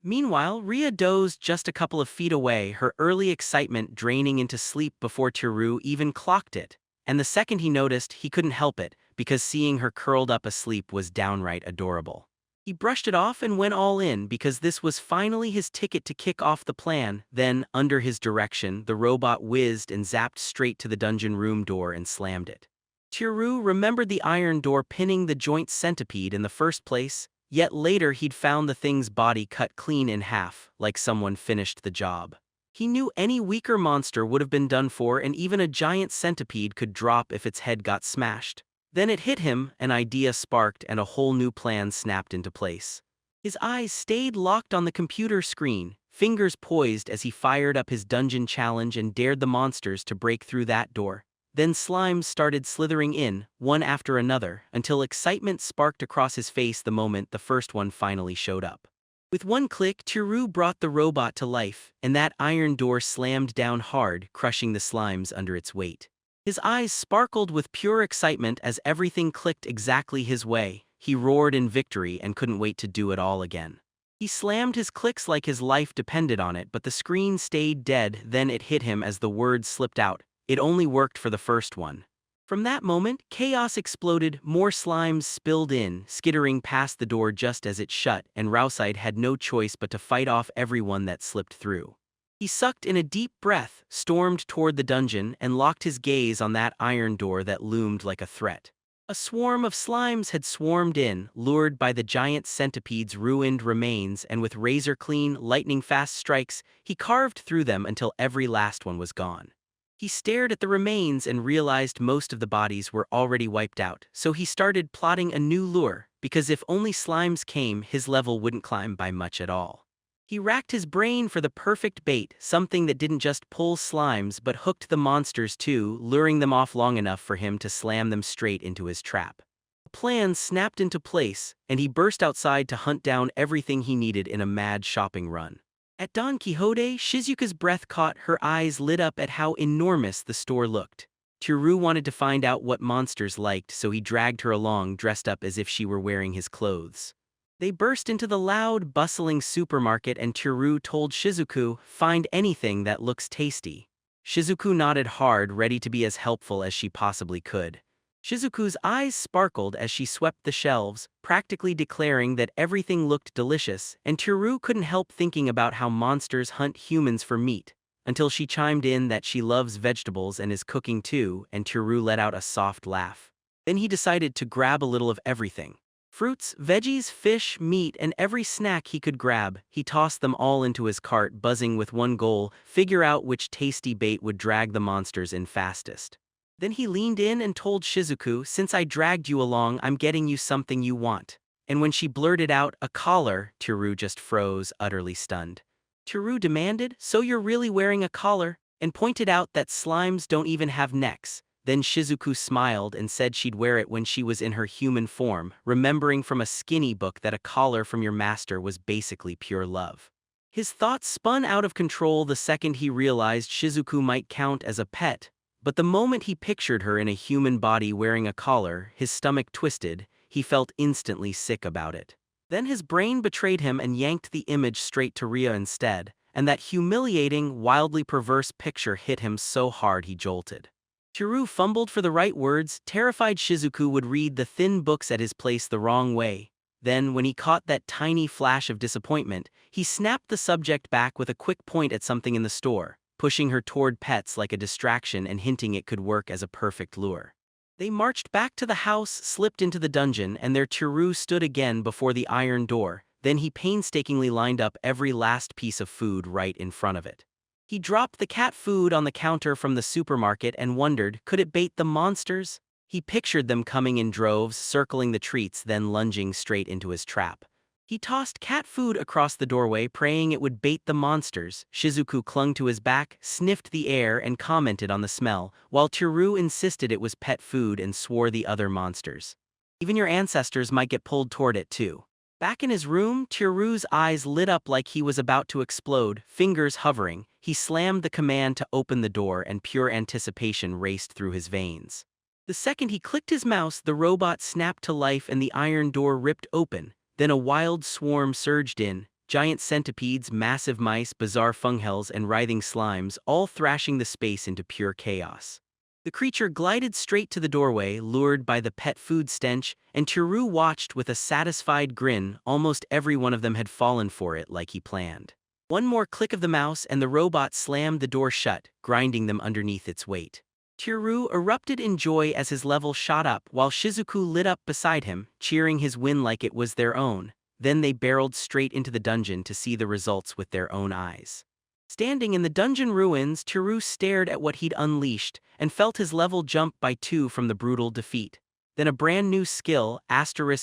Speaker 1: Meanwhile, Ria dozed just a couple of feet away, her early excitement draining into sleep before Teru even clocked it. And the second he noticed, he couldn't help it, because seeing her curled up asleep was downright adorable. He brushed it off and went all in because this was finally his ticket to kick off the plan. Then, under his direction, the robot whizzed and zapped straight to the dungeon room door and slammed it. Teru remembered the iron door pinning the joint centipede in the first place. Yet later he'd found the thing's body cut clean in half, like someone finished the job. He knew any weaker monster would have been done for, and even a giant centipede could drop if its head got smashed. Then it hit him, an idea sparked, and a whole new plan snapped into place. His eyes stayed locked on the computer screen, fingers poised as he fired up his dungeon challenge and dared the monsters to break through that door. Then slimes started slithering in, one after another, until excitement sparked across his face the moment the first one finally showed up. With one click, Teru brought the robot to life, and that iron door slammed down hard, crushing the slimes under its weight. His eyes sparkled with pure excitement as everything clicked exactly his way. He roared in victory and couldn't wait to do it all again. He slammed his clicks like his life depended on it, but the screen stayed dead. Then it hit him as the words slipped out. It only worked for the first one. From that moment, chaos exploded, more slimes spilled in, skittering past the door just as it shut, and Rouside had no choice but to fight off everyone that slipped through. He sucked in a deep breath, stormed toward the dungeon, and locked his gaze on that iron door that loomed like a threat. A swarm of slimes had swarmed in, lured by the giant centipede's ruined remains, and with razor-clean, lightning-fast strikes, he carved through them until every last one was gone. He stared at the remains and realized most of the bodies were already wiped out, so he started plotting a new lure, because if only slimes came, his level wouldn't climb by much at all. He racked his brain for the perfect bait, something that didn't just pull slimes but hooked the monsters too, luring them off long enough for him to slam them straight into his trap. The plan snapped into place, and he burst outside to hunt down everything he needed in a mad shopping run. At Don Quixote, Shizuka's breath caught, her eyes lit up at how enormous the store looked. Teru wanted to find out what monsters liked, so he dragged her along dressed up as if she were wearing his clothes. They burst into the loud, bustling supermarket and Teru told Shizuku, "Find anything that looks tasty." Shizuku nodded hard, ready to be as helpful as she possibly could. Shizuku's eyes sparkled as she swept the shelves, practically declaring that everything looked delicious, and Teru couldn't help thinking about how monsters hunt humans for meat, until she chimed in that she loves vegetables and is cooking too, and Teru let out a soft laugh. Then he decided to grab a little of everything. Fruits, veggies, fish, meat, and every snack he could grab, he tossed them all into his cart, buzzing with one goal: figure out which tasty bait would drag the monsters in fastest. Then he leaned in and told Shizuku, "Since I dragged you along, I'm getting you something you want." And when she blurted out, "A collar," Teru just froze, utterly stunned. Teru demanded, "So you're really wearing a collar?" and pointed out that slimes don't even have necks. Then Shizuku smiled and said she'd wear it when she was in her human form, remembering from a skinny book that a collar from your master was basically pure love. His thoughts spun out of control the second he realized Shizuku might count as a pet. But the moment he pictured her in a human body wearing a collar, his stomach twisted. He felt instantly sick about it. Then his brain betrayed him and yanked the image straight to Rhea instead, and that humiliating, wildly perverse picture hit him so hard he jolted. Teru fumbled for the right words, terrified Shizuku would read the thin books at his place the wrong way. Then, when he caught that tiny flash of disappointment, he snapped the subject back with a quick point at something in the store, pushing her toward pets like a distraction and hinting it could work as a perfect lure. They marched back to the house, slipped into the dungeon, and there Teru stood again before the iron door. Then he painstakingly lined up every last piece of food right in front of it. He dropped the cat food on the counter from the supermarket and wondered, could it bait the monsters? He pictured them coming in droves, circling the treats, then lunging straight into his trap. He tossed cat food across the doorway, praying it would bait the monsters. Shizuku clung to his back, sniffed the air, and commented on the smell, while Teru insisted it was pet food and swore the other monsters. Even your ancestors might get pulled toward it too. Back in his room, Teru's eyes lit up like he was about to explode, fingers hovering. He slammed the command to open the door and pure anticipation raced through his veins. The second he clicked his mouse, the robot snapped to life and the iron door ripped open. Then a wild swarm surged in, giant centipedes, massive mice, bizarre funghells, and writhing slimes, all thrashing the space into pure chaos. The creature glided straight to the doorway, lured by the pet food stench, and Teru watched with a satisfied grin. Almost every one of them had fallen for it like he planned. One more click of the mouse and the robot slammed the door shut, grinding them underneath its weight. Teru erupted in joy as his level shot up, while Shizuku lit up beside him, cheering his win like it was their own. Then they barreled straight into the dungeon to see the results with their own eyes. Standing in the dungeon ruins, Teru stared at what he'd unleashed, and felt his level jump by 2 from the brutal defeat. Then a brand new skill,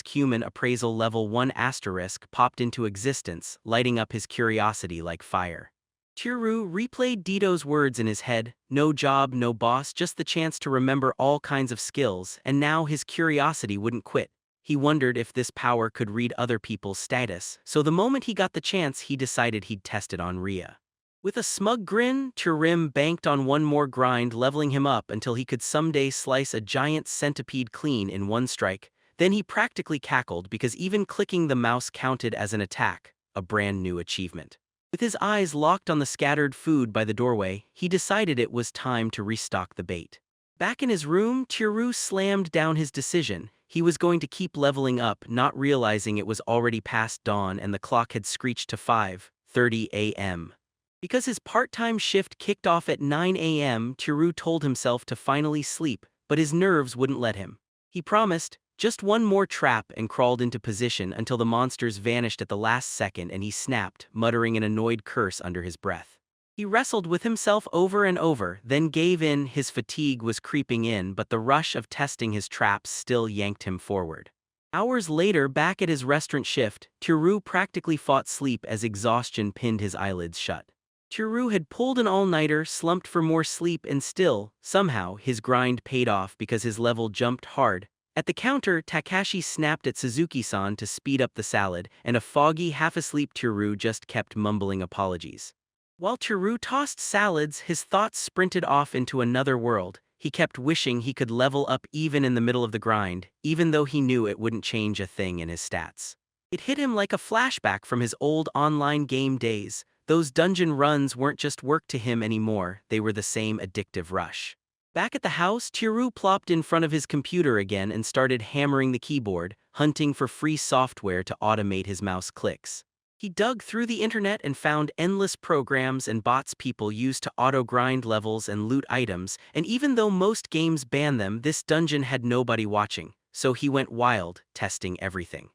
Speaker 1: *Human Appraisal Level 1*, popped into existence, lighting up his curiosity like fire. Teru replayed Dito's words in his head, no job, no boss, just the chance to remember all kinds of skills, and now his curiosity wouldn't quit. He wondered if this power could read other people's status, so the moment he got the chance he decided he'd test it on Rhea. With a smug grin, Teru banked on one more grind, leveling him up until he could someday slice a giant centipede clean in one strike. Then he practically cackled because even clicking the mouse counted as an attack, a brand new achievement. With his eyes locked on the scattered food by the doorway, he decided it was time to restock the bait. Back in his room, Teru slammed down his decision. He was going to keep leveling up, not realizing it was already past dawn and the clock had screeched to 5:30 a.m. Because his part-time shift kicked off at 9 a.m., Teru told himself to finally sleep, but his nerves wouldn't let him. He promised, just one more trap, and crawled into position until the monsters vanished at the last second and he snapped, muttering an annoyed curse under his breath. He wrestled with himself over and over, then gave in. His fatigue was creeping in, but the rush of testing his traps still yanked him forward. Hours later, back at his restaurant shift, Teru practically fought sleep as exhaustion pinned his eyelids shut. Teru had pulled an all-nighter, slumped for more sleep, and still, somehow, his grind paid off because his level jumped hard. At the counter, Takashi snapped at Suzuki-san to speed up the salad, and a foggy, half-asleep Teru just kept mumbling apologies. While Teru tossed salads, his thoughts sprinted off into another world. He kept wishing he could level up even in the middle of the grind, even though he knew it wouldn't change a thing in his stats. It hit him like a flashback from his old online game days. Those dungeon runs weren't just work to him anymore, they were the same addictive rush. Back at the house, Tiru plopped in front of his computer again and started hammering the keyboard, hunting for free software to automate his mouse clicks. He dug through the internet and found endless programs and bots people use to auto-grind levels and loot items, and even though most games ban them, this dungeon had nobody watching, so he went wild, testing everything.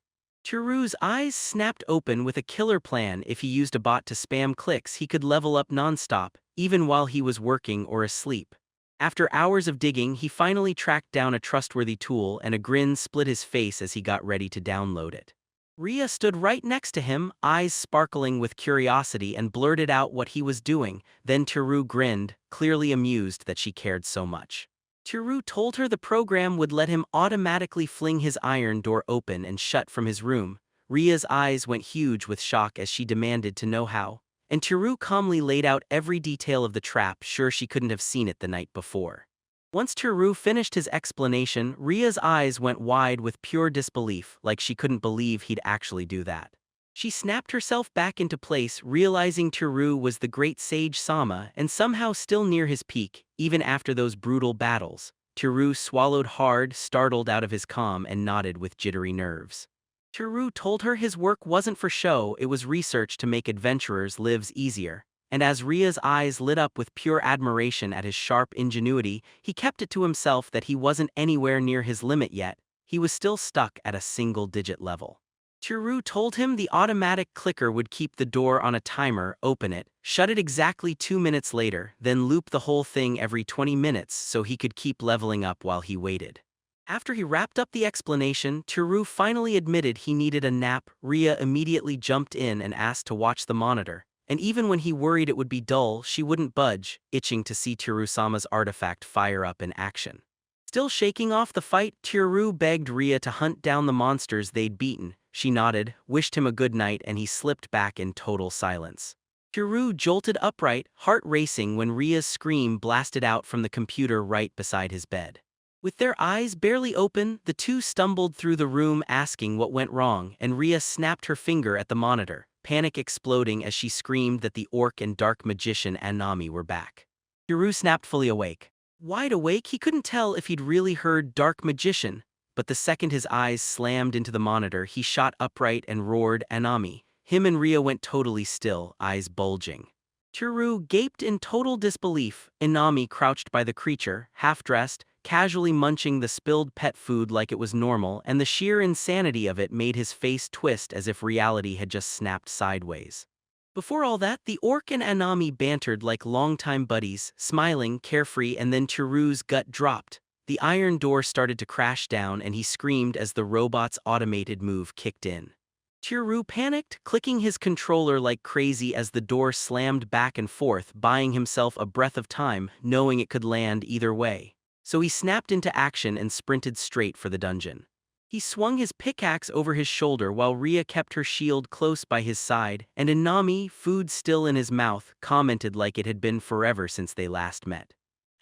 Speaker 1: Tiru's eyes snapped open with a killer plan. If he used a bot to spam clicks, he could level up non-stop, even while he was working or asleep. After hours of digging, he finally tracked down a trustworthy tool, and a grin split his face as he got ready to download it. Ria stood right next to him, eyes sparkling with curiosity, and blurted out what he was doing. Then Tiru grinned, clearly amused that she cared so much. Tiru told her the program would let him automatically fling his iron door open and shut from his room. Ria's eyes went huge with shock as she demanded to know how, and Tiru calmly laid out every detail of the trap, sure she couldn't have seen it the night before. Once Tiru finished his explanation, Ria's eyes went wide with pure disbelief, like she couldn't believe he'd actually do that. She snapped herself back into place, realizing Tiru was the great sage Sama and somehow still near his peak, even after those brutal battles. Tiru swallowed hard, startled out of his calm, and nodded with jittery nerves. Tiru told her his work wasn't for show, it was research to make adventurers' lives easier. And as Ria's eyes lit up with pure admiration at his sharp ingenuity, he kept it to himself that he wasn't anywhere near his limit yet. He was still stuck at a single-digit level. Tiru told him the automatic clicker would keep the door on a timer, open it, shut it exactly 2 minutes later, then loop the whole thing every 20 minutes so he could keep leveling up while he waited. After he wrapped up the explanation, Tiru finally admitted he needed a nap. Ria immediately jumped in and asked to watch the monitor. And even when he worried it would be dull, she wouldn't budge, itching to see Tiru-sama's artifact fire up in action. Still shaking off the fight, Tiru begged Ria to hunt down the monsters they'd beaten. She nodded, wished him a good night, and he slipped back in total silence. Tiru jolted upright, heart racing, when Ria's scream blasted out from the computer right beside his bed. With their eyes barely open, the two stumbled through the room asking what went wrong, and Ria snapped her finger at the monitor, panic exploding as she screamed that the orc and dark magician Anami were back. Tiru snapped fully awake. Wide awake, he couldn't tell if he'd really heard dark magician, but the second his eyes slammed into the monitor, he shot upright and roared, "Anami!" Him and Ria went totally still, eyes bulging. Tiru gaped in total disbelief. Anami crouched by the creature, half-dressed, casually munching the spilled pet food like it was normal, and the sheer insanity of it made his face twist as if reality had just snapped sideways. Before all that, the orc and Anami bantered like longtime buddies, smiling, carefree, and then Tiru's gut dropped. The iron door started to crash down and he screamed as the robot's automated move kicked in. Tiru panicked, clicking his controller like crazy as the door slammed back and forth, buying himself a breath of time, knowing it could land either way. So he snapped into action and sprinted straight for the dungeon. He swung his pickaxe over his shoulder while Ria kept her shield close by his side, and Anami, food still in his mouth, commented like it had been forever since they last met.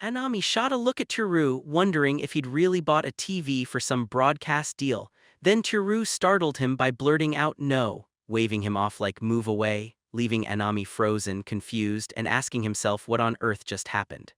Speaker 1: Anami shot a look at Tiru, wondering if he'd really bought a TV for some broadcast deal. Then Tiru startled him by blurting out "no," waving him off like "move away," leaving Anami frozen, confused, and asking himself what on earth just happened.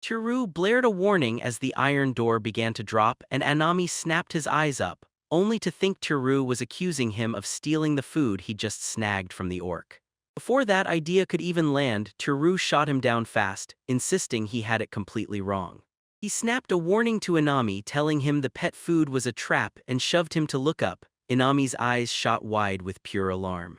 Speaker 1: Tiru blared a warning as the iron door began to drop, and Anami snapped his eyes up, only to think Tiru was accusing him of stealing the food he just snagged from the orc. Before that idea could even land, Tiru shot him down fast, insisting he had it completely wrong. He snapped a warning to Anami, telling him the pet food was a trap, and shoved him to look up. Inami's eyes shot wide with pure alarm.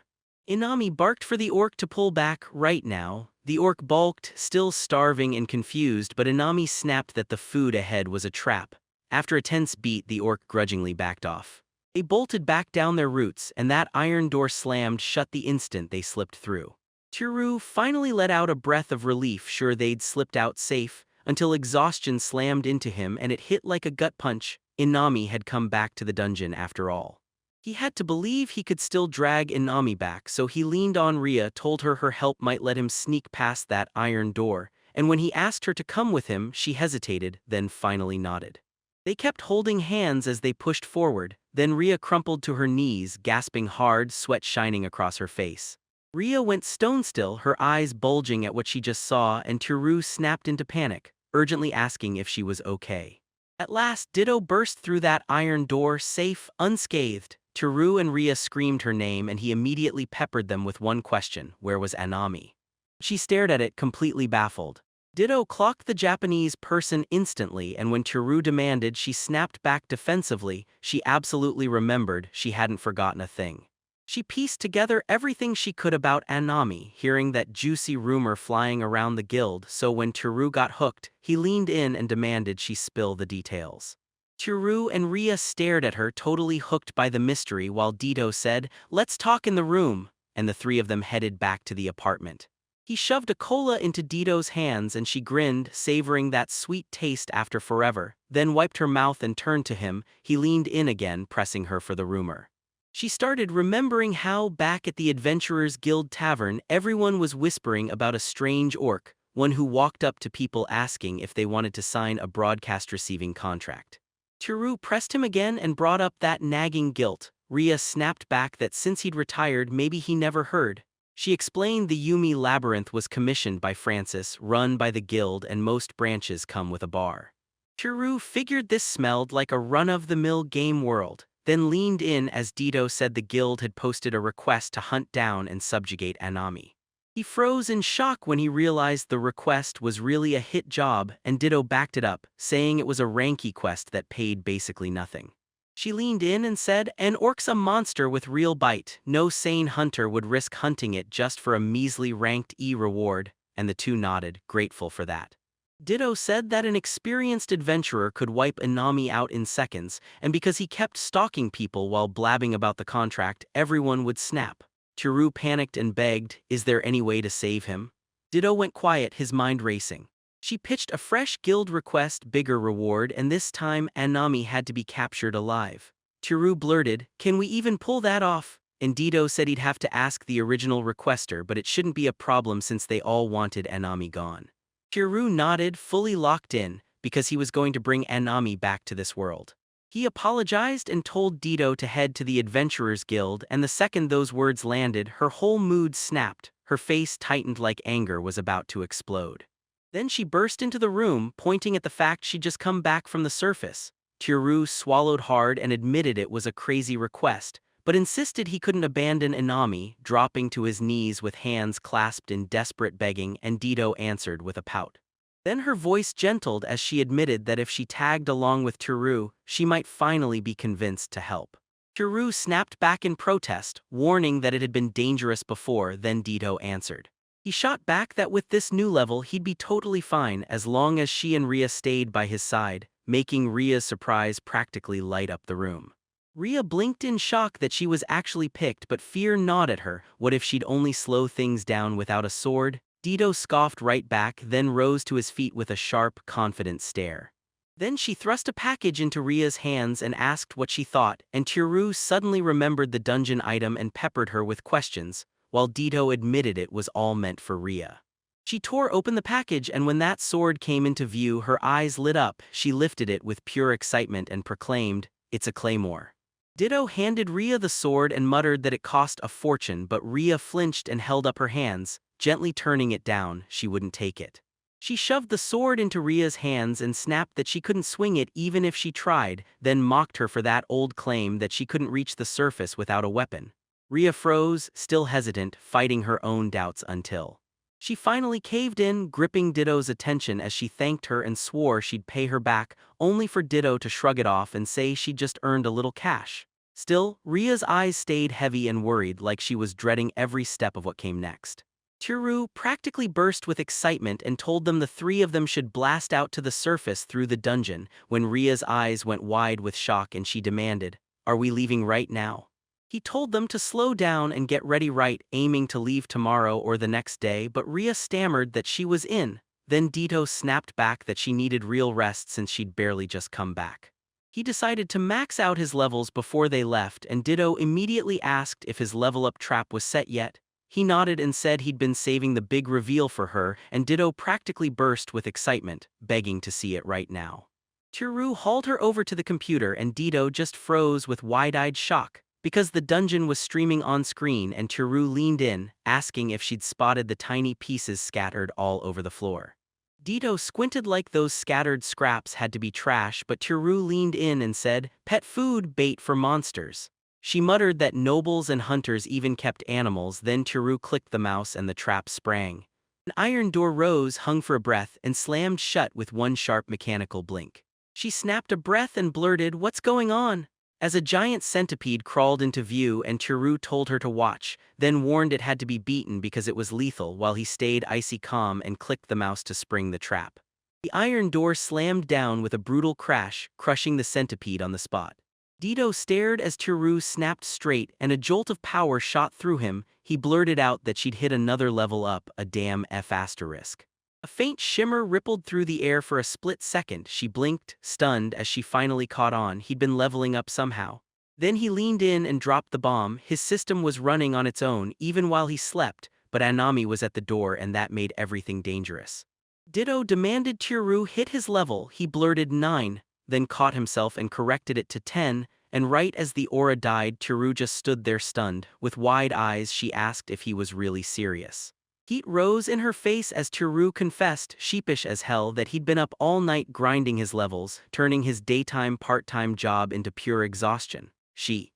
Speaker 1: Inami barked for the orc to pull back. Right now, the orc balked, still starving and confused, but Inami snapped that the food ahead was a trap. After a tense beat, the orc grudgingly backed off. They bolted back down their routes, and that iron door slammed shut the instant they slipped through. Tiru finally let out a breath of relief, sure they'd slipped out safe, until exhaustion slammed into him and it hit like a gut punch. Inami had come back to the dungeon after all. He had to believe he could still drag Inami back, so he leaned on Ria, told her her help might let him sneak past that iron door, and when he asked her to come with him, she hesitated, then finally nodded. They kept holding hands as they pushed forward, then Ria crumpled to her knees, gasping hard, sweat shining across her face. Ria went stone still, her eyes bulging at what she just saw, and Tiru snapped into panic. urgently asking if she was okay. At last, Ditto burst through that iron door, safe, unscathed. Teru and Ria screamed her name and he immediately peppered them with one question: where was Anami? She stared at it, completely baffled. Ditto clocked the Japanese person instantly, and when Teru demanded, she snapped back defensively. She absolutely remembered, she hadn't forgotten a thing. She pieced together everything she could about Anami, hearing that juicy rumor flying around the guild, so when Teru got hooked, he leaned in and demanded she spill the details. Teru and Ria stared at her, totally hooked by the mystery, while Ditto said, "Let's talk in the room," and the three of them headed back to the apartment. He shoved a cola into Ditto's hands and she grinned, savoring that sweet taste after forever, then wiped her mouth and turned to him. He leaned in again, pressing her for the rumor. She started remembering how, back at the Adventurers Guild Tavern, everyone was whispering about a strange orc, one who walked up to people asking if they wanted to sign a broadcast-receiving contract. Teru pressed him again and brought up that nagging guilt. Ria snapped back that since he'd retired, maybe he never heard. She explained the Yumi Labyrinth was commissioned by Francis, run by the guild, and most branches come with a bar. Teru figured this smelled like a run-of-the-mill game world, then leaned in as Ditto said the guild had posted a request to hunt down and subjugate Anami. He froze in shock when he realized the request was really a hit job, and Ditto backed it up, saying it was a ranky quest that paid basically nothing. She leaned in and said, "An orc's a monster with real bite. No sane hunter would risk hunting it just for a measly ranked E reward," and the two nodded, grateful for that. Ditto said that an experienced adventurer could wipe Anami out in seconds, and because he kept stalking people while blabbing about the contract, everyone would snap. Teru panicked and begged, "Is there any way to save him?" Ditto went quiet, his mind racing. She pitched a fresh guild request, bigger reward, and this time Anami had to be captured alive. Teru blurted, "Can we even pull that off?" And Ditto said he'd have to ask the original requester, but it shouldn't be a problem since they all wanted Anami gone. Teru nodded, fully locked in, because he was going to bring Anami back to this world. He apologized and told Ditto to head to the Adventurers Guild, and the second those words landed, her whole mood snapped. Her face tightened like anger was about to explode. Then she burst into the room, pointing at the fact she'd just come back from the surface. Teru swallowed hard and admitted it was a crazy request, but insisted he couldn't abandon Anami, dropping to his knees with hands clasped in desperate begging, and Ditto answered with a pout. Then her voice gentled as she admitted that if she tagged along with Teru, she might finally be convinced to help. Teru snapped back in protest, warning that it had been dangerous before, then Ditto answered. He shot back that with this new level he'd be totally fine as long as she and Ria stayed by his side, making Ria's surprise practically light up the room. Ria blinked in shock that she was actually picked, but fear gnawed at her. What if she'd only slow things down without a sword? Ditto scoffed right back, then rose to his feet with a sharp, confident stare. Then she thrust a package into Ria's hands and asked what she thought, and Teru suddenly remembered the dungeon item and peppered her with questions, while Ditto admitted it was all meant for Ria. She tore open the package, and when that sword came into view, her eyes lit up. She lifted it with pure excitement and proclaimed, "It's a claymore." Ditto handed Ria the sword and muttered that it cost a fortune, but Ria flinched and held up her hands, gently turning it down. She wouldn't take it. She shoved the sword into Ria's hands and snapped that she couldn't swing it even if she tried, then mocked her for that old claim that she couldn't reach the surface without a weapon. Ria froze, still hesitant, fighting her own doubts until she finally caved in, gripping Ditto's attention as she thanked her and swore she'd pay her back, only for Ditto to shrug it off and say she'd just earned a little cash. Still, Ria's eyes stayed heavy and worried, like she was dreading every step of what came next. Teru practically burst with excitement and told them the three of them should blast out to the surface through the dungeon, when Ria's eyes went wide with shock and she demanded, "Are we leaving right now?" He told them to slow down and get ready right, aiming to leave tomorrow or the next day, but Ria stammered that she was in. Then Ditto snapped back that she needed real rest since she'd barely just come back. He decided to max out his levels before they left, and Ditto immediately asked if his level-up trap was set yet. He nodded and said he'd been saving the big reveal for her, and Ditto practically burst with excitement, begging to see it right now. Teru hauled her over to the computer and Ditto just froze with wide-eyed shock, because the dungeon was streaming on screen and Teru leaned in, asking if she'd spotted the tiny pieces scattered all over the floor. Dito squinted like those scattered scraps had to be trash, but Tiru leaned in and said, "Pet food, bait for monsters." She muttered that nobles and hunters even kept animals, then Tiru clicked the mouse and the trap sprang. An iron door rose, hung for a breath, and slammed shut with one sharp mechanical blink. She snapped a breath and blurted, "What's going on?" As a giant centipede crawled into view and Tiru told her to watch, then warned it had to be beaten because it was lethal while he stayed icy calm and clicked the mouse to spring the trap. The iron door slammed down with a brutal crash, crushing the centipede on the spot. Dito stared as Tiru snapped straight and a jolt of power shot through him. He blurted out that she'd hit another level up, a damn F asterisk. A faint shimmer rippled through the air for a split second. She blinked, stunned, as she finally caught on. He'd been leveling up somehow. Then he leaned in and dropped the bomb. His system was running on its own, even while he slept, but Anami was at the door and that made everything dangerous. Ditto demanded Tiru hit his level. He blurted 9, then caught himself and corrected it to 10, and right as the aura died, Tiru just stood there stunned. With wide eyes, she asked if he was really serious. Heat rose in her face as Tiru confessed, sheepish as hell, that he'd been up all night grinding his levels, turning his daytime part-time job into pure exhaustion. She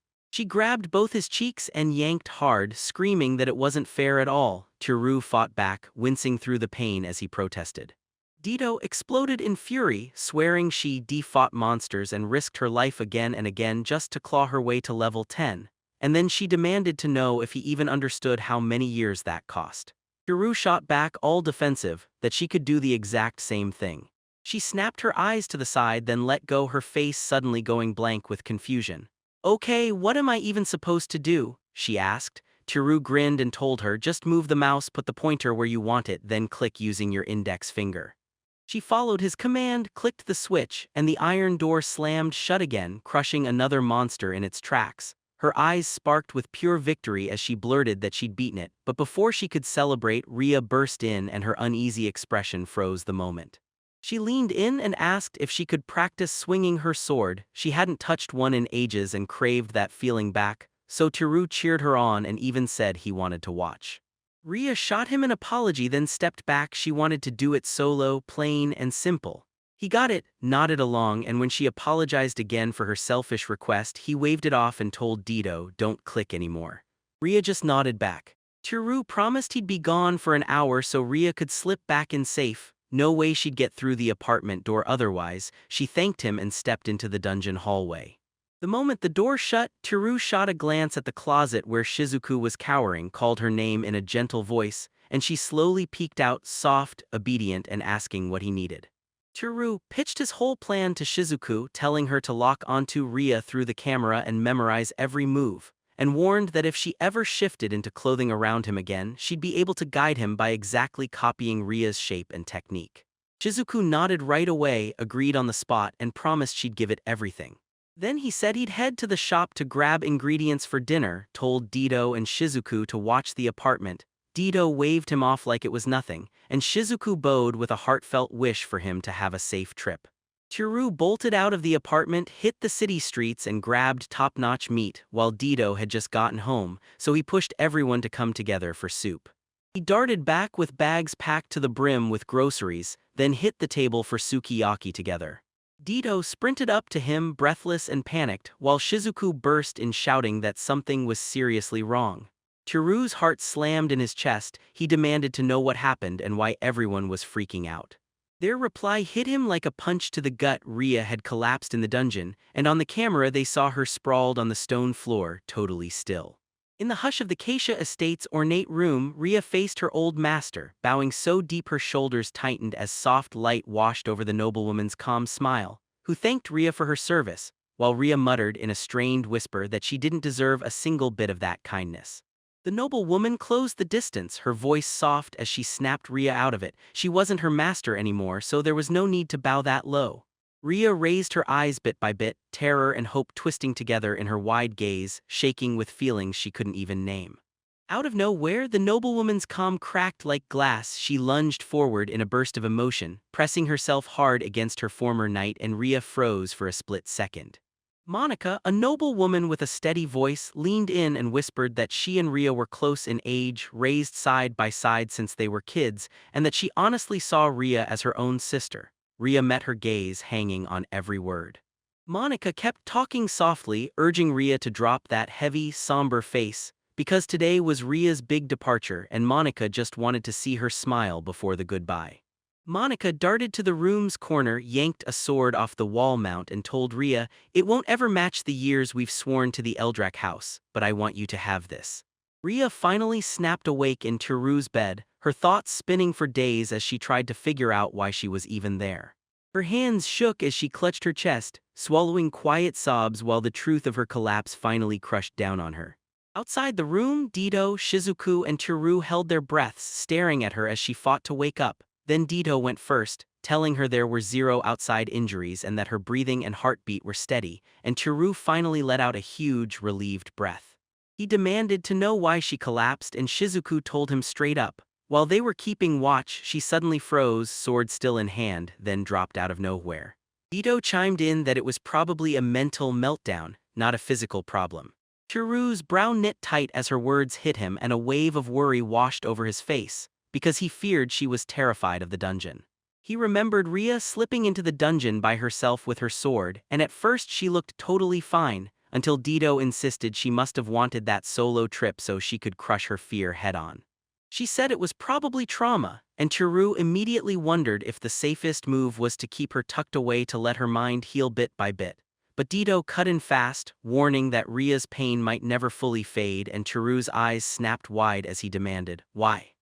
Speaker 1: grabbed both his cheeks and yanked hard, screaming that it wasn't fair at all. Tiru fought back, wincing through the pain as he protested. Dito exploded in fury, swearing she defought monsters and risked her life again and again just to claw her way to level 10. And then she demanded to know if he even understood how many years that cost. Tiru shot back, all defensive, that she could do the exact same thing. She snapped her eyes to the side, then let go, her face suddenly going blank with confusion. "Okay, what am I even supposed to do?" she asked. Tiru grinned and told her, "Just move the mouse, put the pointer where you want it, then click using your index finger." She followed his command, clicked the switch, and the iron door slammed shut again, crushing another monster in its tracks. Her eyes sparked with pure victory as she blurted that she'd beaten it, but before she could celebrate, Rhea burst in and her uneasy expression froze the moment. She leaned in and asked if she could practice swinging her sword. She hadn't touched one in ages and craved that feeling back, so Tiru cheered her on and even said he wanted to watch. Rhea shot him an apology, then stepped back. She wanted to do it solo, plain and simple. He got it, nodded along, and when she apologized again for her selfish request, he waved it off and told Dito, "Don't click anymore." Rhea just nodded back. Tiru promised he'd be gone for an hour so Rhea could slip back in safe. No way she'd get through the apartment door otherwise. She thanked him and stepped into the dungeon hallway. The moment the door shut, Tiru shot a glance at the closet where Shizuku was cowering, called her name in a gentle voice, and she slowly peeked out, soft, obedient, and asking what he needed. Tiru pitched his whole plan to Shizuku, telling her to lock onto Rhea through the camera and memorize every move, and warned that if she ever shifted into clothing around him again, she'd be able to guide him by exactly copying Rhea's shape and technique. Shizuku nodded right away, agreed on the spot, and promised she'd give it everything. Then he said he'd head to the shop to grab ingredients for dinner, told Dito and Shizuku to watch the apartment. Dito waved him off like it was nothing, and Shizuku bowed with a heartfelt wish for him to have a safe trip. Tiru bolted out of the apartment, hit the city streets, and grabbed top-notch meat, while Dito had just gotten home, so he pushed everyone to come together for soup. He darted back with bags packed to the brim with groceries, then hit the table for sukiyaki together. Dito sprinted up to him, breathless and panicked, while Shizuku burst in shouting that something was seriously wrong. Tiru's heart slammed in his chest. He demanded to know what happened and why everyone was freaking out. Their reply hit him like a punch to the gut. Rhea had collapsed in the dungeon, and on the camera they saw her sprawled on the stone floor, totally still. In the hush of the Keisha estate's ornate room, Rhea faced her old master, bowing so deep her shoulders tightened as soft light washed over the noblewoman's calm smile, who thanked Rhea for her service, while Rhea muttered in a strained whisper that she didn't deserve a single bit of that kindness. The noblewoman closed the distance, her voice soft as she snapped Rhea out of it. She wasn't her master anymore, so there was no need to bow that low. Rhea raised her eyes bit by bit, terror and hope twisting together in her wide gaze, shaking with feelings she couldn't even name. Out of nowhere, the noblewoman's calm cracked like glass. She lunged forward in a burst of emotion, pressing herself hard against her former knight, and Rhea froze for a split second. Monica, a noble woman with a steady voice, leaned in and whispered that she and Ria were close in age, raised side by side since they were kids, and that she honestly saw Ria as her own sister. Ria met her gaze, hanging on every word. Monica kept talking softly, urging Ria to drop that heavy, somber face, because today was Ria's big departure and Monica just wanted to see her smile before the goodbye. Monica darted to the room's corner, yanked a sword off the wall mount and told Ria, "It won't ever match the years we've sworn to the Eldrak house, but I want you to have this." Ria finally snapped awake in Tiru's bed, her thoughts spinning for days as she tried to figure out why she was even there. Her hands shook as she clutched her chest, swallowing quiet sobs while the truth of her collapse finally crushed down on her. Outside the room, Dito, Shizuku, and Tiru held their breaths, staring at her as she fought to wake up. Then Dito went first, telling her there were zero outside injuries and that her breathing and heartbeat were steady, and Tiru finally let out a huge, relieved breath. He demanded to know why she collapsed and Shizuku told him straight up. While they were keeping watch, she suddenly froze, sword still in hand, then dropped out of nowhere. Dito chimed in that it was probably a mental meltdown, not a physical problem. Tiru's brow knit tight as her words hit him and a wave of worry washed over his face, because he feared she was terrified of the dungeon. He remembered Ria slipping into the dungeon by herself with her sword, and at first she looked totally fine, until Dito insisted she must have wanted that solo trip so she could crush her fear head-on. She said it was probably trauma, and Tiru immediately wondered if the safest move was to keep her tucked away to let her mind heal bit by bit. But Dito cut in fast, warning that Ria's pain might never fully fade, and Tiru's eyes snapped wide as he demanded, "Why?"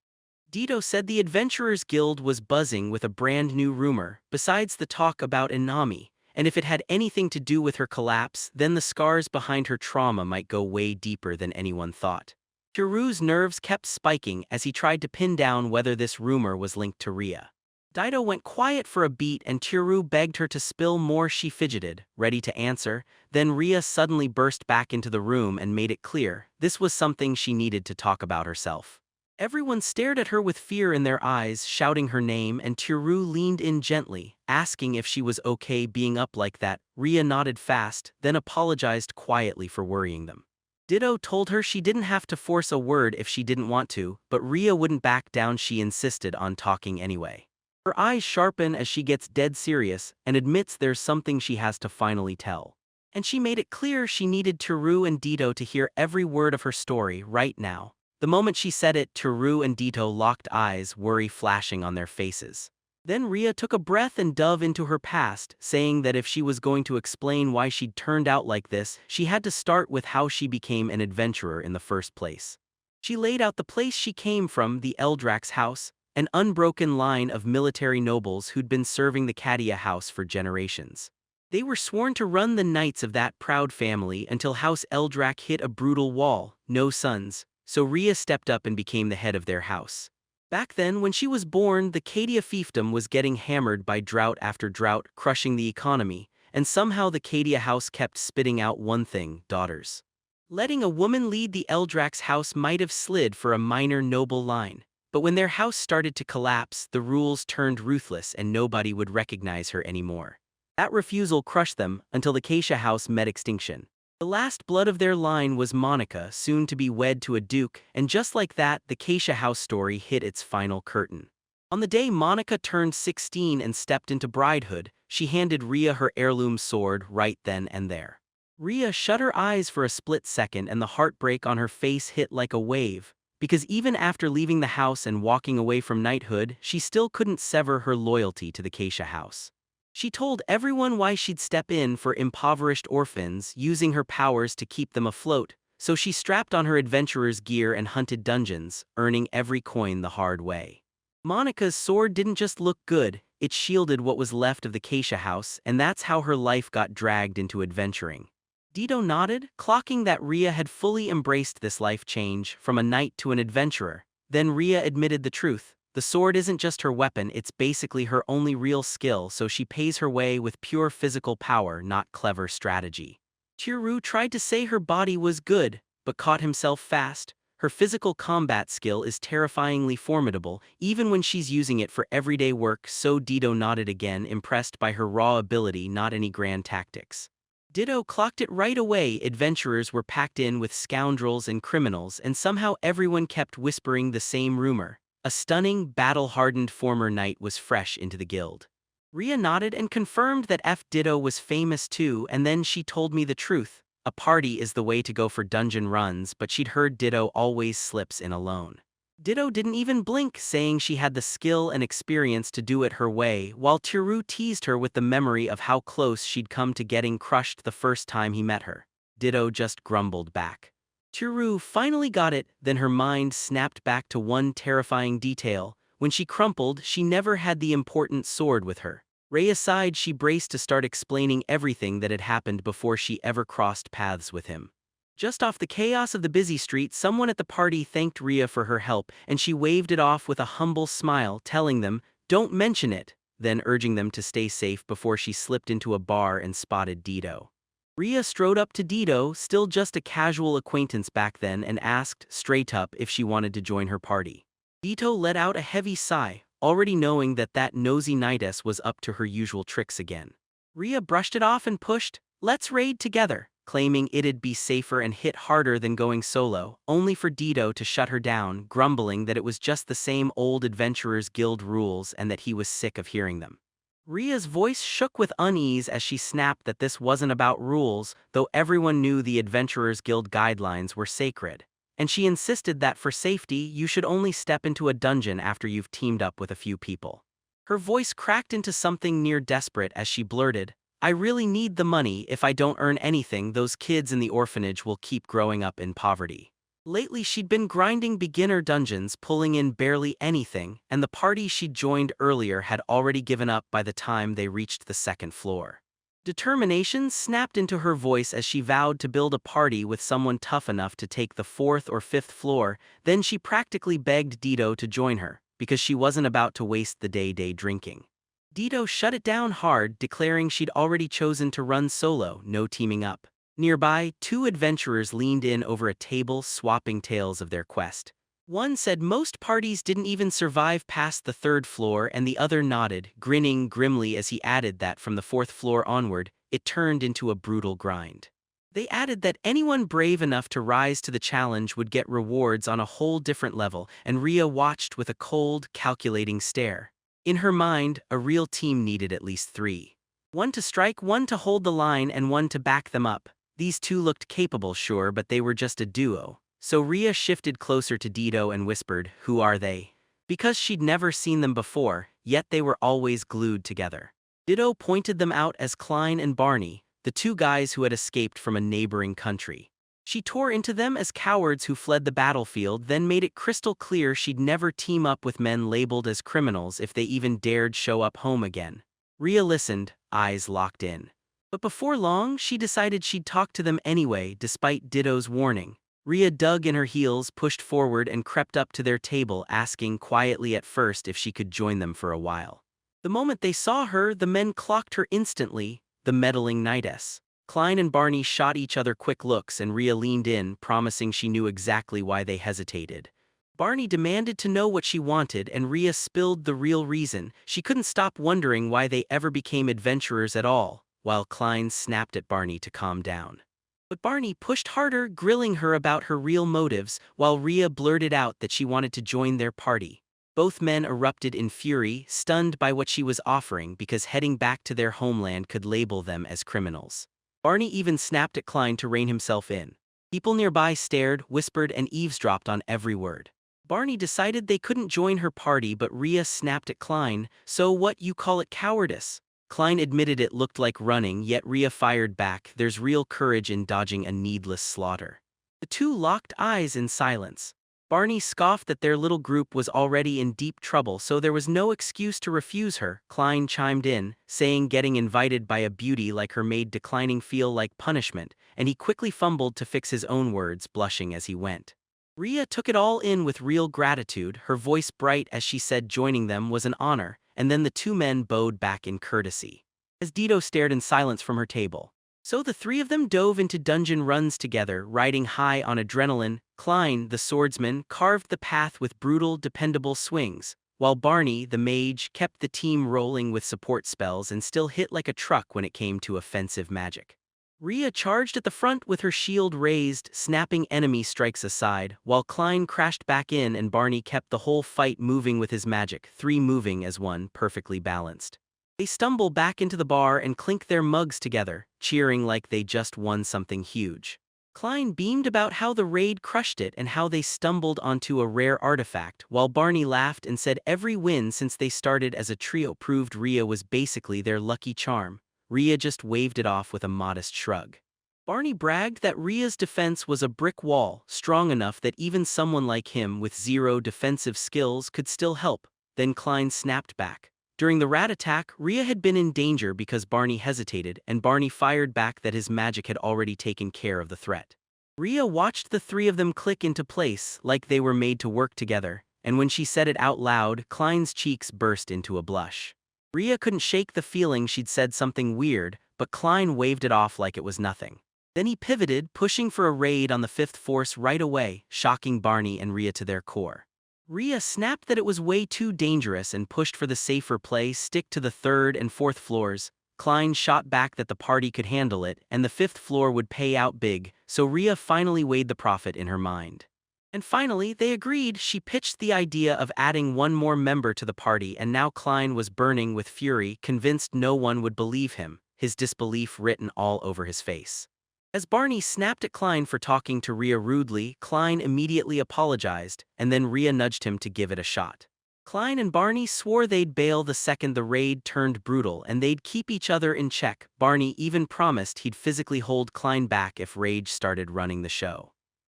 Speaker 1: Dito said the Adventurers Guild was buzzing with a brand new rumor, besides the talk about Inami, and if it had anything to do with her collapse, then the scars behind her trauma might go way deeper than anyone thought. Tiru's nerves kept spiking as he tried to pin down whether this rumor was linked to Ria. Dito went quiet for a beat and Tiru begged her to spill more. She fidgeted, ready to answer, then Ria suddenly burst back into the room and made it clear this was something she needed to talk about herself. Everyone stared at her with fear in their eyes, shouting her name, and Tiru leaned in gently, asking if she was okay being up like that. Ria nodded fast, then apologized quietly for worrying them. Dito told her she didn't have to force a word if she didn't want to, but Ria wouldn't back down. She insisted on talking anyway. Her eyes sharpen as she gets dead serious and admits there's something she has to finally tell. And she made it clear she needed Tiru and Dito to hear every word of her story right now. The moment she said it, Tiru and Dito locked eyes, worry flashing on their faces. Then Ria took a breath and dove into her past, saying that if she was going to explain why she'd turned out like this, she had to start with how she became an adventurer in the first place. She laid out the place she came from, the Eldrak's house, an unbroken line of military nobles who'd been serving the Kadia house for generations. They were sworn to run the knights of that proud family until House Eldrak hit a brutal wall, no sons. So Ria stepped up and became the head of their house. Back then, when she was born, the Kadia fiefdom was getting hammered by drought after drought, crushing the economy, and somehow the Kadia house kept spitting out one thing: daughters. Letting a woman lead the Eldrak's house might have slid for a minor noble line, but when their house started to collapse, the rules turned ruthless and nobody would recognize her anymore. That refusal crushed them until the Keisha house met extinction. The last blood of their line was Monica, soon to be wed to a duke, and just like that, the Keisha house story hit its final curtain. On the day Monica turned 16 and stepped into bridehood, she handed Ria her heirloom sword right then and there. Ria shut her eyes for a split second and the heartbreak on her face hit like a wave, because even after leaving the house and walking away from knighthood, she still couldn't sever her loyalty to the Keisha house. She told everyone why she'd step in for impoverished orphans, using her powers to keep them afloat, so she strapped on her adventurer's gear and hunted dungeons, earning every coin the hard way. Monica's sword didn't just look good, it shielded what was left of the Keisha house, and that's how her life got dragged into adventuring. Dito nodded, clocking that Ria had fully embraced this life change from a knight to an adventurer. Then Ria admitted the truth. The sword isn't just her weapon, it's basically her only real skill, so she pays her way with pure physical power, not clever strategy. Tiru tried to say her body was good, but caught himself fast. Her physical combat skill is terrifyingly formidable, even when she's using it for everyday work, so Dito nodded again, impressed by her raw ability, not any grand tactics. Ditto clocked it right away. Adventurers were packed in with scoundrels and criminals, and somehow everyone kept whispering the same rumor. A stunning, battle-hardened former knight was fresh into the guild. Ria nodded and confirmed that F. Ditto was famous too, and then she told me the truth. A party is the way to go for dungeon runs, but she'd heard Ditto always slips in alone. Ditto didn't even blink, saying she had the skill and experience to do it her way, while Tiru teased her with the memory of how close she'd come to getting crushed the first time he met her. Ditto just grumbled back. Tiru finally got it, then her mind snapped back to one terrifying detail. When she crumpled, she never had the important sword with her. Ray sighed. She braced to start explaining everything that had happened before she ever crossed paths with him. Just off the chaos of the busy street, someone at the party thanked Ria for her help, and she waved it off with a humble smile, telling them, "Don't mention it," then urging them to stay safe before she slipped into a bar and spotted Ditto. Ria strode up to Ditto, still just a casual acquaintance back then, and asked, straight up, if she wanted to join her party. Ditto let out a heavy sigh, already knowing that nosy knightess was up to her usual tricks again. Ria brushed it off and pushed, "Let's raid together," claiming it'd be safer and hit harder than going solo, only for Ditto to shut her down, grumbling that it was just the same old Adventurers Guild rules and that he was sick of hearing them. Ria's voice shook with unease as she snapped that this wasn't about rules, though everyone knew the Adventurers Guild guidelines were sacred. And she insisted that for safety, you should only step into a dungeon after you've teamed up with a few people. Her voice cracked into something near desperate as she blurted, "I really need the money. If I don't earn anything, those kids in the orphanage will keep growing up in poverty." Lately she'd been grinding beginner dungeons, pulling in barely anything, and the party she'd joined earlier had already given up by the time they reached the second floor. Determination snapped into her voice as she vowed to build a party with someone tough enough to take the fourth or fifth floor. Then she practically begged Ditto to join her, because she wasn't about to waste the day drinking. Ditto shut it down hard, declaring she'd already chosen to run solo, no teaming up. Nearby, two adventurers leaned in over a table, swapping tales of their quest. One said most parties didn't even survive past the third floor, and the other nodded, grinning grimly as he added that from the fourth floor onward, it turned into a brutal grind. They added that anyone brave enough to rise to the challenge would get rewards on a whole different level, and Ria watched with a cold, calculating stare. In her mind, a real team needed at least three. One to strike, one to hold the line, and one to back them up. These two looked capable, sure, but they were just a duo. So Ria shifted closer to Ditto and whispered, "Who are they?" Because she'd never seen them before, yet they were always glued together. Ditto pointed them out as Klein and Barney, the two guys who had escaped from a neighboring country. She tore into them as cowards who fled the battlefield, then made it crystal clear she'd never team up with men labeled as criminals if they even dared show up home again. Ria listened, eyes locked in. But before long, she decided she'd talk to them anyway, despite Ditto's warning. Ria dug in her heels, pushed forward, and crept up to their table, asking quietly at first if she could join them for a while. The moment they saw her, the men clocked her instantly, the meddling knightess. Klein and Barney shot each other quick looks, and Ria leaned in, promising she knew exactly why they hesitated. Barney demanded to know what she wanted, and Ria spilled the real reason. She couldn't stop wondering why they ever became adventurers at all, while Klein snapped at Barney to calm down. But Barney pushed harder, grilling her about her real motives, while Ria blurted out that she wanted to join their party. Both men erupted in fury, stunned by what she was offering, because heading back to their homeland could label them as criminals. Barney even snapped at Klein to rein himself in. People nearby stared, whispered, and eavesdropped on every word. Barney decided they couldn't join her party, but Ria snapped at Klein, "So what, you call it cowardice?" Klein admitted it looked like running, yet Ria fired back, "There's real courage in dodging a needless slaughter." The two locked eyes in silence. Barney scoffed that their little group was already in deep trouble, so there was no excuse to refuse her. Klein chimed in, saying getting invited by a beauty like her made declining feel like punishment, and he quickly fumbled to fix his own words, blushing as he went. Ria took it all in with real gratitude, her voice bright as she said joining them was an honor, and then the two men bowed back in courtesy. As Ditto stared in silence from her table. So the three of them dove into dungeon runs together, riding high on adrenaline. Klein, the swordsman, carved the path with brutal, dependable swings, while Barney, the mage, kept the team rolling with support spells and still hit like a truck when it came to offensive magic. Rhea charged at the front with her shield raised, snapping enemy strikes aside, while Klein crashed back in and Barney kept the whole fight moving with his magic, three moving as one, perfectly balanced. They stumble back into the bar and clink their mugs together, cheering like they just won something huge. Klein beamed about how the raid crushed it and how they stumbled onto a rare artifact, while Barney laughed and said every win since they started as a trio proved Rhea was basically their lucky charm. Rhea just waved it off with a modest shrug. Barney bragged that Rhea's defense was a brick wall, strong enough that even someone like him with zero defensive skills could still help. Then Klein snapped back. During the rat attack, Rhea had been in danger because Barney hesitated, and Barney fired back that his magic had already taken care of the threat. Rhea watched the three of them click into place like they were made to work together, and when she said it out loud, Klein's cheeks burst into a blush. Rhea couldn't shake the feeling she'd said something weird, but Klein waved it off like it was nothing. Then he pivoted, pushing for a raid on the fifth force right away, shocking Barney and Rhea to their core. Rhea snapped that it was way too dangerous and pushed for the safer play, stick to the third and fourth floors. Klein shot back that the party could handle it, and the fifth floor would pay out big, so Rhea finally weighed the profit in her mind. And finally, they agreed. She pitched the idea of adding one more member to the party, and now Klein was burning with fury, convinced no one would believe him, his disbelief written all over his face. As Barney snapped at Klein for talking to Rhea rudely, Klein immediately apologized, and then Rhea nudged him to give it a shot. Klein and Barney swore they'd bail the second the raid turned brutal and they'd keep each other in check. Barney even promised he'd physically hold Klein back if Rage started running the show.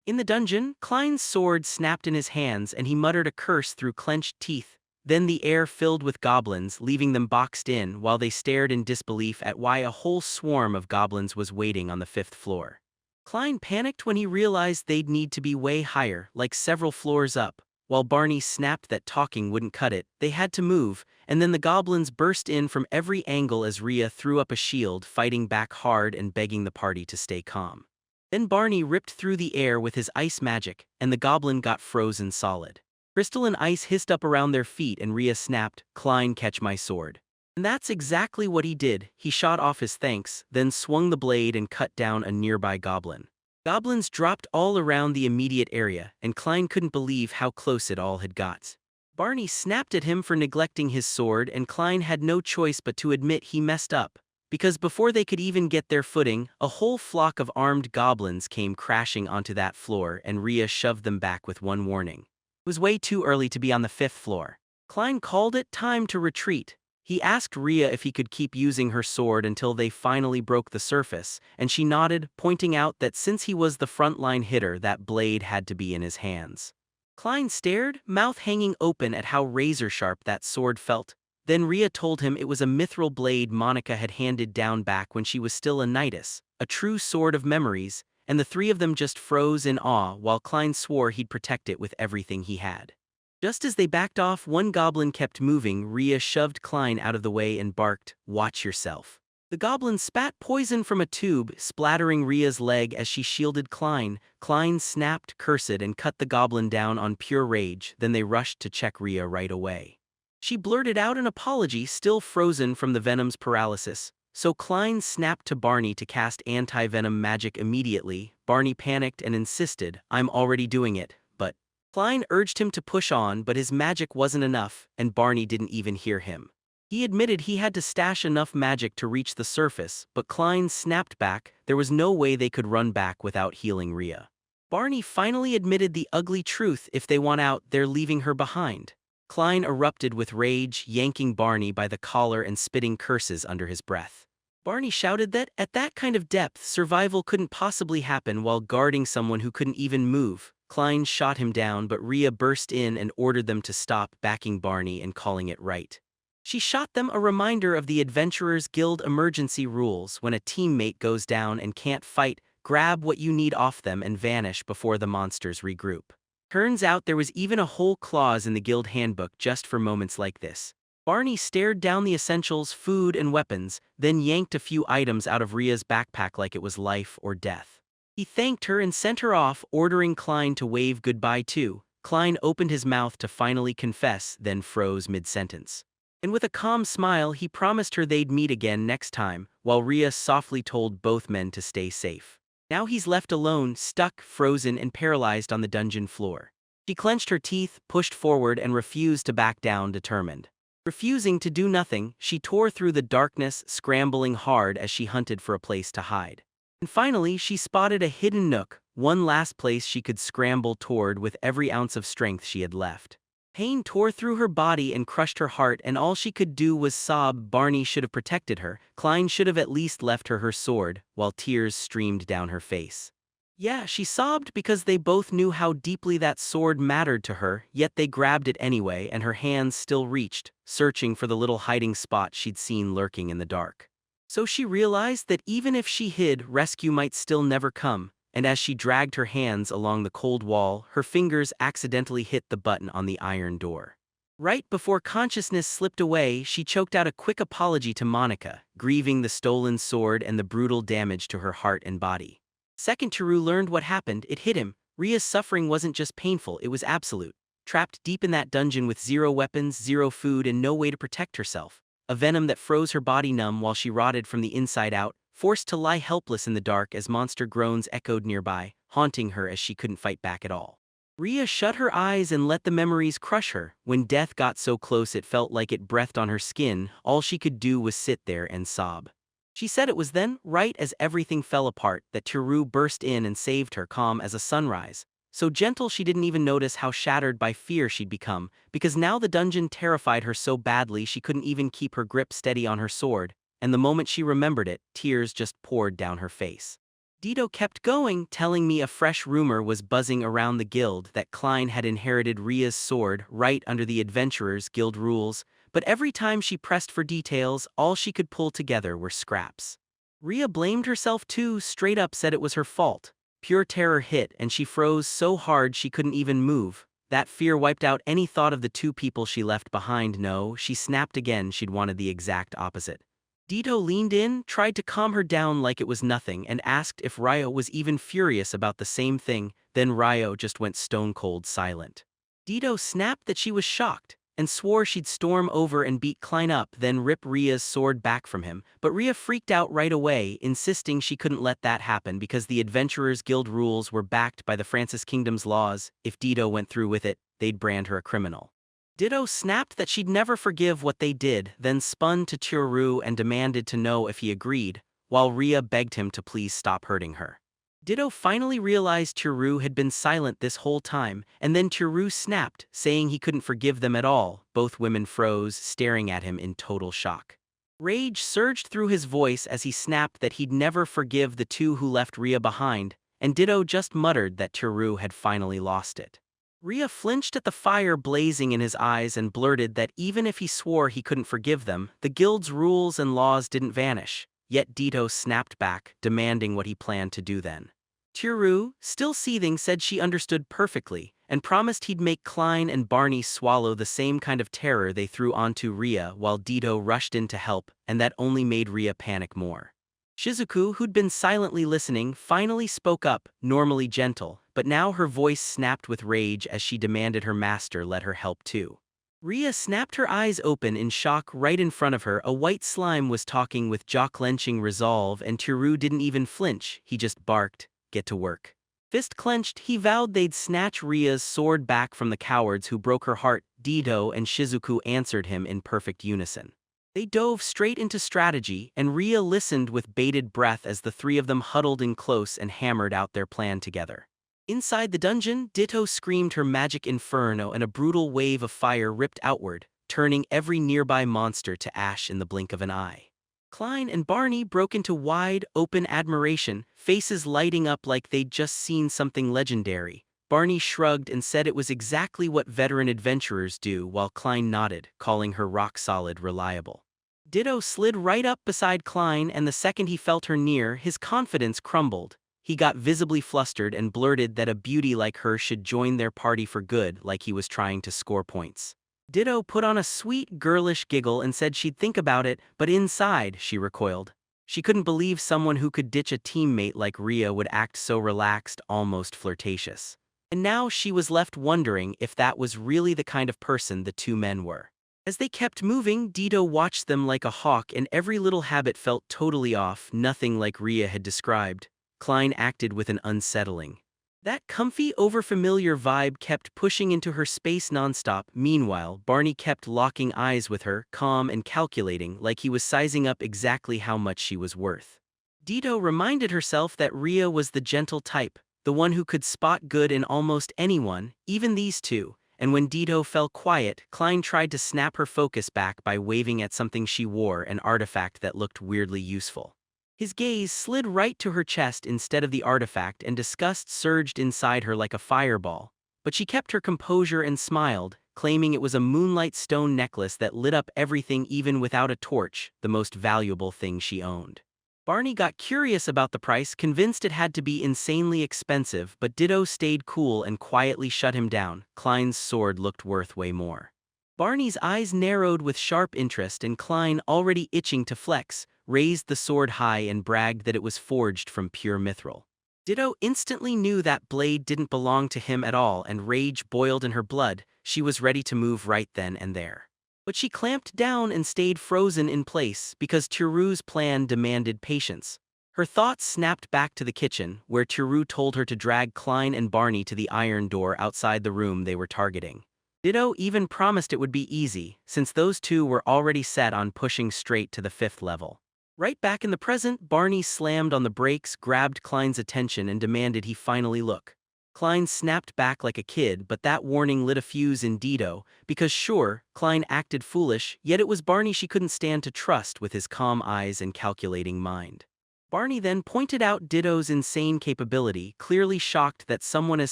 Speaker 1: In the dungeon, Klein's sword snapped in his hands and he muttered a curse through clenched teeth. Then the air filled with goblins, leaving them boxed in while they stared in disbelief at why a whole swarm of goblins was waiting on the fifth floor. Klein panicked when he realized they'd need to be way higher, like several floors up. While Barney snapped that talking wouldn't cut it, they had to move, and then the goblins burst in from every angle as Rhea threw up a shield, fighting back hard and begging the party to stay calm. Then Barney ripped through the air with his ice magic, and the goblin got frozen solid. Crystal and ice hissed up around their feet and Rhea snapped, "Klein, catch my sword." And that's exactly what he did. He shot off his thanks, then swung the blade and cut down a nearby goblin. Goblins dropped all around the immediate area, and Klein couldn't believe how close it all had got. Barney snapped at him for neglecting his sword, and Klein had no choice but to admit he messed up. Because before they could even get their footing, a whole flock of armed goblins came crashing onto that floor and Rhea shoved them back with one warning. It was way too early to be on the fifth floor. Klein called it time to retreat. He asked Rhea if he could keep using her sword until they finally broke the surface, and she nodded, pointing out that since he was the frontline hitter, that blade had to be in his hands. Klein stared, mouth hanging open at how razor-sharp that sword felt. Then Rhea told him it was a mithril blade Monica had handed down back when she was still a knightess, a true sword of memories, and the three of them just froze in awe while Klein swore he'd protect it with everything he had. Just as they backed off, one goblin kept moving. Rhea shoved Klein out of the way and barked, "Watch yourself." The goblin spat poison from a tube, splattering Rhea's leg as she shielded Klein. Klein snapped, cursed, and cut the goblin down on pure rage. Then they rushed to check Rhea right away. She blurted out an apology, still frozen from the venom's paralysis. So Klein snapped to Barney to cast anti-venom magic immediately. Barney panicked and insisted, "I'm already doing it," but Klein urged him to push on, but his magic wasn't enough, and Barney didn't even hear him. He admitted he had to stash enough magic to reach the surface, but Klein snapped back. There was no way they could run back without healing Rhea. Barney finally admitted the ugly truth: if they want out, they're leaving her behind. Klein erupted with rage, yanking Barney by the collar and spitting curses under his breath. Barney shouted that, at that kind of depth, survival couldn't possibly happen while guarding someone who couldn't even move. Klein shot him down, but Rhea burst in and ordered them to stop, backing Barney and calling it right. She shot them a reminder of the Adventurers Guild emergency rules: when a teammate goes down and can't fight, grab what you need off them and vanish before the monsters regroup. Turns out there was even a whole clause in the guild handbook just for moments like this. Barney stared down the essentials, food and weapons, then yanked a few items out of Rhea's backpack like it was life or death. He thanked her and sent her off, ordering Klein to wave goodbye too. Klein opened his mouth to finally confess, then froze mid-sentence. And with a calm smile, he promised her they'd meet again next time, while Rhea softly told both men to stay safe. Now he's left alone, stuck, frozen, and paralyzed on the dungeon floor. She clenched her teeth, pushed forward, and refused to back down, determined. Refusing to do nothing, she tore through the darkness, scrambling hard as she hunted for a place to hide. And finally, she spotted a hidden nook, one last place she could scramble toward with every ounce of strength she had left. Pain tore through her body and crushed her heart, and all she could do was sob. Barney should have protected her. Klein should have at least left her sword, while tears streamed down her face. Yeah, she sobbed because they both knew how deeply that sword mattered to her, yet they grabbed it anyway, and her hands still reached, searching for the little hiding spot she'd seen lurking in the dark. So she realized that even if she hid, rescue might still never come, and as she dragged her hands along the cold wall, her fingers accidentally hit the button on the iron door. Right before consciousness slipped away, she choked out a quick apology to Monica, grieving the stolen sword and the brutal damage to her heart and body. Second Teru learned what happened, it hit him. Rhea's suffering wasn't just painful, it was absolute. Trapped deep in that dungeon with zero weapons, zero food, and no way to protect herself. A venom that froze her body numb while she rotted from the inside out, forced to lie helpless in the dark as monster groans echoed nearby, haunting her as she couldn't fight back at all. Rhea shut her eyes and let the memories crush her. When death got so close it felt like it breathed on her skin, all she could do was sit there and sob. She said it was then, right as everything fell apart, that Teru burst in and saved her, calm as a sunrise. So gentle she didn't even notice how shattered by fear she'd become, because now the dungeon terrified her so badly she couldn't even keep her grip steady on her sword, and the moment she remembered it, tears just poured down her face. Dido kept going, telling me a fresh rumor was buzzing around the guild that Klein had inherited Rhea's sword right under the Adventurers Guild rules, but every time she pressed for details, all she could pull together were scraps. Rhea blamed herself too, straight up said it was her fault. Pure terror hit and she froze so hard she couldn't even move. That fear wiped out any thought of the two people she left behind. No, she snapped again, she'd wanted the exact opposite. Dido leaned in, tried to calm her down like it was nothing, and asked if Ryo was even furious about the same thing, then Ryo just went stone-cold silent. Dido snapped that she was shocked, and swore she'd storm over and beat Klein up, then rip Rhea's sword back from him, but Rhea freaked out right away, insisting she couldn't let that happen because the Adventurers Guild rules were backed by the Francis Kingdom's laws. If Dido went through with it, they'd brand her a criminal. Dido snapped that she'd never forgive what they did, then spun to Teru and demanded to know if he agreed, while Rhea begged him to please stop hurting her. Dido finally realized Teru had been silent this whole time, and then Teru snapped, saying he couldn't forgive them at all. Both women froze, staring at him in total shock. Rage surged through his voice as he snapped that he'd never forgive the two who left Rhea behind, and Dido just muttered that Teru had finally lost it. Rhea flinched at the fire blazing in his eyes and blurted that even if he swore he couldn't forgive them, the guild's rules and laws didn't vanish. Yet Dido snapped back, demanding what he planned to do then. Teru, still seething, said she understood perfectly, and promised he'd make Klein and Barney swallow the same kind of terror they threw onto Rhea while Dido rushed in to help, and that only made Rhea panic more. Shizuku, who'd been silently listening, finally spoke up, normally gentle, but now her voice snapped with rage as she demanded her master let her help too. Rhea snapped her eyes open in shock. Right in front of her, a white slime was talking with jaw-clenching resolve, and Teru didn't even flinch, he just barked, "Get to work." Fist clenched, he vowed they'd snatch Rhea's sword back from the cowards who broke her heart. Dido and Shizuku answered him in perfect unison. They dove straight into strategy, and Rhea listened with bated breath as the three of them huddled in close and hammered out their plan together. Inside the dungeon, Ditto screamed her magic inferno and a brutal wave of fire ripped outward, turning every nearby monster to ash in the blink of an eye. Klein and Barney broke into wide, open admiration, faces lighting up like they'd just seen something legendary. Barney shrugged and said it was exactly what veteran adventurers do, while Klein nodded, calling her rock-solid reliable. Ditto slid right up beside Klein, and the second he felt her near, his confidence crumbled. He got visibly flustered and blurted that a beauty like her should join their party for good, like he was trying to score points. Ditto put on a sweet, girlish giggle and said she'd think about it, but inside, she recoiled. She couldn't believe someone who could ditch a teammate like Rhea would act so relaxed, almost flirtatious. And now she was left wondering if that was really the kind of person the two men were. As they kept moving, Dido watched them like a hawk, and every little habit felt totally off, nothing like Rhea had described. Klein acted with an unsettling. That comfy, overfamiliar vibe kept pushing into her space nonstop. Meanwhile, Barney kept locking eyes with her, calm and calculating, like he was sizing up exactly how much she was worth. Dido reminded herself that Rhea was the gentle type, the one who could spot good in almost anyone, even these two. And when Dido fell quiet, Klein tried to snap her focus back by waving at something she wore, an artifact that looked weirdly useful. His gaze slid right to her chest instead of the artifact, and disgust surged inside her like a fireball. But she kept her composure and smiled, claiming it was a moonlight stone necklace that lit up everything even without a torch, the most valuable thing she owned. Barney got curious about the price, convinced it had to be insanely expensive, but Dido stayed cool and quietly shut him down. Klein's sword looked worth way more. Barney's eyes narrowed with sharp interest, and Klein, already itching to flex, raised the sword high and bragged that it was forged from pure mithril. Dido instantly knew that blade didn't belong to him at all, and rage boiled in her blood. She was ready to move right then and there. But she clamped down and stayed frozen in place because Tiru's plan demanded patience. Her thoughts snapped back to the kitchen, where Tiru told her to drag Klein and Barney to the iron door outside the room they were targeting. Dido even promised it would be easy, since those two were already set on pushing straight to the 5th level. Right back in the present, Barney slammed on the brakes, grabbed Klein's attention, and demanded he finally look. Klein snapped back like a kid, but that warning lit a fuse in Dido, because sure, Klein acted foolish, yet it was Barney she couldn't stand to trust with his calm eyes and calculating mind. Barney then pointed out Dido's insane capability, clearly shocked that someone as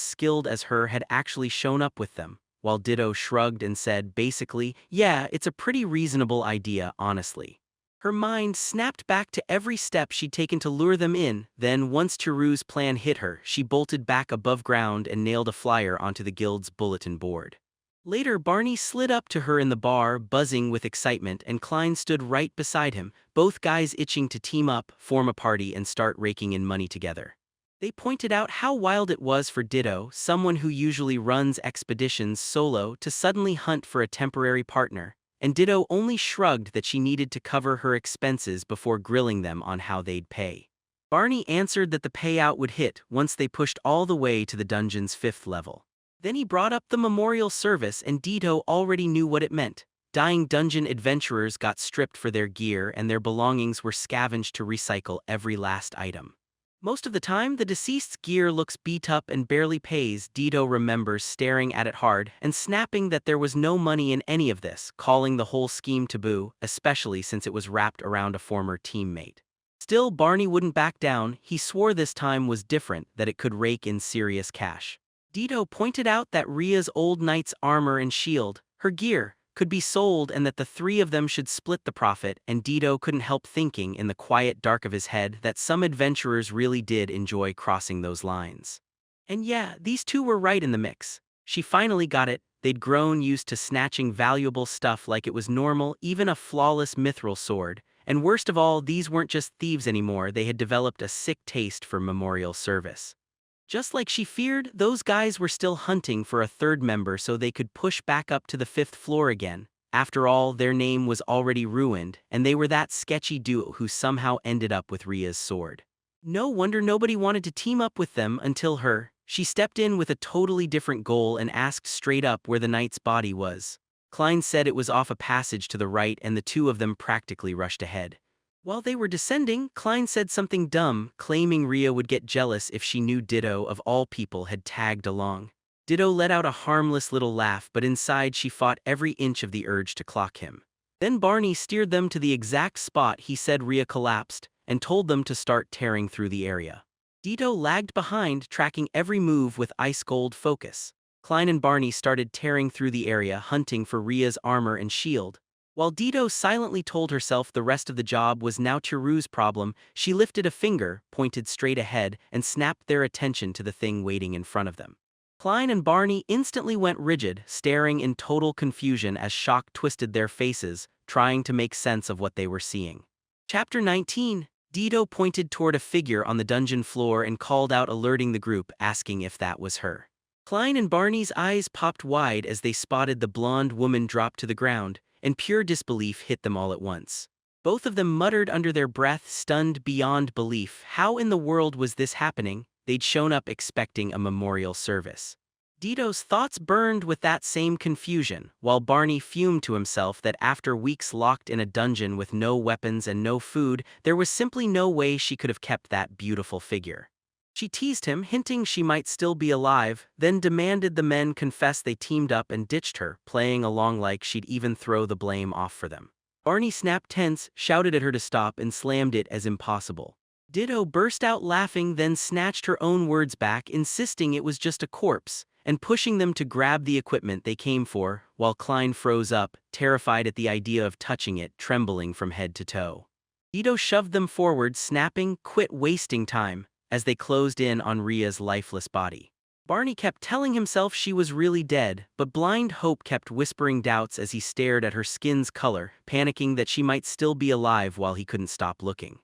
Speaker 1: skilled as her had actually shown up with them, while Dido shrugged and said basically, "Yeah, it's a pretty reasonable idea, honestly." Her mind snapped back to every step she'd taken to lure them in. Then, once Tiru's plan hit her, she bolted back above ground and nailed a flyer onto the guild's bulletin board. Later, Barney slid up to her in the bar, buzzing with excitement, and Klein stood right beside him, both guys itching to team up, form a party, and start raking in money together. They pointed out how wild it was for Dido, someone who usually runs expeditions solo, to suddenly hunt for a temporary partner. And Dido only shrugged that she needed to cover her expenses before grilling them on how they'd pay. Barney answered that the payout would hit once they pushed all the way to the dungeon's 5th level. Then he brought up the memorial service, and Dido already knew what it meant. Dying dungeon adventurers got stripped for their gear, and their belongings were scavenged to recycle every last item. Most of the time, the deceased's gear looks beat up and barely pays. Dido remembers staring at it hard and snapping that there was no money in any of this, calling the whole scheme taboo, especially since it was wrapped around a former teammate. Still, Barney wouldn't back down. He swore this time was different, that it could rake in serious cash. Dido pointed out that Rhea's old knight's armor and shield, her gear, could be sold, and that the three of them should split the profit, and Dido couldn't help thinking in the quiet dark of his head that some adventurers really did enjoy crossing those lines. And yeah, these two were right in the mix. She finally got it. They'd grown used to snatching valuable stuff like it was normal, even a flawless mithril sword. And worst of all, these weren't just thieves anymore, they had developed a sick taste for memorial service. Just like she feared, those guys were still hunting for a third member so they could push back up to the 5th floor again. After all, their name was already ruined, and they were that sketchy duo who somehow ended up with Rhea's sword. No wonder nobody wanted to team up with them until her. She stepped in with a totally different goal and asked straight up where the knight's body was. Klein said it was off a passage to the right, and the two of them practically rushed ahead. While they were descending, Klein said something dumb, claiming Rhea would get jealous if she knew Dido, of all people, had tagged along. Dido let out a harmless little laugh, but inside she fought every inch of the urge to clock him. Then Barney steered them to the exact spot he said Rhea collapsed, and told them to start tearing through the area. Dido lagged behind, tracking every move with ice-cold focus. Klein and Barney started tearing through the area, hunting for Rhea's armor and shield. While Dido silently told herself the rest of the job was now Tiru's problem, she lifted a finger, pointed straight ahead, and snapped their attention to the thing waiting in front of them. Klein and Barney instantly went rigid, staring in total confusion as shock twisted their faces, trying to make sense of what they were seeing. Chapter 19. Dido pointed toward a figure on the dungeon floor and called out, alerting the group, asking if that was her. Klein and Barney's eyes popped wide as they spotted the blonde woman drop to the ground. and pure disbelief hit them all at once. Both of them muttered under their breath, stunned beyond belief. How in the world was this happening? They'd shown up expecting a memorial service. Dito's thoughts burned with that same confusion, while Barney fumed to himself that after weeks locked in a dungeon with no weapons and no food, there was simply no way she could have kept that beautiful figure. She teased him, hinting she might still be alive, then demanded the men confess they teamed up and ditched her, playing along like she'd even throw the blame off for them. Barney snapped tense, shouted at her to stop, and slammed it as impossible. Ditto burst out laughing, then snatched her own words back, insisting it was just a corpse, and pushing them to grab the equipment they came for, while Klein froze up, terrified at the idea of touching it, trembling from head to toe. Ditto shoved them forward, snapping, "Quit wasting time," as they closed in on Ria's lifeless body. Barney kept telling himself she was really dead, but blind hope kept whispering doubts as he stared at her skin's color, panicking that she might still be alive while he couldn't stop looking.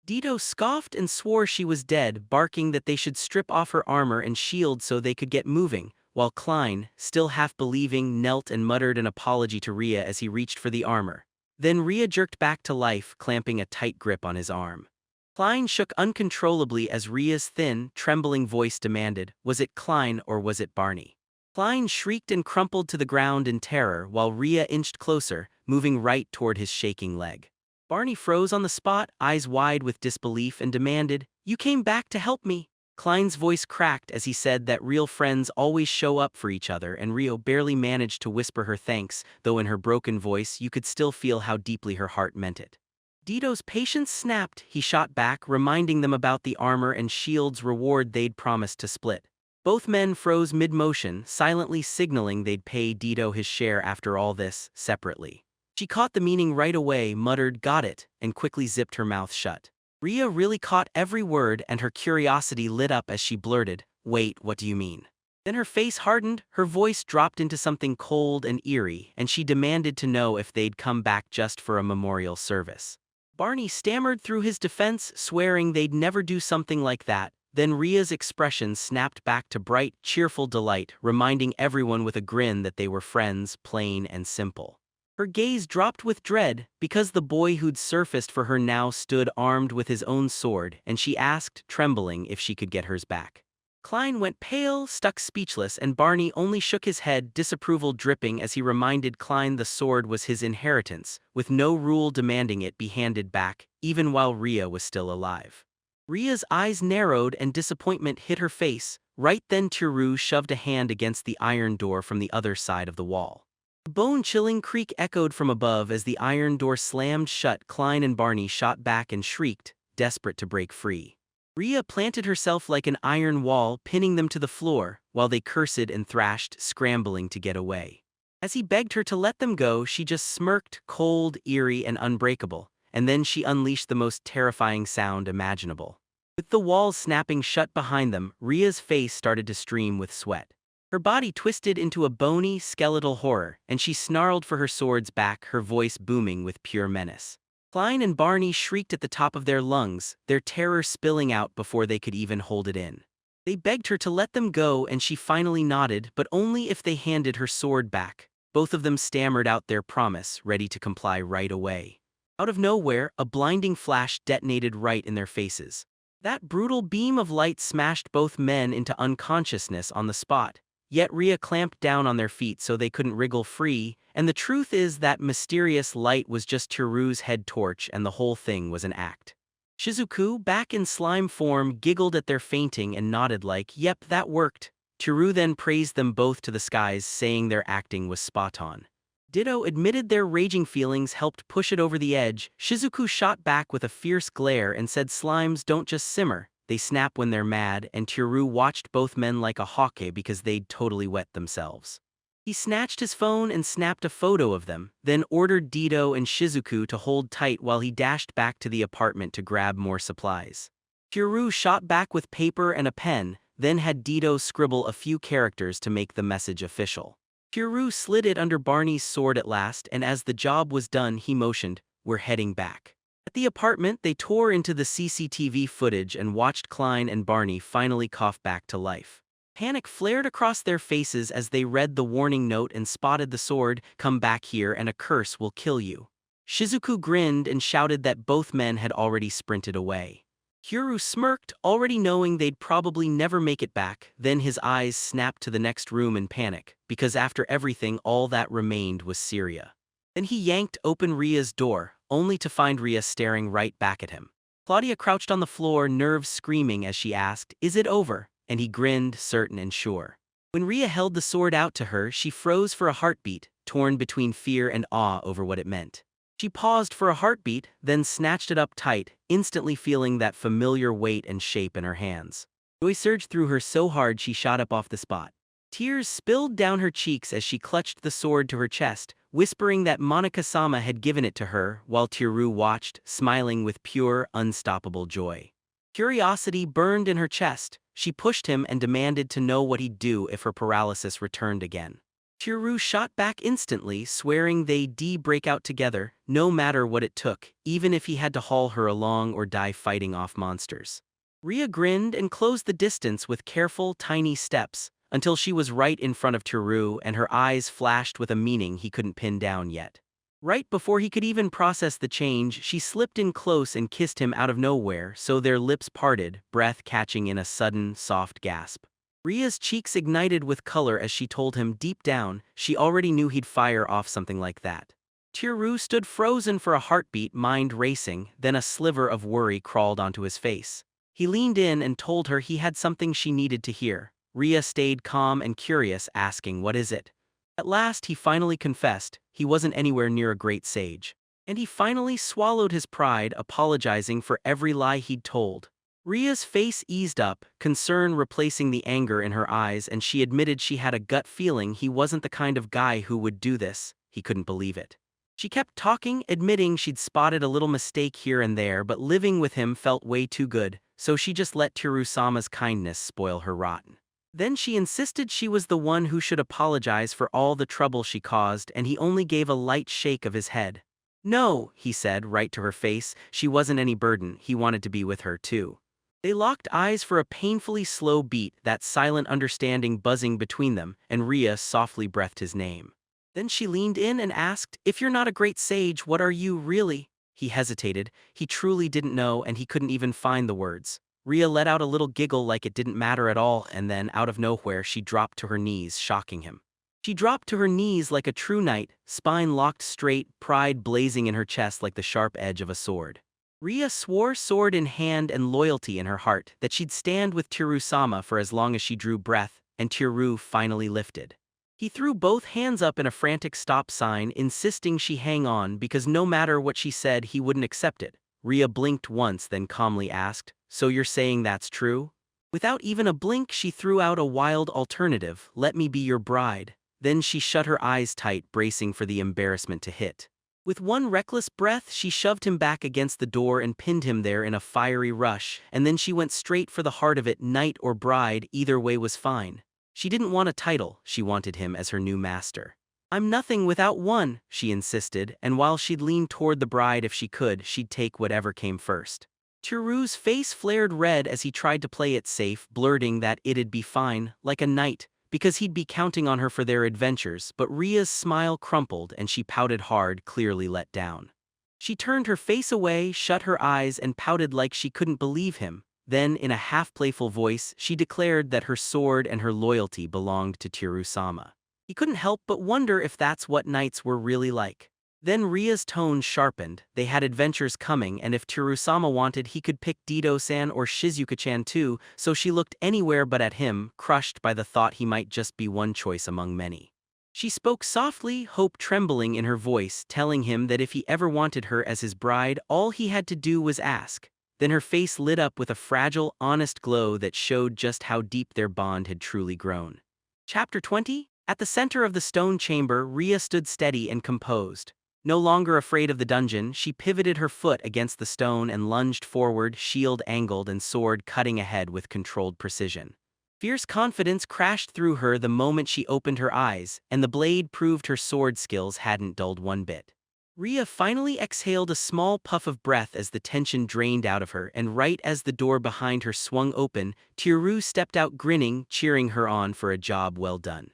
Speaker 1: Ditto scoffed and swore she was dead, barking that they should strip off her armor and shield so they could get moving, while Klein, still half believing, knelt and muttered an apology to Ria as he reached for the armor. Then Ria jerked back to life, clamping a tight grip on his arm. Klein shook uncontrollably as Ria's thin, trembling voice demanded, "Was it Klein or was it Barney?" Klein shrieked and crumpled to the ground in terror while Ria inched closer, moving right toward his shaking leg. Barney froze on the spot, eyes wide with disbelief, and demanded, "You came back to help me?" Klein's voice cracked as he said that real friends always show up for each other, and Rio barely managed to whisper her thanks, though in her broken voice you could still feel how deeply her heart meant it. Dito's patience snapped. He shot back, reminding them about the armor and shield's reward they'd promised to split. Both men froze mid-motion, silently signaling they'd pay Dito his share after all this, separately. She caught the meaning right away, muttered, "Got it," and quickly zipped her mouth shut. Ria really caught every word, and her curiosity lit up as she blurted, "Wait, what do you mean?" Then her face hardened, her voice dropped into something cold and eerie, and she demanded to know if they'd come back just for a memorial service. Barney stammered through his defense, swearing they'd never do something like that. Then Ria's expression snapped back to bright, cheerful delight, reminding everyone with a grin that they were friends, plain and simple. Her gaze dropped with dread, because the boy who'd surfaced for her now stood armed with his own sword, and she asked, trembling, if she could get hers back. Klein went pale, stuck speechless, and Barney only shook his head, disapproval dripping as he reminded Klein the sword was his inheritance, with no rule demanding it be handed back, even while Ria was still alive. Ria's eyes narrowed and disappointment hit her face. Right then Tiru shoved a hand against the iron door from the other side of the wall. A bone-chilling creak echoed from above as the iron door slammed shut. Klein and Barney shot back and shrieked, desperate to break free. Ria planted herself like an iron wall, pinning them to the floor, while they cursed and thrashed, scrambling to get away. As he begged her to let them go, she just smirked, cold, eerie, and unbreakable, and then she unleashed the most terrifying sound imaginable. With the walls snapping shut behind them, Ria's face started to stream with sweat. Her body twisted into a bony, skeletal horror, and she snarled for her swords back, her voice booming with pure menace. Klein and Barney shrieked at the top of their lungs, their terror spilling out before they could even hold it in. They begged her to let them go, and she finally nodded, but only if they handed her sword back. Both of them stammered out their promise, ready to comply right away. Out of nowhere, a blinding flash detonated right in their faces. That brutal beam of light smashed both men into unconsciousness on the spot. Yet Ria clamped down on their feet so they couldn't wriggle free, and the truth is that mysterious light was just Tiru's head torch, and the whole thing was an act. Shizuku, back in slime form, giggled at their fainting and nodded like, "Yep, that worked." Tiru then praised them both to the skies, saying their acting was spot on. Ditto admitted their raging feelings helped push it over the edge. Shizuku shot back with a fierce glare and said slimes don't just simmer, they snap when they're mad, and Tiru watched both men like a hawk because they'd totally wet themselves. He snatched his phone and snapped a photo of them, then ordered Ditto and Shizuku to hold tight while he dashed back to the apartment to grab more supplies. Tiru shot back with paper and a pen, then had Ditto scribble a few characters to make the message official. Tiru slid it under Barney's sword at last, and as the job was done he motioned, "We're heading back." At the apartment, they tore into the CCTV footage and watched Klein and Barney finally cough back to life. Panic flared across their faces as they read the warning note and spotted the sword. "Come back here and a curse will kill you." Shizuku grinned and shouted that both men had already sprinted away. Hiro smirked, already knowing they'd probably never make it back. Then his eyes snapped to the next room in panic, because after everything all that remained was Syria. Then he yanked open Ria's door, only to find Ria staring right back at him. Claudia crouched on the floor, nerves screaming as she asked, "Is it over?" And he grinned, certain and sure. When Ria held the sword out to her, she froze for a heartbeat, torn between fear and awe over what it meant. She paused for a heartbeat, then snatched it up tight, instantly feeling that familiar weight and shape in her hands. Joy surged through her so hard she shot up off the spot. Tears spilled down her cheeks as she clutched the sword to her chest, whispering that Monica-sama had given it to her, while Teru watched, smiling with pure, unstoppable joy. Curiosity burned in her chest. She pushed him and demanded to know what he'd do if her paralysis returned again. Teru shot back instantly, swearing they'd break out together, no matter what it took, even if he had to haul her along or die fighting off monsters. Ria grinned and closed the distance with careful, tiny steps, until she was right in front of Teru and her eyes flashed with a meaning he couldn't pin down yet. Right before he could even process the change, she slipped in close and kissed him out of nowhere, so their lips parted, breath catching in a sudden, soft gasp. Ria's cheeks ignited with color as she told him deep down she already knew he'd fire off something like that. Teru stood frozen for a heartbeat, mind racing, then a sliver of worry crawled onto his face. He leaned in and told her he had something she needed to hear. Ria stayed calm and curious, asking, "What is it?" At last he finally confessed he wasn't anywhere near a great sage. And he finally swallowed his pride, apologizing for every lie he'd told. Ria's face eased up, concern replacing the anger in her eyes, and she admitted she had a gut feeling he wasn't the kind of guy who would do this. He couldn't believe it. She kept talking, admitting she'd spotted a little mistake here and there, but living with him felt way too good, so she just let Teru-sama's kindness spoil her rotten. Then she insisted she was the one who should apologize for all the trouble she caused, and he only gave a light shake of his head. "No," he said right to her face, she wasn't any burden, he wanted to be with her too. They locked eyes for a painfully slow beat, that silent understanding buzzing between them, and Ria softly breathed his name. Then she leaned in and asked, "If you're not a great sage, what are you really?" He hesitated, he truly didn't know and he couldn't even find the words. Ria let out a little giggle like it didn't matter at all, and then, out of nowhere, she dropped to her knees, shocking him. She dropped to her knees like a true knight, spine locked straight, pride blazing in her chest like the sharp edge of a sword. Ria swore, sword in hand and loyalty in her heart, that she'd stand with Teru-sama for as long as she drew breath, and Teru finally lifted. He threw both hands up in a frantic stop sign, insisting she hang on because no matter what she said, he wouldn't accept it. Ria blinked once, then calmly asked, "So you're saying that's true?" Without even a blink, she threw out a wild alternative, "Let me be your bride." Then she shut her eyes tight, bracing for the embarrassment to hit. With one reckless breath, she shoved him back against the door and pinned him there in a fiery rush, and then she went straight for the heart of it. Knight or bride, either way was fine. She didn't want a title, she wanted him as her new master. "I'm nothing without one," she insisted, and while she'd lean toward the bride if she could, she'd take whatever came first. Teru's face flared red as he tried to play it safe, blurting that it'd be fine, like a knight, because he'd be counting on her for their adventures, but Ria's smile crumpled and she pouted hard, clearly let down. She turned her face away, shut her eyes, and pouted like she couldn't believe him. Then, in a half-playful voice, she declared that her sword and her loyalty belonged to Teru-sama. He couldn't help but wonder if that's what knights were really like. Then Ria's tone sharpened. They had adventures coming, and if Teru-sama wanted, he could pick Dido-san or Shizuka-chan too, so she looked anywhere but at him, crushed by the thought he might just be one choice among many. She spoke softly, hope trembling in her voice, telling him that if he ever wanted her as his bride, all he had to do was ask. Then her face lit up with a fragile, honest glow that showed just how deep their bond had truly grown. Chapter 20? At the center of the stone chamber, Ria stood steady and composed. No longer afraid of the dungeon, she pivoted her foot against the stone and lunged forward, shield angled and sword cutting ahead with controlled precision. Fierce confidence crashed through her the moment she opened her eyes, and the blade proved her sword skills hadn't dulled one bit. Rhea finally exhaled a small puff of breath as the tension drained out of her, and right as the door behind her swung open, Tiru stepped out grinning, cheering her on for a job well done.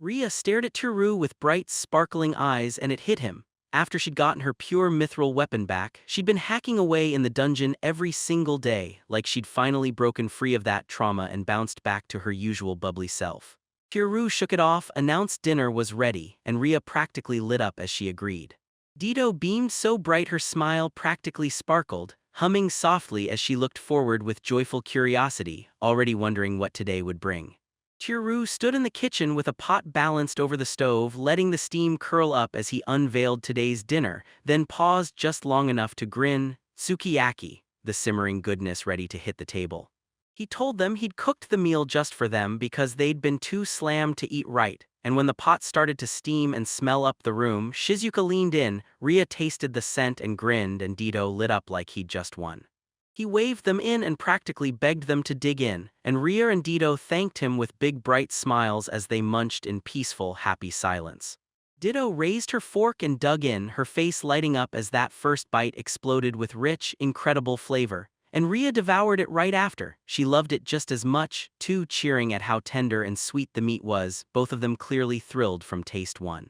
Speaker 1: Rhea stared at Tiru with bright, sparkling eyes, and it hit him. After she'd gotten her pure mithril weapon back, she'd been hacking away in the dungeon every single day, like she'd finally broken free of that trauma and bounced back to her usual bubbly self. Tiru shook it off, announced dinner was ready, and Rhea practically lit up as she agreed. Dido beamed so bright her smile practically sparkled, humming softly as she looked forward with joyful curiosity, already wondering what today would bring. Tiru stood in the kitchen with a pot balanced over the stove, letting the steam curl up as he unveiled today's dinner, then paused just long enough to grin. Sukiyaki, the simmering goodness ready to hit the table. He told them he'd cooked the meal just for them because they'd been too slammed to eat right, and when the pot started to steam and smell up the room, Shizuka leaned in, Rhea tasted the scent and grinned, and Dido lit up like he'd just won. He waved them in and practically begged them to dig in, and Rhea and Dido thanked him with big bright smiles as they munched in peaceful, happy silence. Dido raised her fork and dug in, her face lighting up as that first bite exploded with rich, incredible flavor. And Rhea devoured it right after. She loved it just as much, too, cheering at how tender and sweet the meat was, both of them clearly thrilled from taste one.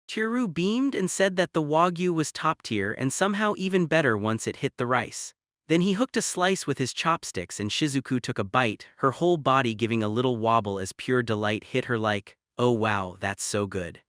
Speaker 1: Tiru beamed and said that the wagyu was top tier and somehow even better once it hit the rice. Then he hooked a slice with his chopsticks and Shizuku took a bite, her whole body giving a little wobble as pure delight hit her like, "Oh wow, that's so good."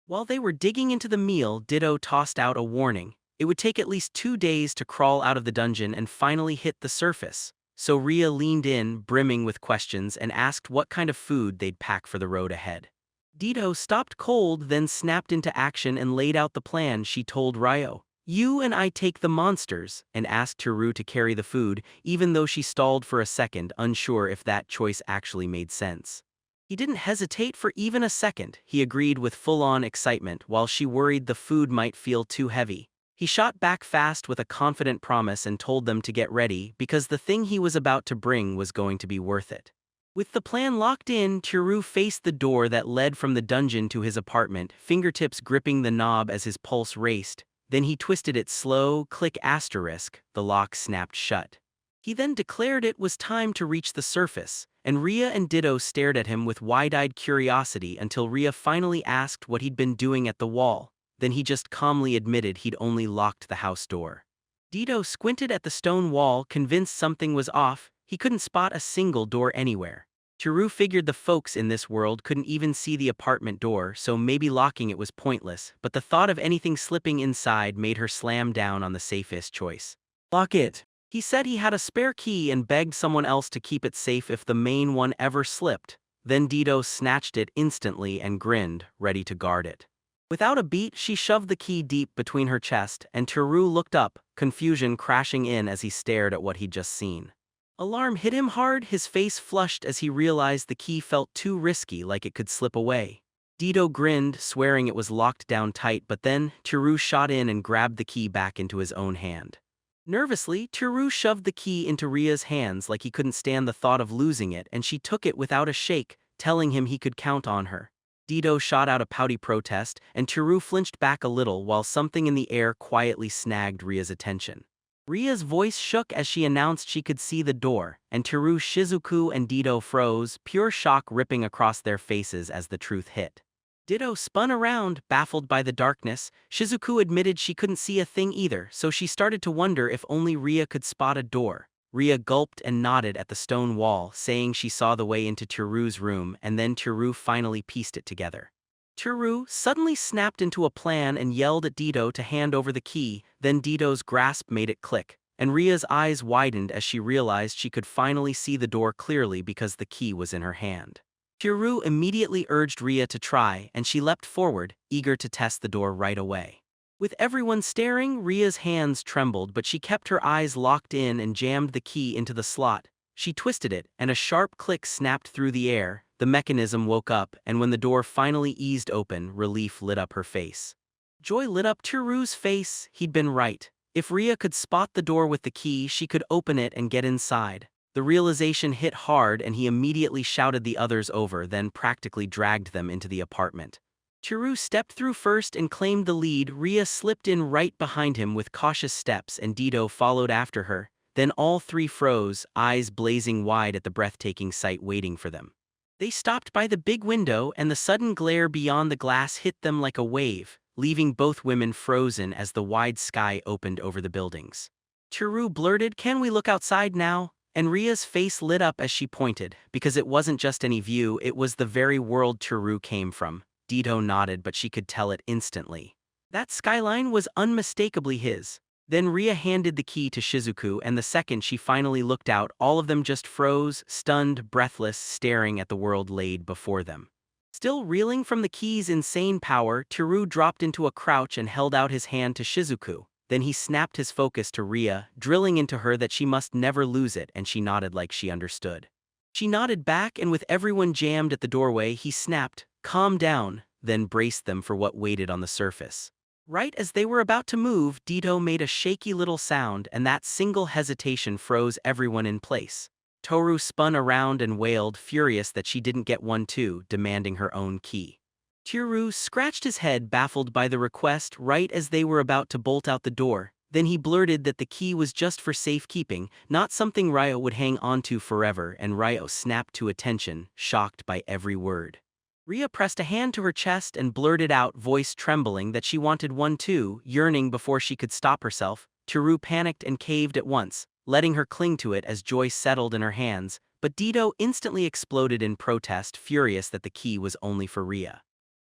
Speaker 1: While they were digging into the meal, Dido tossed out a warning. It would take at least 2 days to crawl out of the dungeon and finally hit the surface. So Rhea leaned in, brimming with questions, and asked what kind of food they'd pack for the road ahead. Dido stopped cold, then snapped into action and laid out the plan. She told Ryo, "You and I take the monsters," and asked Tiru to carry the food, even though she stalled for a second, unsure if that choice actually made sense. He didn't hesitate for even a second. He agreed with full-on excitement while she worried the food might feel too heavy. He shot back fast with a confident promise and told them to get ready because the thing he was about to bring was going to be worth it. With the plan locked in, Tiru faced the door that led from the dungeon to his apartment, fingertips gripping the knob as his pulse raced. Then he twisted it slow, click asterisk, the lock snapped shut. He then declared it was time to reach the surface, and Rhea and Dido stared at him with wide-eyed curiosity until Rhea finally asked what he'd been doing at the wall. Then he just calmly admitted he'd only locked the house door. Dido squinted at the stone wall, convinced something was off. He couldn't spot a single door anywhere. Tiru figured the folks in this world couldn't even see the apartment door, so maybe locking it was pointless, but the thought of anything slipping inside made her slam down on the safest choice. "Lock it." He said he had a spare key and begged someone else to keep it safe if the main one ever slipped. Then Dido snatched it instantly and grinned, ready to guard it. Without a beat, she shoved the key deep between her chest, and Tiru looked up, confusion crashing in as he stared at what he'd just seen. Alarm hit him hard, his face flushed as he realized the key felt too risky, like it could slip away. Dido grinned, swearing it was locked down tight, but then Tiru shot in and grabbed the key back into his own hand. Nervously, Tiru shoved the key into Rhea's hands like he couldn't stand the thought of losing it, and she took it without a shake, telling him he could count on her. Dido shot out a pouty protest, and Tiru flinched back a little while something in the air quietly snagged Rhea's attention. Rhea's voice shook as she announced she could see the door, and Tiru, Shizuku, and Dido froze, pure shock ripping across their faces as the truth hit. Dido spun around, baffled by the darkness. Shizuku admitted she couldn't see a thing either, so she started to wonder if only Rhea could spot a door. Rhea gulped and nodded at the stone wall, saying she saw the way into Tiru's room, and then Tiru finally pieced it together. Tiru suddenly snapped into a plan and yelled at Dido to hand over the key, then Dido's grasp made it click, and Rhea's eyes widened as she realized she could finally see the door clearly because the key was in her hand. Tiru immediately urged Rhea to try, and she leapt forward, eager to test the door right away. With everyone staring, Rhea's hands trembled, but she kept her eyes locked in and jammed the key into the slot. She twisted it, and a sharp click snapped through the air. The mechanism woke up, and when the door finally eased open, relief lit up her face. Joy lit up Tiru's face. He'd been right. If Rhea could spot the door with the key, she could open it and get inside. The realization hit hard, and he immediately shouted the others over, then practically dragged them into the apartment. Chiru stepped through first and claimed the lead. Ria slipped in right behind him with cautious steps and Dido followed after her. Then all three froze, eyes blazing wide at the breathtaking sight waiting for them. They stopped by the big window and the sudden glare beyond the glass hit them like a wave, leaving both women frozen as the wide sky opened over the buildings. Chiru blurted, "Can we look outside now?" And Ria's face lit up as she pointed, because it wasn't just any view, it was the very world Chiru came from. Dido nodded, but she could tell it instantly. That skyline was unmistakably his. Then Ria handed the key to Shizuku, and the second she finally looked out, all of them just froze, stunned, breathless, staring at the world laid before them. Still reeling from the key's insane power, Chiru dropped into a crouch and held out his hand to Shizuku. Then he snapped his focus to Ria, drilling into her that she must never lose it, and she nodded like she understood. She nodded back, and with everyone jammed at the doorway, he snapped, "Calm down," then braced them for what waited on the surface. Right as they were about to move, Dido made a shaky little sound, and that single hesitation froze everyone in place. Toru spun around and wailed, furious that she didn't get one too, demanding her own key. Chiru scratched his head, baffled by the request, right as they were about to bolt out the door. Then he blurted that the key was just for safekeeping, not something Ryo would hang onto forever, and Ryo snapped to attention, shocked by every word. Ria pressed a hand to her chest and blurted out, voice trembling, that she wanted one too, yearning before she could stop herself. Chiru panicked and caved at once, letting her cling to it as joy settled in her hands, but Dido instantly exploded in protest, furious that the key was only for Ria.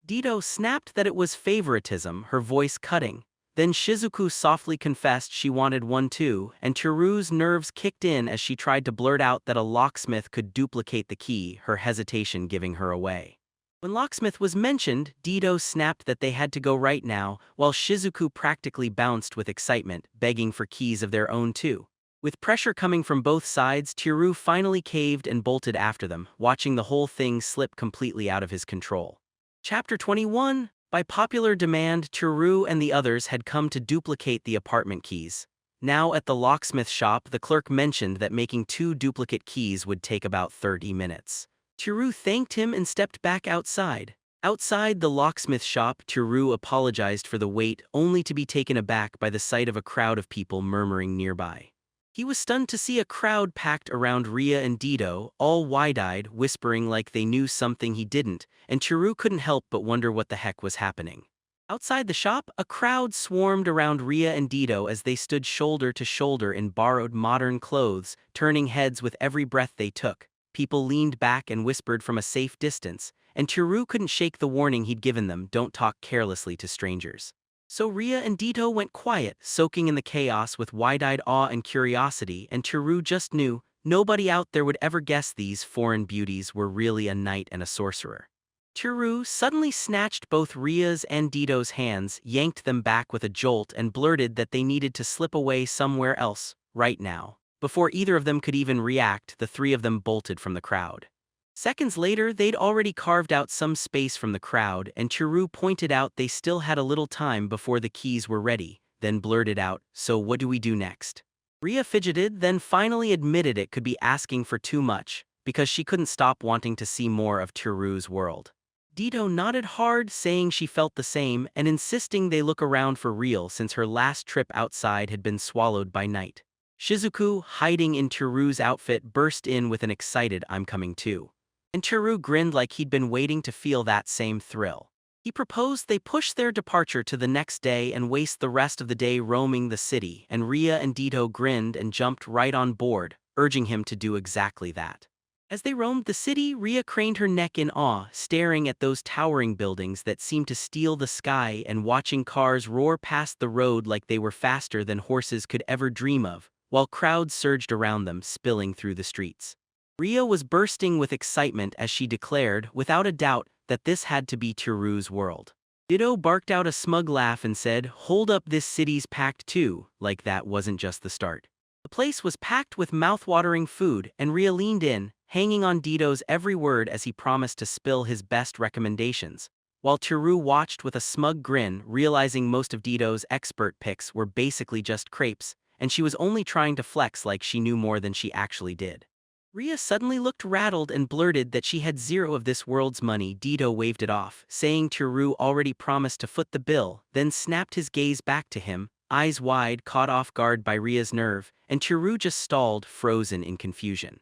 Speaker 1: Dido snapped that it was favoritism, her voice cutting. Then Shizuku softly confessed she wanted one too, and Chiru's nerves kicked in as she tried to blurt out that a locksmith could duplicate the key, her hesitation giving her away. When locksmith was mentioned, Dido snapped that they had to go right now, while Shizuku practically bounced with excitement, begging for keys of their own too. With pressure coming from both sides, Chiru finally caved and bolted after them, watching the whole thing slip completely out of his control. Chapter 21. By popular demand, Chiru and the others had come to duplicate the apartment keys. Now at the locksmith shop, the clerk mentioned that making 2 duplicate keys would take about 30 minutes. Chiru thanked him and stepped back outside. Outside the locksmith shop, Chiru apologized for the wait, only to be taken aback by the sight of a crowd of people murmuring nearby. He was stunned to see a crowd packed around Ria and Dido, all wide-eyed, whispering like they knew something he didn't, and Chiru couldn't help but wonder what the heck was happening. Outside the shop, a crowd swarmed around Ria and Dido as they stood shoulder to shoulder in borrowed modern clothes, turning heads with every breath they took. People leaned back and whispered from a safe distance, and Chiru couldn't shake the warning he'd given them, don't talk carelessly to strangers. So Ria and Dido went quiet, soaking in the chaos with wide-eyed awe and curiosity, and Chiru just knew, nobody out there would ever guess these foreign beauties were really a knight and a sorcerer. Chiru suddenly snatched both Ria's and Dido's hands, yanked them back with a jolt, and blurted that they needed to slip away somewhere else, right now. Before either of them could even react, the three of them bolted from the crowd. Seconds later, they'd already carved out some space from the crowd, and Chiru pointed out they still had a little time before the keys were ready, then blurted out, "So what do we do next?" Ria fidgeted, then finally admitted it could be asking for too much, because she couldn't stop wanting to see more of Chiru's world. Dido nodded hard, saying she felt the same, and insisting they look around for real since her last trip outside had been swallowed by night. Shizuku, hiding in Chiru's outfit, burst in with an excited "I'm coming too." And Chiru grinned like he'd been waiting to feel that same thrill. He proposed they push their departure to the next day and waste the rest of the day roaming the city, and Ria and Dido grinned and jumped right on board, urging him to do exactly that. As they roamed the city, Ria craned her neck in awe, staring at those towering buildings that seemed to steal the sky and watching cars roar past the road like they were faster than horses could ever dream of, while crowds surged around them, spilling through the streets. Ria was bursting with excitement as she declared, without a doubt, that this had to be Chiru's world. Dido barked out a smug laugh and said, "Hold up, this city's packed too," like that wasn't just the start. The place was packed with mouth-watering food, and Ria leaned in, hanging on Dido's every word as he promised to spill his best recommendations, while Chiru watched with a smug grin, realizing most of Dido's expert picks were basically just crepes, and she was only trying to flex like she knew more than she actually did. Rhea suddenly looked rattled and blurted that she had zero of this world's money. Dito waved it off, saying Tiru already promised to foot the bill, then snapped his gaze back to him, eyes wide, caught off guard by Rhea's nerve, and Tiru just stalled, frozen in confusion.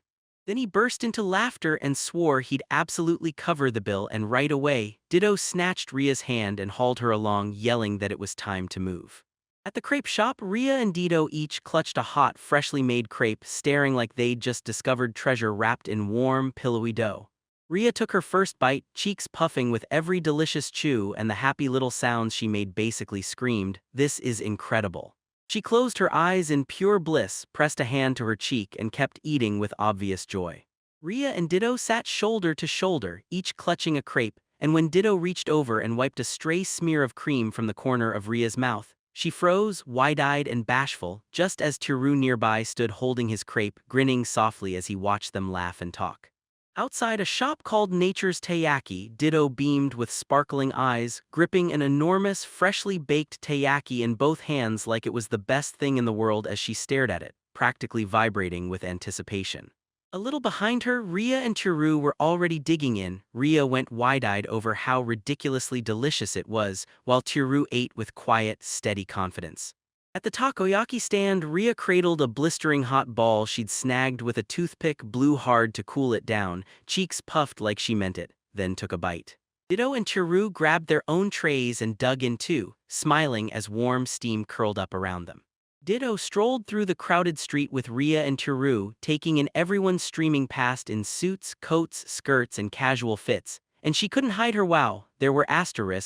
Speaker 1: Then he burst into laughter and swore he'd absolutely cover the bill, and right away, Ditto snatched Rhea's hand and hauled her along, yelling that it was time to move. At the crepe shop, Rhea and Dito each clutched a hot, freshly made crepe, staring like they'd just discovered treasure wrapped in warm, pillowy dough. Rhea took her first bite, cheeks puffing with every delicious chew, and the happy little sounds she made basically screamed, "This is incredible." She closed her eyes in pure bliss, pressed a hand to her cheek, and kept eating with obvious joy. Rhea and Ditto sat shoulder to shoulder, each clutching a crepe, and when Ditto reached over and wiped a stray smear of cream from the corner of Rhea's mouth, she froze, wide-eyed and bashful, just as Tiru nearby stood holding his crepe, grinning softly as he watched them laugh and talk. Outside a shop called Nature's Taiyaki, Ditto beamed with sparkling eyes, gripping an enormous, freshly baked taiyaki in both hands like it was the best thing in the world as she stared at it, practically vibrating with anticipation. A little behind her, Rhea and Tiru were already digging in. Rhea went wide-eyed over how ridiculously delicious it was, while Tiru ate with quiet, steady confidence. At the takoyaki stand, Rhea cradled a blistering hot ball she'd snagged with a toothpick, blew hard to cool it down, cheeks puffed like she meant it, then took a bite. Ditto and Tiru grabbed their own trays and dug in too, smiling as warm steam curled up around them. Ditto strolled through the crowded street with Rhea and Tiru, taking in everyone streaming past in suits, coats, skirts, and casual fits, and she couldn't hide her wow. There were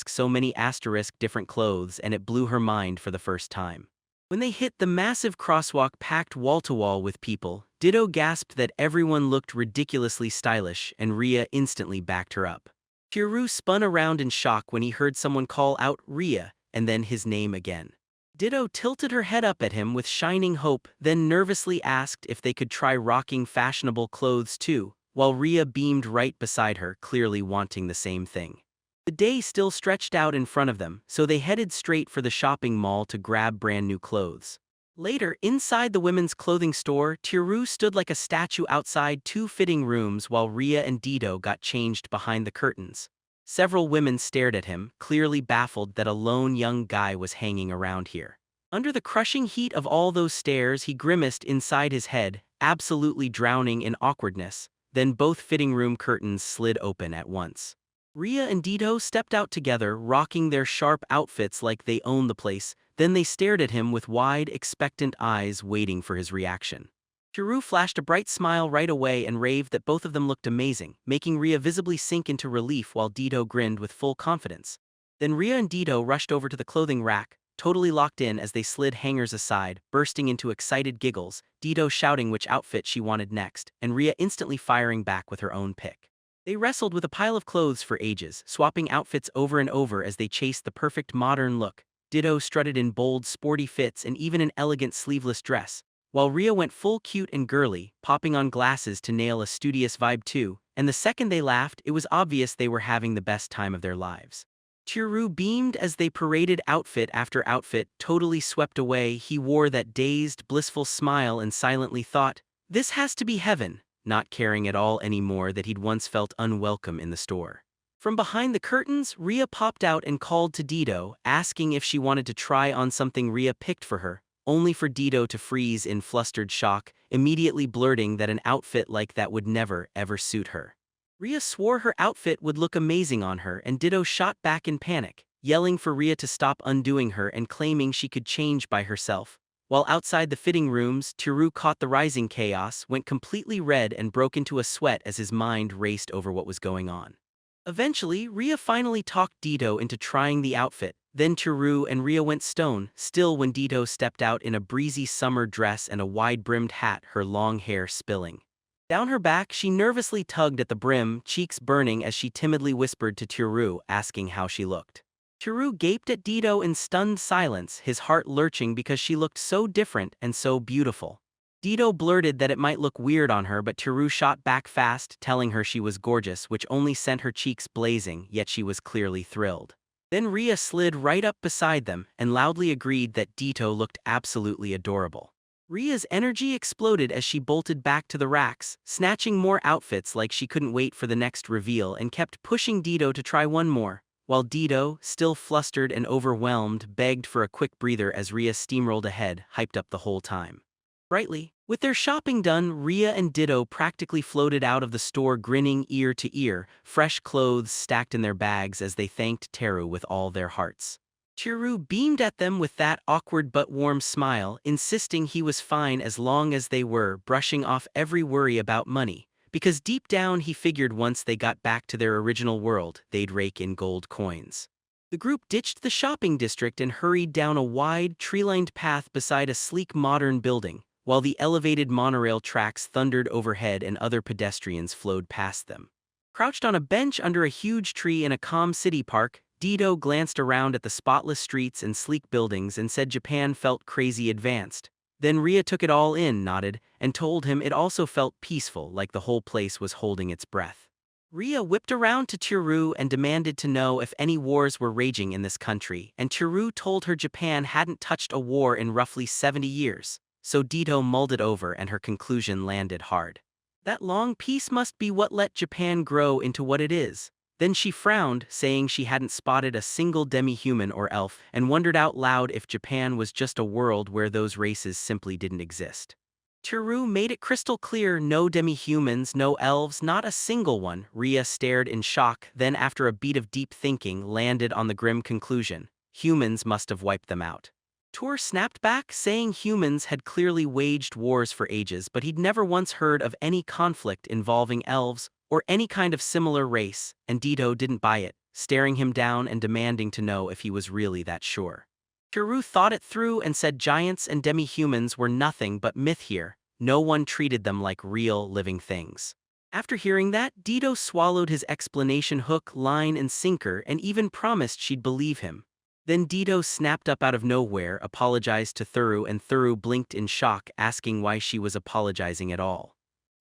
Speaker 1: so many different clothes, and it blew her mind for the first time. When they hit the massive crosswalk packed wall-to-wall with people, Ditto gasped that everyone looked ridiculously stylish, and Rhea instantly backed her up. Tiru spun around in shock when he heard someone call out Rhea, and then his name again. Ditto tilted her head up at him with shining hope, then nervously asked if they could try rocking fashionable clothes too, while Rhea beamed right beside her, clearly wanting the same thing. The day still stretched out in front of them, so they headed straight for the shopping mall to grab brand new clothes. Later, inside the women's clothing store, Tiru stood like a statue outside two fitting rooms while Rhea and Ditto got changed behind the curtains. Several women stared at him, clearly baffled that a lone young guy was hanging around here. Under the crushing heat of all those stares, he grimaced inside his head, absolutely drowning in awkwardness. Then both fitting room curtains slid open at once. Rhea and Ditto stepped out together, rocking their sharp outfits like they owned the place. Then they stared at him with wide, expectant eyes, waiting for his reaction. Tiru flashed a bright smile right away and raved that both of them looked amazing, making Rhea visibly sink into relief while Ditto grinned with full confidence. Then Rhea and Ditto rushed over to the clothing rack, totally locked in as they slid hangers aside, bursting into excited giggles, Ditto shouting which outfit she wanted next, and Rhea instantly firing back with her own pick. They wrestled with a pile of clothes for ages, swapping outfits over and over as they chased the perfect modern look. Ditto strutted in bold, sporty fits and even an elegant sleeveless dress, while Rhea went full cute and girly, popping on glasses to nail a studious vibe too, and the second they laughed, it was obvious they were having the best time of their lives. Tiru beamed as they paraded outfit after outfit, totally swept away. He wore that dazed, blissful smile and silently thought, "This has to be heaven," not caring at all anymore that he'd once felt unwelcome in the store. From behind the curtains, Rhea popped out and called to Ditto, asking if she wanted to try on something Rhea picked for her, only for Ditto to freeze in flustered shock, immediately blurting that an outfit like that would never, ever suit her. Rhea swore her outfit would look amazing on her, and Ditto shot back in panic, yelling for Rhea to stop undoing her and claiming she could change by herself. While outside the fitting rooms, Tiru caught the rising chaos, went completely red and broke into a sweat as his mind raced over what was going on. Eventually, Rhea finally talked Ditto into trying the outfit, then Tiru and Rhea went stone still when Ditto stepped out in a breezy summer dress and a wide-brimmed hat, her long hair spilling down her back. She nervously tugged at the brim, cheeks burning as she timidly whispered to Tiru, asking how she looked. Tiru gaped at Ditto in stunned silence, his heart lurching because she looked so different and so beautiful. Ditto blurted that it might look weird on her, but Tiru shot back fast, telling her she was gorgeous, which only sent her cheeks blazing, yet she was clearly thrilled. Then Rhea slid right up beside them and loudly agreed that Ditto looked absolutely adorable. Ria's energy exploded as she bolted back to the racks, snatching more outfits like she couldn't wait for the next reveal and kept pushing Dido to try one more, while Dido, still flustered and overwhelmed, begged for a quick breather as Ria steamrolled ahead, hyped up the whole time. Brightly, with their shopping done, Ria and Dido practically floated out of the store grinning ear to ear, fresh clothes stacked in their bags as they thanked Teru with all their hearts. Teru beamed at them with that awkward but warm smile, insisting he was fine as long as they were, brushing off every worry about money, because deep down he figured once they got back to their original world, they'd rake in gold coins. The group ditched the shopping district and hurried down a wide, tree-lined path beside a sleek modern building, while the elevated monorail tracks thundered overhead and other pedestrians flowed past them. Crouched on a bench under a huge tree in a calm city park, Dido glanced around at the spotless streets and sleek buildings and said Japan felt crazy advanced. Then Ria took it all in, nodded, and told him it also felt peaceful, like the whole place was holding its breath. Ria whipped around to Teru and demanded to know if any wars were raging in this country, and Teru told her Japan hadn't touched a war in roughly 70 years, so Dido mulled it over and her conclusion landed hard. That long peace must be what let Japan grow into what it is. Then she frowned, saying she hadn't spotted a single demi-human or elf, and wondered out loud if Japan was just a world where those races simply didn't exist. Teru made it crystal clear: no demi-humans, no elves, not a single one. Ria stared in shock, then after a beat of deep thinking, landed on the grim conclusion: humans must have wiped them out. Tor snapped back, saying humans had clearly waged wars for ages, but he'd never once heard of any conflict involving elves or any kind of similar race, and Dido didn't buy it, staring him down and demanding to know if he was really that sure. Teru thought it through and said giants and demi-humans were nothing but myth here. No one treated them like real, living things. After hearing that, Dido swallowed his explanation hook, line, and sinker and even promised she'd believe him. Then Dido snapped up out of nowhere, apologized to Thuru, and Thuru blinked in shock, asking why she was apologizing at all.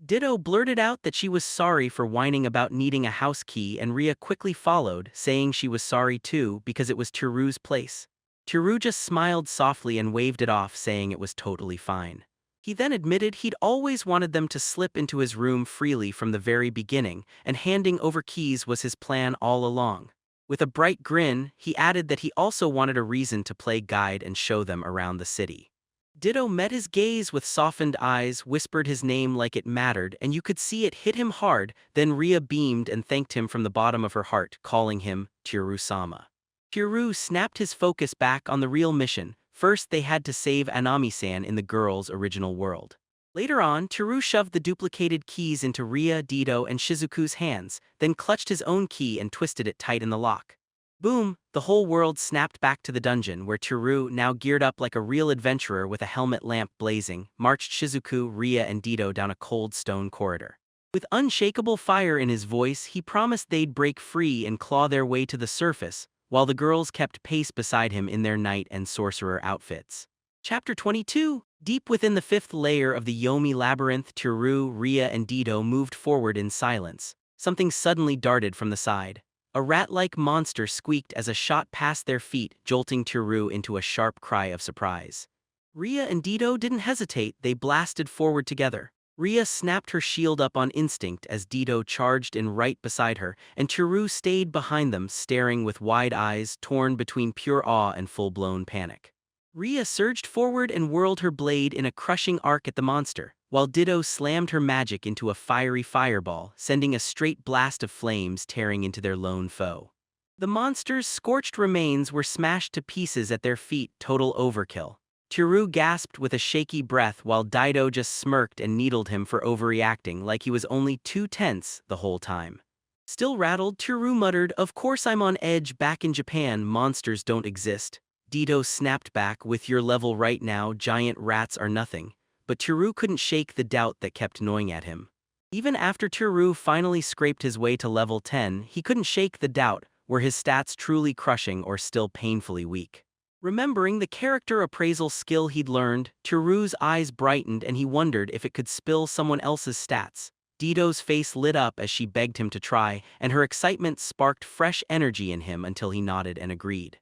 Speaker 1: Dido blurted out that she was sorry for whining about needing a house key, and Ria quickly followed, saying she was sorry too because it was Teru's place. Teru just smiled softly and waved it off, saying it was totally fine. He then admitted he'd always wanted them to slip into his room freely from the very beginning, and handing over keys was his plan all along. With a bright grin, he added that he also wanted a reason to play guide and show them around the city. Dido met his gaze with softened eyes, whispered his name like it mattered, and you could see it hit him hard. Then Ria beamed and thanked him from the bottom of her heart, calling him Teru-sama. Teru snapped his focus back on the real mission. First, they had to save Anami-san in the girl's original world. Later on, Teru shoved the duplicated keys into Ria, Dido, and Shizuku's hands, then clutched his own key and twisted it tight in the lock. Boom! The whole world snapped back to the dungeon, where Teru, now geared up like a real adventurer with a helmet lamp blazing, marched Shizuku, Ria, and Dido down a cold stone corridor. With unshakable fire in his voice, he promised they'd break free and claw their way to the surface, while the girls kept pace beside him in their knight and sorcerer outfits. Chapter 22. Deep within the fifth layer of the Yomi labyrinth, Teru, Ria, and Dido moved forward in silence. Something suddenly darted from the side. A rat-like monster squeaked as a shot passed their feet, jolting Teru into a sharp cry of surprise. Ria and Dido didn't hesitate, they blasted forward together. Ria snapped her shield up on instinct as Dido charged in right beside her, and Teru stayed behind them, staring with wide eyes, torn between pure awe and full-blown panic. Ria surged forward and whirled her blade in a crushing arc at the monster, while Dido slammed her magic into a fiery fireball, sending a straight blast of flames tearing into their lone foe. The monster's scorched remains were smashed to pieces at their feet, total overkill. Teru gasped with a shaky breath while Dido just smirked and needled him for overreacting like he was only too tense the whole time. Still rattled, Teru muttered, "Of course I'm on edge. Back in Japan, monsters don't exist." Dido snapped back, "With your level right now, giant rats are nothing." But Teru couldn't shake the doubt that kept gnawing at him. Even after Teru finally scraped his way to level 10, he couldn't shake the doubt, were his stats truly crushing or still painfully weak. Remembering the character appraisal skill he'd learned, Teru's eyes brightened and he wondered if it could spill someone else's stats. Dido's face lit up as she begged him to try, and her excitement sparked fresh energy in him until he nodded and agreed.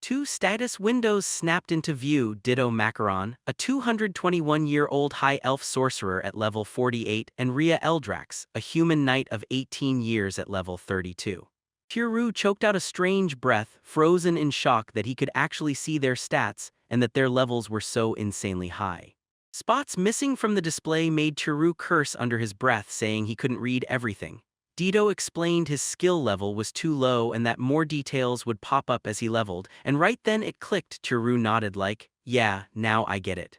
Speaker 1: Two status windows snapped into view. Ditto Macaron, a 221-year-old high elf sorcerer at level 48, and Rhea Eldrax, a human knight of 18 years at level 32. Tiru choked out a strange breath, frozen in shock that he could actually see their stats and that their levels were so insanely high. Spots missing from the display made Tiru curse under his breath, saying he couldn't read everything. Dito explained his skill level was too low and that more details would pop up as he leveled, and right then it clicked. Tiru nodded like, yeah, now I get it.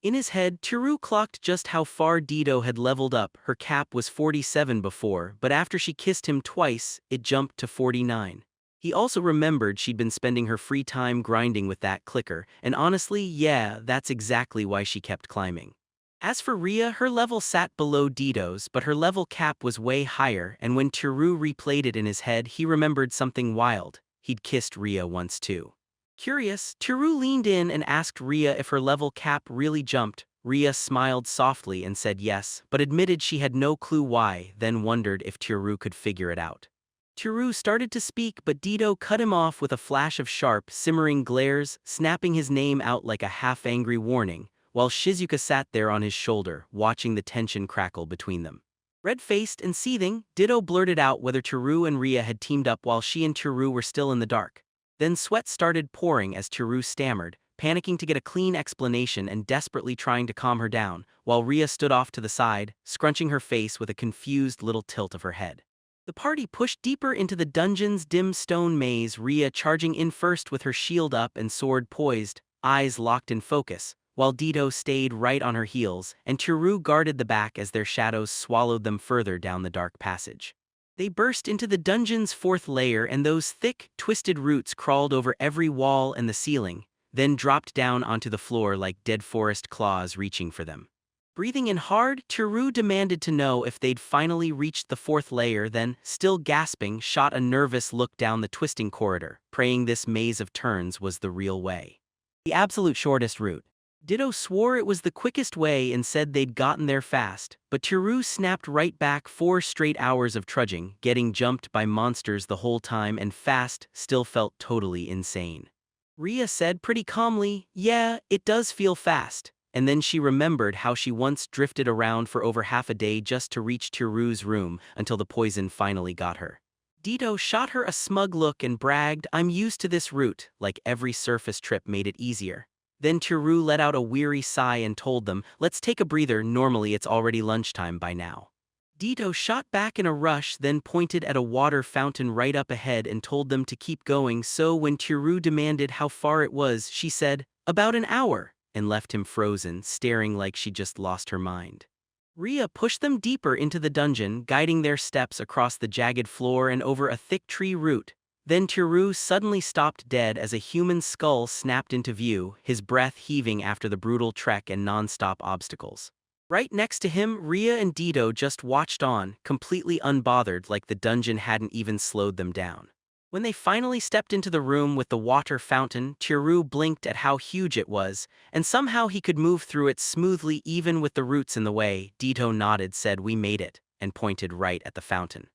Speaker 1: In his head, Tiru clocked just how far Dito had leveled up. Her cap was 47 before, but after she kissed him twice, it jumped to 49. He also remembered she'd been spending her free time grinding with that clicker, and honestly, yeah, that's exactly why she kept climbing. As for Rhea, her level sat below Dito's, but her level cap was way higher, and when Tiru replayed it in his head, he remembered something wild. He'd kissed Rhea once too. Curious, Tiru leaned in and asked Rhea if her level cap really jumped. Rhea smiled softly and said yes, but admitted she had no clue why, then wondered if Tiru could figure it out. Tiru started to speak, but Dito cut him off with a flash of sharp, simmering glares, snapping his name out like a half-angry warning, while Shizuka sat there on his shoulder, watching the tension crackle between them. Red-faced and seething, Ditto blurted out whether Tiru and Rhea had teamed up while she and Tiru were still in the dark. Then sweat started pouring as Tiru stammered, panicking to get a clean explanation and desperately trying to calm her down, while Rhea stood off to the side, scrunching her face with a confused little tilt of her head. The party pushed deeper into the dungeon's dim stone maze, Rhea charging in first with her shield up and sword poised, eyes locked in focus, while Dito stayed right on her heels, and Tiru guarded the back as their shadows swallowed them further down the dark passage. They burst into the dungeon's fourth layer, and those thick, twisted roots crawled over every wall and the ceiling, then dropped down onto the floor like dead forest claws reaching for them. Breathing in hard, Tiru demanded to know if they'd finally reached the fourth layer, then, still gasping, shot a nervous look down the twisting corridor, praying this maze of turns was the real way. The absolute shortest route. Ditto swore it was the quickest way and said they'd gotten there fast, but Tiru snapped right back. 4 straight hours of trudging, getting jumped by monsters the whole time, and fast still felt totally insane. Rhea said pretty calmly, yeah, it does feel fast, and then she remembered how she once drifted around for over half a day just to reach Tiru's room until the poison finally got her. Dito shot her a smug look and bragged, I'm used to this route, like every surface trip made it easier. Then Tiru let out a weary sigh and told them, let's take a breather, normally it's already lunchtime by now. Dito shot back in a rush, then pointed at a water fountain right up ahead and told them to keep going, so when Tiru demanded how far it was, she said, about an hour, and left him frozen, staring like she just lost her mind. Rhea pushed them deeper into the dungeon, guiding their steps across the jagged floor and over a thick tree root. Then Tiru suddenly stopped dead as a human skull snapped into view, his breath heaving after the brutal trek and non-stop obstacles. Right next to him, Rhea and Dito just watched on, completely unbothered, like the dungeon hadn't even slowed them down. When they finally stepped into the room with the water fountain, Tiru blinked at how huge it was, and somehow he could move through it smoothly even with the roots in the way. Dito nodded, said we made it, and pointed right at the fountain.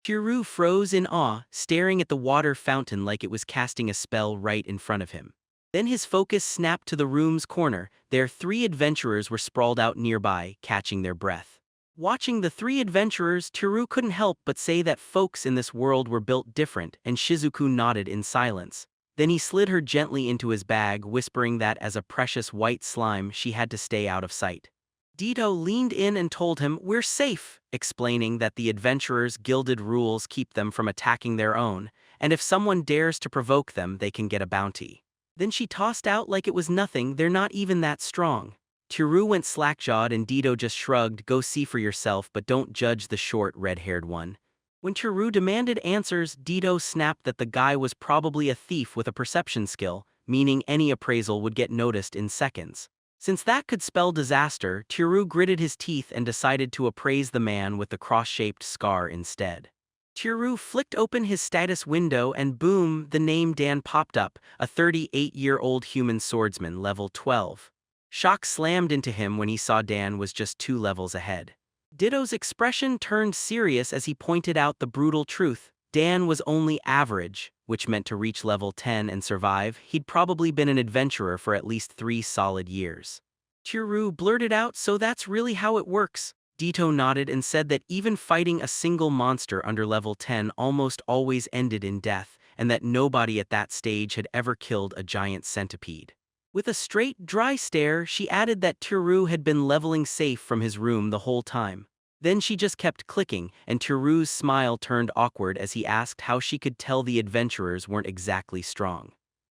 Speaker 1: Tiru froze in awe, staring at the water fountain like it was casting a spell right in front of him. Then his focus snapped to the room's corner. Their 3 adventurers were sprawled out nearby, catching their breath. Watching the 3 adventurers, Tiru couldn't help but say that folks in this world were built different, and Shizuku nodded in silence. Then he slid her gently into his bag, whispering that as a precious white slime she had to stay out of sight. Dito leaned in and told him, we're safe, explaining that the adventurers' gilded rules keep them from attacking their own, and if someone dares to provoke them they can get a bounty. Then she tossed out like it was nothing, they're not even that strong. Tiru went slack-jawed and Dito just shrugged, go see for yourself but don't judge the short red-haired one. When Tiru demanded answers, Dito snapped that the guy was probably a thief with a perception skill, meaning any appraisal would get noticed in seconds. Since that could spell disaster, Tiru gritted his teeth and decided to appraise the man with the cross-shaped scar instead. Tiru flicked open his status window and boom, the name Dan popped up, a 38-year-old human swordsman, level 12. Shock slammed into him when he saw Dan was just 2 levels ahead. Ditto's expression turned serious as he pointed out the brutal truth. Dan was only average, which meant to reach level 10 and survive, he'd probably been an adventurer for at least 3 solid years. Chiru blurted out, "So that's really how it works." Dito nodded and said that even fighting a single monster under level 10 almost always ended in death, and that nobody at that stage had ever killed a giant centipede. With a straight, dry stare, she added that Chiru had been leveling safe from his room the whole time. Then she just kept clicking, and Chiru's smile turned awkward as he asked how she could tell the adventurers weren't exactly strong.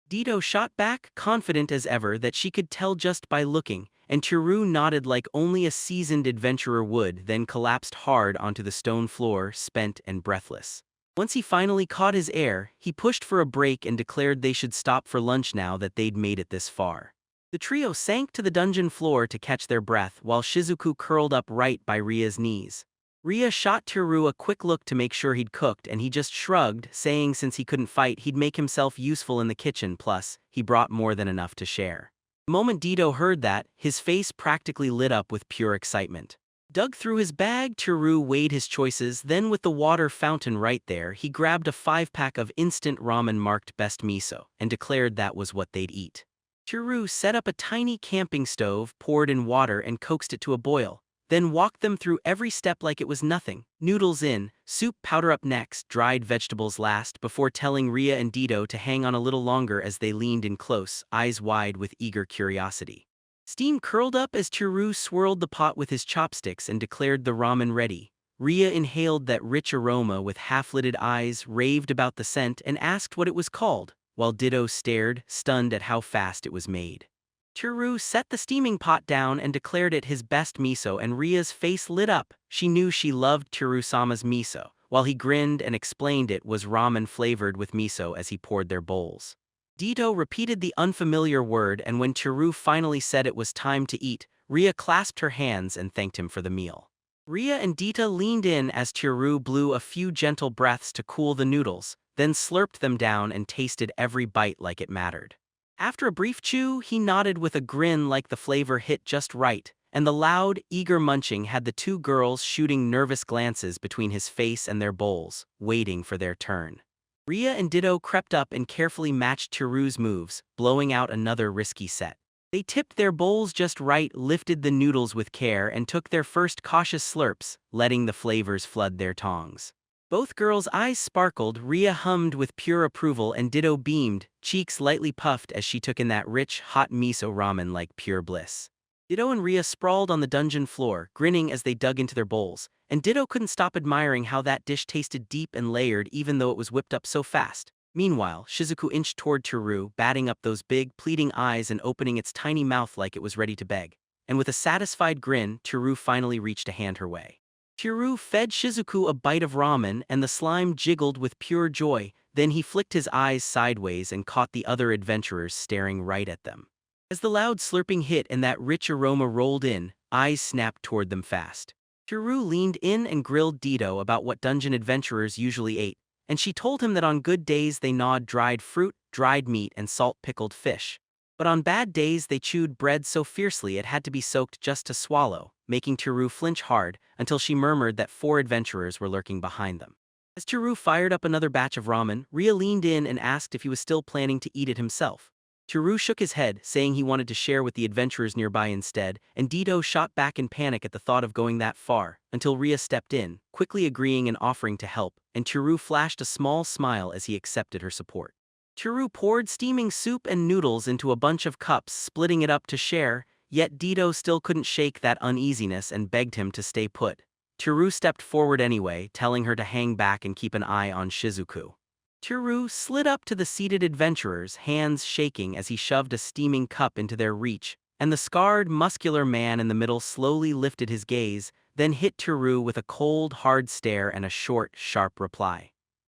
Speaker 1: Dito shot back, confident as ever that she could tell just by looking, and Chiru nodded like only a seasoned adventurer would, then collapsed hard onto the stone floor, spent and breathless. Once he finally caught his air, he pushed for a break and declared they should stop for lunch now that they'd made it this far. The trio sank to the dungeon floor to catch their breath while Shizuku curled up right by Ria's knees. Ria shot Chiru a quick look to make sure he'd cooked, and he just shrugged, saying since he couldn't fight he'd make himself useful in the kitchen, plus, he brought more than enough to share. The moment Dito heard that, his face practically lit up with pure excitement. Dug through his bag, Chiru weighed his choices, then with the water fountain right there, he grabbed a 5-pack of instant ramen marked best miso, and declared that was what they'd eat. Chiru set up a tiny camping stove, poured in water and coaxed it to a boil, then walked them through every step like it was nothing. Noodles in, soup powder up next, dried vegetables last, before telling Ria and Dito to hang on a little longer as they leaned in close, eyes wide with eager curiosity. Steam curled up as Chiru swirled the pot with his chopsticks and declared the ramen ready. Ria inhaled that rich aroma with half-lidded eyes, raved about the scent, and asked what it was called, while Dito stared, stunned at how fast it was made. Chiru set the steaming pot down and declared it his best miso, and Ria's face lit up. She knew she loved Chiru-sama's miso, while he grinned and explained it was ramen flavored with miso as he poured their bowls. Dito repeated the unfamiliar word, and when Chiru finally said it was time to eat, Ria clasped her hands and thanked him for the meal. Ria and Dita leaned in as Chiru blew a few gentle breaths to cool the noodles, then slurped them down and tasted every bite like it mattered. After a brief chew, he nodded with a grin like the flavor hit just right, and the loud, eager munching had the two girls shooting nervous glances between his face and their bowls, waiting for their turn. Ria and Dito crept up and carefully matched Chiru's moves, blowing out another risky set. They tipped their bowls just right, lifted the noodles with care, and took their first cautious slurps, letting the flavors flood their tongues. Both girls' eyes sparkled, Ria hummed with pure approval and Dito beamed, cheeks lightly puffed as she took in that rich, hot miso ramen like pure bliss. Dito and Ria sprawled on the dungeon floor, grinning as they dug into their bowls, and Dito couldn't stop admiring how that dish tasted deep and layered even though it was whipped up so fast. Meanwhile, Shizuku inched toward Chiru, batting up those big, pleading eyes and opening its tiny mouth like it was ready to beg. And with a satisfied grin, Chiru finally reached a hand her way. Chiru fed Shizuku a bite of ramen, and the slime jiggled with pure joy. Then he flicked his eyes sideways and caught the other adventurers staring right at them. As the loud slurping hit and that rich aroma rolled in, eyes snapped toward them fast. Chiru leaned in and grilled Dito about what dungeon adventurers usually ate, and she told him that on good days they gnawed dried fruit, dried meat, and salt-pickled fish. But on bad days they chewed bread so fiercely it had to be soaked just to swallow, making Chiru flinch hard until she murmured that 4 adventurers were lurking behind them. As Chiru fired up another batch of ramen, Ria leaned in and asked if he was still planning to eat it himself. Chiru shook his head, saying he wanted to share with the adventurers nearby instead, and Dito shot back in panic at the thought of going that far, until Ria stepped in, quickly agreeing and offering to help, and Chiru flashed a small smile as he accepted her support. Chiru poured steaming soup and noodles into a bunch of cups, splitting it up to share, yet Dito still couldn't shake that uneasiness and begged him to stay put. Chiru stepped forward anyway, telling her to hang back and keep an eye on Shizuku. Chiru slid up to the seated adventurers, hands shaking as he shoved a steaming cup into their reach, and the scarred, muscular man in the middle slowly lifted his gaze, then hit Chiru with a cold, hard stare and a short, sharp reply.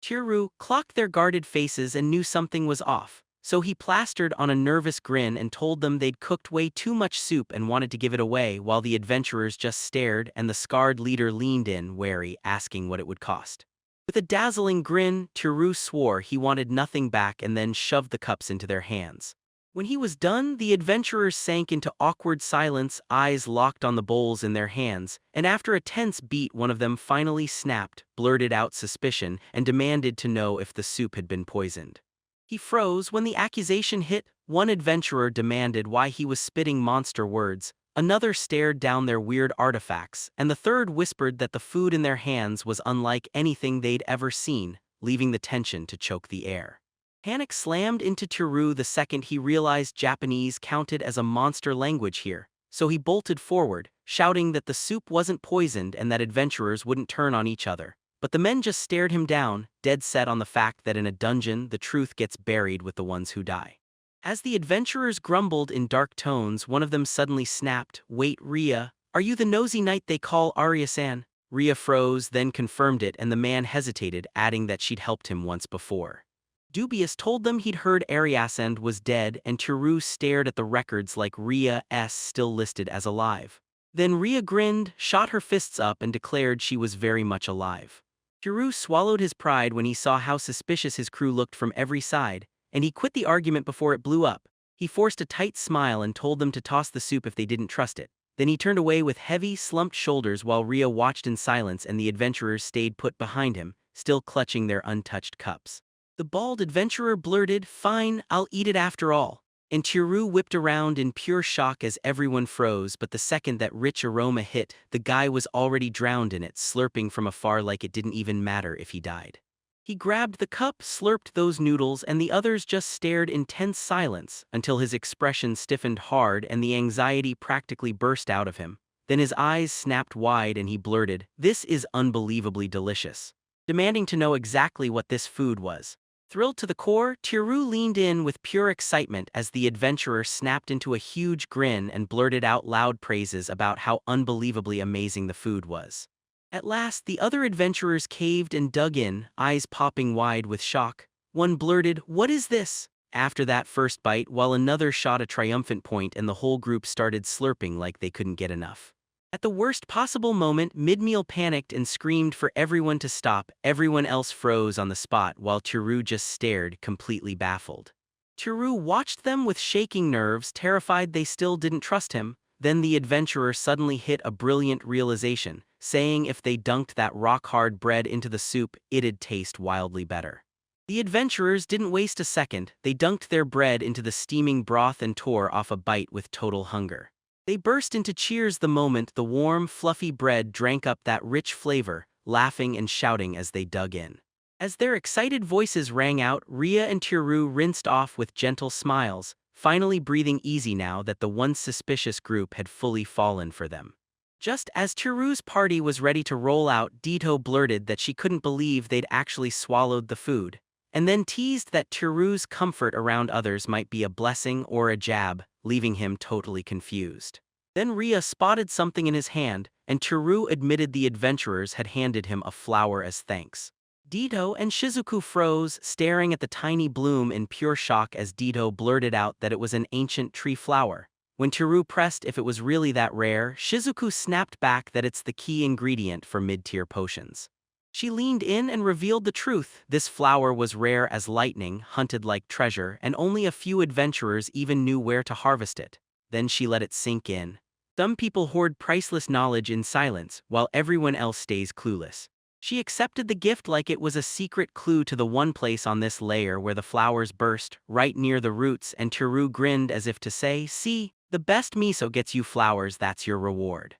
Speaker 1: Chiru clocked their guarded faces and knew something was off, so he plastered on a nervous grin and told them they'd cooked way too much soup and wanted to give it away, while the adventurers just stared and the scarred leader leaned in, wary, asking what it would cost. With a dazzling grin, Chiru swore he wanted nothing back and then shoved the cups into their hands. When he was done, the adventurers sank into awkward silence, eyes locked on the bowls in their hands, and after a tense beat one of them finally snapped, blurted out suspicion, and demanded to know if the soup had been poisoned. He froze when the accusation hit. One adventurer demanded why he was spitting monster words, another stared down their weird artifacts, and the third whispered that the food in their hands was unlike anything they'd ever seen, leaving the tension to choke the air. Panic slammed into Teru the second he realized Japanese counted as a monster language here, so he bolted forward, shouting that the soup wasn't poisoned and that adventurers wouldn't turn on each other. But the men just stared him down, dead set on the fact that in a dungeon the truth gets buried with the ones who die. As the adventurers grumbled in dark tones, one of them suddenly snapped, "Wait, Ria, are you the nosy knight they call Arya-san?" Ria froze, then confirmed it, and the man hesitated, adding that she'd helped him once before. Dubious told them he'd heard Ariasand was dead, and Teru stared at the records like Ria's still listed as alive. Then Ria grinned, shot her fists up, and declared she was very much alive. Teru swallowed his pride when he saw how suspicious his crew looked from every side, and he quit the argument before it blew up. He forced a tight smile and told them to toss the soup if they didn't trust it. Then he turned away with heavy, slumped shoulders while Ria watched in silence and the adventurers stayed put behind him, still clutching their untouched cups. The bald adventurer blurted, "Fine, I'll eat it after all." And Teru whipped around in pure shock as everyone froze, but the second that rich aroma hit, the guy was already drowned in it, slurping from afar like it didn't even matter if he died. He grabbed the cup, slurped those noodles, and the others just stared in tense silence until his expression stiffened hard and the anxiety practically burst out of him. Then his eyes snapped wide and he blurted, "This is unbelievably delicious," demanding to know exactly what this food was. Thrilled to the core, Teru leaned in with pure excitement as the adventurer snapped into a huge grin and blurted out loud praises about how unbelievably amazing the food was. At last, the other adventurers caved and dug in, eyes popping wide with shock. One blurted, "What is this?" after that first bite, while another shot a triumphant point and the whole group started slurping like they couldn't get enough. At the worst possible moment, mid-meal panicked and screamed for everyone to stop. Everyone else froze on the spot while Teru just stared, completely baffled. Teru watched them with shaking nerves, terrified they still didn't trust him. Then the adventurer suddenly hit a brilliant realization, saying if they dunked that rock-hard bread into the soup, it'd taste wildly better. The adventurers didn't waste a second. They dunked their bread into the steaming broth and tore off a bite with total hunger. They burst into cheers the moment the warm, fluffy bread drank up that rich flavor, laughing and shouting as they dug in. As their excited voices rang out, Ria and Teru rinsed off with gentle smiles, finally breathing easy now that the once suspicious group had fully fallen for them. Just as Teru's party was ready to roll out, Dito blurted that she couldn't believe they'd actually swallowed the food, and then teased that Teru's comfort around others might be a blessing or a jab, leaving him totally confused. Then Ria spotted something in his hand, and Teru admitted the adventurers had handed him a flower as thanks. Dito and Shizuku froze, staring at the tiny bloom in pure shock as Dito blurted out that it was an ancient tree flower. When Teru pressed if it was really that rare, Shizuku snapped back that it's the key ingredient for mid-tier potions. She leaned in and revealed the truth. This flower was rare as lightning, hunted like treasure, and only a few adventurers even knew where to harvest it. Then she let it sink in. Some people hoard priceless knowledge in silence, while everyone else stays clueless. She accepted the gift like it was a secret clue to the one place on this layer where the flowers burst, right near the roots, and Teru grinned as if to say, "See, the best miso gets you flowers, that's your reward."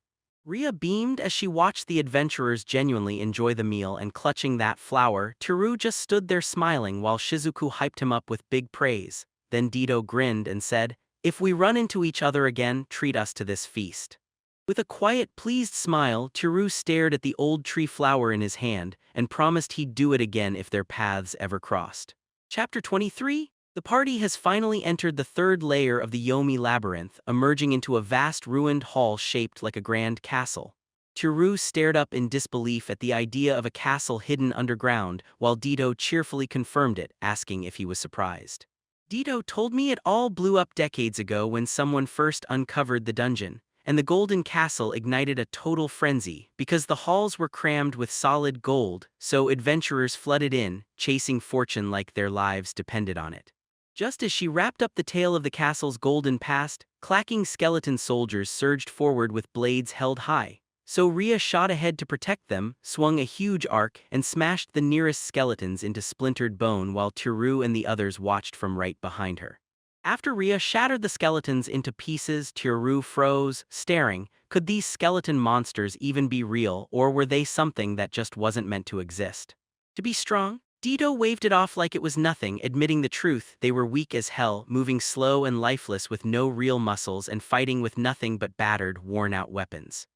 Speaker 1: Ria beamed as she watched the adventurers genuinely enjoy the meal, and clutching that flower, Teru just stood there smiling while Shizuku hyped him up with big praise. Then Dito grinned and said, "If we run into each other again, treat us to this feast." With a quiet, pleased smile, Teru stared at the old tree flower in his hand and promised he'd do it again if their paths ever crossed. Chapter 23. The party has finally entered the third layer of the Yomi labyrinth, emerging into a vast ruined hall shaped like a grand castle. Teru stared up in disbelief at the idea of a castle hidden underground, while Dito cheerfully confirmed it, asking if he was surprised. Dito told me it all blew up decades ago when someone first uncovered the dungeon, and the golden castle ignited a total frenzy because the halls were crammed with solid gold, so adventurers flooded in, chasing fortune like their lives depended on it. Just as she wrapped up the tale of the castle's golden past, clacking skeleton soldiers surged forward with blades held high. So Rhea shot ahead to protect them, swung a huge arc, and smashed the nearest skeletons into splintered bone while Teru and the others watched from right behind her. After Rhea shattered the skeletons into pieces, Teru froze, staring. Could these skeleton monsters even be real, or were they something that just wasn't meant to exist? To be strong? Dito waved it off like it was nothing, admitting the truth: they were weak as hell, moving slow and lifeless with no real muscles and fighting with nothing but battered, worn-out weapons.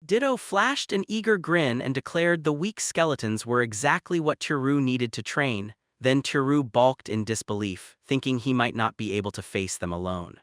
Speaker 1: Ditto flashed an eager grin and declared the weak skeletons were exactly what Teru needed to train. Then Teru balked in disbelief, thinking he might not be able to face them alone.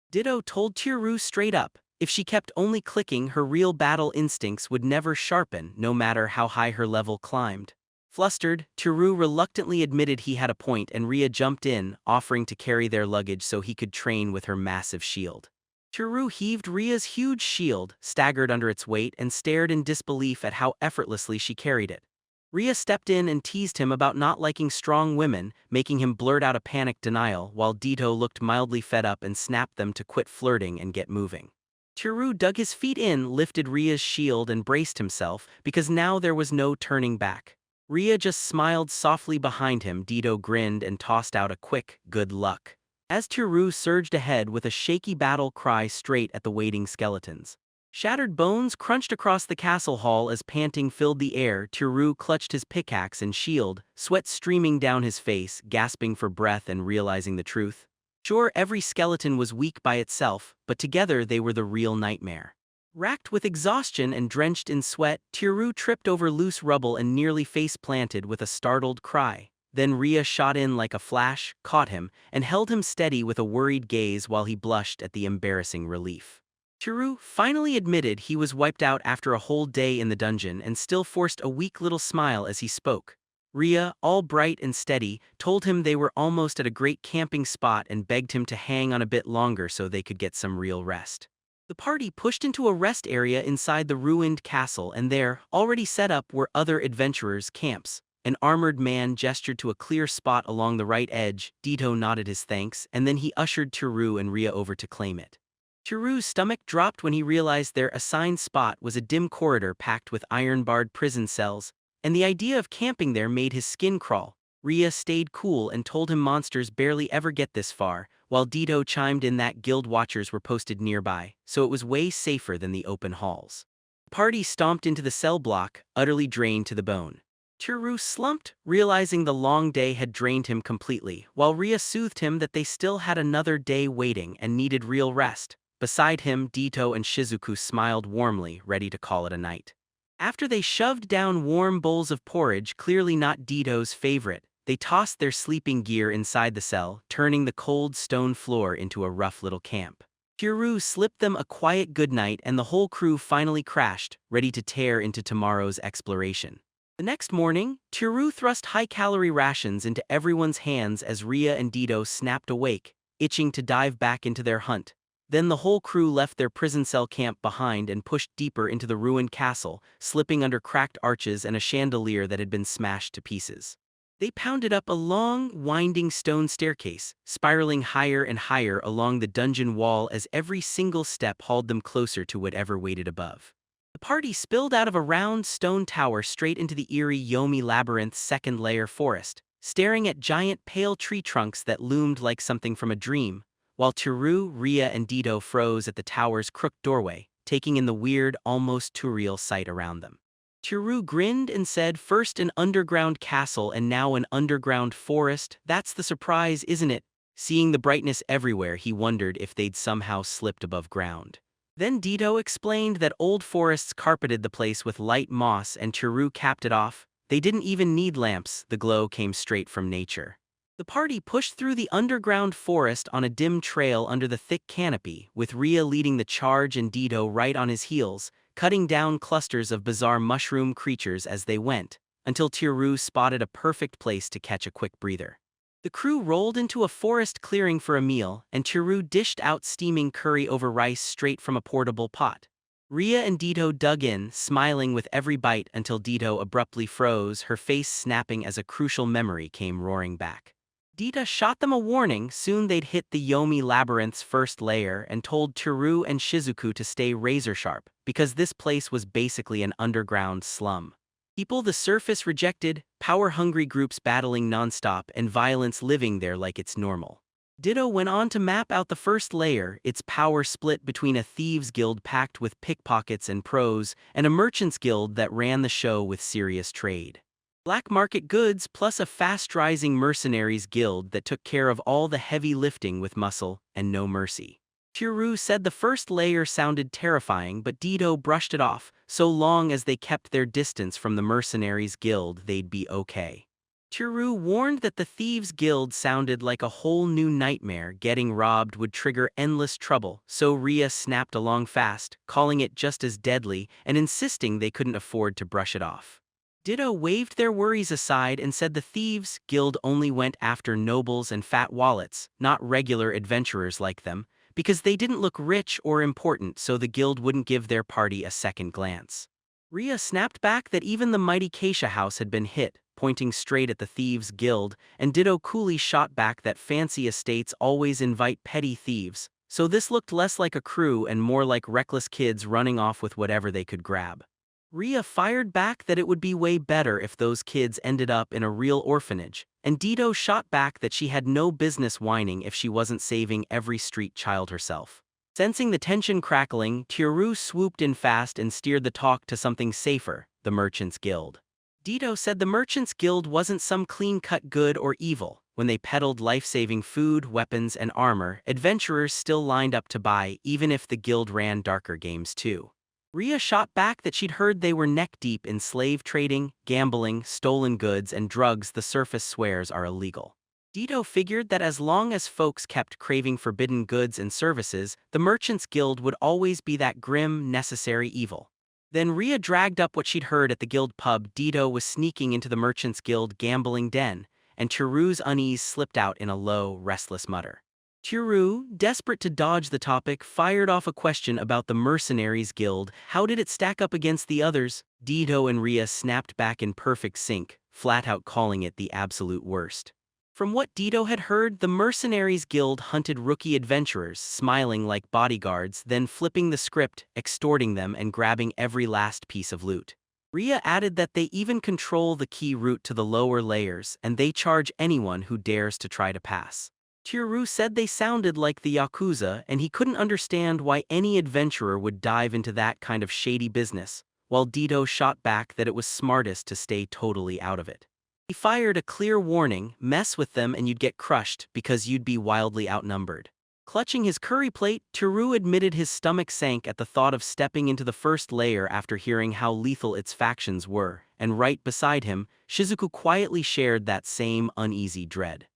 Speaker 1: Ditto told Teru straight up, if she kept only clicking, her real battle instincts would never sharpen, no matter how high her level climbed. Flustered, Teru reluctantly admitted he had a point, and Rhea jumped in, offering to carry their luggage so he could train with her massive shield. Teru heaved Rhea's huge shield, staggered under its weight, and stared in disbelief at how effortlessly she carried it. Rhea stepped in and teased him about not liking strong women, making him blurt out a panicked denial, while Dito looked mildly fed up and snapped them to quit flirting and get moving. Teru dug his feet in, lifted Rhea's shield, and braced himself, because now there was no turning back. Rhea just smiled softly behind him. Dito grinned and tossed out a quick, good luck, as Teru surged ahead with a shaky battle cry straight at the waiting skeletons. Shattered bones crunched across the castle hall as panting filled the air. Teru clutched his pickaxe and shield, sweat streaming down his face, gasping for breath and realizing the truth. Sure, every skeleton was weak by itself, but together they were the real nightmare. Racked with exhaustion and drenched in sweat, Teru tripped over loose rubble and nearly face-planted with a startled cry. Then Rhea shot in like a flash, caught him, and held him steady with a worried gaze while he blushed at the embarrassing relief. Teru finally admitted he was wiped out after a whole day in the dungeon and still forced a weak little smile as he spoke. Rhea, all bright and steady, told him they were almost at a great camping spot and begged him to hang on a bit longer so they could get some real rest. The party pushed into a rest area inside the ruined castle, and there, already set up, were other adventurers' camps. An armored man gestured to a clear spot along the right edge. Dito nodded his thanks, and then he ushered Teru and Rhea over to claim it. Teru's stomach dropped when he realized their assigned spot was a dim corridor packed with iron-barred prison cells, and the idea of camping there made his skin crawl. Rhea stayed cool and told him monsters barely ever get this far, while Dito chimed in that guild watchers were posted nearby, so it was way safer than the open halls. The party stomped into the cell block, utterly drained to the bone. Teru slumped, realizing the long day had drained him completely, while Rhea soothed him that they still had another day waiting and needed real rest. Beside him, Dito and Shizuku smiled warmly, ready to call it a night. After they shoved down warm bowls of porridge, clearly not Dito's favorite, they tossed their sleeping gear inside the cell, turning the cold stone floor into a rough little camp. Teru slipped them a quiet goodnight, and the whole crew finally crashed, ready to tear into tomorrow's exploration. The next morning, Teru thrust high-calorie rations into everyone's hands as Rhea and Dito snapped awake, itching to dive back into their hunt. Then the whole crew left their prison cell camp behind and pushed deeper into the ruined castle, slipping under cracked arches and a chandelier that had been smashed to pieces. They pounded up a long, winding stone staircase, spiraling higher and higher along the dungeon wall as every single step hauled them closer to whatever waited above. The party spilled out of a round stone tower straight into the eerie Yomi Labyrinth's second-layer forest, staring at giant pale tree trunks that loomed like something from a dream, while Teru, Rhea, and Dito froze at the tower's crooked doorway, taking in the weird, almost surreal sight around them. Teru grinned and said, "First an underground castle and now an underground forest. That's the surprise, isn't it?" Seeing the brightness everywhere, he wondered if they'd somehow slipped above ground. Then Dito explained that old forests carpeted the place with light moss, and Teru capped it off. They didn't even need lamps, the glow came straight from nature. The party pushed through the underground forest on a dim trail under the thick canopy, with Rhea leading the charge and Dito right on his heels, cutting down clusters of bizarre mushroom creatures as they went, until Teru spotted a perfect place to catch a quick breather. The crew rolled into a forest clearing for a meal, and Teru dished out steaming curry over rice straight from a portable pot. Rhea and Dito dug in, smiling with every bite until Dito abruptly froze, her face snapping as a crucial memory came roaring back. Dita shot them a warning soon they'd hit the Yomi Labyrinth's first layer and told Teru and Shizuku to stay razor-sharp, because this place was basically an underground slum. People the surface rejected, power-hungry groups battling non-stop, and violence living there like it's normal. Ditto went on to map out the first layer, its power split between a thieves' guild packed with pickpockets and pros, and a merchants' guild that ran the show with serious trade. Black market goods plus a fast-rising mercenaries guild that took care of all the heavy lifting with muscle and no mercy. Teru said the first layer sounded terrifying, but Dito brushed it off. So long as they kept their distance from the mercenaries guild, they'd be okay. Teru warned that the thieves guild sounded like a whole new nightmare. Getting robbed would trigger endless trouble, so Ria snapped along fast, calling it just as deadly and insisting they couldn't afford to brush it off. Ditto waved their worries aside and said the Thieves Guild only went after nobles and fat wallets, not regular adventurers like them, because they didn't look rich or important, so the guild wouldn't give their party a second glance. Ria snapped back that even the mighty Keisha house had been hit, pointing straight at the Thieves Guild, and Ditto coolly shot back that fancy estates always invite petty thieves, so this looked less like a crew and more like reckless kids running off with whatever they could grab. Ria fired back that it would be way better if those kids ended up in a real orphanage, and Dito shot back that she had no business whining if she wasn't saving every street child herself. Sensing the tension crackling, Teru swooped in fast and steered the talk to something safer, the Merchants Guild. Dito said the Merchants Guild wasn't some clean-cut good or evil. When they peddled life-saving food, weapons, and armor, adventurers still lined up to buy, even if the guild ran darker games too. Ria shot back that she'd heard they were neck-deep in slave trading, gambling, stolen goods, and drugs the surface swears are illegal. Dito figured that as long as folks kept craving forbidden goods and services, the Merchants Guild would always be that grim, necessary evil. Then Ria dragged up what she'd heard at the guild pub. Dito was sneaking into the Merchants Guild gambling den, and Teru's unease slipped out in a low, restless mutter. Teru, desperate to dodge the topic, fired off a question about the Mercenaries Guild. How did it stack up against the others? Dito and Ria snapped back in perfect sync, flat out calling it the absolute worst. From what Dito had heard, the Mercenaries Guild hunted rookie adventurers, smiling like bodyguards, then flipping the script, extorting them and grabbing every last piece of loot. Ria added that they even control the key route to the lower layers, and they charge anyone who dares to try to pass. Teru said they sounded like the Yakuza, and he couldn't understand why any adventurer would dive into that kind of shady business, while Dito shot back that it was smartest to stay totally out of it. He fired a clear warning: mess with them and you'd get crushed because you'd be wildly outnumbered. Clutching his curry plate, Teru admitted his stomach sank at the thought of stepping into the first layer after hearing how lethal its factions were, and right beside him, Shizuku quietly shared that same uneasy dread.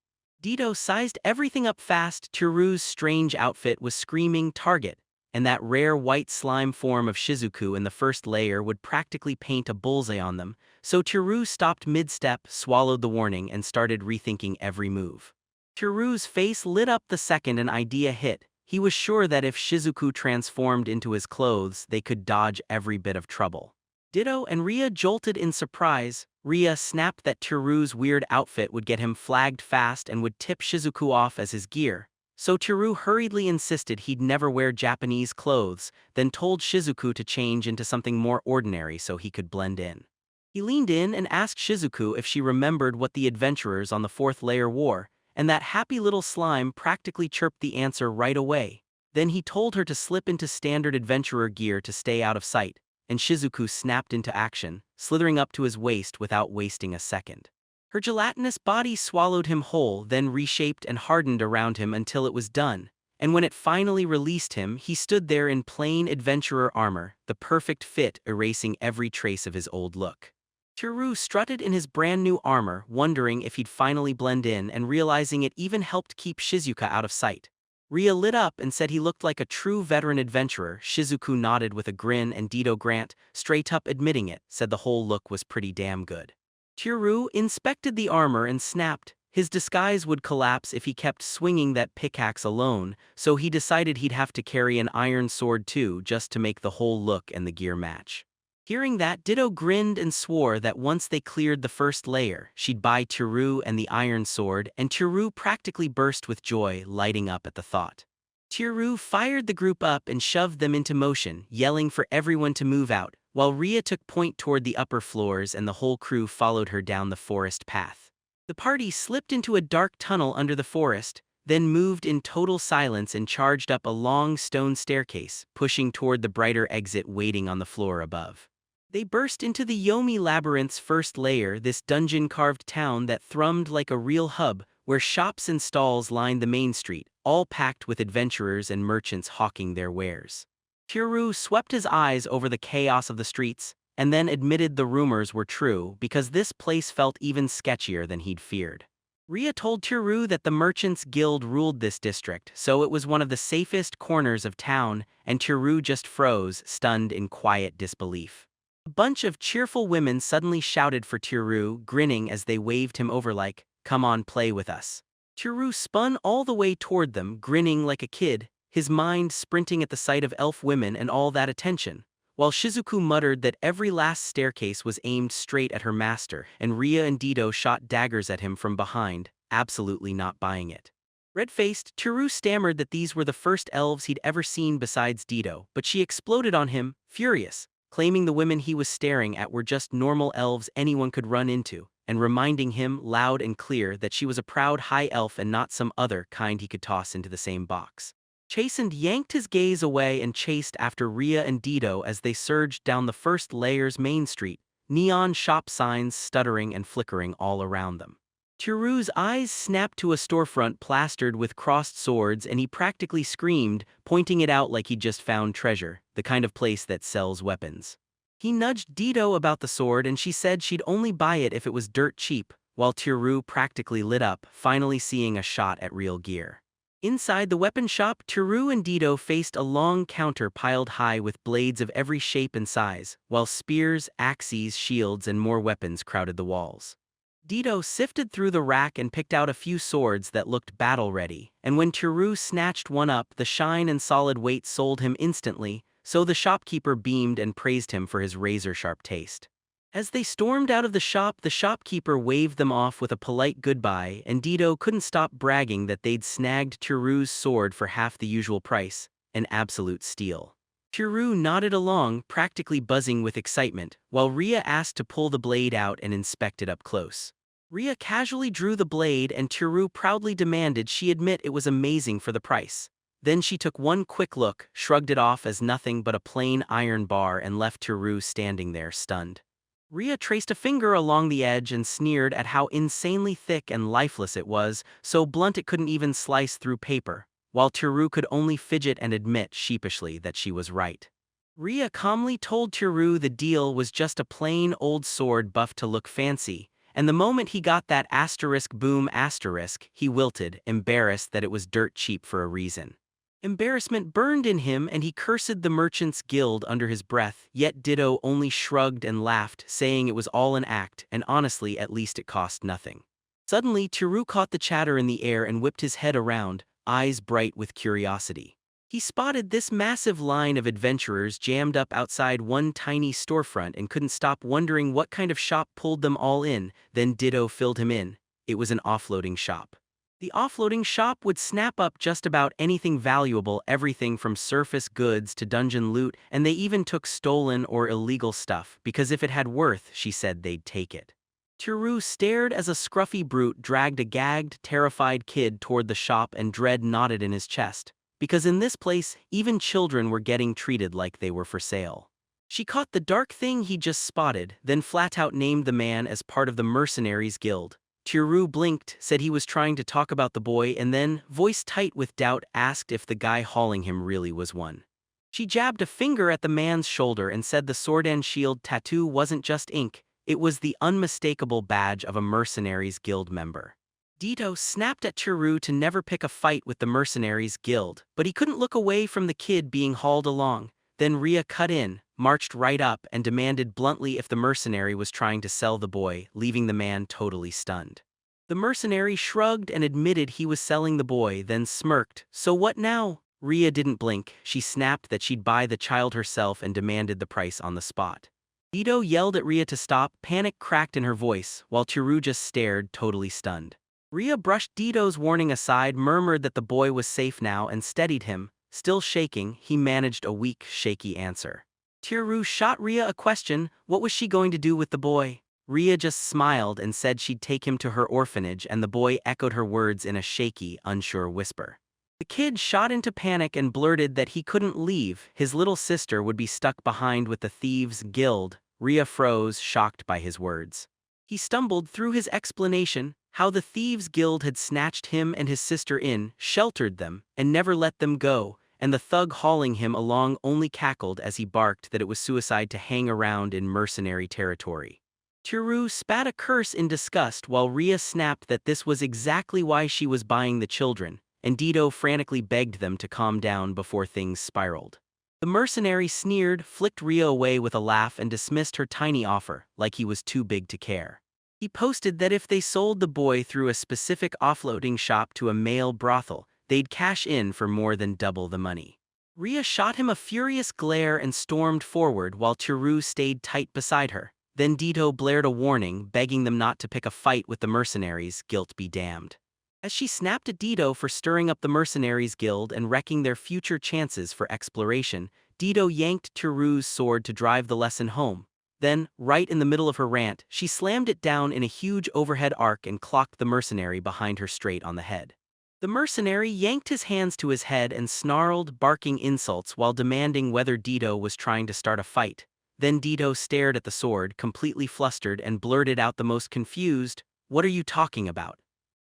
Speaker 1: Dito sized everything up fast. Teru's strange outfit was screaming target, and that rare white slime form of Shizuku in the first layer would practically paint a bullseye on them, so Teru stopped mid-step, swallowed the warning, and started rethinking every move. Teru's face lit up the second an idea hit. He was sure that if Shizuku transformed into his clothes, they could dodge every bit of trouble. Ditto and Ria jolted in surprise. Ria snapped that Teru's weird outfit would get him flagged fast and would tip Shizuku off as his gear, so Teru hurriedly insisted he'd never wear Japanese clothes, then told Shizuku to change into something more ordinary so he could blend in. He leaned in and asked Shizuku if she remembered what the adventurers on the fourth layer wore, and that happy little slime practically chirped the answer right away. Then he told her to slip into standard adventurer gear to stay out of sight, and Shizuku snapped into action, slithering up to his waist without wasting a second. Her gelatinous body swallowed him whole, then reshaped and hardened around him until it was done, and when it finally released him, he stood there in plain adventurer armor, the perfect fit erasing every trace of his old look. Teru strutted in his brand new armor, wondering if he'd finally blend in and realizing it even helped keep Shizuka out of sight. Ria lit up and said he looked like a true veteran adventurer. Shizuku nodded with a grin, and Dito Grant, straight up admitting it, said the whole look was pretty damn good. Teru inspected the armor and snapped. His disguise would collapse if he kept swinging that pickaxe alone, so he decided he'd have to carry an iron sword too just to make the whole look and the gear match. Hearing that, Ditto grinned and swore that once they cleared the first layer, she'd buy Tiru and the iron sword, and Tiru practically burst with joy, lighting up at the thought. Tiru fired the group up and shoved them into motion, yelling for everyone to move out, while Ria took point toward the upper floors and the whole crew followed her down the forest path. The party slipped into a dark tunnel under the forest, then moved in total silence and charged up a long stone staircase, pushing toward the brighter exit waiting on the floor above. They burst into the Yomi Labyrinth's first layer, this dungeon-carved town that thrummed like a real hub, where shops and stalls lined the main street, all packed with adventurers and merchants hawking their wares. Tiru swept his eyes over the chaos of the streets, and then admitted the rumors were true because this place felt even sketchier than he'd feared. Ria told Tiru that the Merchants Guild ruled this district, so it was one of the safest corners of town, and Tiru just froze, stunned in quiet disbelief. A bunch of cheerful women suddenly shouted for Tiru, grinning as they waved him over like, "Come on, play with us." Tiru spun all the way toward them, grinning like a kid, his mind sprinting at the sight of elf women and all that attention, while Shizuku muttered that every last staircase was aimed straight at her master, and Ria and Dido shot daggers at him from behind, absolutely not buying it. Red-faced, Tiru stammered that these were the first elves he'd ever seen besides Dido, but she exploded on him, furious, claiming the women he was staring at were just normal elves anyone could run into, and reminding him loud and clear that she was a proud high elf and not some other kind he could toss into the same box. Chastened yanked his gaze away and chased after Ria and Dido as they surged down the first layer's main street, neon shop signs stuttering and flickering all around them. Tiru's eyes snapped to a storefront plastered with crossed swords and he practically screamed, pointing it out like he'd just found treasure, the kind of place that sells weapons. He nudged Dido about the sword and she said she'd only buy it if it was dirt cheap, while Tiru practically lit up, finally seeing a shot at real gear. Inside the weapon shop, Tiru and Dido faced a long counter piled high with blades of every shape and size, while spears, axes, shields, and more weapons crowded the walls. Dido sifted through the rack and picked out a few swords that looked battle-ready, and when Tiru snatched one up, the shine and solid weight sold him instantly, so the shopkeeper beamed and praised him for his razor-sharp taste. As they stormed out of the shopkeeper waved them off with a polite goodbye, and Dido couldn't stop bragging that they'd snagged Tiru's sword for half the usual price, an absolute steal. Tiru nodded along, practically buzzing with excitement, while Ria asked to pull the blade out and inspect it up close. Ria casually drew the blade and Tiru proudly demanded she admit it was amazing for the price. Then she took one quick look, shrugged it off as nothing but a plain iron bar and left Tiru standing there stunned. Ria traced a finger along the edge and sneered at how insanely thick and lifeless it was, so blunt it couldn't even slice through paper, while Tiru could only fidget and admit sheepishly that she was right. Ria calmly told Tiru the deal was just a plain old sword buffed to look fancy, and the moment he got that asterisk boom asterisk, he wilted, embarrassed that it was dirt cheap for a reason. Embarrassment burned in him and he cursed the Merchants Guild under his breath, yet Ditto only shrugged and laughed, saying it was all an act, and honestly at least it cost nothing. Suddenly Tiru caught the chatter in the air and whipped his head around, eyes bright with curiosity. He spotted this massive line of adventurers jammed up outside one tiny storefront and couldn't stop wondering what kind of shop pulled them all in. Then Ditto filled him in. It was an offloading shop. The offloading shop would snap up just about anything valuable, everything from surface goods to dungeon loot, and they even took stolen or illegal stuff, because if it had worth, she said they'd take it. Tiru stared as a scruffy brute dragged a gagged, terrified kid toward the shop and dread knotted in his chest, because in this place, even children were getting treated like they were for sale. She caught the dark thing he just spotted, then flat-out named the man as part of the Mercenaries Guild. Tiru blinked, said he was trying to talk about the boy, and then, voice tight with doubt, asked if the guy hauling him really was one. She jabbed a finger at the man's shoulder and said the sword and shield tattoo wasn't just ink, it was the unmistakable badge of a Mercenaries Guild member. Ditto snapped at Tiru to never pick a fight with the Mercenaries Guild, but he couldn't look away from the kid being hauled along. Then Ria cut in, marched right up, and demanded bluntly if the mercenary was trying to sell the boy, leaving the man totally stunned. The mercenary shrugged and admitted he was selling the boy, then smirked. So what now? Ria didn't blink. She snapped that she'd buy the child herself and demanded the price on the spot. Dido yelled at Rhea to stop, panic cracked in her voice, while Chiru just stared, totally stunned. Rhea brushed Dido's warning aside, murmured that the boy was safe now, and steadied him. Still shaking, he managed a weak, shaky answer. Chiru shot Rhea a question: what was she going to do with the boy? Rhea just smiled and said she'd take him to her orphanage, and the boy echoed her words in a shaky, unsure whisper. The kid shot into panic and blurted that he couldn't leave, his little sister would be stuck behind with the Thieves' Guild. Rhea froze, shocked by his words. He stumbled through his explanation, how the Thieves' Guild had snatched him and his sister in, sheltered them, and never let them go, and the thug hauling him along only cackled as he barked that it was suicide to hang around in mercenary territory. Chiru spat a curse in disgust while Rhea snapped that this was exactly why she was buying the children, and Dido frantically begged them to calm down before things spiraled. The mercenary sneered, flicked Rhea away with a laugh, and dismissed her tiny offer, like he was too big to care. He posted that if they sold the boy through a specific offloading shop to a male brothel, they'd cash in for more than double the money. Rhea shot him a furious glare and stormed forward while Chiru stayed tight beside her. Then Dido blared a warning, begging them not to pick a fight with the mercenaries, guilt be damned. As she snapped at Dido for stirring up the Mercenaries Guild and wrecking their future chances for exploration, Dido yanked Chiru's sword to drive the lesson home. Then, right in the middle of her rant, she slammed it down in a huge overhead arc and clocked the mercenary behind her straight on the head. The mercenary yanked his hands to his head and snarled, barking insults while demanding whether Dido was trying to start a fight. Then Dido stared at the sword, completely flustered, and blurted out the most confused, "What are you talking about?"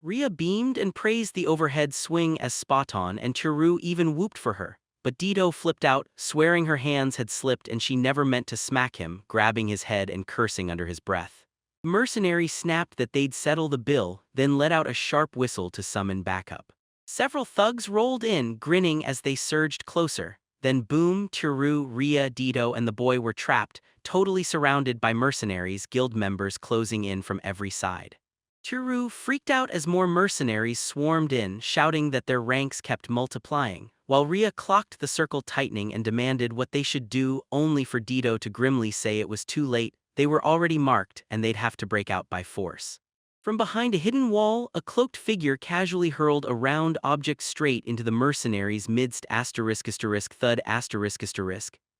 Speaker 1: Rhea beamed and praised the overhead swing as spot-on, and Chiru even whooped for her. But Dido flipped out, swearing her hands had slipped and she never meant to smack him, grabbing his head and cursing under his breath. The mercenary snapped that they'd settle the bill, then let out a sharp whistle to summon backup. Several thugs rolled in, grinning as they surged closer. Then boom, Chiru, Rhea, Dido, and the boy were trapped, totally surrounded by mercenaries, guild members closing in from every side. Chiru freaked out as more mercenaries swarmed in, shouting that their ranks kept multiplying, while Rhea clocked the circle tightening and demanded what they should do, only for Dido to grimly say it was too late, they were already marked and they'd have to break out by force. From behind a hidden wall, a cloaked figure casually hurled a round object straight into the mercenaries' midst thud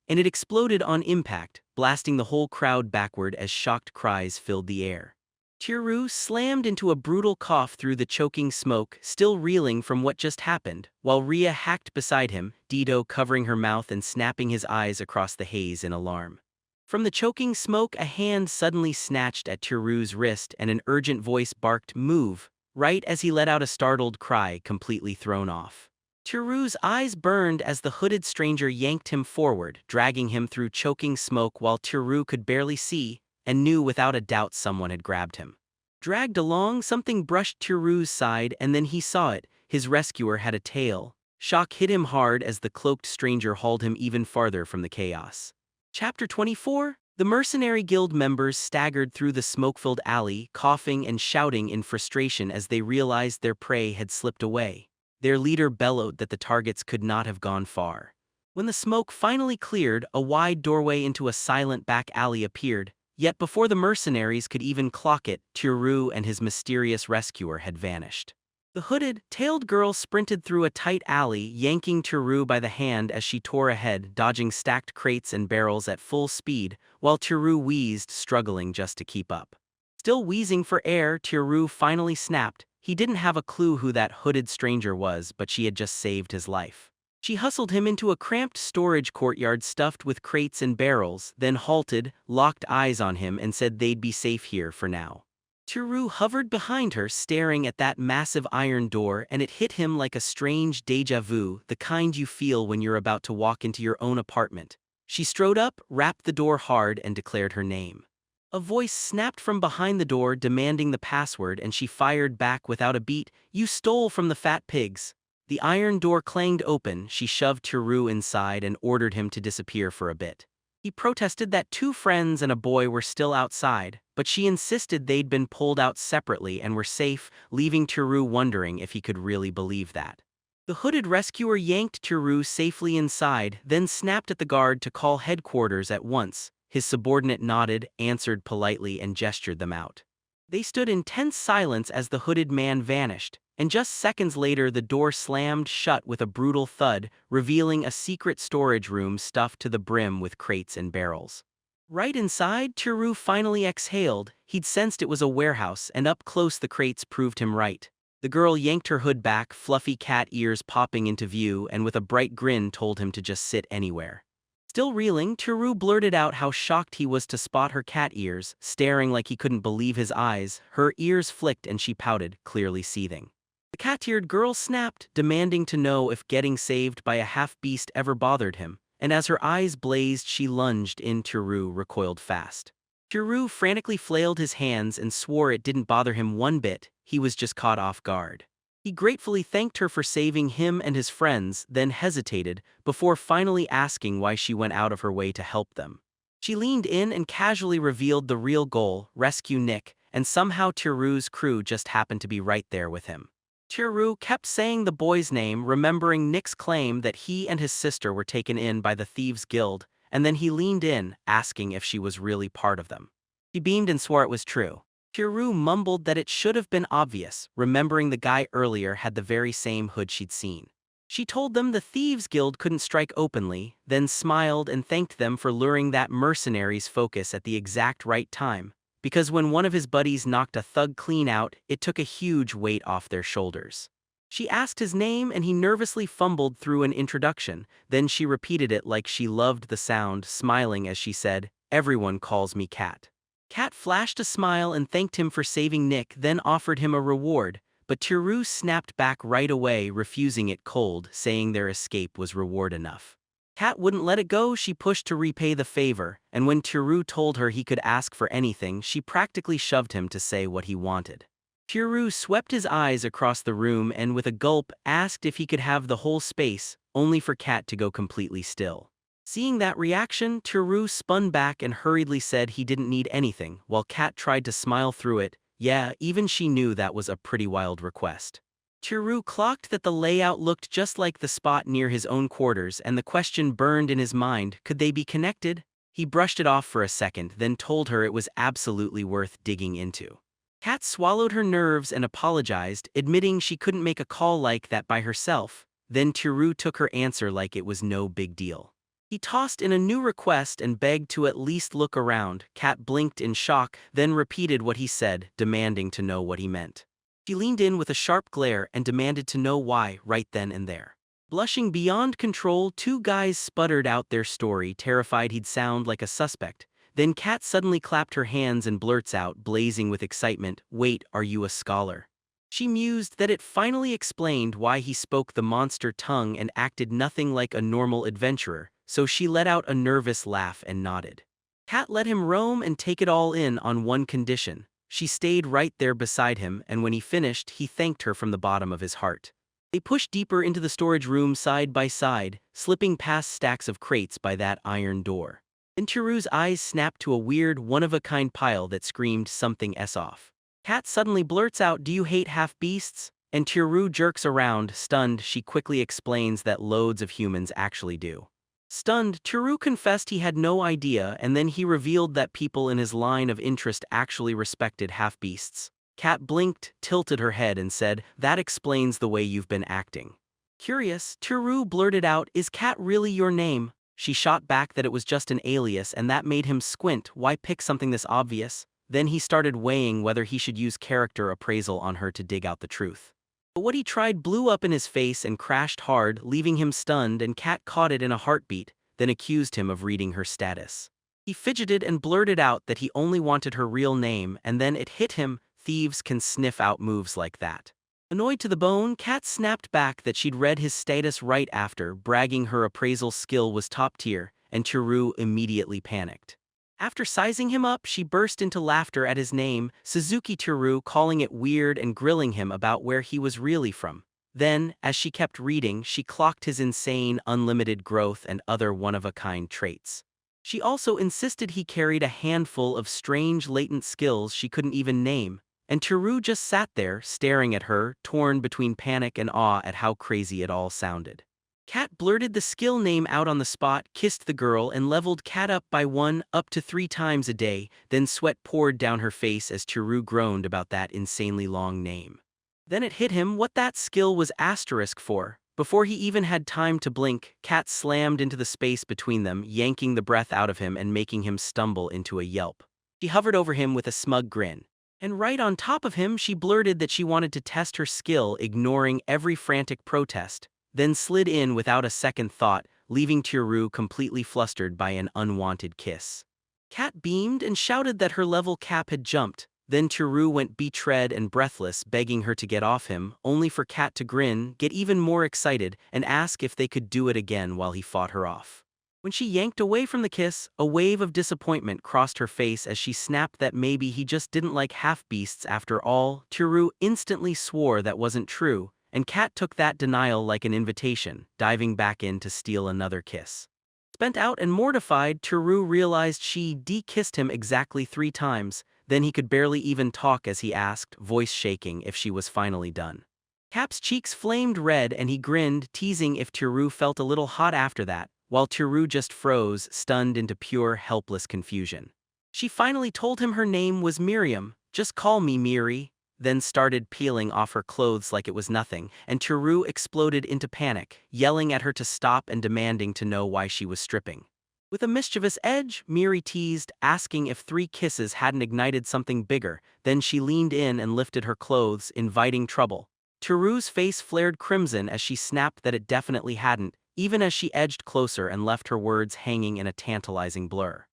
Speaker 1: and it exploded on impact, blasting the whole crowd backward as shocked cries filled the air. Chiru slammed into a brutal cough through the choking smoke, still reeling from what just happened, while Rhea hacked beside him, Dido covering her mouth and snapping his eyes across the haze in alarm. From the choking smoke, a hand suddenly snatched at Chiru's wrist and an urgent voice barked, "Move," right as he let out a startled cry, completely thrown off. Chiru's eyes burned as the hooded stranger yanked him forward, dragging him through choking smoke while Chiru could barely see, and knew without a doubt someone had grabbed him. Dragged along, something brushed Chiru's side, and then he saw it. His rescuer had a tail. Shock hit him hard as the cloaked stranger hauled him even farther from the chaos. Chapter 24. The Mercenary Guild members staggered through the smoke-filled alley, coughing and shouting in frustration as they realized their prey had slipped away. Their leader bellowed that the targets could not have gone far. When the smoke finally cleared, a wide doorway into a silent back alley appeared. Yet before the mercenaries could even clock it, Chiru and his mysterious rescuer had vanished. The hooded, tailed girl sprinted through a tight alley, yanking Chiru by the hand as she tore ahead, dodging stacked crates and barrels at full speed, while Chiru wheezed, struggling just to keep up. Still wheezing for air, Chiru finally snapped. He didn't have a clue who that hooded stranger was, but she had just saved his life. She hustled him into a cramped storage courtyard stuffed with crates and barrels, then halted, locked eyes on him, and said they'd be safe here for now. Chiru hovered behind her, staring at that massive iron door, and it hit him like a strange déjà vu, the kind you feel when you're about to walk into your own apartment. She strode up, rapped the door hard, and declared her name. A voice snapped from behind the door demanding the password, and she fired back without a beat, "You stole from the fat pigs." The iron door clanged open, she shoved Chiru inside and ordered him to disappear for a bit. He protested that 2 friends and a boy were still outside, but she insisted they'd been pulled out separately and were safe, leaving Chiru wondering if he could really believe that. The hooded rescuer yanked Chiru safely inside, then snapped at the guard to call headquarters at once. His subordinate nodded, answered politely, and gestured them out. They stood in tense silence as the hooded man vanished, and just seconds later the door slammed shut with a brutal thud, revealing a secret storage room stuffed to the brim with crates and barrels. Right inside, Tiru finally exhaled. He'd sensed it was a warehouse, and up close the crates proved him right. The girl yanked her hood back, fluffy cat ears popping into view, and with a bright grin told him to just sit anywhere. Still reeling, Tiru blurted out how shocked he was to spot her cat ears, staring like he couldn't believe his eyes. Her ears flicked and she pouted, clearly seething. The cat-eared girl snapped, demanding to know if getting saved by a half-beast ever bothered him, and as her eyes blazed she lunged in. Tiru recoiled fast. Tiru frantically flailed his hands and swore it didn't bother him one bit, he was just caught off guard. He gratefully thanked her for saving him and his friends, then hesitated, before finally asking why she went out of her way to help them. She leaned in and casually revealed the real goal, rescue Nick, and somehow Tiru's crew just happened to be right there with him. Tiru kept saying the boy's name, remembering Nick's claim that he and his sister were taken in by the Thieves' Guild, and then he leaned in, asking if she was really part of them. She beamed and swore it was true. Tiru mumbled that it should have been obvious, remembering the guy earlier had the very same hood she'd seen. She told them the Thieves' Guild couldn't strike openly, then smiled and thanked them for luring that mercenary's focus at the exact right time, because when one of his buddies knocked a thug clean out, it took a huge weight off their shoulders. She asked his name and he nervously fumbled through an introduction, then she repeated it like she loved the sound, smiling as she said, "Everyone calls me Cat." Cat flashed a smile and thanked him for saving Nick, then offered him a reward, but Tiru snapped back right away, refusing it cold, saying their escape was reward enough. Cat wouldn't let it go. She pushed to repay the favor, and when Tiru told her he could ask for anything, she practically shoved him to say what he wanted. Tiru swept his eyes across the room and with a gulp asked if he could have the whole space, only for Cat to go completely still. Seeing that reaction, Tiru spun back and hurriedly said he didn't need anything, while Cat tried to smile through it. Yeah, even she knew that was a pretty wild request. Tiru clocked that the layout looked just like the spot near his own quarters, and the question burned in his mind, could they be connected? He brushed it off for a second, then told her it was absolutely worth digging into. Cat swallowed her nerves and apologized, admitting she couldn't make a call like that by herself. Then Tiru took her answer like it was no big deal. He tossed in a new request and begged to at least look around. Cat blinked in shock, then repeated what he said, demanding to know what he meant. She leaned in with a sharp glare and demanded to know why right then and there. Blushing beyond control, two guys sputtered out their story, terrified he'd sound like a suspect. Then Cat suddenly clapped her hands and blurts out, blazing with excitement, "Wait, are you a scholar?" She mused that it finally explained why he spoke the monster tongue and acted nothing like a normal adventurer, so she let out a nervous laugh and nodded. Cat let him roam and take it all in on one condition. She stayed right there beside him, and when he finished, he thanked her from the bottom of his heart. They pushed deeper into the storage room side by side, slipping past stacks of crates by that iron door. Then Tiru's eyes snapped to a weird, one-of-a-kind pile that screamed something S off. Cat suddenly blurts out, "Do you hate half-beasts?" And Tiru jerks around, stunned. She quickly explains that loads of humans actually do. Stunned, Tiru confessed he had no idea, and then he revealed that people in his line of interest actually respected half-beasts. Cat blinked, tilted her head, and said, "That explains the way you've been acting." Curious, Tiru blurted out, "Is Cat really your name?" She shot back that it was just an alias, and that made him squint. Why pick something this obvious? Then he started weighing whether he should use character appraisal on her to dig out the truth. But what he tried blew up in his face and crashed hard, leaving him stunned, and Cat caught it in a heartbeat, then accused him of reading her status. He fidgeted and blurted out that he only wanted her real name, and then it hit him, thieves can sniff out moves like that. Annoyed to the bone, Cat snapped back that she'd read his status right after, bragging her appraisal skill was top tier, and Tiru immediately panicked. After sizing him up, she burst into laughter at his name, Suzuki Tiru, calling it weird and grilling him about where he was really from. Then, as she kept reading, she clocked his insane, unlimited growth and other one-of-a-kind traits. She also insisted he carried a handful of strange latent skills she couldn't even name, and Tiru just sat there, staring at her, torn between panic and awe at how crazy it all sounded. Kat blurted the skill name out on the spot, kissed the girl, and leveled Kat up by 1 up to 3 times a day, then sweat poured down her face as Tiru groaned about that insanely long name. Then it hit him what that skill was asterisk for. Before he even had time to blink, Kat slammed into the space between them, yanking the breath out of him and making him stumble into a yelp. She hovered over him with a smug grin. And right on top of him, she blurted that she wanted to test her skill, ignoring every frantic protest, then slid in without a second thought, leaving Tiru completely flustered by an unwanted kiss. Kat beamed and shouted that her level cap had jumped. Then Tiru went betrayed and breathless, begging her to get off him, only for Kat to grin, get even more excited, and ask if they could do it again while he fought her off. When she yanked away from the kiss, a wave of disappointment crossed her face as she snapped that maybe he just didn't like half-beasts after all. Tiru instantly swore that wasn't true, and Kat took that denial like an invitation, diving back in to steal another kiss. Spent out and mortified, Tiru realized she de-kissed him exactly 3 times, then he could barely even talk as he asked, voice shaking, if she was finally done. Kat's cheeks flamed red and he grinned, teasing if Tiru felt a little hot after that, while Tiru just froze, stunned into pure, helpless confusion. She finally told him her name was Miriam. "Just call me Miri," then started peeling off her clothes like it was nothing, and Tiru exploded into panic, yelling at her to stop and demanding to know why she was stripping. With a mischievous edge, Miri teased, asking if 3 kisses hadn't ignited something bigger. Then she leaned in and lifted her clothes, inviting trouble. Tiru's face flared crimson as she snapped that it definitely hadn't, even as she edged closer and left her words hanging in a tantalizing blur.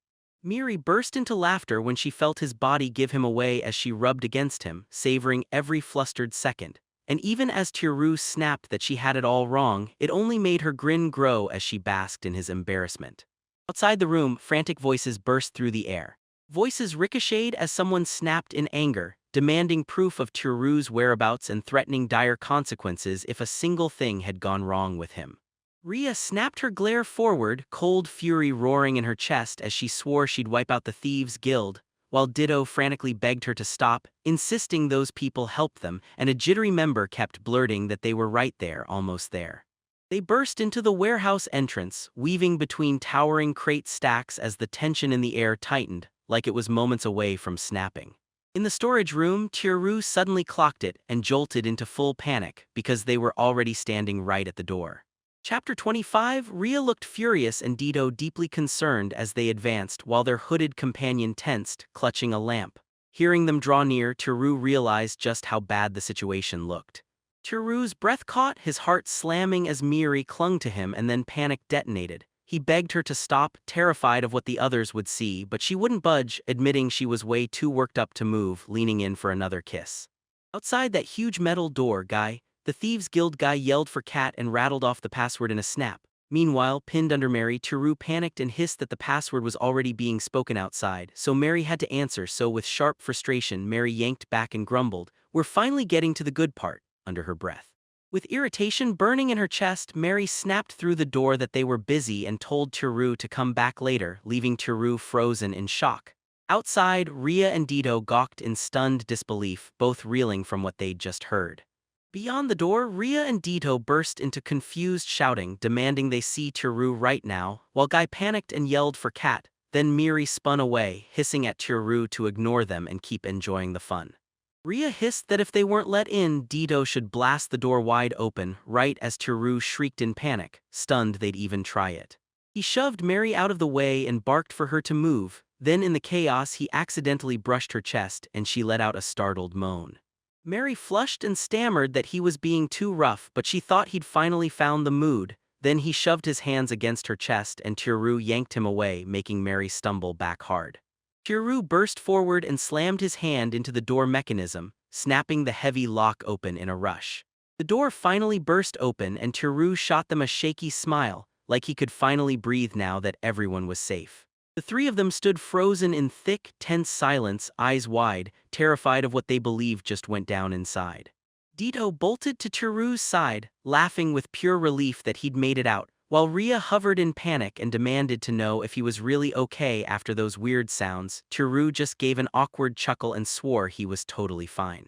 Speaker 1: Miri burst into laughter when she felt his body give him away as she rubbed against him, savoring every flustered second. And even as Tiru snapped that she had it all wrong, it only made her grin grow as she basked in his embarrassment. Outside the room, frantic voices burst through the air. Voices ricocheted as someone snapped in anger, demanding proof of Tiru's whereabouts and threatening dire consequences if a single thing had gone wrong with him. Rhea snapped her glare forward, cold fury roaring in her chest as she swore she'd wipe out the Thieves' Guild, while Ditto frantically begged her to stop, insisting those people help them, and a jittery member kept blurting that they were right there, almost there. They burst into the warehouse entrance, weaving between towering crate stacks as the tension in the air tightened, like it was moments away from snapping. In the storage room, Tiru suddenly clocked it and jolted into full panic because they were already standing right at the door. Chapter 25. Rhea looked furious and Ditto deeply concerned as they advanced while their hooded companion tensed, clutching a lamp. Hearing them draw near, Tiru realized just how bad the situation looked. Tiru's breath caught, his heart slamming as Miri clung to him and then panic detonated. He begged her to stop, terrified of what the others would see, but she wouldn't budge, admitting she was way too worked up to move, leaning in for another kiss. Outside that huge metal door, the Thieves' Guild guy yelled for Kat and rattled off the password in a snap. Meanwhile, pinned under Mary, Tiru panicked and hissed that the password was already being spoken outside, so Mary had to answer. So with sharp frustration, Mary yanked back and grumbled, "We're finally getting to the good part," under her breath. With irritation burning in her chest, Mary snapped through the door that they were busy and told Tiru to come back later, leaving Tiru frozen in shock. Outside, Rhea and Ditto gawked in stunned disbelief, both reeling from what they'd just heard. Beyond the door, Rhea and Ditto burst into confused shouting, demanding they see Tiru right now, while Guy panicked and yelled for Kat. Then Miri spun away, hissing at Tiru to ignore them and keep enjoying the fun. Rhea hissed that if they weren't let in, Ditto should blast the door wide open, right as Tiru shrieked in panic, stunned they'd even try it. He shoved Mary out of the way and barked for her to move, then in the chaos he accidentally brushed her chest and she let out a startled moan. Mary flushed and stammered that he was being too rough, but she thought he'd finally found the mood. Then he shoved his hands against her chest and Tiru yanked him away, making Mary stumble back hard. Tiru burst forward and slammed his hand into the door mechanism, snapping the heavy lock open in a rush. The door finally burst open and Tiru shot them a shaky smile, like he could finally breathe now that everyone was safe. The 3 of them stood frozen in thick, tense silence, eyes wide, terrified of what they believed just went down inside. Ditto bolted to Tiru's side, laughing with pure relief that he'd made it out, while Rhea hovered in panic and demanded to know if he was really okay after those weird sounds. Tiru just gave an awkward chuckle and swore he was totally fine.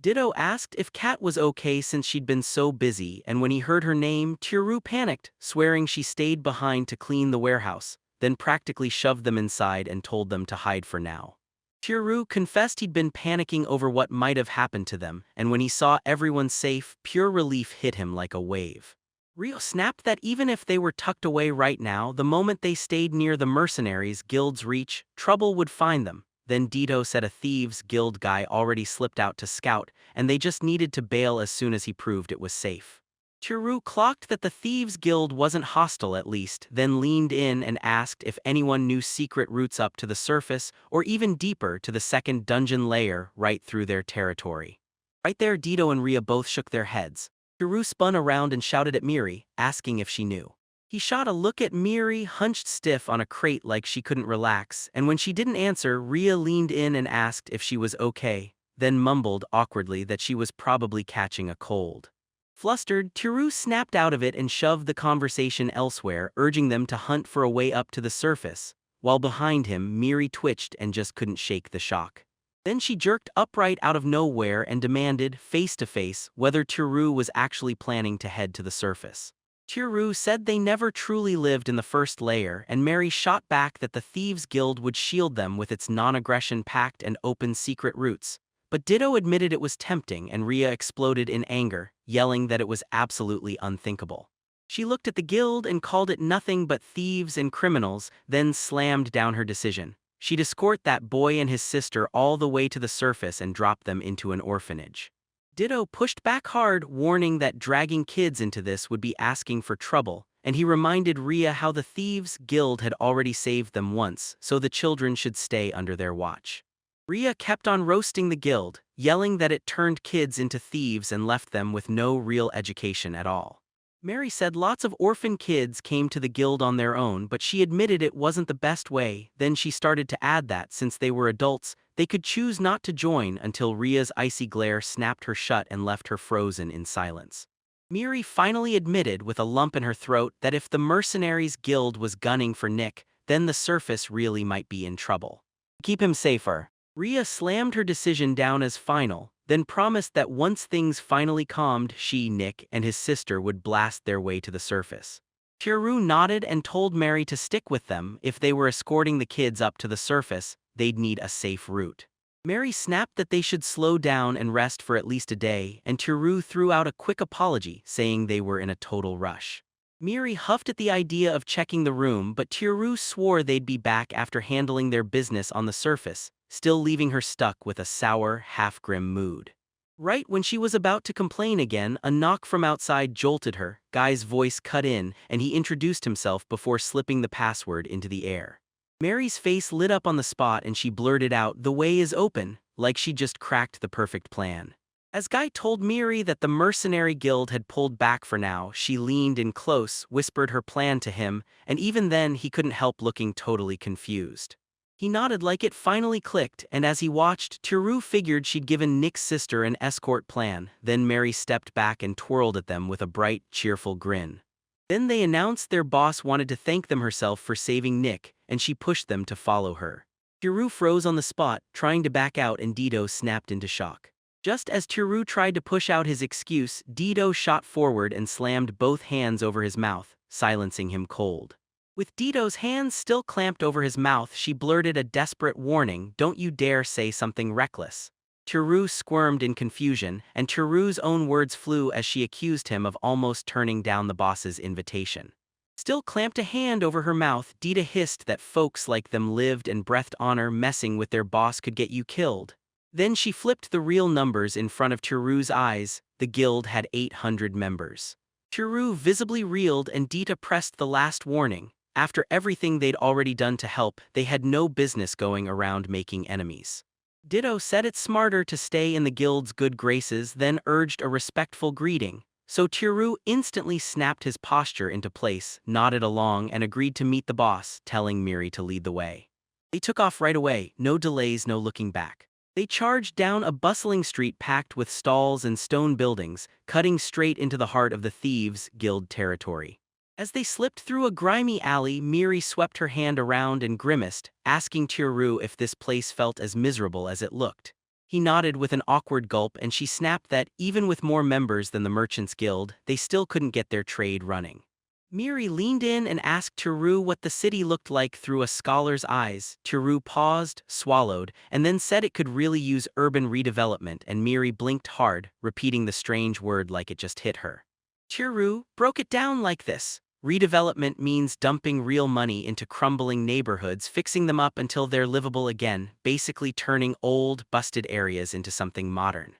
Speaker 1: Ditto asked if Kat was okay since she'd been so busy, and when he heard her name, Tiru panicked, swearing she stayed behind to clean the warehouse, then practically shoved them inside and told them to hide for now. Tiru confessed he'd been panicking over what might have happened to them, and when he saw everyone safe, pure relief hit him like a wave. Rio snapped that even if they were tucked away right now, the moment they stayed near the mercenaries' guild's reach, trouble would find them. Then Dito said a thieves' guild guy already slipped out to scout, and they just needed to bail as soon as he proved it was safe. Tiru clocked that the thieves' guild wasn't hostile at least, then leaned in and asked if anyone knew secret routes up to the surface or even deeper to the second dungeon layer right through their territory. Right there, Dito and Ria both shook their heads. Tiru spun around and shouted at Miri, asking if she knew. He shot a look at Miri, hunched stiff on a crate like she couldn't relax, and when she didn't answer, Ria leaned in and asked if she was okay, then mumbled awkwardly that she was probably catching a cold. Flustered, Tiru snapped out of it and shoved the conversation elsewhere, urging them to hunt for a way up to the surface, while behind him, Miri twitched and just couldn't shake the shock. Then she jerked upright out of nowhere and demanded, face to face, whether Tiru was actually planning to head to the surface. Tiru said they never truly lived in the first layer, and Mary shot back that the Thieves Guild would shield them with its non-aggression pact and open secret routes. But Ditto admitted it was tempting, and Ria exploded in anger, yelling that it was absolutely unthinkable. She looked at the guild and called it nothing but thieves and criminals, then slammed down her decision. She'd escort that boy and his sister all the way to the surface and drop them into an orphanage. Ditto pushed back hard, warning that dragging kids into this would be asking for trouble, and he reminded Ria how the Thieves' Guild had already saved them once, so the children should stay under their watch. Ria kept on roasting the guild, yelling that it turned kids into thieves and left them with no real education at all. Mary said lots of orphan kids came to the guild on their own, but she admitted it wasn't the best way. Then she started to add that, since they were adults, they could choose not to join until Ria's icy glare snapped her shut and left her frozen in silence. Miri finally admitted with a lump in her throat that if the Mercenaries Guild was gunning for Nick, then the surface really might be in trouble. Keep him safer. Ria slammed her decision down as final, then promised that once things finally calmed, she, Nick, and his sister would blast their way to the surface. Tiru nodded and told Mary to stick with them. If they were escorting the kids up to the surface, they'd need a safe route. Mary snapped that they should slow down and rest for at least a day, and Tiru threw out a quick apology, saying they were in a total rush. Miri huffed at the idea of checking the room, but Tiru swore they'd be back after handling their business on the surface, still leaving her stuck with a sour, half-grim mood. Right when she was about to complain again, a knock from outside jolted her. Guy's voice cut in, and he introduced himself before slipping the password into the air. Mary's face lit up on the spot and she blurted out, "The way is open," like she just cracked the perfect plan. As Guy told Miri that the Mercenary Guild had pulled back for now, she leaned in close, whispered her plan to him, and even then he couldn't help looking totally confused. He nodded like it finally clicked, and as he watched, Tiru figured she'd given Nick's sister an escort plan. Then Mary stepped back and twirled at them with a bright, cheerful grin. Then they announced their boss wanted to thank them herself for saving Nick, and she pushed them to follow her. Tiru froze on the spot, trying to back out, and Dito snapped into shock. Just as Tiru tried to push out his excuse, Dito shot forward and slammed both hands over his mouth, silencing him cold. With Dito's hands still clamped over his mouth, she blurted a desperate warning, "Don't you dare say something reckless." Tiru squirmed in confusion, and Tiru's own words flew as she accused him of almost turning down the boss's invitation. Still clamped a hand over her mouth, Dita hissed that folks like them lived and breathed honor. Messing with their boss could get you killed. Then she flipped the real numbers in front of Tiru's eyes. The guild had 800 members. Tiru visibly reeled, and Dita pressed the last warning. After everything they'd already done to help, they had no business going around making enemies. Ditto said it's smarter to stay in the guild's good graces, then urged a respectful greeting. So Tiru instantly snapped his posture into place, nodded along, and agreed to meet the boss, telling Miri to lead the way. They took off right away, no delays, no looking back. They charged down a bustling street packed with stalls and stone buildings, cutting straight into the heart of the Thieves' Guild territory. As they slipped through a grimy alley, Miri swept her hand around and grimaced, asking Tiru if this place felt as miserable as it looked. He nodded with an awkward gulp and she snapped that, even with more members than the Merchants Guild, they still couldn't get their trade running. Miri leaned in and asked Teru what the city looked like through a scholar's eyes. Teru paused, swallowed, and then said it could really use urban redevelopment, and Miri blinked hard, repeating the strange word like it just hit her. Teru broke it down like this. Redevelopment means dumping real money into crumbling neighborhoods, fixing them up until they're livable again, basically turning old, busted areas into something modern.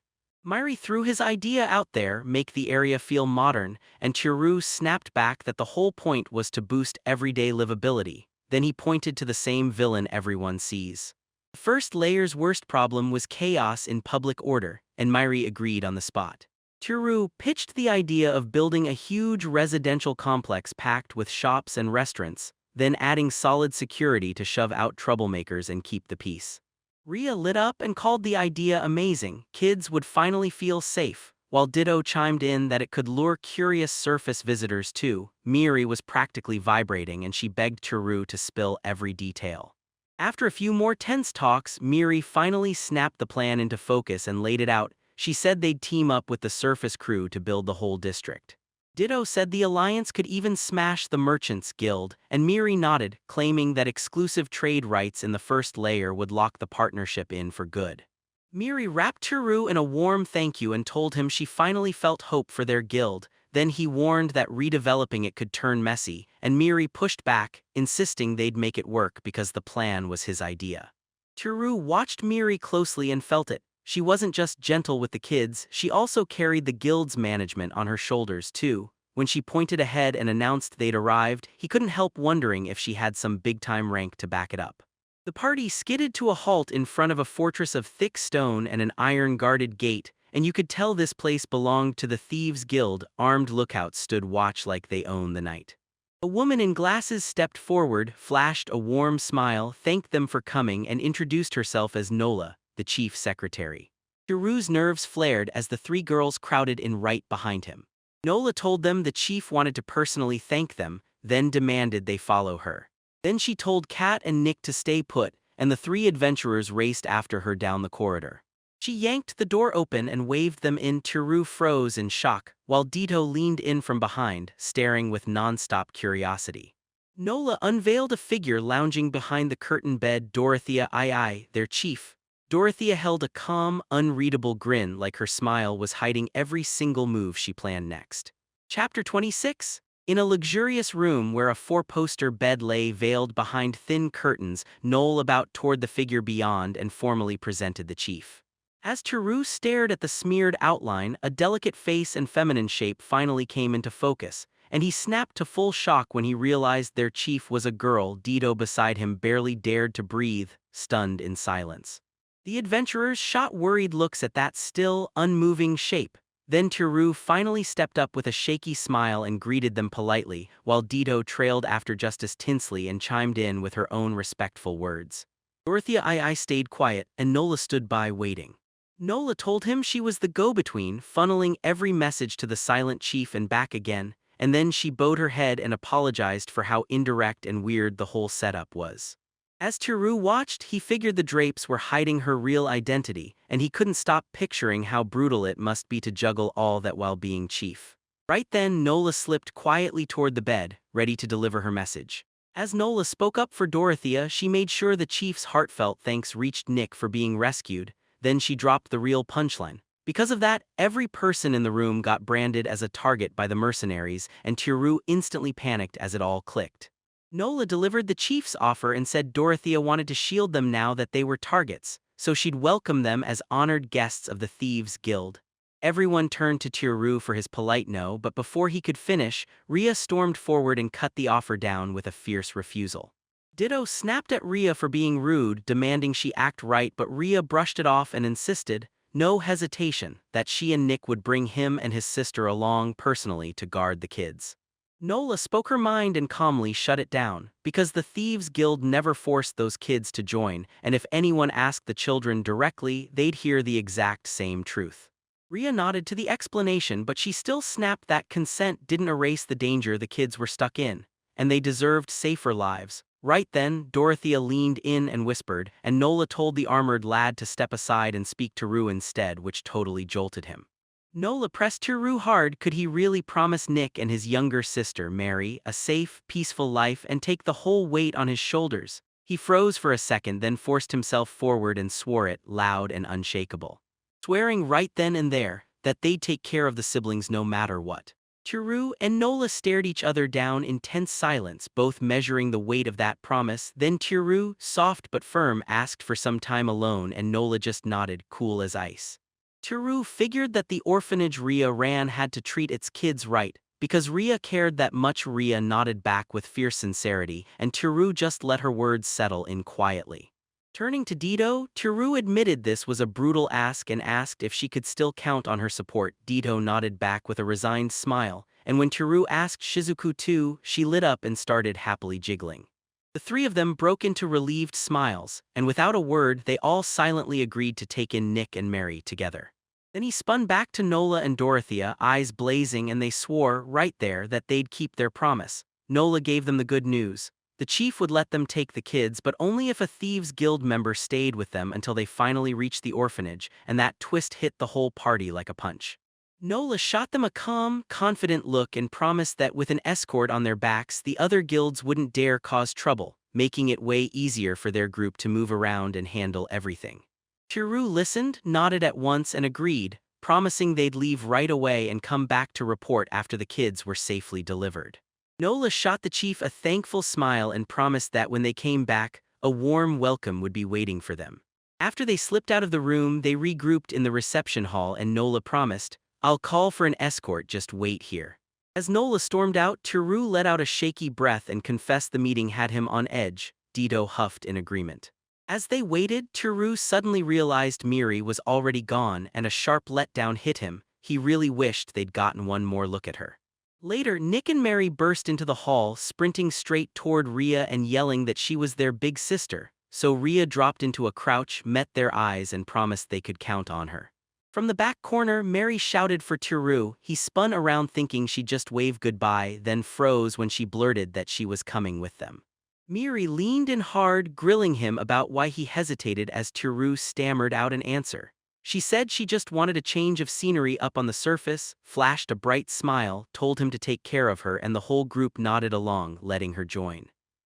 Speaker 1: Miri threw his idea out there, make the area feel modern, and Teru snapped back that the whole point was to boost everyday livability. Then he pointed to the same villain everyone sees. The first layer's worst problem was chaos in public order, and Miri agreed on the spot. Teru pitched the idea of building a huge residential complex packed with shops and restaurants, then adding solid security to shove out troublemakers and keep the peace. Ria lit up and called the idea amazing. Kids would finally feel safe, while Ditto chimed in that it could lure curious surface visitors too. Miri was practically vibrating and she begged Teru to spill every detail. After a few more tense talks, Miri finally snapped the plan into focus and laid it out. She said they'd team up with the surface crew to build the whole district. Ditto said the alliance could even smash the Merchants Guild, and Miri nodded, claiming that exclusive trade rights in the first layer would lock the partnership in for good. Miri wrapped Teru in a warm thank you and told him she finally felt hope for their guild. Then he warned that redeveloping it could turn messy, and Miri pushed back, insisting they'd make it work because the plan was his idea. Teru watched Miri closely and felt it. She wasn't just gentle with the kids, she also carried the guild's management on her shoulders too. When she pointed ahead and announced they'd arrived, he couldn't help wondering if she had some big-time rank to back it up. The party skidded to a halt in front of a fortress of thick stone and an iron-guarded gate, and you could tell this place belonged to the Thieves' Guild. Armed lookouts stood watch like they owned the night. A woman in glasses stepped forward, flashed a warm smile, thanked them for coming, and introduced herself as Nola, the chief secretary. Teru's nerves flared as the three girls crowded in right behind him. Nola told them the chief wanted to personally thank them, then demanded they follow her. Then she told Kat and Nick to stay put, and the three adventurers raced after her down the corridor. She yanked the door open and waved them in. Teru froze in shock, while Ditto leaned in from behind, staring with non-stop curiosity. Nola unveiled a figure lounging behind the curtain bed. Dorothea II, their chief. Dorothea held a calm, unreadable grin like her smile was hiding every single move she planned next. Chapter 26. In a luxurious room where a four-poster bed lay veiled behind thin curtains, Noel bowed toward the figure beyond and formally presented the chief. As Teru stared at the smeared outline, a delicate face and feminine shape finally came into focus, and he snapped to full shock when he realized their chief was a girl. Ditto beside him barely dared to breathe, stunned in silence. The adventurers shot worried looks at that still, unmoving shape. Then Teru finally stepped up with a shaky smile and greeted them politely, while Ditto trailed after Justice Tinsley and chimed in with her own respectful words. Dorothea II stayed quiet, and Nola stood by waiting. Nola told him she was the go-between, funneling every message to the silent chief and back again, and then she bowed her head and apologized for how indirect and weird the whole setup was. As Teru watched, he figured the drapes were hiding her real identity, and he couldn't stop picturing how brutal it must be to juggle all that while being chief. Right then, Nola slipped quietly toward the bed, ready to deliver her message. As Nola spoke up for Dorothea, she made sure the chief's heartfelt thanks reached Nick for being rescued. Then she dropped the real punchline. Because of that, every person in the room got branded as a target by the mercenaries, and Teru instantly panicked as it all clicked. Nola delivered the chief's offer and said Dorothea wanted to shield them now that they were targets, so she'd welcome them as honored guests of the Thieves' Guild. Everyone turned to Teru for his polite no, but before he could finish, Ria stormed forward and cut the offer down with a fierce refusal. Ditto snapped at Ria for being rude, demanding she act right, but Ria brushed it off and insisted, no hesitation, that she and Nick would bring him and his sister along personally to guard the kids. Nola spoke her mind and calmly shut it down, because the Thieves' Guild never forced those kids to join, and if anyone asked the children directly, they'd hear the exact same truth. Ria nodded to the explanation, but she still snapped that consent didn't erase the danger the kids were stuck in, and they deserved safer lives. Right then, Dorothea leaned in and whispered, and Nola told the armored lad to step aside and speak to Rue instead, which totally jolted him. Nola pressed Rue hard. Could he really promise Nick and his younger sister, Mary, a safe, peaceful life and take the whole weight on his shoulders? He froze for a second, then forced himself forward and swore it, loud and unshakable. Swearing right then and there that they'd take care of the siblings no matter what. Tiru and Nola stared each other down in tense silence, both measuring the weight of that promise. Then Tiru, soft but firm, asked for some time alone, and Nola just nodded, cool as ice. Tiru figured that the orphanage Ria ran had to treat its kids right, because Ria cared that much. Ria nodded back with fierce sincerity, and Tiru just let her words settle in quietly. Turning to Dito, Tiru admitted this was a brutal ask and asked if she could still count on her support. Dito nodded back with a resigned smile, and when Tiru asked Shizuku too, she lit up and started happily jiggling. The three of them broke into relieved smiles, and without a word they all silently agreed to take in Nick and Mary together. Then he spun back to Nola and Dorothea, eyes blazing, and they swore, right there, that they'd keep their promise. Nola gave them the good news. The chief would let them take the kids, but only if a Thieves Guild member stayed with them until they finally reached the orphanage, and that twist hit the whole party like a punch. Nola shot them a calm, confident look and promised that with an escort on their backs, the other guilds wouldn't dare cause trouble, making it way easier for their group to move around and handle everything. Tiru listened, nodded at once, and agreed, promising they'd leave right away and come back to report after the kids were safely delivered. Nola shot the chief a thankful smile and promised that when they came back, a warm welcome would be waiting for them. After they slipped out of the room, they regrouped in the reception hall, and Nola promised, "I'll call for an escort, just wait here." As Nola stormed out, Tiru let out a shaky breath and confessed the meeting had him on edge. Dito huffed in agreement. As they waited, Tiru suddenly realized Miri was already gone, and a sharp letdown hit him. He really wished they'd gotten one more look at her. Later, Nick and Mary burst into the hall, sprinting straight toward Ria and yelling that she was their big sister, so Ria dropped into a crouch, met their eyes, and promised they could count on her. From the back corner, Mary shouted for Tiru. He spun around thinking she'd just wave goodbye, then froze when she blurted that she was coming with them. Miri leaned in hard, grilling him about why he hesitated as Tiru stammered out an answer. She said she just wanted a change of scenery up on the surface, flashed a bright smile, told him to take care of her, and the whole group nodded along, letting her join.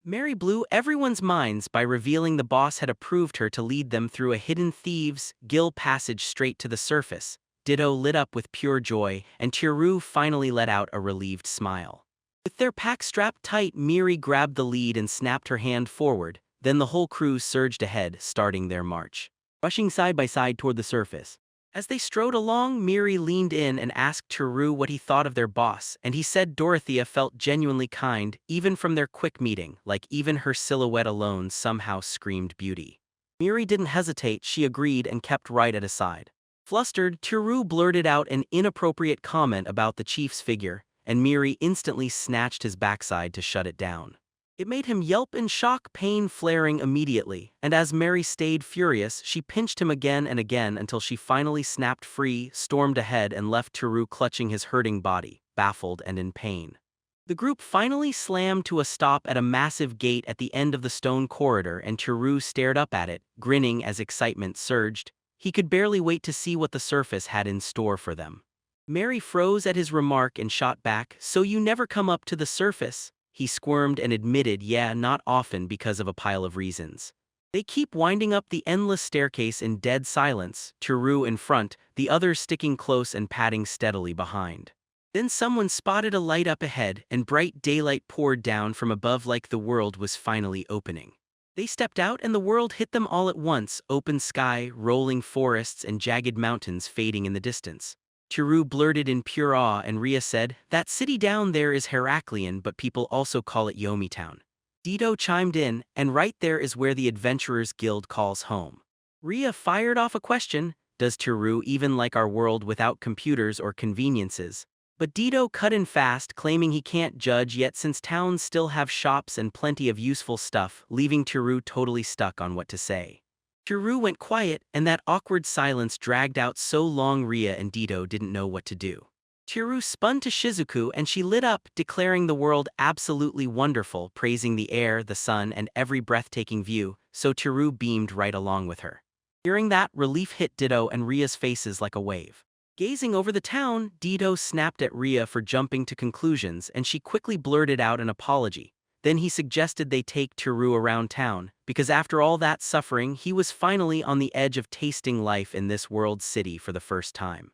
Speaker 1: Mary blew everyone's minds by revealing the boss had approved her to lead them through a hidden Thieves Guild passage straight to the surface. Ditto lit up with pure joy, and Tiru finally let out a relieved smile. With their pack strapped tight, Miri grabbed the lead and snapped her hand forward, then the whole crew surged ahead, starting their march, rushing side by side toward the surface. As they strode along, Miri leaned in and asked Tiru what he thought of their boss, and he said Dorothea felt genuinely kind, even from their quick meeting, like even her silhouette alone somehow screamed beauty. Miri didn't hesitate, she agreed and kept right at his side. Flustered, Tiru blurted out an inappropriate comment about the chief's figure, and Miri instantly snatched his backside to shut it down. It made him yelp in shock, pain flaring immediately, and as Mary stayed furious, she pinched him again and again until she finally snapped free, stormed ahead, and left Tiru clutching his hurting body, baffled and in pain. The group finally slammed to a stop at a massive gate at the end of the stone corridor, and Tiru stared up at it, grinning as excitement surged. He could barely wait to see what the surface had in store for them. Mary froze at his remark and shot back, "So you never come up to the surface?" He squirmed and admitted, "Yeah, not often because of a pile of reasons." They keep winding up the endless staircase in dead silence, Tiru in front, the others sticking close and padding steadily behind. Then someone spotted a light up ahead, and bright daylight poured down from above like the world was finally opening. They stepped out and the world hit them all at once, open sky, rolling forests, and jagged mountains fading in the distance. Tiru blurted in pure awe, and Ria said, "That city down there is Heraklion, but people also call it Yomitown." Dito chimed in, "And right there is where the Adventurers Guild calls home." Ria fired off a question, "Does Tiru even like our world without computers or conveniences?" But Dito cut in fast, claiming he can't judge yet since towns still have shops and plenty of useful stuff, leaving Tiru totally stuck on what to say. Tiru went quiet, and that awkward silence dragged out so long Ria and Dito didn't know what to do. Chiru spun to Shizuku and she lit up, declaring the world absolutely wonderful, praising the air, the sun, and every breathtaking view, so Chiru beamed right along with her. Hearing that, relief hit Ditto and Ria's faces like a wave. Gazing over the town, Ditto snapped at Ria for jumping to conclusions and she quickly blurted out an apology. Then he suggested they take Chiru around town, because after all that suffering he was finally on the edge of tasting life in this world's city for the first time.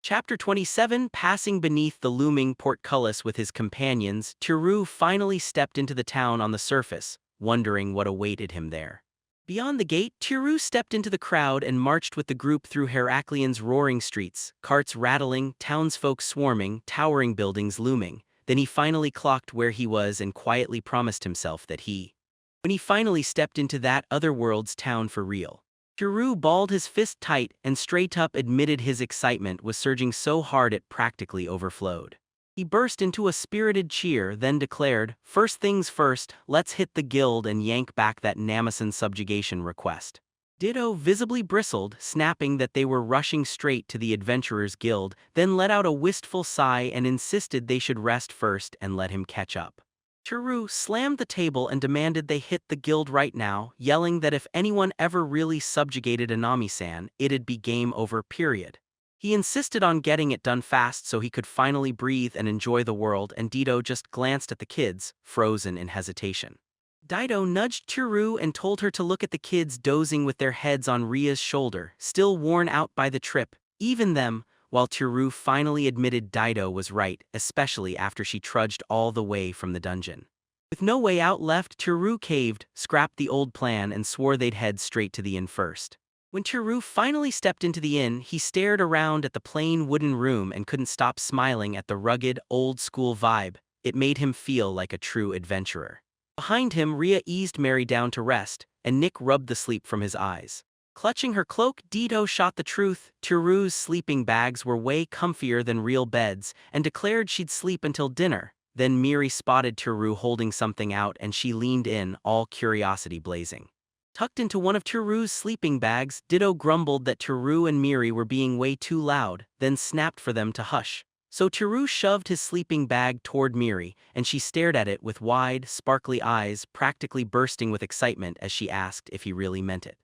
Speaker 1: Chapter 27, Passing beneath the looming portcullis with his companions, Chiru finally stepped into the town on the surface, wondering what awaited him there. Beyond the gate, Chiru stepped into the crowd and marched with the group through Herakleon's roaring streets, carts rattling, townsfolk swarming, towering buildings looming. Then he finally clocked where he was and quietly promised himself that when he finally stepped into that other world's town for real. Chiru balled his fist tight and straight up admitted his excitement was surging so hard it practically overflowed. He burst into a spirited cheer, then declared, "First things first, let's hit the guild and yank back that Namison subjugation request." Ditto visibly bristled, snapping that they were rushing straight to the Adventurers Guild, then let out a wistful sigh and insisted they should rest first and let him catch up. Chiru slammed the table and demanded they hit the guild right now, yelling that if anyone ever really subjugated Anami-san, it'd be game over, period. He insisted on getting it done fast so he could finally breathe and enjoy the world, and Ditto just glanced at the kids, frozen in hesitation. Ditto nudged Chiru and told her to look at the kids dozing with their heads on Ria's shoulder, still worn out by the trip, even them, while Chiru finally admitted Ditto was right, especially after she trudged all the way from the dungeon. With no way out left, Chiru caved, scrapped the old plan and swore they'd head straight to the inn first. When Chiru finally stepped into the inn, he stared around at the plain wooden room and couldn't stop smiling at the rugged, old-school vibe. It made him feel like a true adventurer. Behind him, Ria eased Mary down to rest, and Nick rubbed the sleep from his eyes. Clutching her cloak, Ditto shot the truth. Chiru's sleeping bags were way comfier than real beds, and declared she'd sleep until dinner. Then Miri spotted Chiru holding something out and she leaned in, all curiosity blazing. Tucked into one of Chiru's sleeping bags, Ditto grumbled that Chiru and Miri were being way too loud, then snapped for them to hush. So Chiru shoved his sleeping bag toward Miri, and she stared at it with wide, sparkly eyes, practically bursting with excitement as she asked if he really meant it.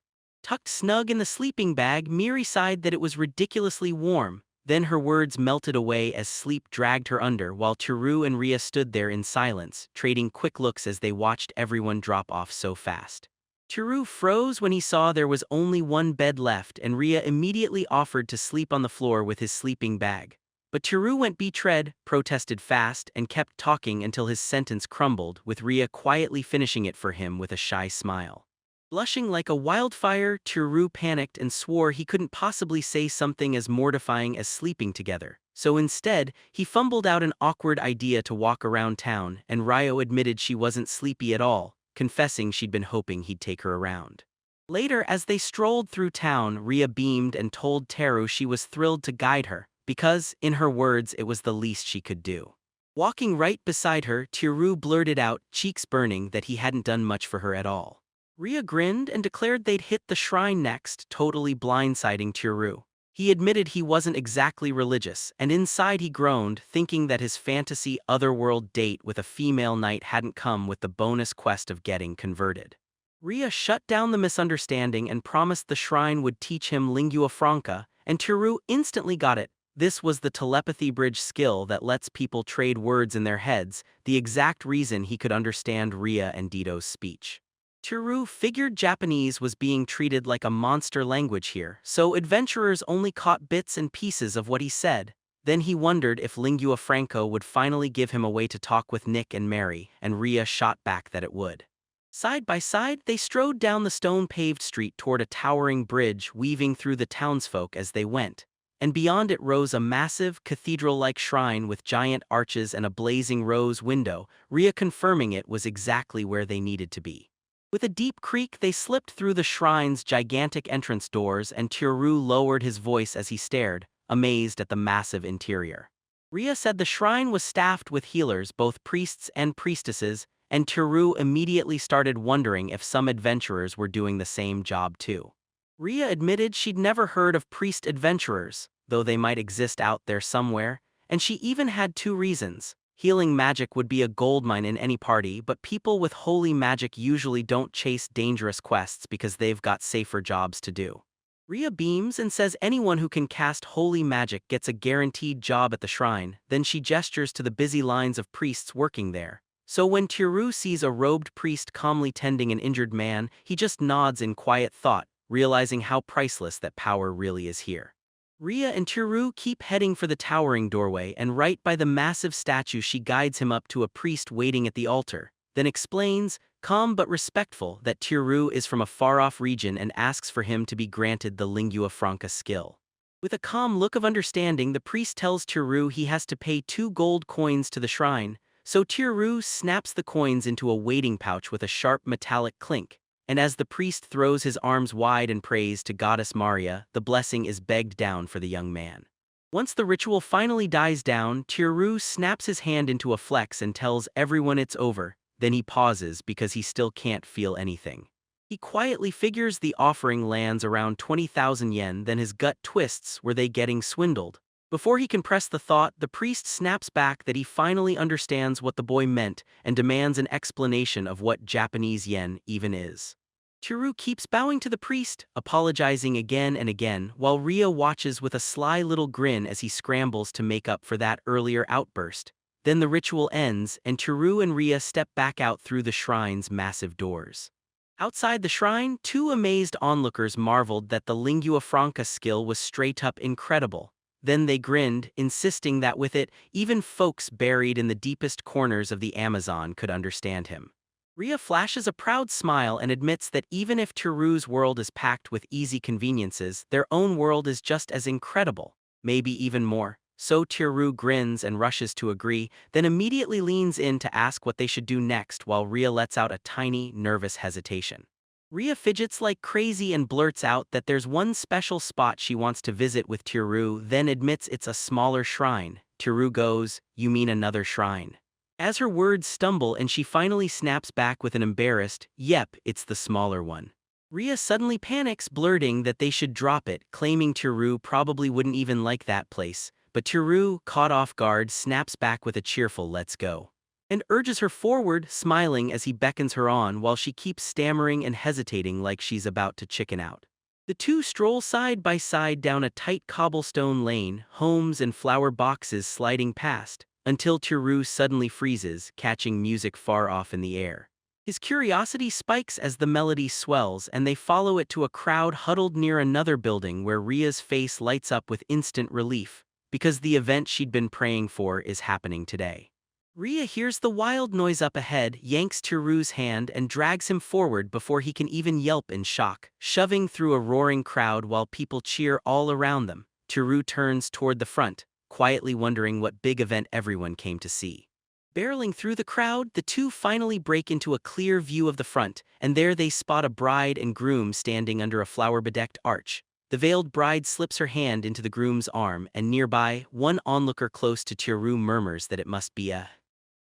Speaker 1: Tucked snug in the sleeping bag, Miri sighed that it was ridiculously warm. Then her words melted away as sleep dragged her under while Chiru and Ria stood there in silence, trading quick looks as they watched everyone drop off so fast. Chiru froze when he saw there was only one bed left, and Ria immediately offered to sleep on the floor with his sleeping bag. But Chiru went betread, protested fast, and kept talking until his sentence crumbled, with Ria quietly finishing it for him with a shy smile. Blushing like a wildfire, Chiru panicked and swore he couldn't possibly say something as mortifying as sleeping together. So instead, he fumbled out an awkward idea to walk around town, and Ryo admitted she wasn't sleepy at all, confessing she'd been hoping he'd take her around. Later, as they strolled through town, Ria beamed and told Teru she was thrilled to guide her, because, in her words, it was the least she could do. Walking right beside her, Teru blurted out, cheeks burning, that he hadn't done much for her at all. Ria grinned and declared they'd hit the shrine next, totally blindsiding Teru. He admitted he wasn't exactly religious, and inside he groaned, thinking that his fantasy otherworld date with a female knight hadn't come with the bonus quest of getting converted. Ria shut down the misunderstanding and promised the shrine would teach him lingua franca, and Teru instantly got it. This was the telepathy bridge skill that lets people trade words in their heads, the exact reason he could understand Ria and Ditto's speech. Teru figured Japanese was being treated like a monster language here, so adventurers only caught bits and pieces of what he said. Then he wondered if lingua franca would finally give him a way to talk with Nick and Mary, and Ria shot back that it would. Side by side, they strode down the stone-paved street toward a towering bridge weaving through the townsfolk as they went, and beyond it rose a massive, cathedral-like shrine with giant arches and a blazing rose window, Ria confirming it was exactly where they needed to be. With a deep creak, they slipped through the shrine's gigantic entrance doors, and Teru lowered his voice as he stared, amazed at the massive interior. Ria said the shrine was staffed with healers, both priests and priestesses, and Teru immediately started wondering if some adventurers were doing the same job too. Ria admitted she'd never heard of priest adventurers, though they might exist out there somewhere, And she even had two reasons. Healing magic would be a goldmine in any party, but people with holy magic usually don't chase dangerous quests because they've got safer jobs to do. Ria beams and says anyone who can cast holy magic gets a guaranteed job at the shrine, then she gestures to the busy lines of priests working there. So when Tiru sees a robed priest calmly tending an injured man, he just nods in quiet thought, realizing how priceless that power really is here. Ria and Tiru keep heading for the towering doorway, and right by the massive statue she guides him up to a priest waiting at the altar, then explains, calm but respectful, that Tiru is from a far-off region and asks for him to be granted the lingua franca skill. With a calm look of understanding, the priest tells Tiru he has to pay 2 gold coins to the shrine, so Tiru snaps the coins into a waiting pouch with a sharp metallic clink. And as the priest throws his arms wide in praise to Goddess Maria, the blessing is begged down for the young man. Once the ritual finally dies down, Tiru snaps his hand into a flex and tells everyone it's over, then he pauses because he still can't feel anything. He quietly figures the offering lands around 20,000 yen, then his gut twists. Were they getting swindled? Before he can press the thought, the priest snaps back that he finally understands what the boy meant and demands an explanation of what Japanese yen even is. Tiru keeps bowing to the priest, apologizing again and again, while Ria watches with a sly little grin as he scrambles to make up for that earlier outburst. Then the ritual ends, and Tiru and Ria step back out through the shrine's massive doors. Outside the shrine, 2 amazed onlookers marveled that the lingua franca skill was straight-up incredible. Then they grinned, insisting that with it, even folks buried in the deepest corners of the Amazon could understand him. Ria flashes a proud smile and admits that even if Tiru's world is packed with easy conveniences, their own world is just as incredible, maybe even more. So Tiru grins and rushes to agree, then immediately leans in to ask what they should do next while Ria lets out a tiny, nervous hesitation. Ria fidgets like crazy and blurts out that there's one special spot she wants to visit with Tiru, then admits it's a smaller shrine. Tiru goes, "You mean another shrine?" As her words stumble and she finally snaps back with an embarrassed, "Yep, it's the smaller one." Ria suddenly panics, blurting that they should drop it, claiming Tiru probably wouldn't even like that place. But Tiru, caught off guard, snaps back with a cheerful "let's go," and urges her forward, smiling as he beckons her on while she keeps stammering and hesitating like she's about to chicken out. The two stroll side by side down a tight cobblestone lane, homes and flower boxes sliding past, until Tiru suddenly freezes, catching music far off in the air. His curiosity spikes as the melody swells, and they follow it to a crowd huddled near another building where Ria's face lights up with instant relief, because the event she'd been praying for is happening today. Ria hears the wild noise up ahead, yanks Tiru's hand and drags him forward before he can even yelp in shock, shoving through a roaring crowd while people cheer all around them. Tiru turns toward the front, quietly wondering what big event everyone came to see. Barreling through the crowd, the two finally break into a clear view of the front, and there they spot a bride and groom standing under a flower-bedecked arch. The veiled bride slips her hand into the groom's arm, and nearby, one onlooker close to Tiru murmurs that it must be a.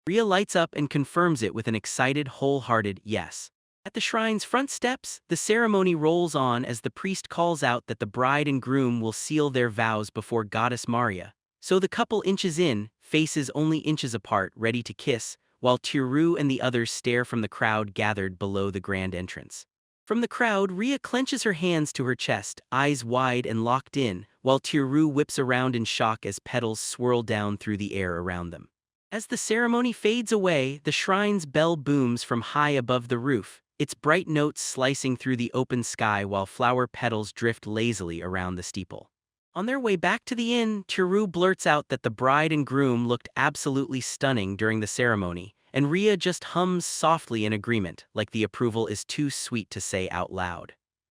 Speaker 1: Ria lights up and confirms it with an excited, wholehearted yes. At the shrine's front steps, the ceremony rolls on as the priest calls out that the bride and groom will seal their vows before Goddess Maria. So the couple inches in, faces only inches apart, ready to kiss, while Tiru and the others stare from the crowd gathered below the grand entrance. From the crowd, Ria clenches her hands to her chest, eyes wide and locked in, while Tiru whips around in shock as petals swirl down through the air around them. As the ceremony fades away, the shrine's bell booms from high above the roof, its bright notes slicing through the open sky while flower petals drift lazily around the steeple. On their way back to the inn, Tiru blurts out that the bride and groom looked absolutely stunning during the ceremony, and Ria just hums softly in agreement, like the approval is too sweet to say out loud.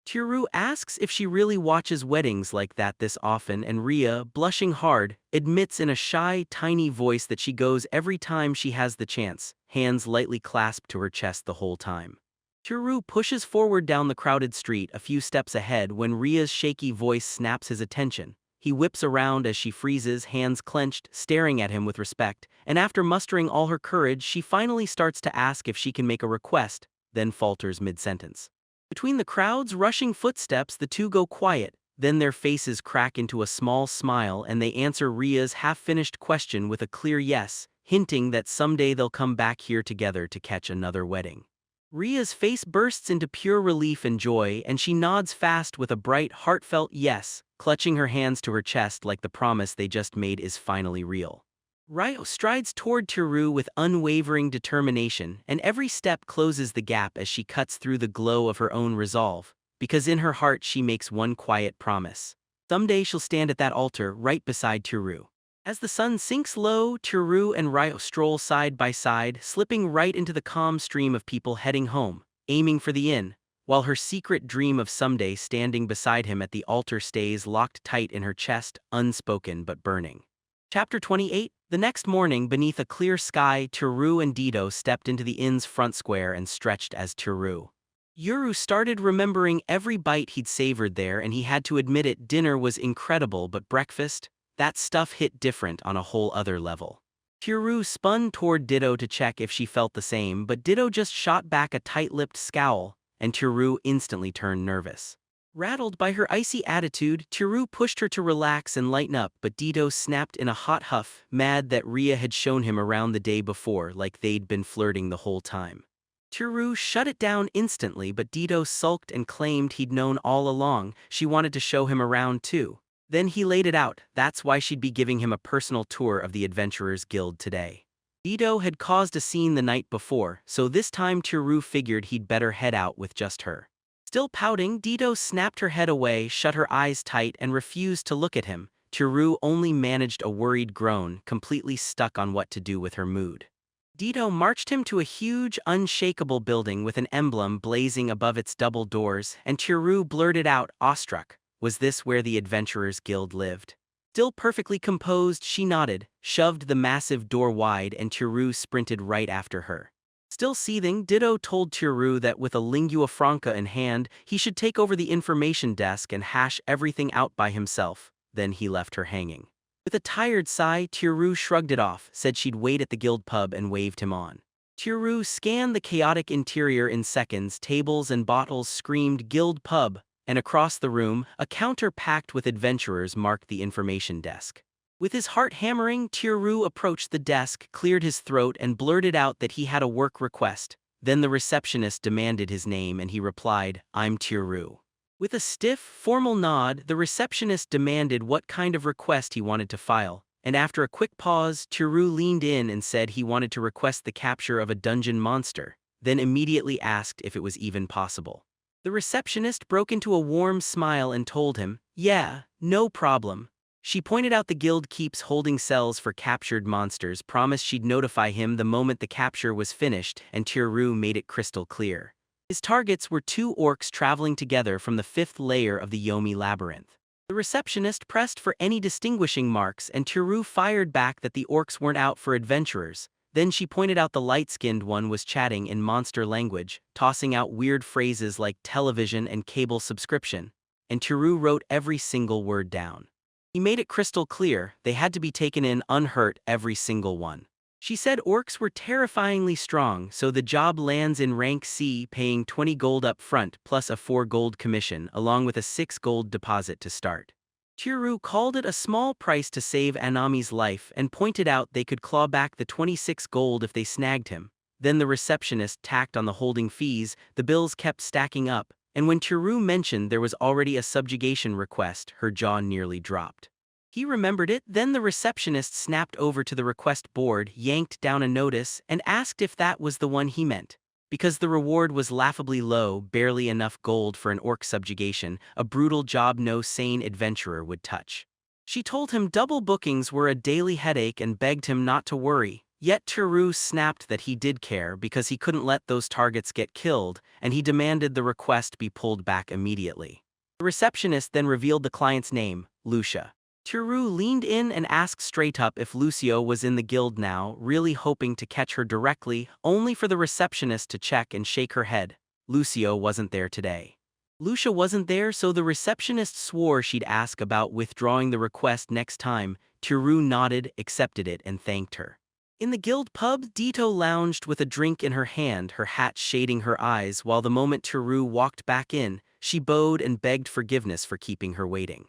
Speaker 1: Tiru asks if she really watches weddings like that this often, and Ria, blushing hard, admits in a shy, tiny voice that she goes every time she has the chance, hands lightly clasped to her chest the whole time. Tiru pushes forward down the crowded street a few steps ahead when Ria's shaky voice snaps his attention. He whips around as she freezes, hands clenched, staring at him with respect, and after mustering all her courage, she finally starts to ask if she can make a request, then falters mid-sentence. Between the crowd's rushing footsteps, the two go quiet, Then their faces crack into a small smile and they answer Ria's half-finished question with a clear yes, hinting that someday they'll come back here together to catch another wedding. Ria's face bursts into pure relief and joy, and she nods fast with a bright, heartfelt yes, clutching her hands to her chest like the promise they just made is finally real. Ryo strides toward Teru with unwavering determination, and every step closes the gap as she cuts through the glow of her own resolve, because in her heart she makes one quiet promise. Someday she'll stand at that altar right beside Teru. As the sun sinks low, Teru and Ryo stroll side by side, slipping right into the calm stream of people heading home, aiming for the inn, while her secret dream of someday standing beside him at the altar stays locked tight in her chest, unspoken but burning. Chapter 28. The next morning, beneath a clear sky, Teru and Dido stepped into the inn's front square and stretched as Teru. Yuru started remembering every bite he'd savored there, and he had to admit it, dinner was incredible, but breakfast? That stuff hit different on a whole other level. Teru spun toward Dido to check if she felt the same, but Dido just shot back a tight-lipped scowl, and Teru instantly turned nervous. Rattled by her icy attitude, Teru pushed her to relax and lighten up, but Dido snapped in a hot huff, mad that Ria had shown him around the day before like they'd been flirting the whole time. Teru shut it down instantly, but Dido sulked and claimed he'd known all along. She wanted to show him around too. Then he laid it out, that's why she'd be giving him a personal tour of the Adventurers Guild today. Dido had caused a scene the night before, so this time Teru figured he'd better head out with just her. Still pouting, Dido snapped her head away, shut her eyes tight, and refused to look at him. Teru only managed a worried groan, completely stuck on what to do with her mood. Dido marched him to a huge, unshakable building with an emblem blazing above its double doors, and Teru blurted out, awestruck, was this where the Adventurers Guild lived? Still perfectly composed, she nodded, shoved the massive door wide, and Teru sprinted right after her. Still seething, Dido told Teru that with a lingua franca in hand, he should take over the information desk and hash everything out by himself. Then he left her hanging. With a tired sigh, Teru shrugged it off, said she'd wait at the guild pub, and waved him on. Teru scanned the chaotic interior in seconds. Tables and bottles screamed guild pub, and across the room, a counter packed with adventurers marked the information desk. With his heart hammering, Teru approached the desk, cleared his throat, and blurted out that he had a work request. Then the receptionist demanded his name, and he replied, I'm Teru. With a stiff, formal nod, the receptionist demanded what kind of request he wanted to file, and after a quick pause, Teru leaned in and said he wanted to request the capture of a dungeon monster, then immediately asked if it was even possible. The receptionist broke into a warm smile and told him, yeah, no problem. She pointed out the guild keeps holding cells for captured monsters, promised she'd notify him the moment the capture was finished, and Teru made it crystal clear. His targets were 2 orcs traveling together from the 5th layer of the Yomi labyrinth. The receptionist pressed for any distinguishing marks, and Teru fired back that the orcs weren't out for adventurers. Then she pointed out the light-skinned one was chatting in monster language, tossing out weird phrases like television and cable subscription, and Teru wrote every single word down. He made it crystal clear, they had to be taken in unhurt, every single one. She said orcs were terrifyingly strong, so the job lands in rank C, paying 20 gold up front plus a 4 gold commission, along with a 6 gold deposit to start. Teru called it a small price to save Anami's life and pointed out they could claw back the 26 gold if they snagged him. Then the receptionist tacked on the holding fees. The bills kept stacking up, and when Teru mentioned there was already a subjugation request, her jaw nearly dropped. He remembered it. Then the receptionist snapped over to the request board, yanked down a notice, and asked if that was the one he meant. Because the reward was laughably low, barely enough gold for an orc subjugation, a brutal job no sane adventurer would touch. She told him double bookings were a daily headache and begged him not to worry. Yet Teru snapped that he did care because he couldn't let those targets get killed, and he demanded the request be pulled back immediately. The receptionist then revealed the client's name, Lucia. Teru leaned in and asked straight up if Lucio was in the guild now, really hoping to catch her directly, only for the receptionist to check and shake her head. Lucio wasn't there today. Lucia wasn't there, so the receptionist swore she'd ask about withdrawing the request next time. Teru nodded, accepted it, and thanked her. In the guild pub, Dido lounged with a drink in her hand, her hat shading her eyes, while the moment Teru walked back in, she bowed and begged forgiveness for keeping her waiting.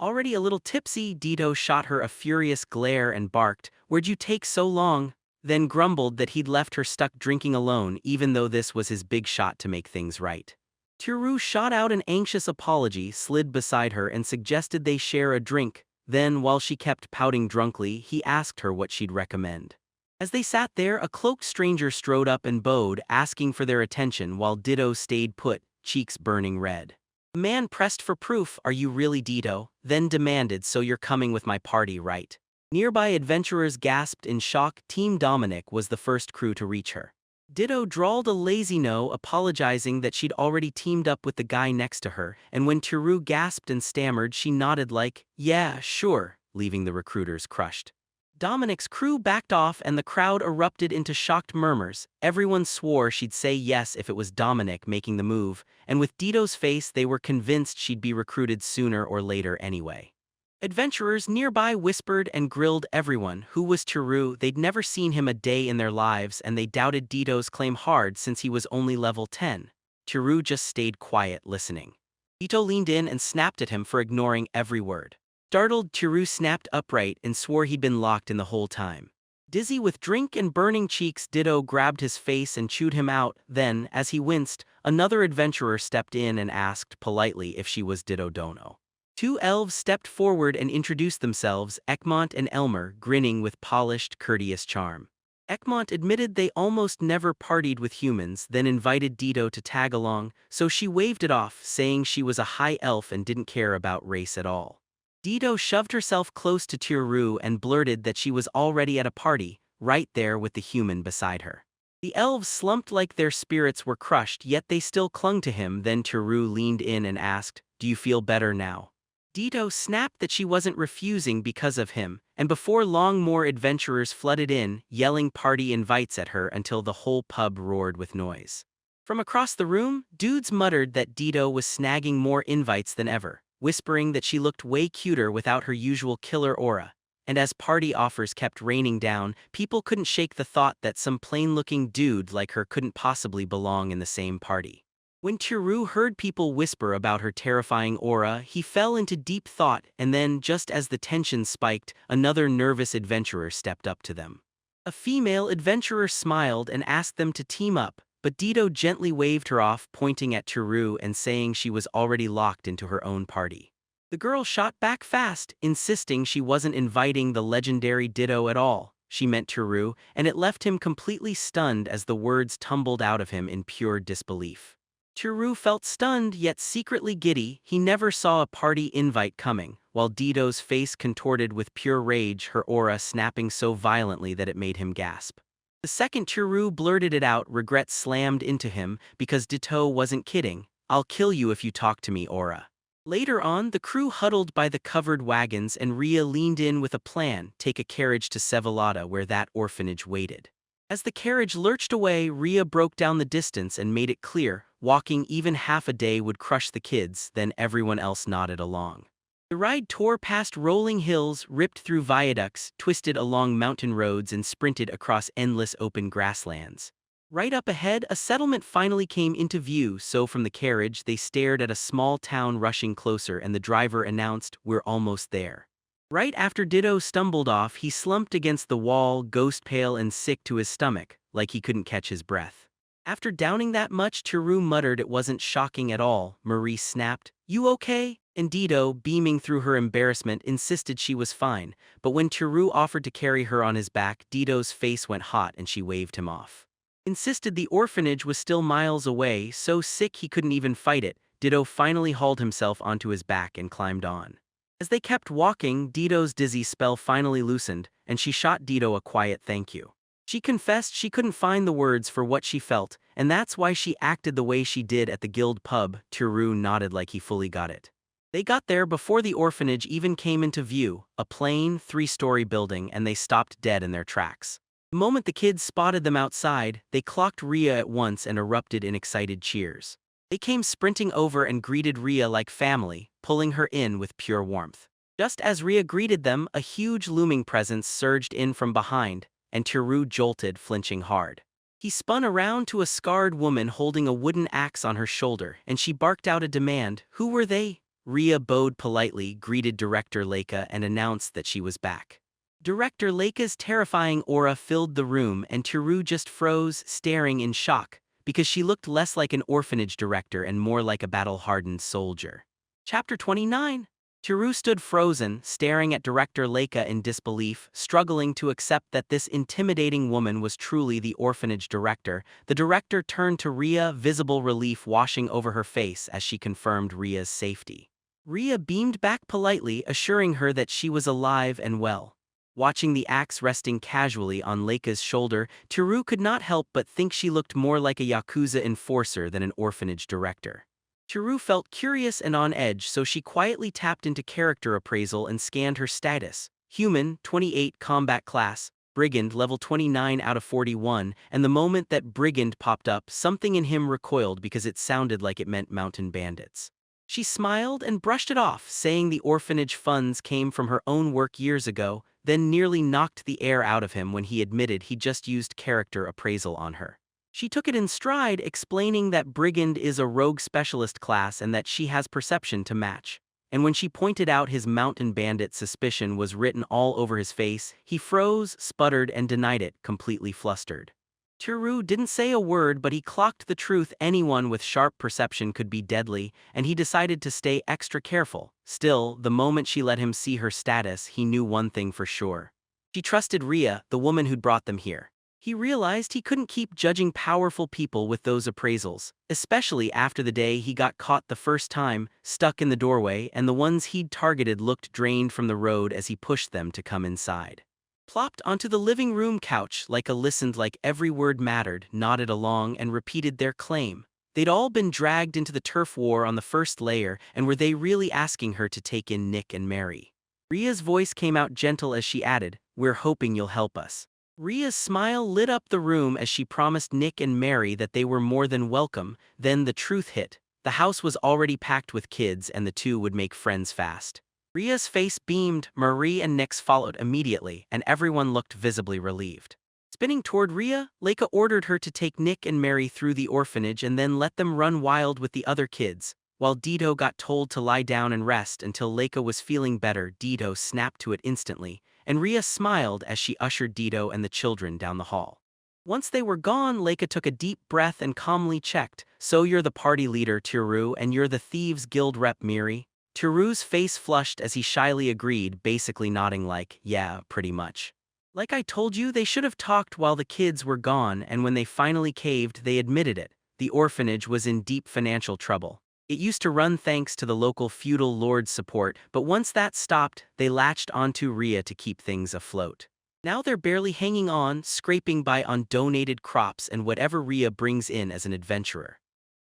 Speaker 1: Already a little tipsy, Dito shot her a furious glare and barked, "Where'd you take so long?" Then grumbled that he'd left her stuck drinking alone even though this was his big shot to make things right. Tiru shot out an anxious apology, slid beside her and suggested they share a drink. Then, while she kept pouting drunkly, he asked her what she'd recommend. As they sat there, a cloaked stranger strode up and bowed, asking for their attention while Ditto stayed put, cheeks burning red. The man pressed for proof, "Are you really Ditto?" Then demanded, "So you're coming with my party, right?" Nearby adventurers gasped in shock. Team Dominic was the first crew to reach her. Ditto drawled a lazy no, apologizing that she'd already teamed up with the guy next to her, and when Tiru gasped and stammered, she nodded like, "Yeah, sure," leaving the recruiters crushed. Dominic's crew backed off and the crowd erupted into shocked murmurs. Everyone swore she'd say yes if it was Dominic making the move, and with Ditto's face they were convinced she'd be recruited sooner or later anyway. Adventurers nearby whispered and grilled everyone who was Tiru. They'd never seen him a day in their lives and they doubted Ditto's claim hard since he was only level 10. Tiru just stayed quiet, listening. Ditto leaned in and snapped at him for ignoring every word. Startled, Tiru snapped upright and swore he'd been locked in the whole time. Dizzy with drink and burning cheeks, Ditto grabbed his face and chewed him out. Then, as he winced, another adventurer stepped in and asked politely if she was Ditto Dono. Two elves stepped forward and introduced themselves, Ekmont and Elmer, grinning with polished, courteous charm. Ekmont admitted they almost never partied with humans, then invited Ditto to tag along, so she waved it off, saying she was a high elf and didn't care about race at all. Ditto shoved herself close to Tiru and blurted that she was already at a party, right there with the human beside her. The elves slumped like their spirits were crushed, yet they still clung to him. Then Tiru leaned in and asked, "Do you feel better now?" Ditto snapped that she wasn't refusing because of him, and before long more adventurers flooded in, yelling party invites at her until the whole pub roared with noise. From across the room, dudes muttered that Ditto was snagging more invites than ever, whispering that she looked way cuter without her usual killer aura. And as party offers kept raining down, people couldn't shake the thought that some plain-looking dude like her couldn't possibly belong in the same party. When Tiru heard people whisper about her terrifying aura, he fell into deep thought, and then, just as the tension spiked, another nervous adventurer stepped up to them. A female adventurer smiled and asked them to team up, but Ditto gently waved her off, pointing at Tiru and saying she was already locked into her own party. The girl shot back fast, insisting she wasn't inviting the legendary Ditto at all. She meant Tiru, and it left him completely stunned as the words tumbled out of him in pure disbelief. Tiru felt stunned yet secretly giddy. He never saw a party invite coming, while Ditto's face contorted with pure rage, her aura snapping so violently that it made him gasp. The second Tiru blurted it out, regret slammed into him because Ditto wasn't kidding. "I'll kill you if you talk to me, aura." Later on, the crew huddled by the covered wagons and Ria leaned in with a plan: take a carriage to Sevillada where that orphanage waited. As the carriage lurched away, Ria broke down the distance and made it clear, walking even half a day would crush the kids. Then everyone else nodded along. The ride tore past rolling hills, ripped through viaducts, twisted along mountain roads and sprinted across endless open grasslands. Right up ahead, a settlement finally came into view, so from the carriage they stared at a small town rushing closer and the driver announced, "We're almost there." Right after Ditto stumbled off, he slumped against the wall, ghost pale and sick to his stomach, like he couldn't catch his breath. After downing that much, Tiru muttered it wasn't shocking at all. Marie snapped, "You okay?" And Ditto, beaming through her embarrassment, insisted she was fine, but when Tiru offered to carry her on his back, Ditto's face went hot and she waved him off. Insisted the orphanage was still miles away, so sick he couldn't even fight it. Ditto finally hauled himself onto his back and climbed on. As they kept walking, Ditto's dizzy spell finally loosened, and she shot Ditto a quiet thank you. She confessed she couldn't find the words for what she felt, and that's why she acted the way she did at the guild pub. Tiru nodded like he fully got it. They got there before the orphanage even came into view, a plain, 3-story building, and they stopped dead in their tracks. The moment the kids spotted them outside, they clocked Ria at once and erupted in excited cheers. They came sprinting over and greeted Ria like family, pulling her in with pure warmth. Just as Ria greeted them, a huge looming presence surged in from behind, and Tiru jolted, flinching hard. He spun around to a scarred woman holding a wooden axe on her shoulder, and she barked out a demand. Who were they? Ria bowed politely, greeted Director Leica, and announced that she was back. Director Leica's terrifying aura filled the room, and Teru just froze, staring in shock, because she looked less like an orphanage director and more like a battle-hardened soldier. Chapter 29. Teru stood frozen, staring at Director Leica in disbelief, struggling to accept that this intimidating woman was truly the orphanage director. The director turned to Ria, visible relief washing over her face as she confirmed Ria's safety. Ria beamed back politely, assuring her that she was alive and well. Watching the axe resting casually on Leica's shoulder, Teru could not help but think she looked more like a Yakuza enforcer than an orphanage director. Teru felt curious and on edge, so she quietly tapped into character appraisal and scanned her status. Human, 28 combat class, Brigand level 29 out of 41, and the moment that Brigand popped up, something in him recoiled because it sounded like it meant mountain bandits. She smiled and brushed it off, saying the orphanage funds came from her own work years ago, then nearly knocked the air out of him when he admitted he just used character appraisal on her. She took it in stride, explaining that Brigand is a rogue specialist class and that she has perception to match. And when she pointed out his mountain bandit suspicion was written all over his face, he froze, sputtered, and denied it, completely flustered. Teru didn't say a word, but he clocked the truth. Anyone with sharp perception could be deadly, and he decided to stay extra careful. Still, the moment she let him see her status, he knew one thing for sure. She trusted Ria, the woman who'd brought them here. He realized he couldn't keep judging powerful people with those appraisals, especially after the day he got caught the first time, stuck in the doorway, and the ones he'd targeted looked drained from the road as he pushed them to come inside. Plopped onto the living room couch, Leica listened like every word mattered, nodded along, and repeated their claim. They'd all been dragged into the turf war on the first layer, and were they really asking her to take in Nick and Mary? Ria's voice came out gentle as she added, "We're hoping you'll help us." Ria's smile lit up the room as she promised Nick and Mary that they were more than welcome. Then the truth hit. The house was already packed with kids, and the two would make friends fast. Ria's face beamed, Marie and Nick's followed immediately, and everyone looked visibly relieved. Spinning toward Ria, Leica ordered her to take Nick and Mary through the orphanage and then let them run wild with the other kids. While Dito got told to lie down and rest until Leica was feeling better, Dito snapped to it instantly, and Ria smiled as she ushered Dito and the children down the hall. Once they were gone, Leica took a deep breath and calmly checked, "So you're the party leader, Teru, and you're the Thieves Guild rep, Miri?" Teru's face flushed as he shyly agreed, basically nodding like, "Yeah, pretty much. Like I told you, they should have talked while the kids were gone, and when they finally caved, they admitted it. The orphanage was in deep financial trouble. It used to run thanks to the local feudal lord's support, but once that stopped, they latched onto Ria to keep things afloat. Now they're barely hanging on, scraping by on donated crops and whatever Ria brings in as an adventurer."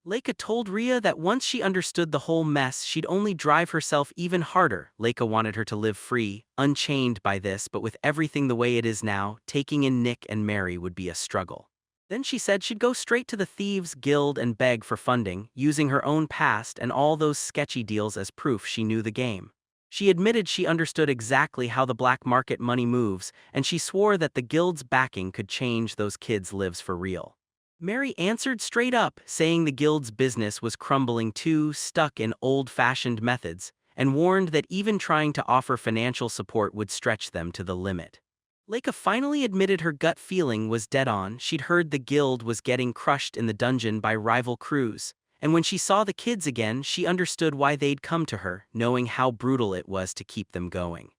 Speaker 1: Leica told Ria that once she understood the whole mess, she'd only drive herself even harder. Leica wanted her to live free, unchained by this, but with everything the way it is now, taking in Nick and Mary would be a struggle. Then she said she'd go straight to the Thieves Guild and beg for funding, using her own past and all those sketchy deals as proof she knew the game. She admitted she understood exactly how the black market money moves, and she swore that the guild's backing could change those kids' lives for real. Mary answered straight up, saying the guild's business was crumbling too, stuck in old-fashioned methods, and warned that even trying to offer financial support would stretch them to the limit. Leica finally admitted her gut feeling was dead on. She'd heard the guild was getting crushed in the dungeon by rival crews, and when she saw the kids again, she understood why they'd come to her, knowing how brutal it was to keep them going.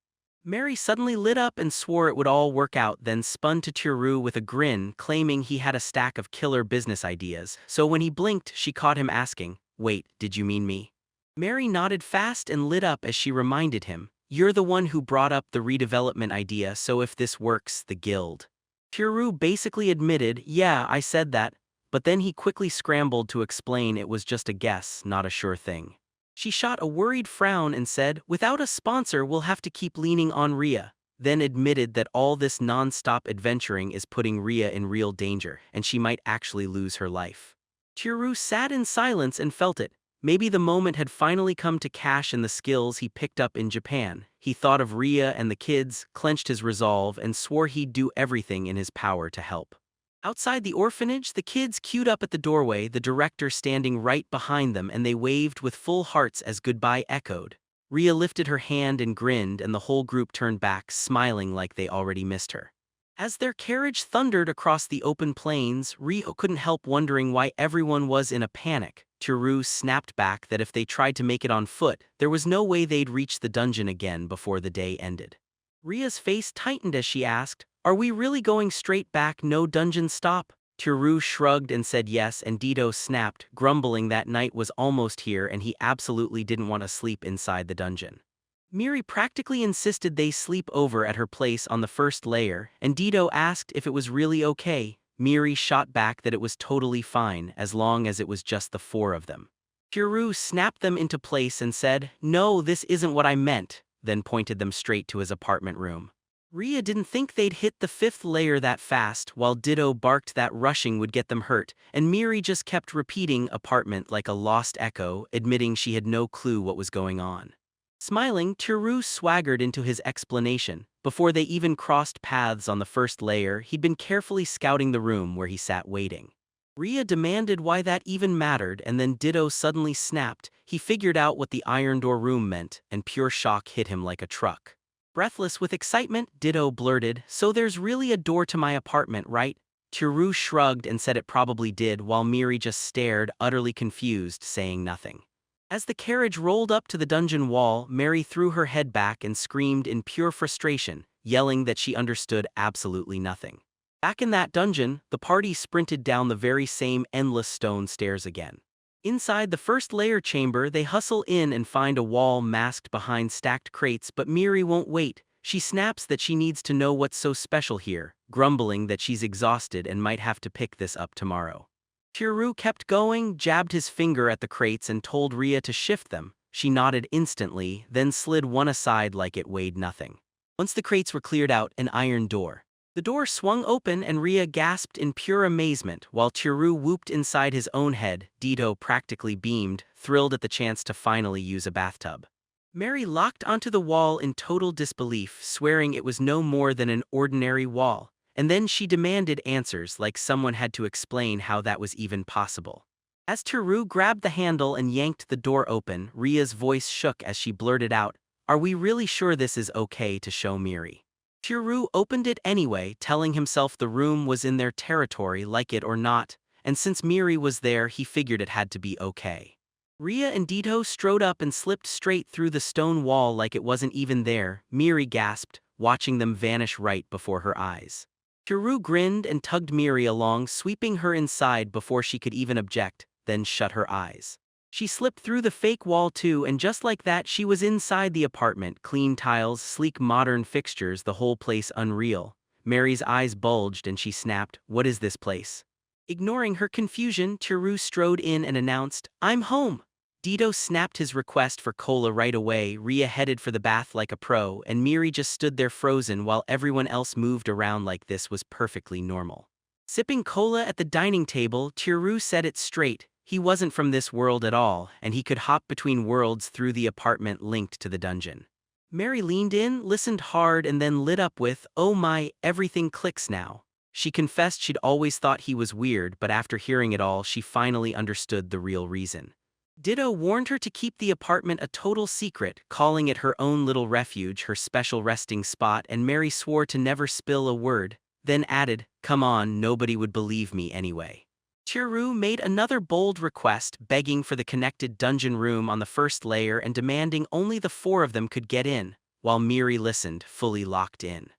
Speaker 1: Mary suddenly lit up and swore it would all work out, then spun to Teru with a grin, claiming he had a stack of killer business ideas, so when he blinked, she caught him asking, "Wait, did you mean me?" Mary nodded fast and lit up as she reminded him, "You're the one who brought up the redevelopment idea, so if this works, the guild." Teru basically admitted, "Yeah, I said that," but then he quickly scrambled to explain it was just a guess, not a sure thing. She shot a worried frown and said, "Without a sponsor, we'll have to keep leaning on Ria," then admitted that all this non-stop adventuring is putting Ria in real danger, and she might actually lose her life. Teru sat in silence and felt it. Maybe the moment had finally come to cash in the skills he picked up in Japan. He thought of Ria and the kids, clenched his resolve, and swore he'd do everything in his power to help. Outside the orphanage, the kids queued up at the doorway, the director standing right behind them, and they waved with full hearts as goodbye echoed. Ria lifted her hand and grinned, and the whole group turned back, smiling like they already missed her. As their carriage thundered across the open plains, Rio couldn't help wondering why everyone was in a panic. Tiru snapped back that if they tried to make it on foot, there was no way they'd reach the dungeon again before the day ended. Ria's face tightened as she asked, "Are we really going straight back, no dungeon stop?" Tiru shrugged and said yes, and Dido snapped, grumbling that night was almost here and he absolutely didn't want to sleep inside the dungeon. Miri practically insisted they sleep over at her place on the first layer, and Dido asked if it was really okay. Miri shot back that it was totally fine as long as it was just the four of them. Tiru snapped them into place and said, "No, this isn't what I meant," then pointed them straight to his apartment room. Ria didn't think they'd hit the fifth layer that fast, while Dido barked that rushing would get them hurt, and Miri just kept repeating apartment like a lost echo, admitting she had no clue what was going on. Smiling, Tiru swaggered into his explanation. Before they even crossed paths on the first layer, he'd been carefully scouting the room where he sat waiting. Ria demanded why that even mattered, and then Ditto suddenly snapped. He figured out what the iron door room meant, and pure shock hit him like a truck. Breathless with excitement, Ditto blurted, "So there's really a door to my apartment, right?" Tiru shrugged and said it probably did, while Miri just stared, utterly confused, saying nothing. As the carriage rolled up to the dungeon wall, Mary threw her head back and screamed in pure frustration, yelling that she understood absolutely nothing. Back in that dungeon, the party sprinted down the very same endless stone stairs again. Inside the first layer chamber, they hustle in and find a wall masked behind stacked crates, but Miri won't wait. She snaps that she needs to know what's so special here, grumbling that she's exhausted and might have to pick this up tomorrow. Tiru kept going, jabbed his finger at the crates and told Ria to shift them. She nodded instantly, then slid one aside like it weighed nothing. Once the crates were cleared out, an iron door. The door swung open and Ria gasped in pure amazement, while Tiru whooped inside his own head. Dido practically beamed, thrilled at the chance to finally use a bathtub. Mary locked onto the wall in total disbelief, swearing it was no more than an ordinary wall. And then she demanded answers, like someone had to explain how that was even possible. As Tiru grabbed the handle and yanked the door open, Ria's voice shook as she blurted out, "Are we really sure this is okay to show Miri?" Tiru opened it anyway, telling himself the room was in their territory, like it or not, and since Miri was there, he figured it had to be okay. Ria and Dito strode up and slipped straight through the stone wall like it wasn't even there. Miri gasped, watching them vanish right before her eyes. Tiru grinned and tugged Miri along, sweeping her inside before she could even object, then shut her eyes. She slipped through the fake wall too, and just like that she was inside the apartment. Clean tiles, sleek modern fixtures, the whole place unreal. Mary's eyes bulged and she snapped, "What is this place?" Ignoring her confusion, Tiru strode in and announced, "I'm home." Dito snapped his request for cola right away. Ria headed for the bath like a pro, and Miri just stood there frozen while everyone else moved around like this was perfectly normal. Sipping cola at the dining table, Tiru said it straight. He wasn't from this world at all, and he could hop between worlds through the apartment linked to the dungeon. Mary leaned in, listened hard, and then lit up with, "Oh my, everything clicks now." She confessed she'd always thought he was weird, but after hearing it all, she finally understood the real reason. Ditto warned her to keep the apartment a total secret, calling it her own little refuge, her special resting spot, and Mary swore to never spill a word, then added, "Come on, nobody would believe me anyway." Tiru made another bold request, begging for the connected dungeon room on the first layer and demanding only the four of them could get in, while Miri listened, fully locked in.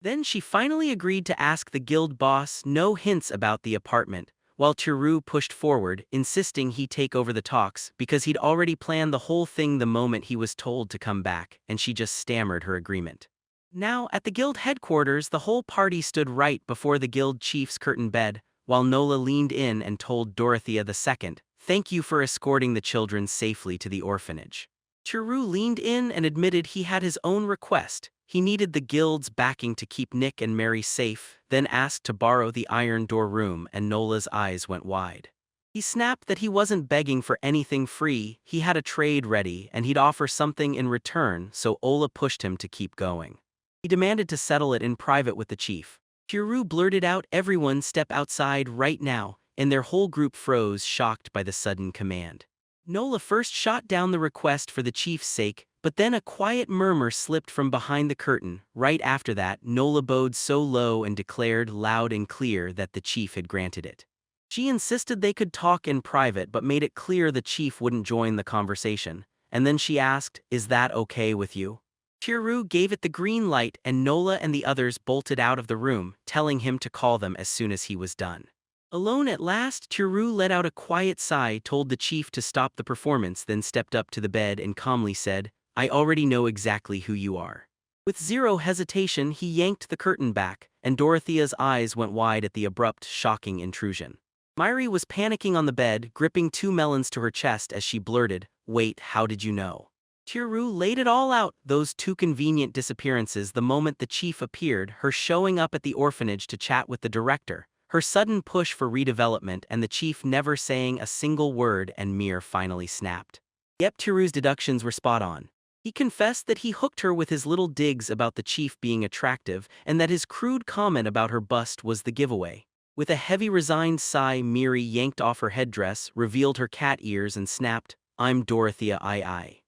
Speaker 1: Then she finally agreed to ask the guild boss no hints about the apartment, while Tiru pushed forward, insisting he take over the talks because he'd already planned the whole thing the moment he was told to come back, and she just stammered her agreement. Now, at the guild headquarters, the whole party stood right before the guild chief's curtain bed, while Nola leaned in and told Dorothea II, "Thank you for escorting the children safely to the orphanage." Tiru leaned in and admitted he had his own request. He needed the guild's backing to keep Nick and Mary safe, then asked to borrow the iron door room, and Nola's eyes went wide. He snapped that he wasn't begging for anything free, he had a trade ready and he'd offer something in return, so Ola pushed him to keep going. He demanded to settle it in private with the chief. Chiru blurted out, "Everyone step outside right now," and their whole group froze, shocked by the sudden command. Nola first shot down the request for the chief's sake, but then a quiet murmur slipped from behind the curtain. Right after that, Nola bowed so low and declared loud and clear that the chief had granted it. She insisted they could talk in private but made it clear the chief wouldn't join the conversation, and then she asked, "Is that okay with you?" Chiru gave it the green light and Nola and the others bolted out of the room, telling him to call them as soon as he was done. Alone at last, Chiru let out a quiet sigh, told the chief to stop the performance, then stepped up to the bed and calmly said, "I already know exactly who you are." With zero hesitation, he yanked the curtain back, and Dorothea's eyes went wide at the abrupt, shocking intrusion. Myri was panicking on the bed, gripping two melons to her chest as she blurted, "Wait, how did you know?" Chiru laid it all out, those two convenient disappearances the moment the chief appeared, her showing up at the orphanage to chat with the director, her sudden push for redevelopment and the chief never saying a single word, and Mir finally snapped. Yep, Chiru's deductions were spot on. He confessed that he hooked her with his little digs about the chief being attractive and that his crude comment about her bust was the giveaway. With a heavy resigned sigh, Miri yanked off her headdress, revealed her cat ears and snapped, "I'm Dorothea I."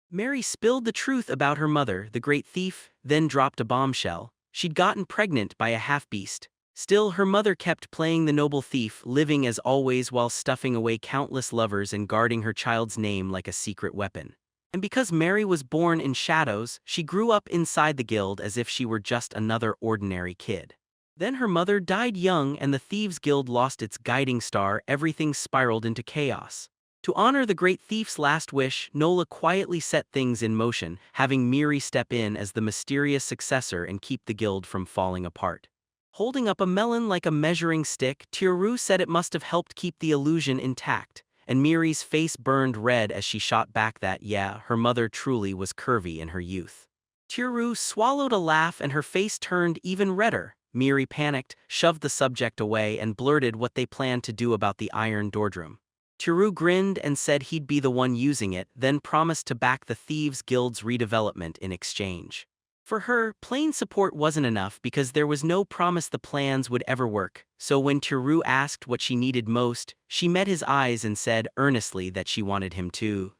Speaker 1: Mary spilled the truth about her mother, the great thief, then dropped a bombshell. She'd gotten pregnant by a half-beast. Still, her mother kept playing the noble thief, living as always while stuffing away countless lovers and guarding her child's name like a secret weapon. And because Mary was born in shadows, she grew up inside the guild as if she were just another ordinary kid. Then her mother died young and the Thieves' Guild lost its guiding star, everything spiraled into chaos. To honor the great thief's last wish, Nola quietly set things in motion, having Miri step in as the mysterious successor and keep the guild from falling apart. Holding up a melon like a measuring stick, Chiru said it must have helped keep the illusion intact, and Miri's face burned red as she shot back that, yeah, her mother truly was curvy in her youth. Chiru swallowed a laugh and her face turned even redder. Miri panicked, shoved the subject away and blurted what they planned to do about the iron doordrum. Chiru grinned and said he'd be the one using it, then promised to back the Thieves' Guild's redevelopment in exchange. For her, plain support wasn't enough because there was no promise the plans would ever work, so when Chiru asked what she needed most, she met his eyes and said earnestly that she wanted him to.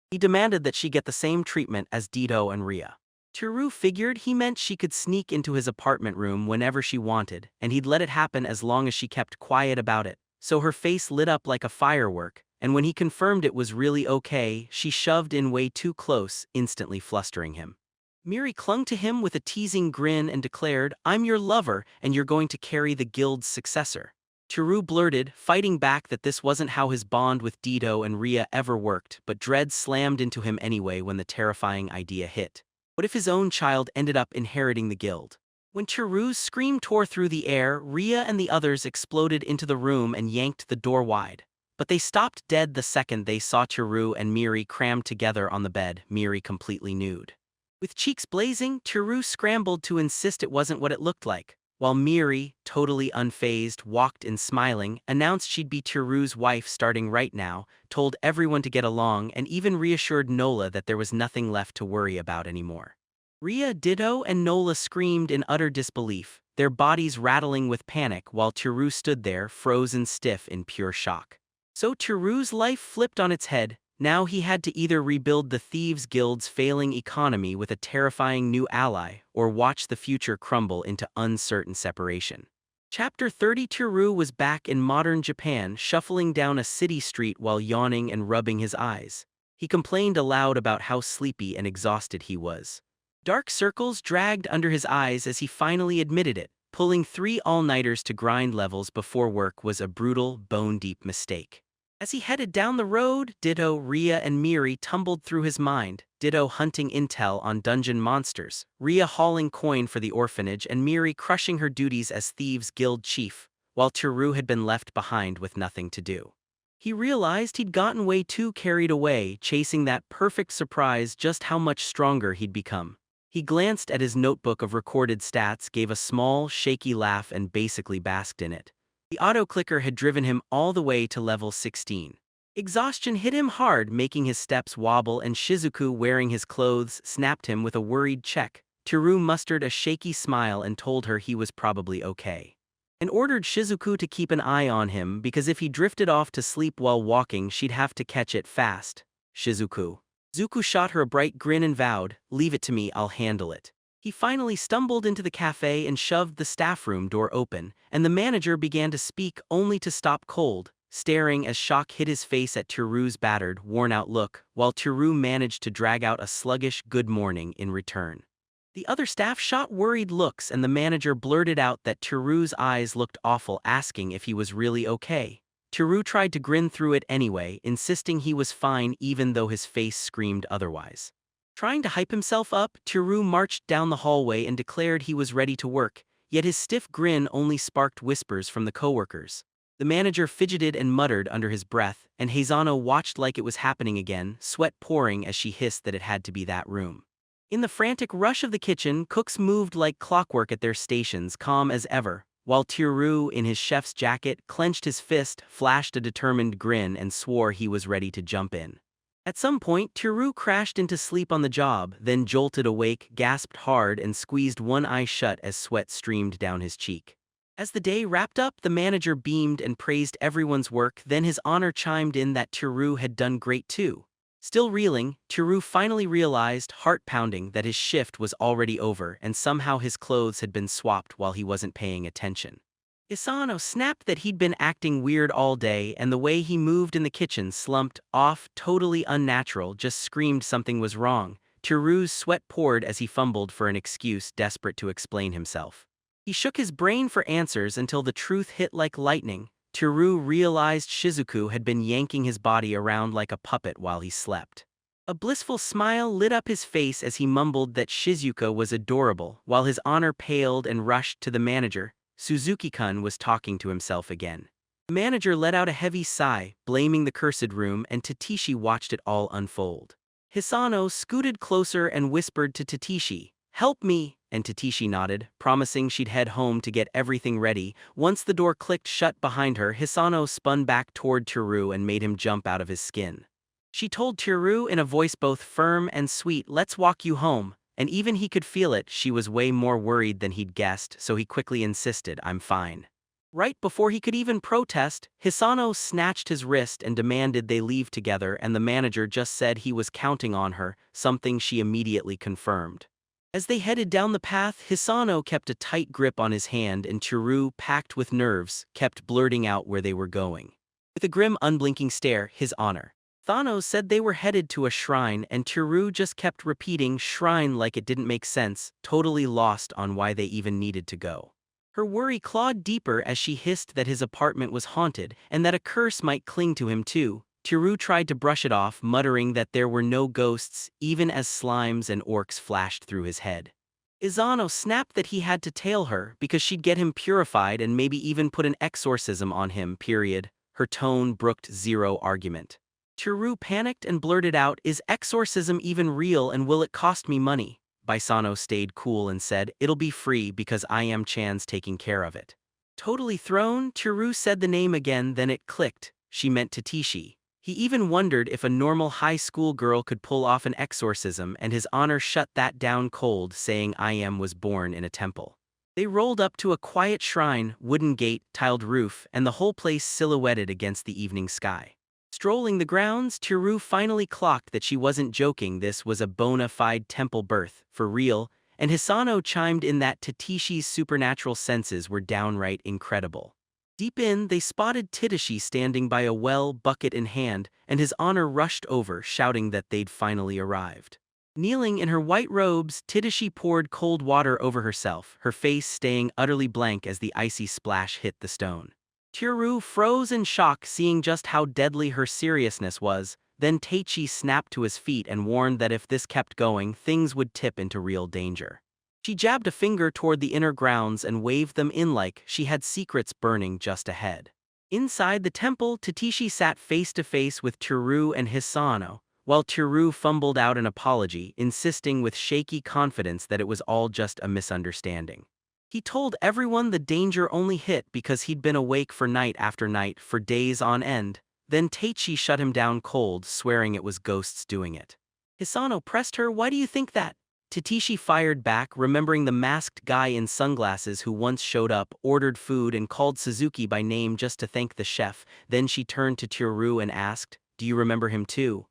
Speaker 1: He demanded that she get the same treatment as Dito and Ria. Chiru figured he meant she could sneak into his apartment room whenever she wanted, and he'd let it happen as long as she kept quiet about it. So her face lit up like a firework, and when he confirmed it was really okay, she shoved in way too close, instantly flustering him. Miri clung to him with a teasing grin and declared, "I'm your lover, and you're going to carry the guild's successor." Chiru blurted, fighting back that this wasn't how his bond with Dito and Ria ever worked, but dread slammed into him anyway when the terrifying idea hit. What if his own child ended up inheriting the guild? When Chiru's scream tore through the air, Ria and the others exploded into the room and yanked the door wide. But they stopped dead the second they saw Chiru and Miri crammed together on the bed, Miri completely nude. With cheeks blazing, Chiru scrambled to insist it wasn't what it looked like, while Miri, totally unfazed, walked in smiling, announced she'd be Chiru's wife starting right now, told everyone to get along and even reassured Nola that there was nothing left to worry about anymore. Ria, Ditto, and Nola screamed in utter disbelief, their bodies rattling with panic while Chiru stood there, frozen stiff in pure shock. So Chiru's life flipped on its head. Now he had to either rebuild the Thieves' Guild's failing economy with a terrifying new ally, or watch the future crumble into uncertain separation. Chapter 30. Chiru was back in modern Japan, shuffling down a city street while yawning and rubbing his eyes. He complained aloud about how sleepy and exhausted he was. Dark circles dragged under his eyes as he finally admitted it. Pulling 3 all-nighters to grind levels before work was a brutal, bone-deep mistake. As he headed down the road, Ditto, Ria, and Miri tumbled through his mind, Ditto hunting intel on dungeon monsters, Ria hauling coin for the orphanage, and Miri crushing her duties as Thieves' Guild chief, while Chiru had been left behind with nothing to do. He realized he'd gotten way too carried away, chasing that perfect surprise just how much stronger he'd become. He glanced at his notebook of recorded stats, gave a small, shaky laugh and basically basked in it. The auto-clicker had driven him all the way to level 16. Exhaustion hit him hard, making his steps wobble, and Shizuku, wearing his clothes, snapped him with a worried check, Teru mustered a shaky smile and told her he was probably okay, and ordered Shizuku to keep an eye on him because if he drifted off to sleep while walking she'd have to catch it fast. Shizuku. Zuku shot her a bright grin and vowed, "Leave it to me, I'll handle it." He finally stumbled into the cafe and shoved the staff room door open, and the manager began to speak only to stop cold, staring as shock hit his face at Teru's battered, worn-out look, while Teru managed to drag out a sluggish "good morning" in return. The other staff shot worried looks and the manager blurted out that Teru's eyes looked awful, asking if he was really okay. Teru tried to grin through it anyway, insisting he was fine even though his face screamed otherwise. Trying to hype himself up, Teru marched down the hallway and declared he was ready to work, yet his stiff grin only sparked whispers from the coworkers. The manager fidgeted and muttered under his breath, and Heizano watched like it was happening again, sweat pouring as she hissed that it had to be that room. In the frantic rush of the kitchen, cooks moved like clockwork at their stations, calm as ever, while Teru, in his chef's jacket, clenched his fist, flashed a determined grin and swore he was ready to jump in. At some point, Teru crashed into sleep on the job, then jolted awake, gasped hard and squeezed one eye shut as sweat streamed down his cheek. As the day wrapped up, the manager beamed and praised everyone's work, then his honor chimed in that Teru had done great too. Still reeling, Teru finally realized, heart-pounding, that his shift was already over and somehow his clothes had been swapped while he wasn't paying attention. Isano snapped that he'd been acting weird all day and the way he moved in the kitchen slumped, off, totally unnatural, just screamed something was wrong. Teru's sweat poured as he fumbled for an excuse, desperate to explain himself. He shook his brain for answers until the truth hit like lightning. Teru realized Shizuku had been yanking his body around like a puppet while he slept. A blissful smile lit up his face as he mumbled that Shizuka was adorable, while his honor paled and rushed to the manager. Suzuki-kun was talking to himself again. The manager let out a heavy sigh, blaming the cursed room, and Tatishi watched it all unfold. Hisano scooted closer and whispered to Tatishi, "Help me," and Tatishi nodded, promising she'd head home to get everything ready. Once the door clicked shut behind her, Hisano spun back toward Teru and made him jump out of his skin. She told Teru in a voice both firm and sweet, "Let's walk you home," and even he could feel it, she was way more worried than he'd guessed, so he quickly insisted, "I'm fine." Right before he could even protest, Hisano snatched his wrist and demanded they leave together, and the manager just said he was counting on her, something she immediately confirmed. As they headed down the path, Hisano kept a tight grip on his hand and Teru, packed with nerves, kept blurting out where they were going. With a grim, unblinking stare, "His honor." Thano said they were headed to a shrine and Teru just kept repeating "shrine" like it didn't make sense, totally lost on why they even needed to go. Her worry clawed deeper as she hissed that his apartment was haunted and that a curse might cling to him too. Teru tried to brush it off, muttering that there were no ghosts, even as slimes and orcs flashed through his head. Izano snapped that he had to tail her because she'd get him purified and maybe even put an exorcism on him, period. Her tone brooked zero argument. Teru panicked and blurted out, "Is exorcism even real and will it cost me money?" Baisano stayed cool and said, "It'll be free because I am Chan's taking care of it." Totally thrown, Teru said the name again, then it clicked. She meant Tatishi. He even wondered if a normal high school girl could pull off an exorcism, and his honor shut that down cold, saying I am was born in a temple. They rolled up to a quiet shrine, wooden gate, tiled roof, and the whole place silhouetted against the evening sky. Strolling the grounds, Teru finally clocked that she wasn't joking, this was a bona fide temple birth, for real, and Hisano chimed in that Tatishi's supernatural senses were downright incredible. Deep in, they spotted Tadashi standing by a well, bucket in hand, and his honor rushed over, shouting that they'd finally arrived. Kneeling in her white robes, Tadashi poured cold water over herself, her face staying utterly blank as the icy splash hit the stone. Teru froze in shock, seeing just how deadly her seriousness was. Then Taichi snapped to his feet and warned that if this kept going, things would tip into real danger. She jabbed a finger toward the inner grounds and waved them in like she had secrets burning just ahead. Inside the temple, Tatishi sat face to face with Teru and Hisano, while Teru fumbled out an apology, insisting with shaky confidence that it was all just a misunderstanding. He told everyone the danger only hit because he'd been awake for night after night for days on end. Then Taichi shut him down cold, swearing it was ghosts doing it. Hisano pressed her, "Why do you think that?" Tatishi fired back, remembering the masked guy in sunglasses who once showed up, ordered food, and called Suzuki by name just to thank the chef. Then she turned to Teru and asked, "Do you remember him too?"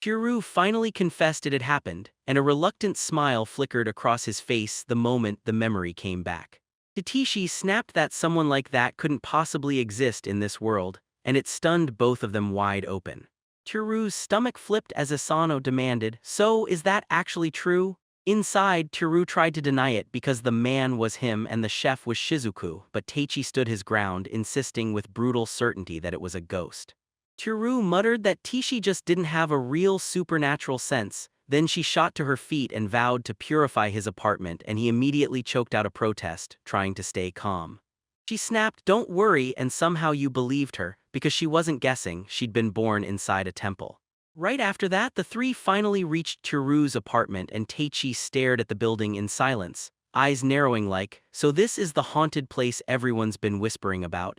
Speaker 1: Teru finally confessed it had happened, and a reluctant smile flickered across his face the moment the memory came back. Tatishi snapped that someone like that couldn't possibly exist in this world, and it stunned both of them wide open. Teru's stomach flipped as Asano demanded, "So, is that actually true?" Inside, Teru tried to deny it because the man was him and the chef was Shizuku, but Teichi stood his ground, insisting with brutal certainty that it was a ghost. Teru muttered that Teichi just didn't have a real supernatural sense. Then she shot to her feet and vowed to purify his apartment, and he immediately choked out a protest, trying to stay calm. She snapped, "Don't worry," and somehow you believed her, because she wasn't guessing, she'd been born inside a temple. Right after that, the three finally reached Teru's apartment and Teichi stared at the building in silence, eyes narrowing like, "So this is the haunted place everyone's been whispering about."